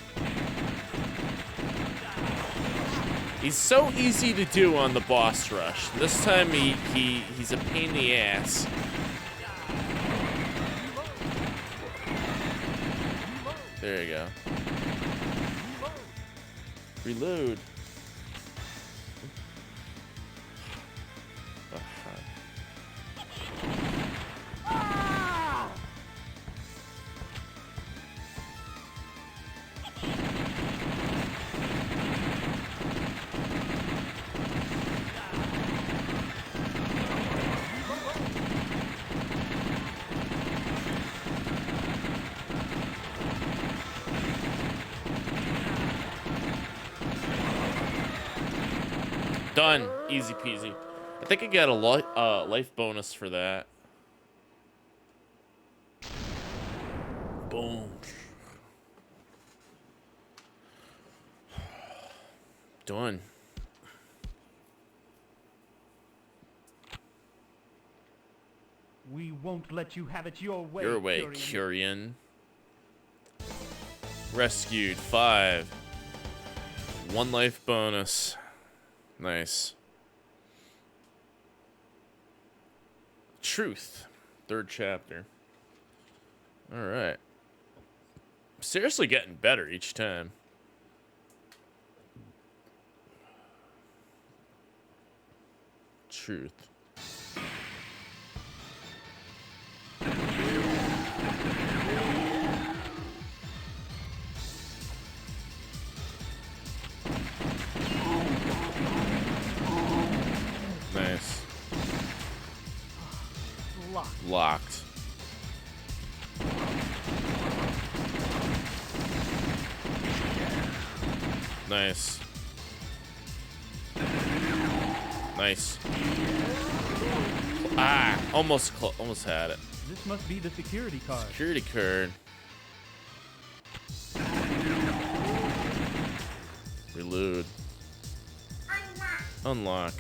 He's so easy to do on the boss rush. This time he's a pain in the ass. There you go. Reload. Done. Easy peasy. I think I got a life bonus for that. Boom. Done. We won't let you have it your way. Your way, Curian. Rescued 5. 1 life bonus. Nice. Truth. 3rd chapter. Alright. Seriously getting better each time. Truth. Nice. Locked. Nice. Nice. Ah, almost had it. This must be the security card. Security card. Reload. Unlock.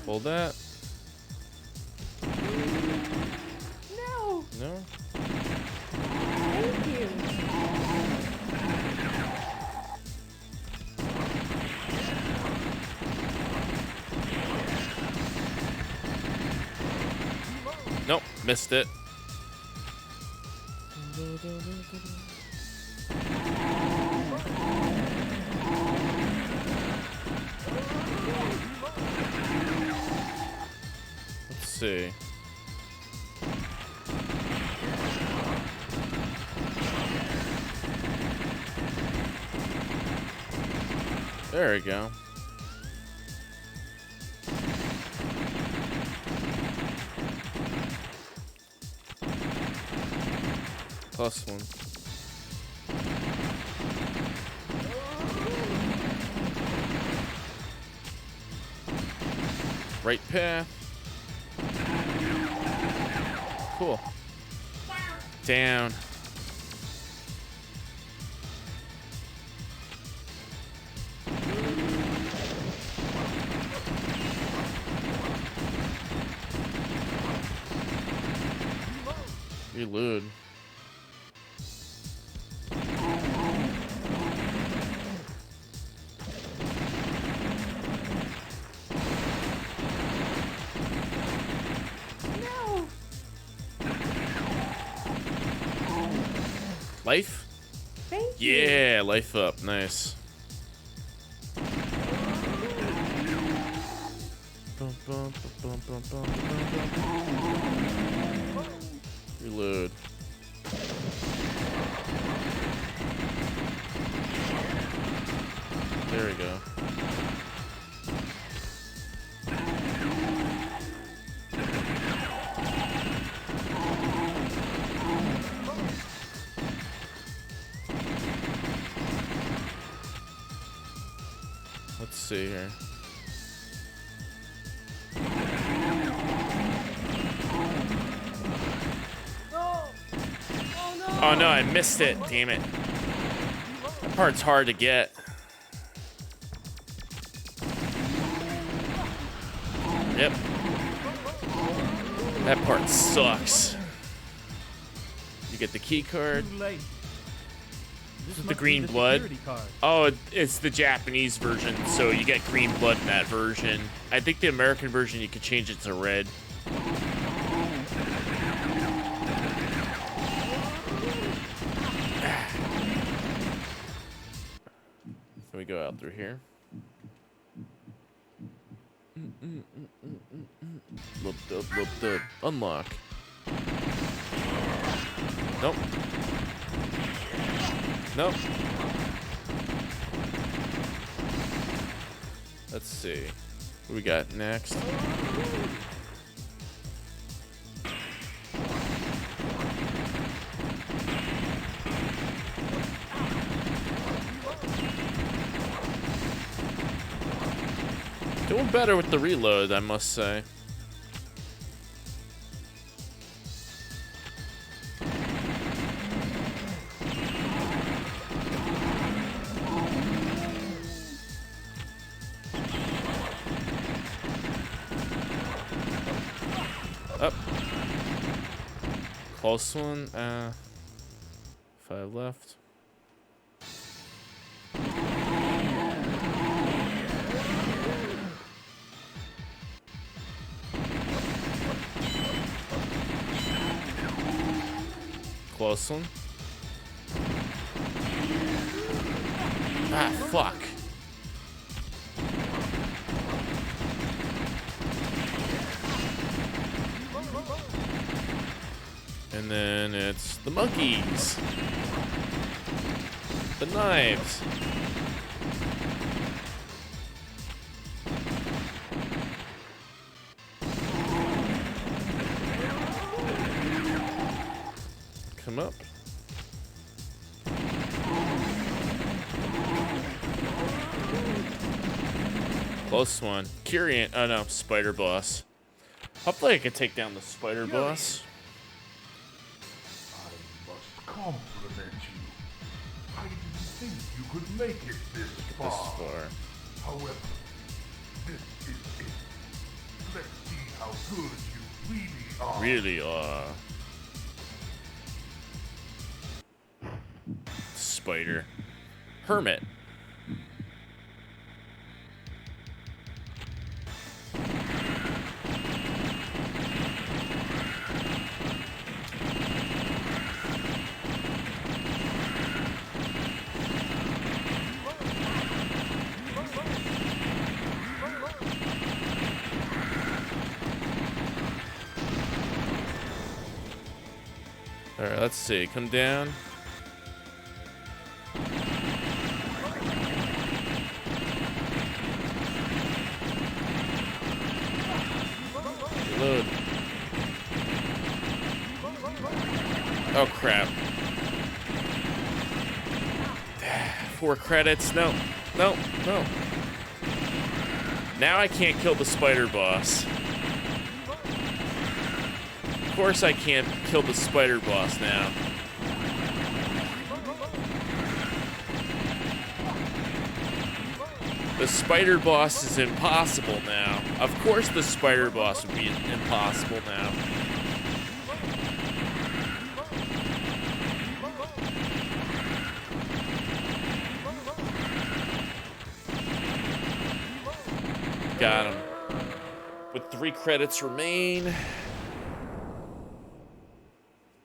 Hold that. No! No? Thank you! Nope, missed it. Let's see. There we go. +1. Right path. Cool. Down. Reload. No! Life? Thank you. Yeah, life up. Nice. Reload. There we go. Let's see here. Oh no, I missed it. Damn it. That part's hard to get. Yep. That part sucks. You get the key card. Too late. This The must green be the blood. security card. Oh, it's the Japanese version, so you get green blood in that version. I think the American version, you could change it to red. Can we go out through here? Loop. Unlock. Nope. Nope. Let's see. What we got next? Doing better with the reload, I must say. Up. Close one. 5 left. Close one. Ah, fuck. And then it's the monkeys. The knives. Come up. Close one. Curian. Oh no, spider boss. Hopefully I can take down the spider boss. I must compliment you. I didn't think you could make it this far. This far. However, this is it. Let's see how good you really are. Really spider. Hermit. Alright, let's see. Come down. Reload. Oh crap. 4 credits. No. No. No. Now I can't kill the spider boss. Of course I can't kill the spider boss now. The spider boss is impossible now. Of course the spider boss would be impossible now. Got him. With 3 credits remain.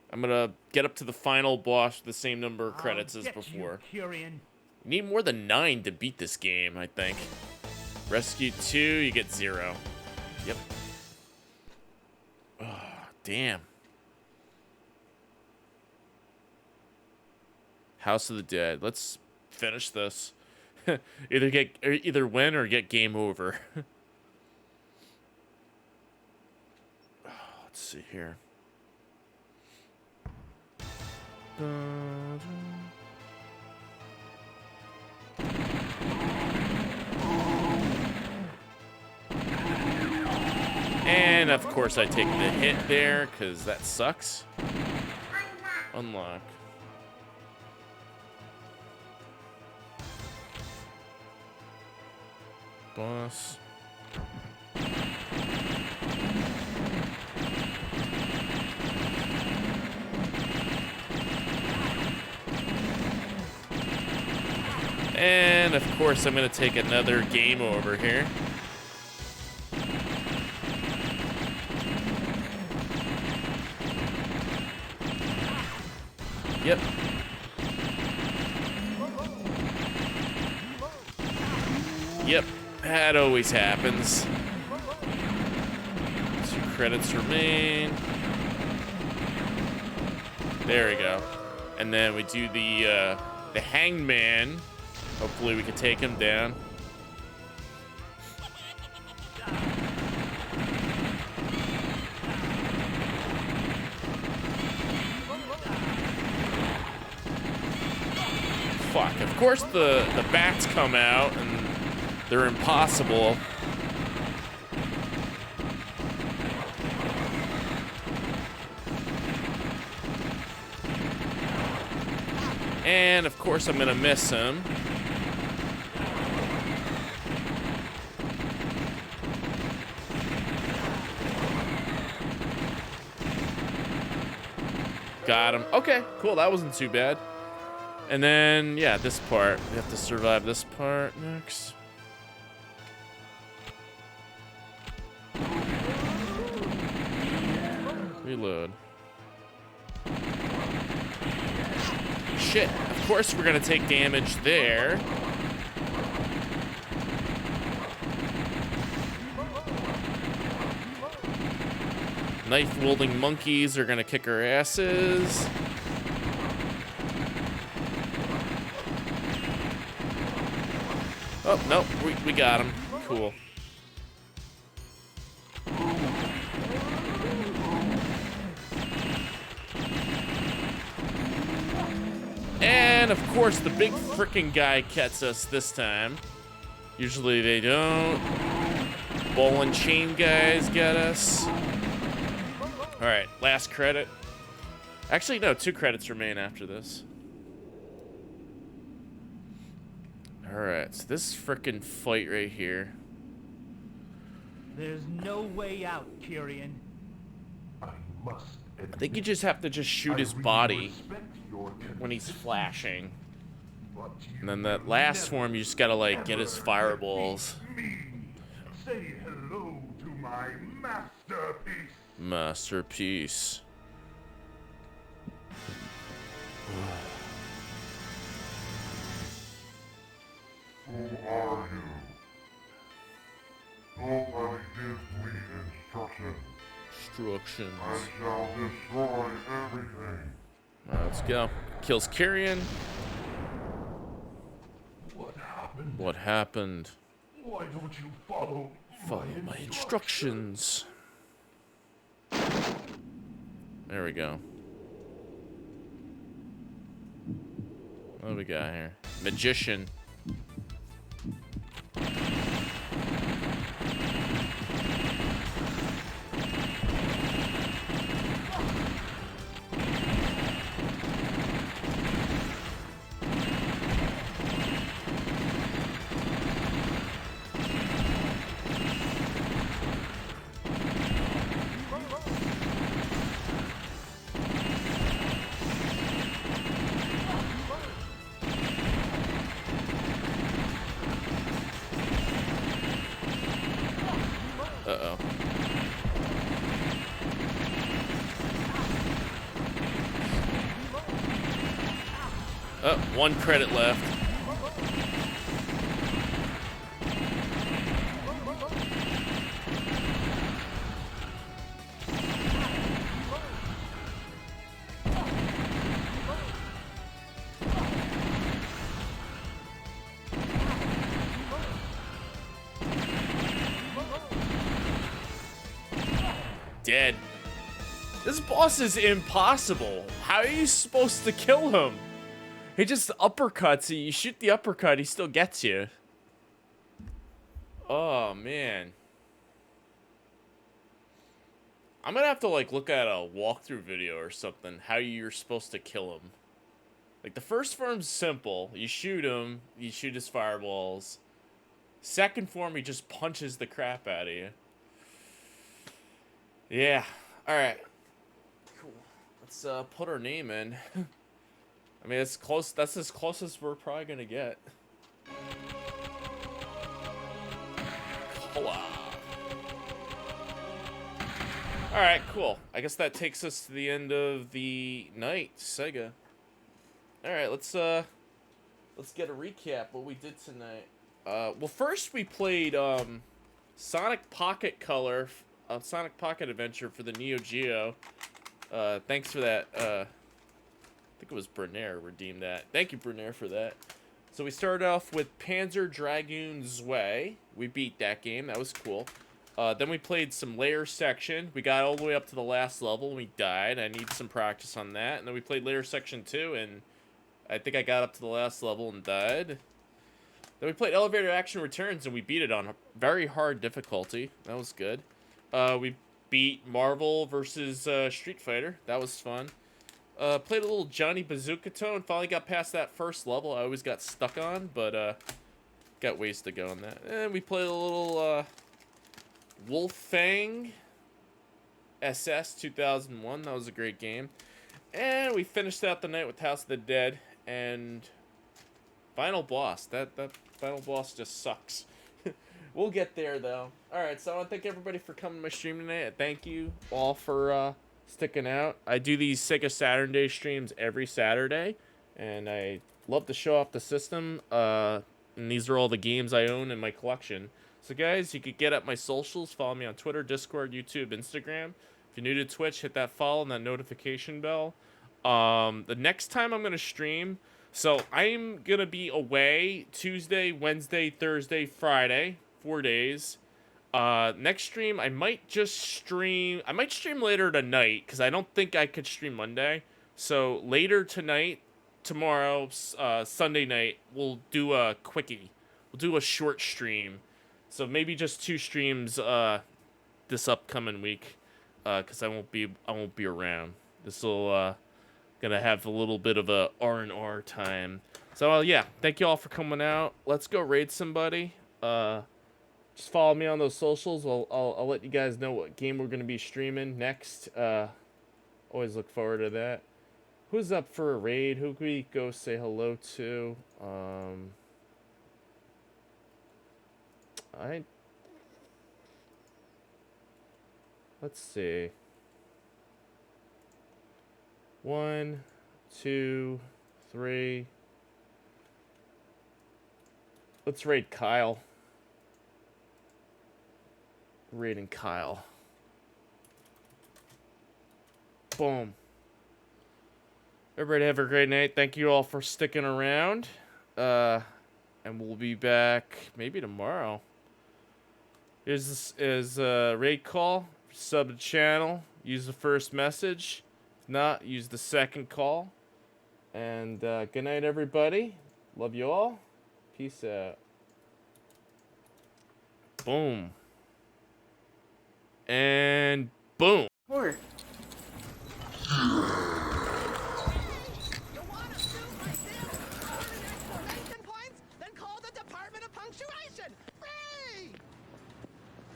I'm gonna get up to the final boss with the same number of credits as before. Need more than 9 to beat this game, I think. Rescue 2, you get 0. Yep. Oh, damn. House of the Dead. Let's finish this. either win or get game over. Let's see here. And of course I take the hit there, because that sucks. Unlock. Boss. And of course I'm gonna take another game over here. Yep. Yep, that always happens. 2 credits remain. There we go. And then we do the hangman. Hopefully we can take him down. Fuck, of course the bats come out and they're impossible. And of course I'm gonna miss him. Got him. Okay, cool, that wasn't too bad. And then, yeah, this part. We have to survive this part next. Reload. Shit, of course we're gonna take damage there. Knife-wielding monkeys are gonna kick our asses. Oh, nope, we got him. Cool. And of course the big frickin' guy gets us this time. Usually they don't. Ball and chain guys get us. Alright, last credit. Actually, no, 2 credits remain after this. Alright, so this frickin' fight right here. There's no way out, Kyrian. I must admit, I think you just have to just shoot his really body respect your when he's flashing. but you And then that will last never, form, you just gotta, like, get his ever fireballs. defeat me. Say hello to my masterpiece. Masterpiece. Who are you? Nobody gives me instructions. Instructions. I shall destroy everything. Let's go. Kills Kyrian. What happened? What happened? Why don't you follow My instructions. There we go. What do we got here? Magician. Oh, 1 credit left. Dead. This boss is impossible. How are you supposed to kill him? He just uppercuts you. You shoot the uppercut, he still gets you. Oh, man. I'm gonna have to, like, look at a walkthrough video or something. How you're supposed to kill him. Like, the first form's simple. You shoot him. You shoot his fireballs. Second form, he just punches the crap out of you. Yeah. Alright. Cool. Let's put our name in. I mean, it's close. That's as close as we're probably gonna get. Alright, cool. I guess that takes us to the end of the night, Sega. Alright, let's get a recap what we did tonight. Well, first we played Sonic Pocket Color, Sonic Pocket Adventure for the Neo Geo. Thanks for that. I think it was Bernaire redeemed that. Thank you, Bernaire, for that. So we started off with Panzer Dragoon Zwei. We beat that game. That was cool. Then we played some Layer Section. We got all the way up to the last level and we died. I need some practice on that. And then we played Layer Section 2 and I think I got up to the last level and died. Then we played Elevator Action Returns and we beat it on a very hard difficulty. That was good. We beat Marvel versus Street Fighter. That was fun. Played a little Johnny Bazooka Tone. Finally got past that first level I always got stuck on, but got ways to go on that. And we played a little Wolf Fang SS 2001. That was a great game. And we finished out the night with House of the Dead and final boss. That final boss just sucks. We'll get there though. Alright, so I want to thank everybody for coming to my stream tonight. Thank you all for sticking out. I do these Sega Saturnday streams every Saturday, and I love to show off the system. And these are all the games I own in my collection. So guys, you could get at my socials. Follow me on Twitter, Discord, YouTube, Instagram. If you're new to Twitch, hit that follow and that notification bell. The next time I'm going to stream, so I'm going to be away Tuesday, Wednesday, Thursday, Friday, 4 days. Next stream, I might stream later tonight, because I don't think I could stream Monday. So later tonight, tomorrow, Sunday night, we'll do a quickie. We'll do a short stream. So maybe just 2 streams this upcoming week, because I won't be around. This will gonna have a little bit of a R&R time. So yeah, thank you all for coming out. Let's go raid somebody. Just follow me on those socials. I'll let you guys know what game we're gonna be streaming next. Always look forward to that. Who's up for a raid? Who can we go say hello to? Let's see. 1, 2, 3. Let's raid Kyle. Raiding Kyle. Boom. Everybody have a great night. Thank you all for sticking around. And we'll be back maybe tomorrow. Here's raid call. Sub the channel. Use the first message. If not, use the second call. And good night, everybody. Love you all. Peace out. Boom. And boom. You want a suit like this? Covered in exclamation points? Then call the Department of Punctuation! Free!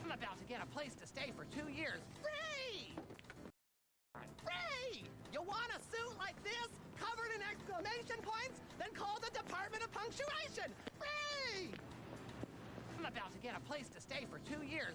I'm about to get a place to stay for 2 years. Free! Free! You want a suit like this? Covered in exclamation points? Then call the Department of Punctuation! Free! I'm about to get a place to stay for 2 years.